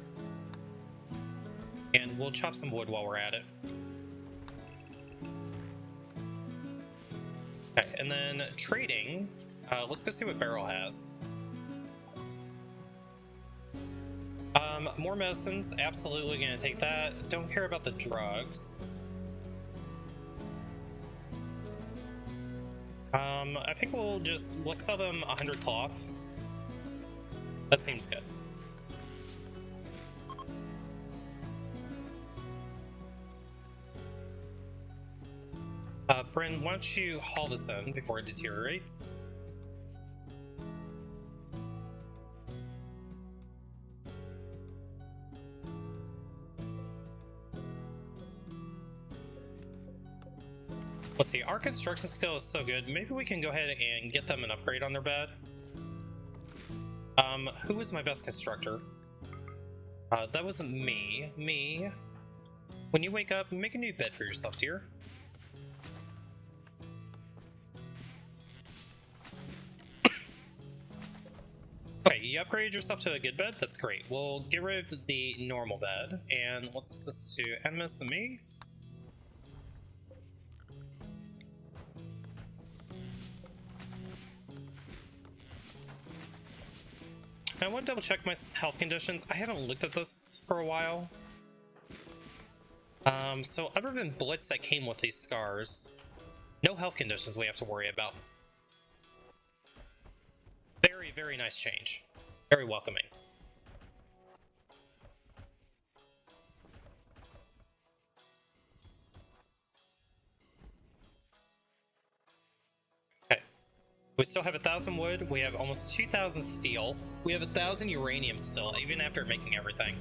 [SPEAKER 3] And we'll chop some wood while we're at it. Okay, and then trading. Let's go see what Beryl has. More medicines, absolutely gonna take that. Don't care about the drugs. I think we'll sell them 100 cloth. That seems good. Bryn, why don't you haul this in before it deteriorates? Let's see, our construction skill is so good. Maybe we can go ahead and get them an upgrade on their bed. Who was my best constructor? That wasn't me. Me. When you wake up, make a new bed for yourself, dear. Okay, you upgraded yourself to a good bed? That's great. We'll get rid of the normal bed, and let's set this to Animus and me. I want to double check my health conditions. I haven't looked at this for a while. So other than blitz that came with these scars, no health conditions we have to worry about. Very, very nice change. Very welcoming. Okay. We still have 1,000 wood. We have almost 2,000 steel. We have 1,000 uranium still, even after making everything.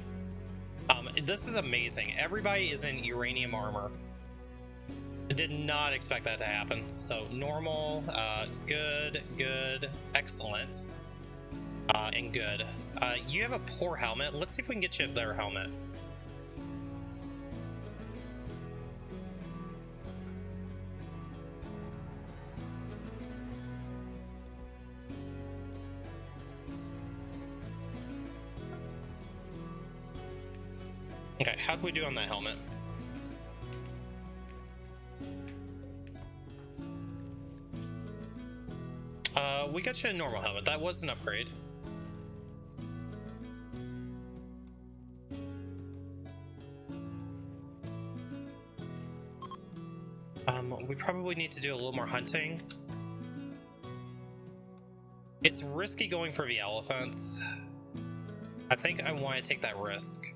[SPEAKER 3] This is amazing. Everybody is in uranium armor. I did not expect that to happen. So normal, good, good, excellent, and good. You have a poor helmet. Let's see if we can get you a better helmet. Okay, how'd we do on that helmet? We got you a normal helmet. That was an upgrade. We probably need to do a little more hunting. It's risky going for the elephants. I think I want to take that risk.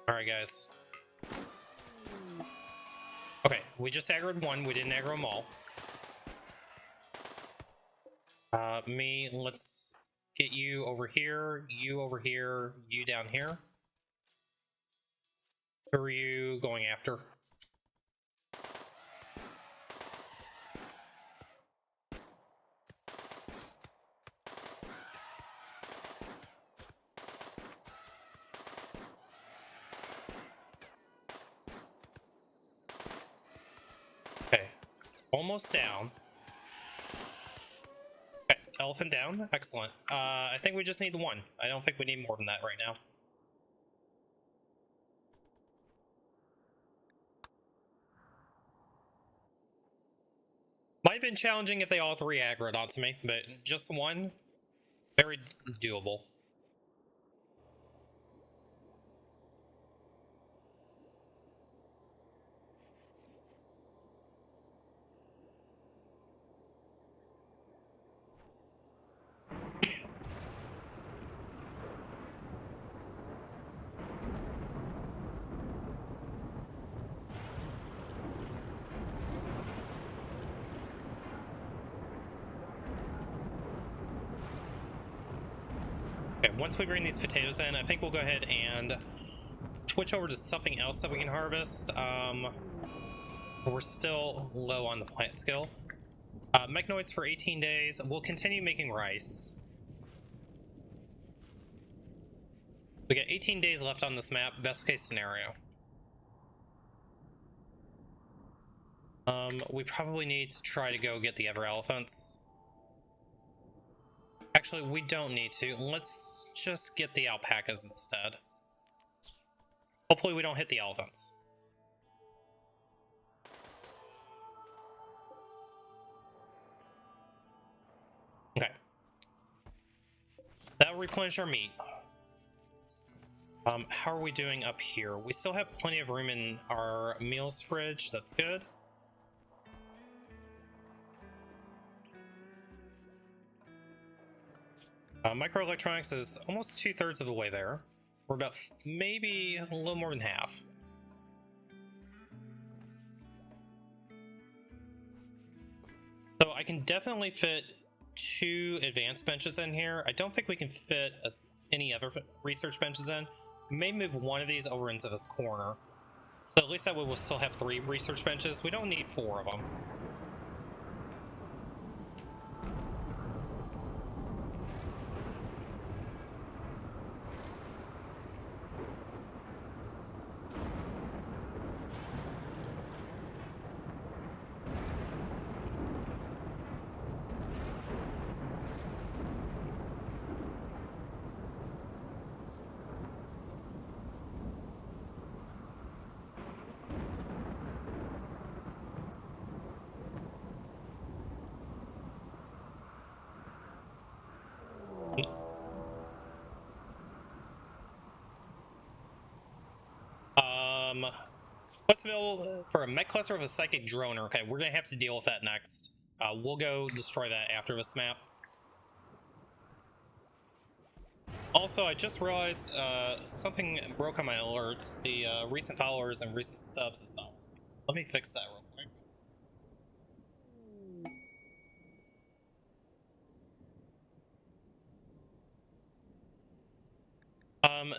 [SPEAKER 3] Alright, guys. Okay, we just aggroed one, we didn't aggro them all. Let's get you over here, you over here, you down here. Who are you going after? Okay, it's almost down. Okay, elephant down. Excellent. I think we just need the one. I don't think we need more than that right now. Might have been challenging if they all three aggroed onto me, but just the one, very doable. Okay, once we bring these potatoes in, I think we'll go ahead and switch over to something else that we can harvest. We're still low on the plant skill. Mechanoids for 18 days. We'll continue making rice. We got 18 days left on this map, best case scenario. We probably need to try to go get the other elephants. Actually, we don't need to. Let's just get the alpacas instead. Hopefully we don't hit the elephants. Okay. That'll replenish our meat. How are we doing up here? We still have plenty of room in our meals fridge. That's good. Microelectronics is almost 2/3 of the way there. We're about maybe a little more than half. So I can definitely fit 2 advanced benches in here. I don't think we can fit any other research benches in. We may move one of these over into this corner. So at least that way we'll still have 3 research benches. We don't need 4 of them. What's available for a mech cluster of a psychic drone? Okay, we're gonna have to deal with that next. We'll go destroy that after this map. Also, I just realized something broke on my alerts. The recent followers and recent subs is not. Let me fix that real quick.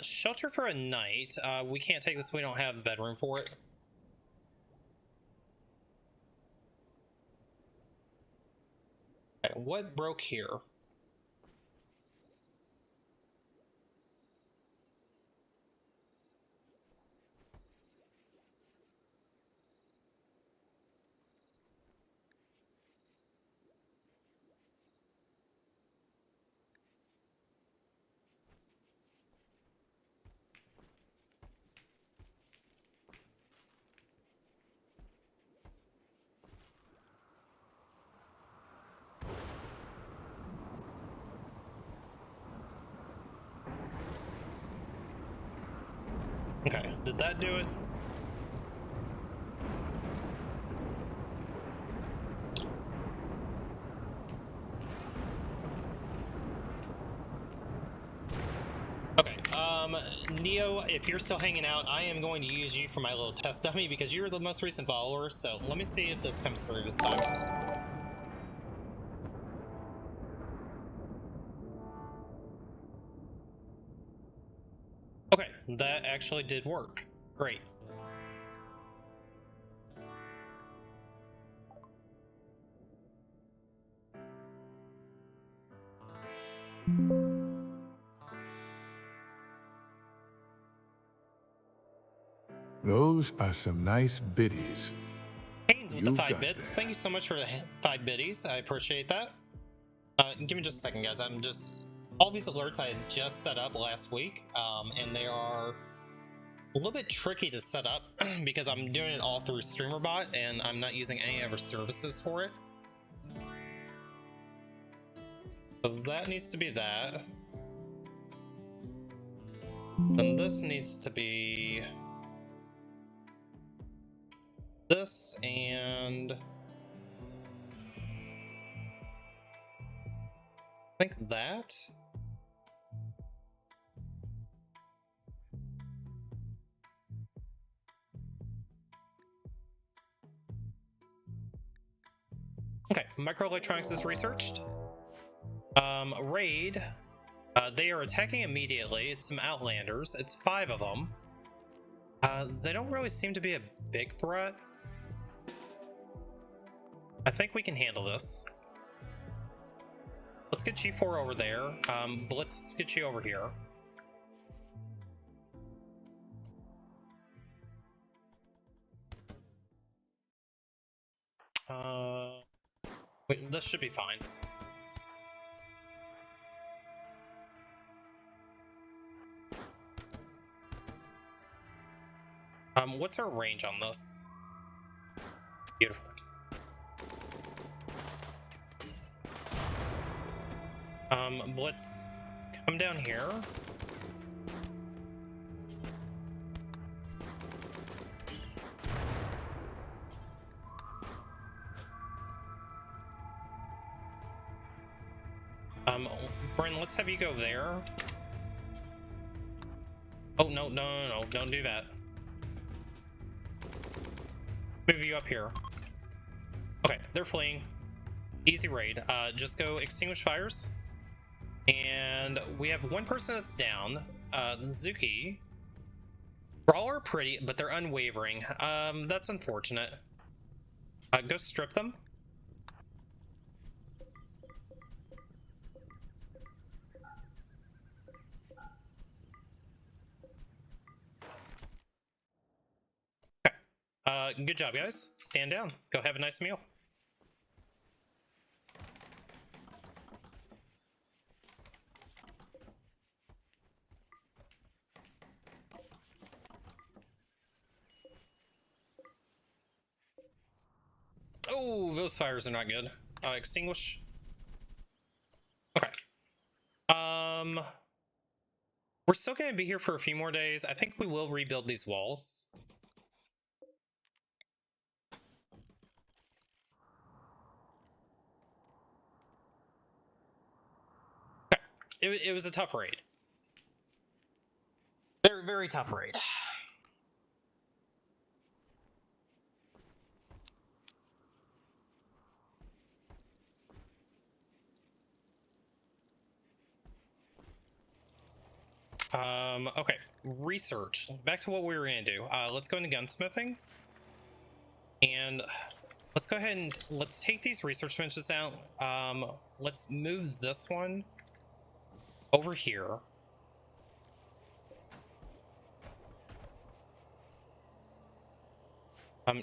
[SPEAKER 3] Shelter for a night. We can't take this. We don't have a bedroom for it. Okay, what broke here? Okay, did that do it? Okay, Neo, if you're still hanging out, I am going to use you for my little test dummy because you're the most recent follower, so let me see if this comes through this time. Okay, that actually did work. Great.
[SPEAKER 2] Those are some nice biddies.
[SPEAKER 3] Haynes with the
[SPEAKER 2] You've
[SPEAKER 3] 5
[SPEAKER 2] got
[SPEAKER 3] bits.
[SPEAKER 2] that.
[SPEAKER 3] Thank you so much for the 5 biddies. I appreciate that. Give me just a second, guys. I'm just... All these alerts I had just set up last week, and they are a little bit tricky to set up because I'm doing it all through StreamerBot and I'm not using any other services for it. So that needs to be that. Then this needs to be this, and I think that. Okay, microelectronics is researched. Raid. They are attacking immediately. It's some Outlanders. It's 5 of them. They don't really seem to be a big threat. I think we can handle this. Let's get G4 over there. Blitz, let's get you over here. Wait, this should be fine. What's our range on this? Beautiful. Blitz, come down here. Bryn, let's have you go there. Oh, no, don't do that. Move you up here. Okay, they're fleeing. Easy raid. Just go extinguish fires. And we have one person that's down. Zuki. Brawl are pretty, but they're unwavering. That's unfortunate. Go strip them. Good job, guys. Stand down. Go have a nice meal. Oh, those fires are not good. Extinguish. Okay. We're still gonna be here for a few more days. I think we will rebuild these walls. It was a tough raid. Very, very tough raid. Okay, research. Back to what we were gonna do. Let's go into gunsmithing. And let's go ahead and let's take these research benches out. Let's move this one over here.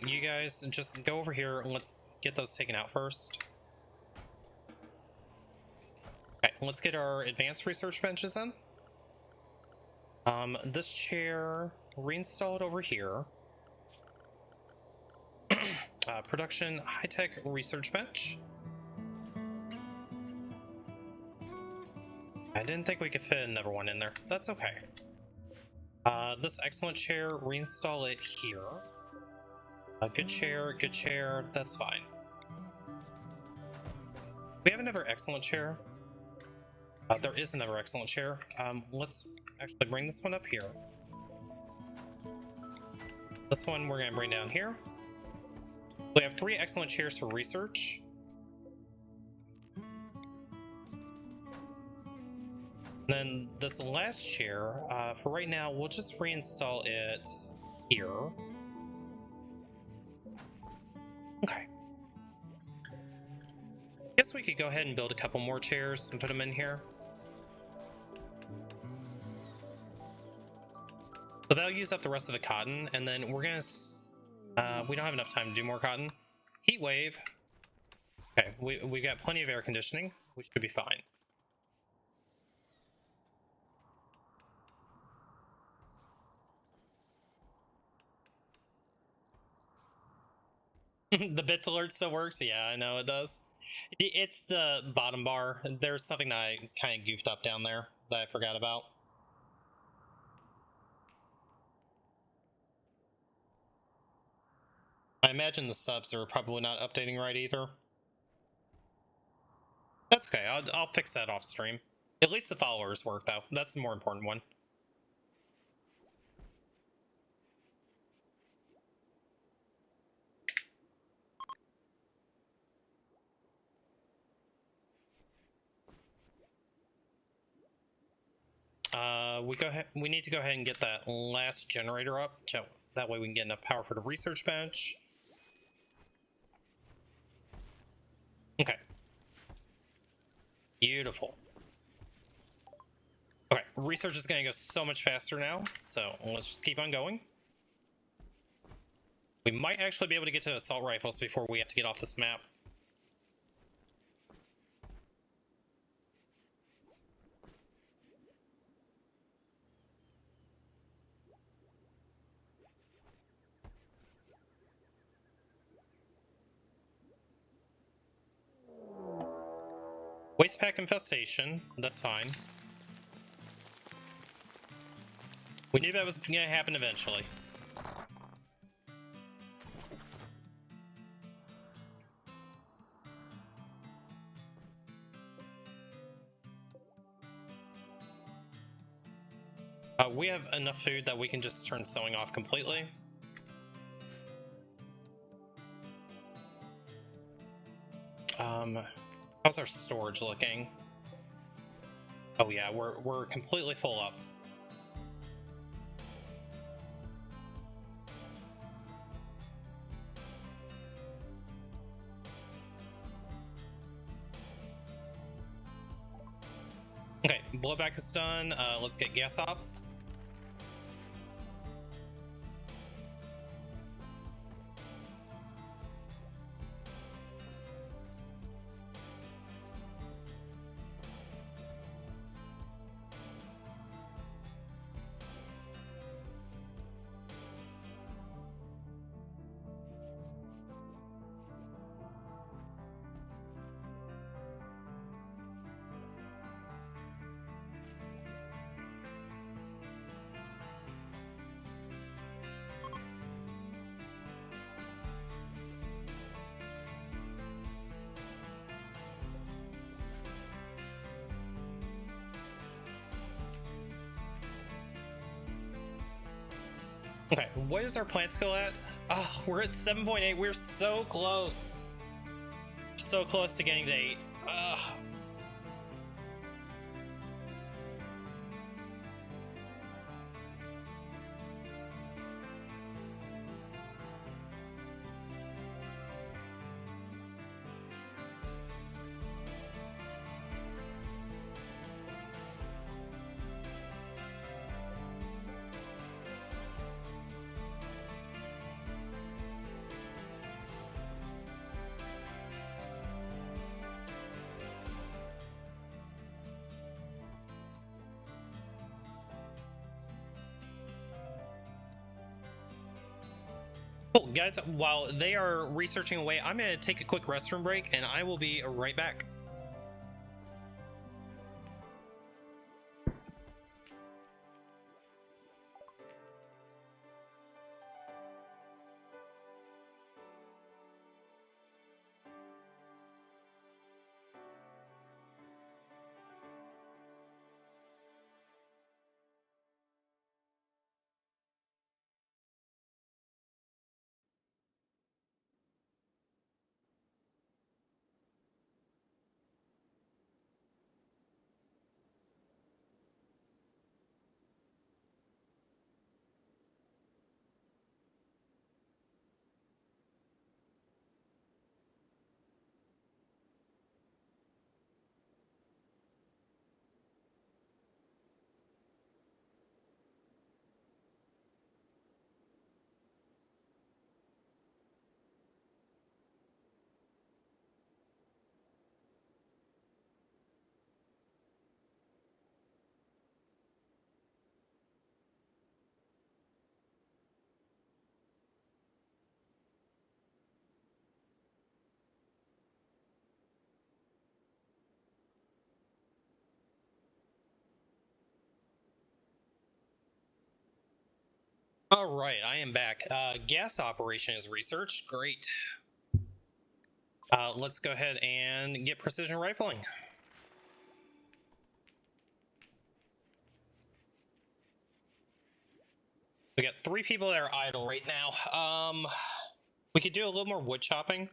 [SPEAKER 3] You guys just go over here and let's get those taken out first. Okay, let's get our advanced research benches in. This chair, reinstall it over here. Production high-tech research bench. I didn't think we could fit another one in there. That's okay. This excellent chair, reinstall it here. Good chair, that's fine. We have another excellent chair. There is another excellent chair. Let's actually bring this one up here. This one we're gonna bring down here. We have 3 excellent chairs for research. Then this last chair, for right now, we'll just reinstall it here. Okay. Guess we could go ahead and build a couple more chairs and put them in here. So that'll use up the rest of the cotton, and then we're gonna... we don't have enough time to do more cotton. Heat wave. Okay, we got plenty of air conditioning. We should be fine. The bits alert still works? Yeah, I know it does. It's the bottom bar. There's something that I kind of goofed up down there that I forgot about. I imagine the subs are probably not updating right either. That's okay, I'll fix that off stream. At least the followers work though, that's the more important one. We need to go ahead and get that last generator up, so that way we can get enough power for the research bench. Okay. Beautiful. Okay, research is gonna go so much faster now, so let's just keep on going. We might actually be able to get to assault rifles before we have to get off this map. Waste pack infestation, that's fine. We knew that was gonna happen eventually. have enough food that we can just turn sewing off completely? How's our storage looking? Oh yeah, we're completely full up. Okay, blowback is done. Let's get gas up. Okay, what is our plant skill at? Oh, we're at 7.8. We're so close. So close to getting to 8. Ugh. Cool, guys, while they are researching away, I'm going to take a quick restroom break, and I will be right back. All right, I am back. Gas operation is researched. Great. Let's go ahead and get precision rifling. We got 3 people that are idle right now. We could do a little more wood chopping.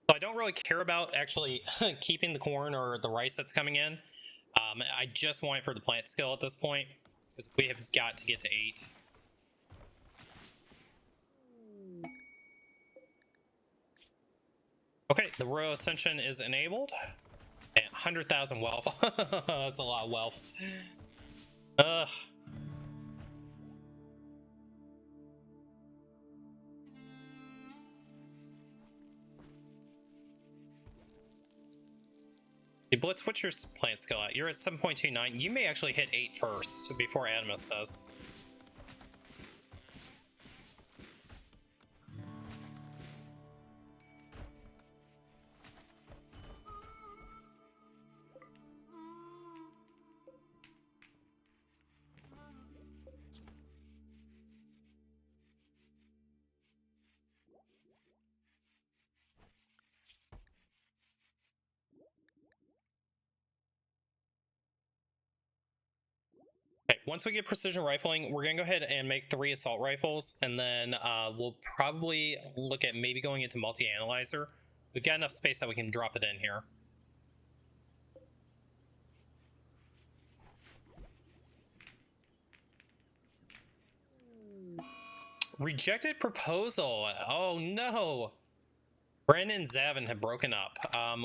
[SPEAKER 3] So I don't really care about actually keeping the corn or the rice that's coming in. I just want it for the plant skill at this point, because we have got to get to 8. Okay, the royal ascension is enabled. And 100,000 wealth. That's a lot of wealth. Ugh. Hey, Blitz, what's your plant skill at? You're at 7.29. You may actually hit 8 first before Animus does. once we get precision rifling, we're gonna go ahead and make 3 assault rifles, and then we'll probably look at maybe going into multi-analyzer. We've got enough space that we can drop it in here. Rejected proposal. Oh no. Bren and Zavin have broken up.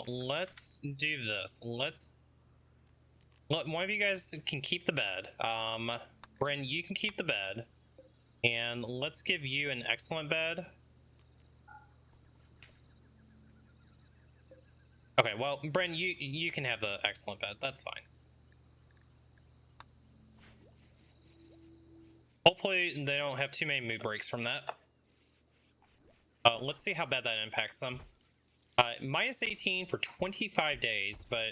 [SPEAKER 3] Let's do this. One of you guys can keep the bed. Bren, you can keep the bed. And let's give you an excellent bed. Okay, well, Bren, you can have the excellent bed. That's fine. Hopefully they don't have too many mood breaks from that. Let's see how bad that impacts them. Minus 18 for 25 days, but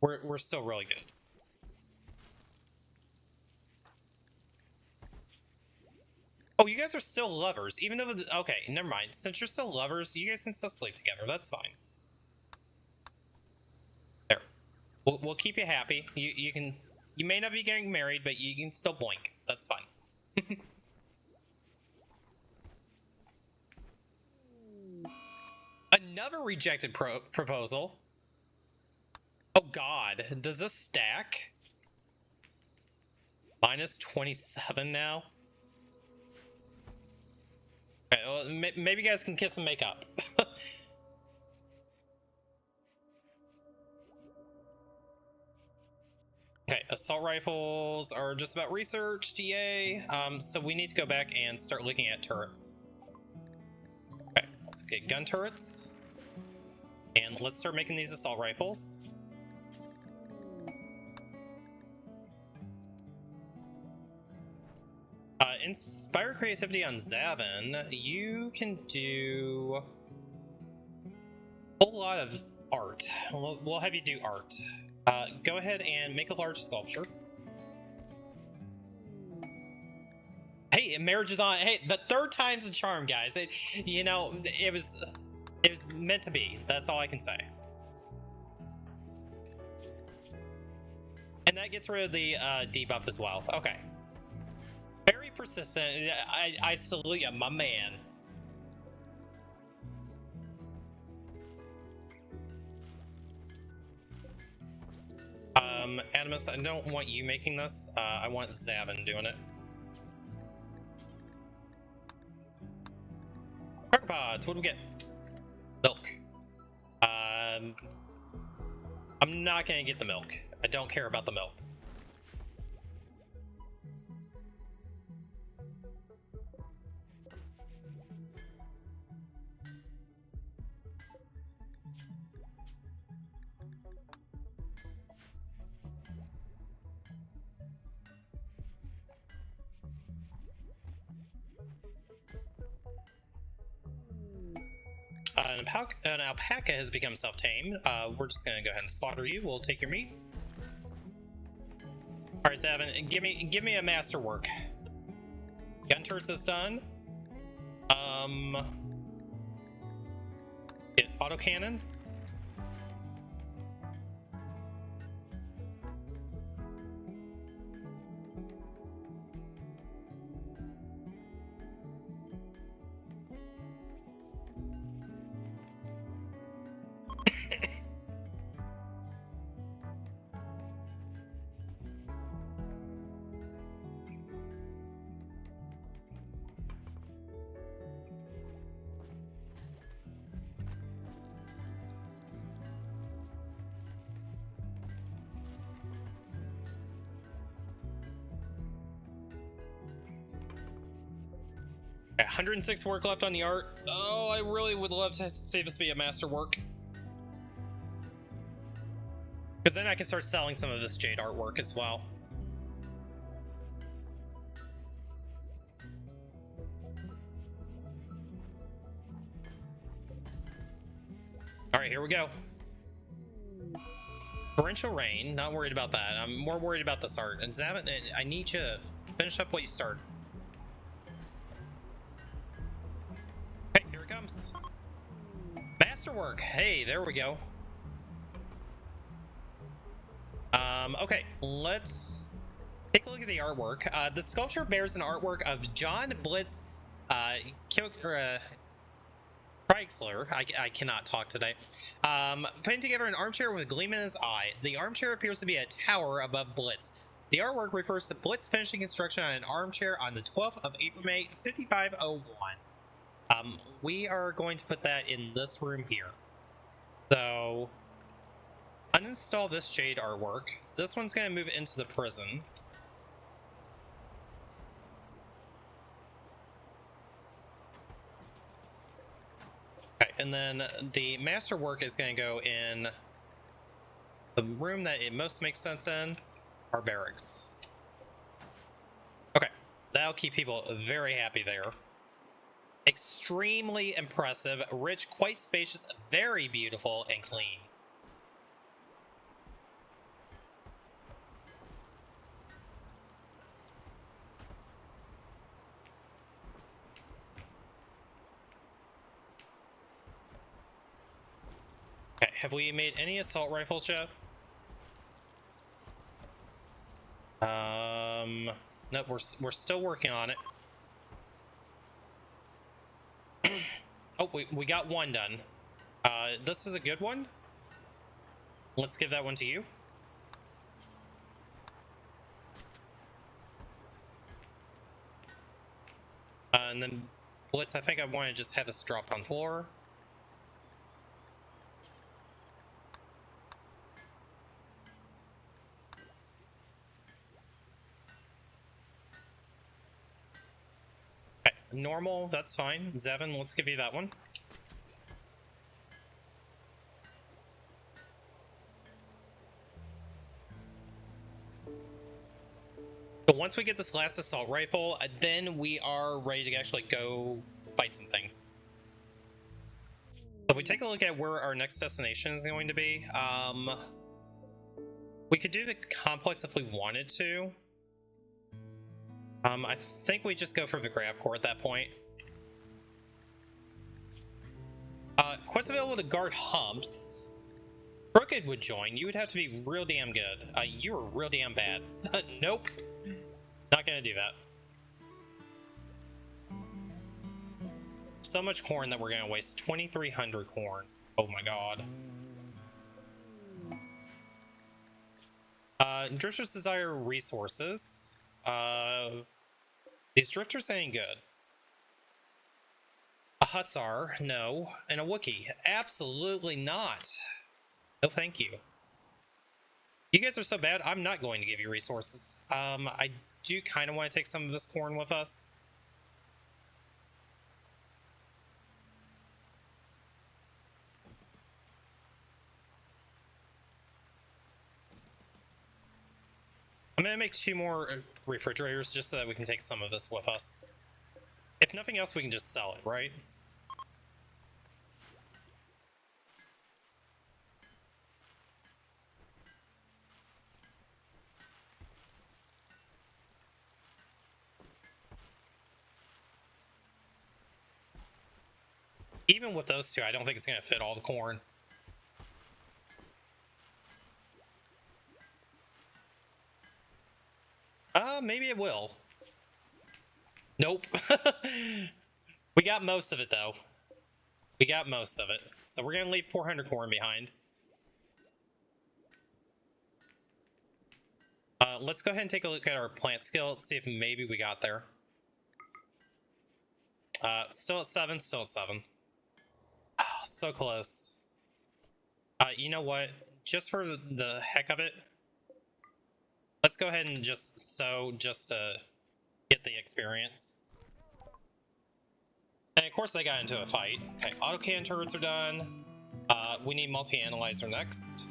[SPEAKER 3] we're still really good. Oh, you guys are still lovers, even though okay, never mind. Since you're still lovers, you guys can still sleep together. That's fine. There, we'll keep you happy. You may not be getting married, but you can still boink. That's fine. Another rejected proposal. Oh god, does this stack? Minus 27 now? Okay, well, maybe you guys can kiss and make up. Okay, assault rifles are just about researched, yay. So we need to go back and start looking at turrets. Okay, let's get gun turrets. And let's start making these assault rifles. Inspire creativity on Zavin. You can do a whole lot of art. We'll have you do art. Go ahead and make a large sculpture. Hey, marriage is on. Hey, the 3rd time's a charm, guys. You know, it was meant to be. That's all I can say. And that gets rid of the debuff as well. Okay. Very persistent. I salute you, my man. Animus, I don't want you making this. I want Zavin doing it. Cracker pods, what do we get? Milk. I'm not gonna get the milk. I don't care about the milk. An alpaca has become self-tamed. We're just gonna go ahead and slaughter you. We'll take your meat. All right, Zavin, give me a masterwork. Gun turrets is done. Get autocannon. Okay, 106 work left on the art. Oh, I really would love to see this be a masterwork. Because then I can start selling some of this jade artwork as well. All right, here we go. Torrential rain, not worried about that. I'm more worried about this art. And Zavin, I need you to finish up what you started. Okay, here it comes. Masterwork. Hey, there we go. Take a look at the artwork. The sculpture bears an artwork of John Blitz Chrysler. I cannot talk today. Putting together an armchair with a gleam in his eye. The armchair appears to be a tower above Blitz. The artwork refers to Blitz finishing construction on an armchair on the 12th of April, May 5501. We are going to put that in this room here. So, uninstall this Jade artwork. This one's going to move into the prison. Okay, and then the masterwork is going to go in the room that it most makes sense in, our barracks. Okay, that'll keep people very happy there. Extremely impressive, rich, quite spacious, very beautiful, and clean. Okay, have we made any assault rifles yet? No, we're still working on it. Oh, we got one done. This is a good one. Let's give that one to you. And then Blitz, I think I want to just have this drop on floor. Normal, that's fine. Zevin, let's give you that one. So once we get this last assault rifle, then we are ready to actually go fight some things. So if we take a look at where our next destination is going to be, we could do the complex if we wanted to. I think we just go for the Grav Core at that point. Quest available to guard humps. Crooked would join. You would have to be real damn good. You were real damn bad. Nope. Not gonna do that. So much corn that we're gonna waste. 2,300 corn. Oh my god. Drifters desire resources. These drifters ain't good. A Hussar, no. And a Wookiee, absolutely not. No thank you. You guys are so bad, I'm not going to give you resources. I do kind of want to take some of this corn with us. I'm gonna make 2 more refrigerators just so that we can take some of this with us. If nothing else, we can just sell it, right? Even with those 2, I don't think it's gonna fit all the corn. Maybe it will. Nope. We got most of it, though. We got most of it. So we're gonna leave 400 corn behind. Let's go ahead and take a look at our plant skill. Let's see if maybe we got there. Still at 7, still at 7. Oh, so close. You know what? Just for the heck of it, let's go ahead and just sow just to get the experience. And of course they got into a fight. Okay, autocannon turrets are done. We need multi-analyzer next.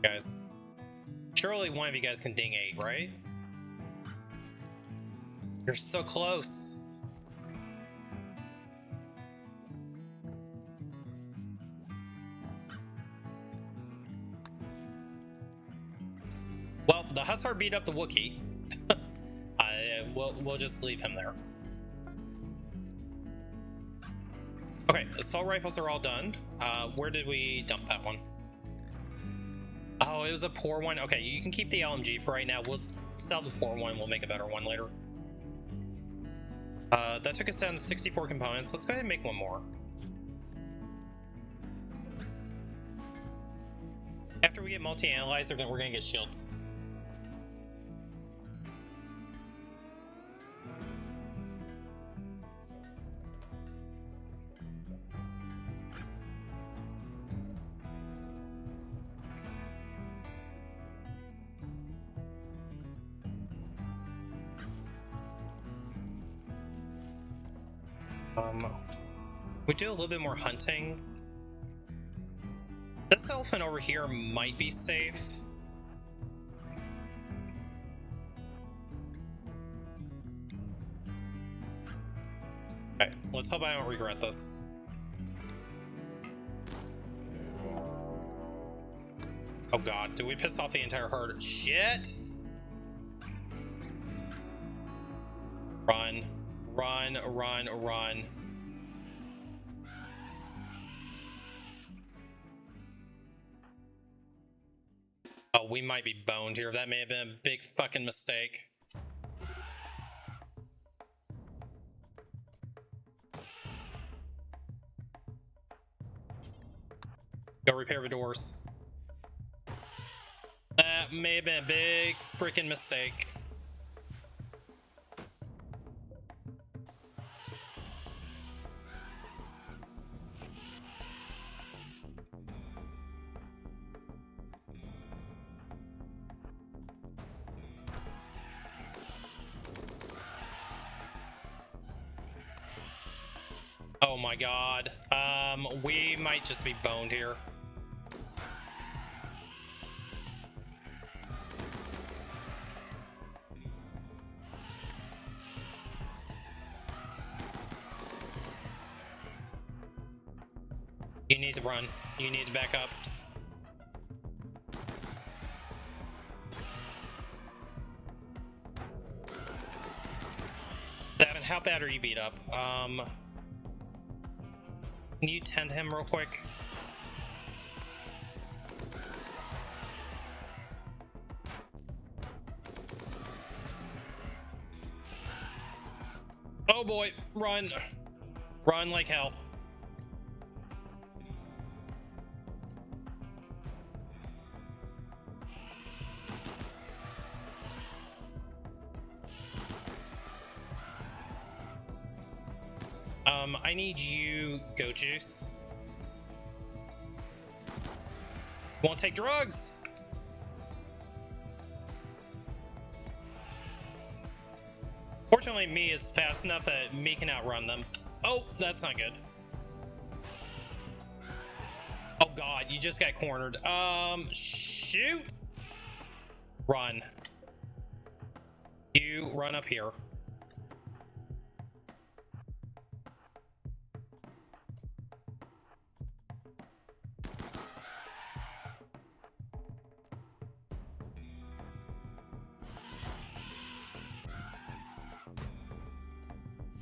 [SPEAKER 3] Guys, surely one of you guys can ding 8, right? You're so close. Well, the Hussar beat up the Wookiee. we'll just leave him there. Okay, assault rifles are all done. Where did we dump that one? Oh, it was a poor one. Okay, you can keep the LMG for right now. We'll sell the poor one. We'll make a better one later. That took us down to 64 components. Let's go ahead and make one more. After we get multi-analyzer, then we're gonna get shields. We do a little bit more hunting. This elephant over here might be safe. Okay, let's hope I don't regret this. Oh god, did we piss off the entire herd? Shit! Run, run, run, run. Oh, we might be boned here. That may have been a big fucking mistake. Go repair the doors. That may have been a big freaking mistake. Oh my god. We might just be boned here. You need to run. You need to back up. Davin, how bad are you beat up? Can you tend him real quick? Oh boy, run. Run like hell. I need you, Go Juice. Won't take drugs. Fortunately, me is fast enough that me can outrun them. Oh, that's not good. Oh god, you just got cornered. Shoot. Run. You run up here.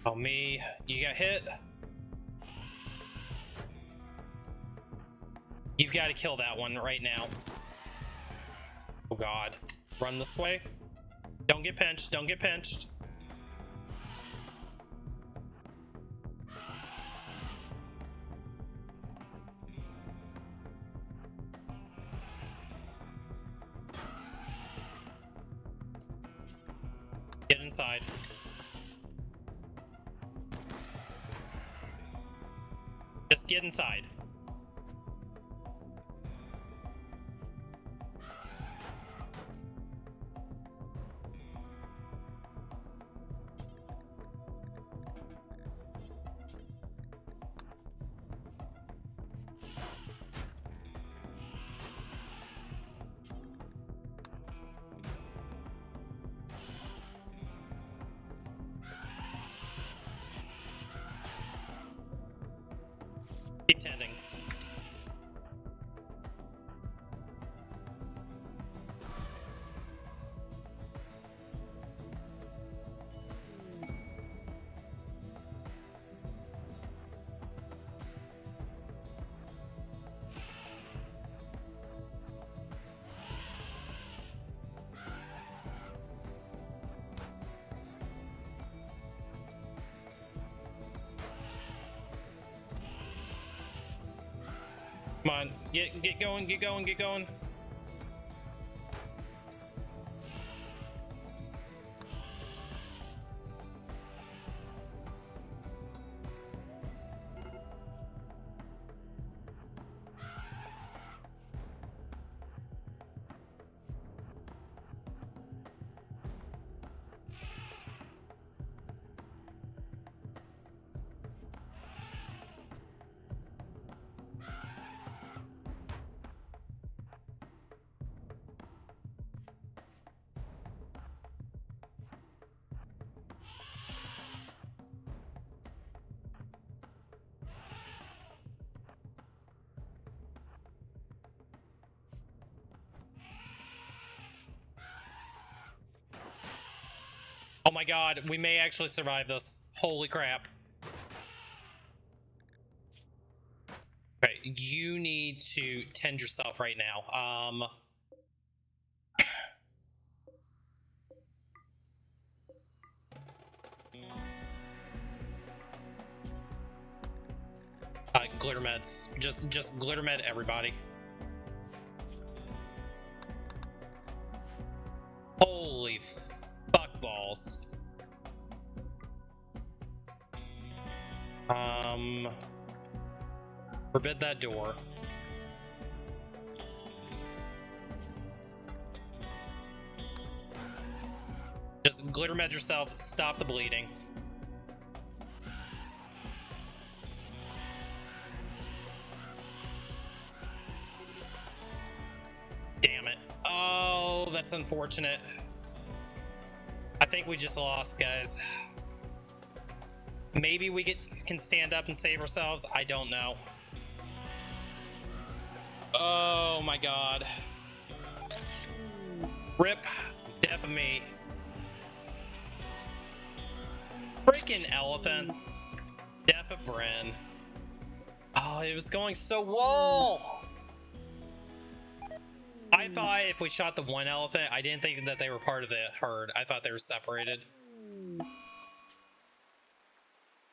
[SPEAKER 3] Oh, me. You got hit. You've got to kill that one right now. Oh, God. Run this way. Don't get pinched. Don't get pinched. Get inside. Just get inside. Keep tending. Come on, get going, get going, get going. Oh my god, we may actually survive this. Holy crap. Okay, you need to tend yourself right now. Glitter meds. Just glitter med everybody. Holy fuck balls. Forbid that door. Just glitter med yourself, stop the bleeding. Damn it. Oh, that's unfortunate. I think we just lost, guys. Maybe we can stand up and save ourselves. I don't know. Oh my god. Rip. Death of me. Freaking elephants. Death of Bryn. Oh, it was going so well. I thought if we shot the one elephant, I didn't think that they were part of the herd. I thought they were separated.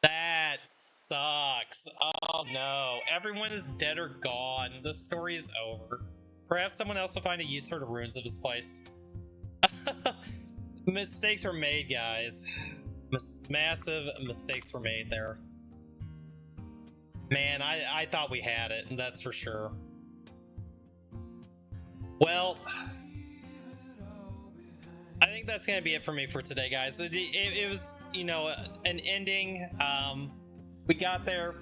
[SPEAKER 3] That sucks. Oh no. Everyone is dead or gone. The story is over. Perhaps someone else will find a use for the ruins of this place. Mistakes were made, guys. Massive mistakes were made there. Man, I thought we had it, that's for sure. Well, I think that's gonna be it for me for today, guys. It was, you know, an ending. We got there.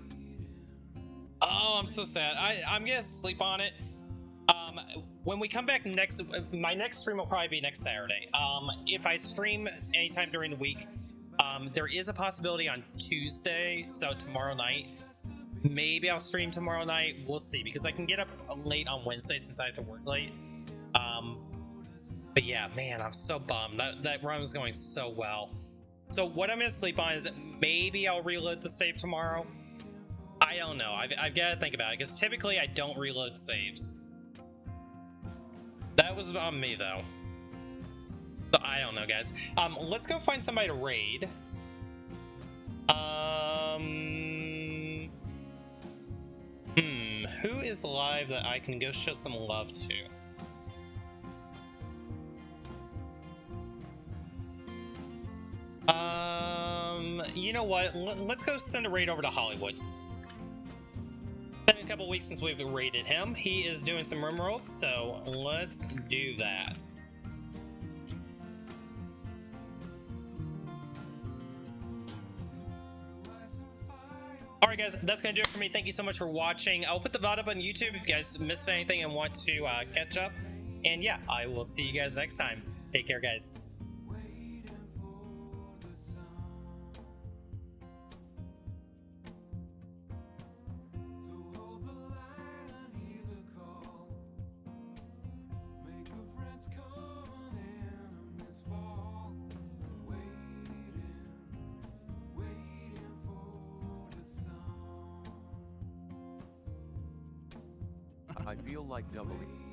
[SPEAKER 3] Oh, I'm so sad. I'm gonna sleep on it. When we come back next, my next stream will probably be next Saturday. If I stream anytime during the week, there is a possibility on Tuesday, so tomorrow night. Maybe I'll stream tomorrow night. We'll see, because I can get up late on Wednesday since I have to work late. But yeah, man, I'm so bummed. That run was going so well. So what I'm gonna sleep on is that maybe I'll reload the save tomorrow. I don't know. I've got to think about it, because typically I don't reload saves. That was on me though. So I don't know, guys. Let's go find somebody to raid. Who is live that I can go show some love to? You know what? Let's go send a raid over to Hollywoods. It's been a couple weeks since we've raided him. He is doing some room rolls, so let's do that. Alright guys, that's gonna do it for me. Thank you so much for watching. I'll put the VOD up on YouTube if you guys missed anything and want to catch up. And yeah, I will see you guys next time. Take care, guys.
[SPEAKER 4] I feel like doubling.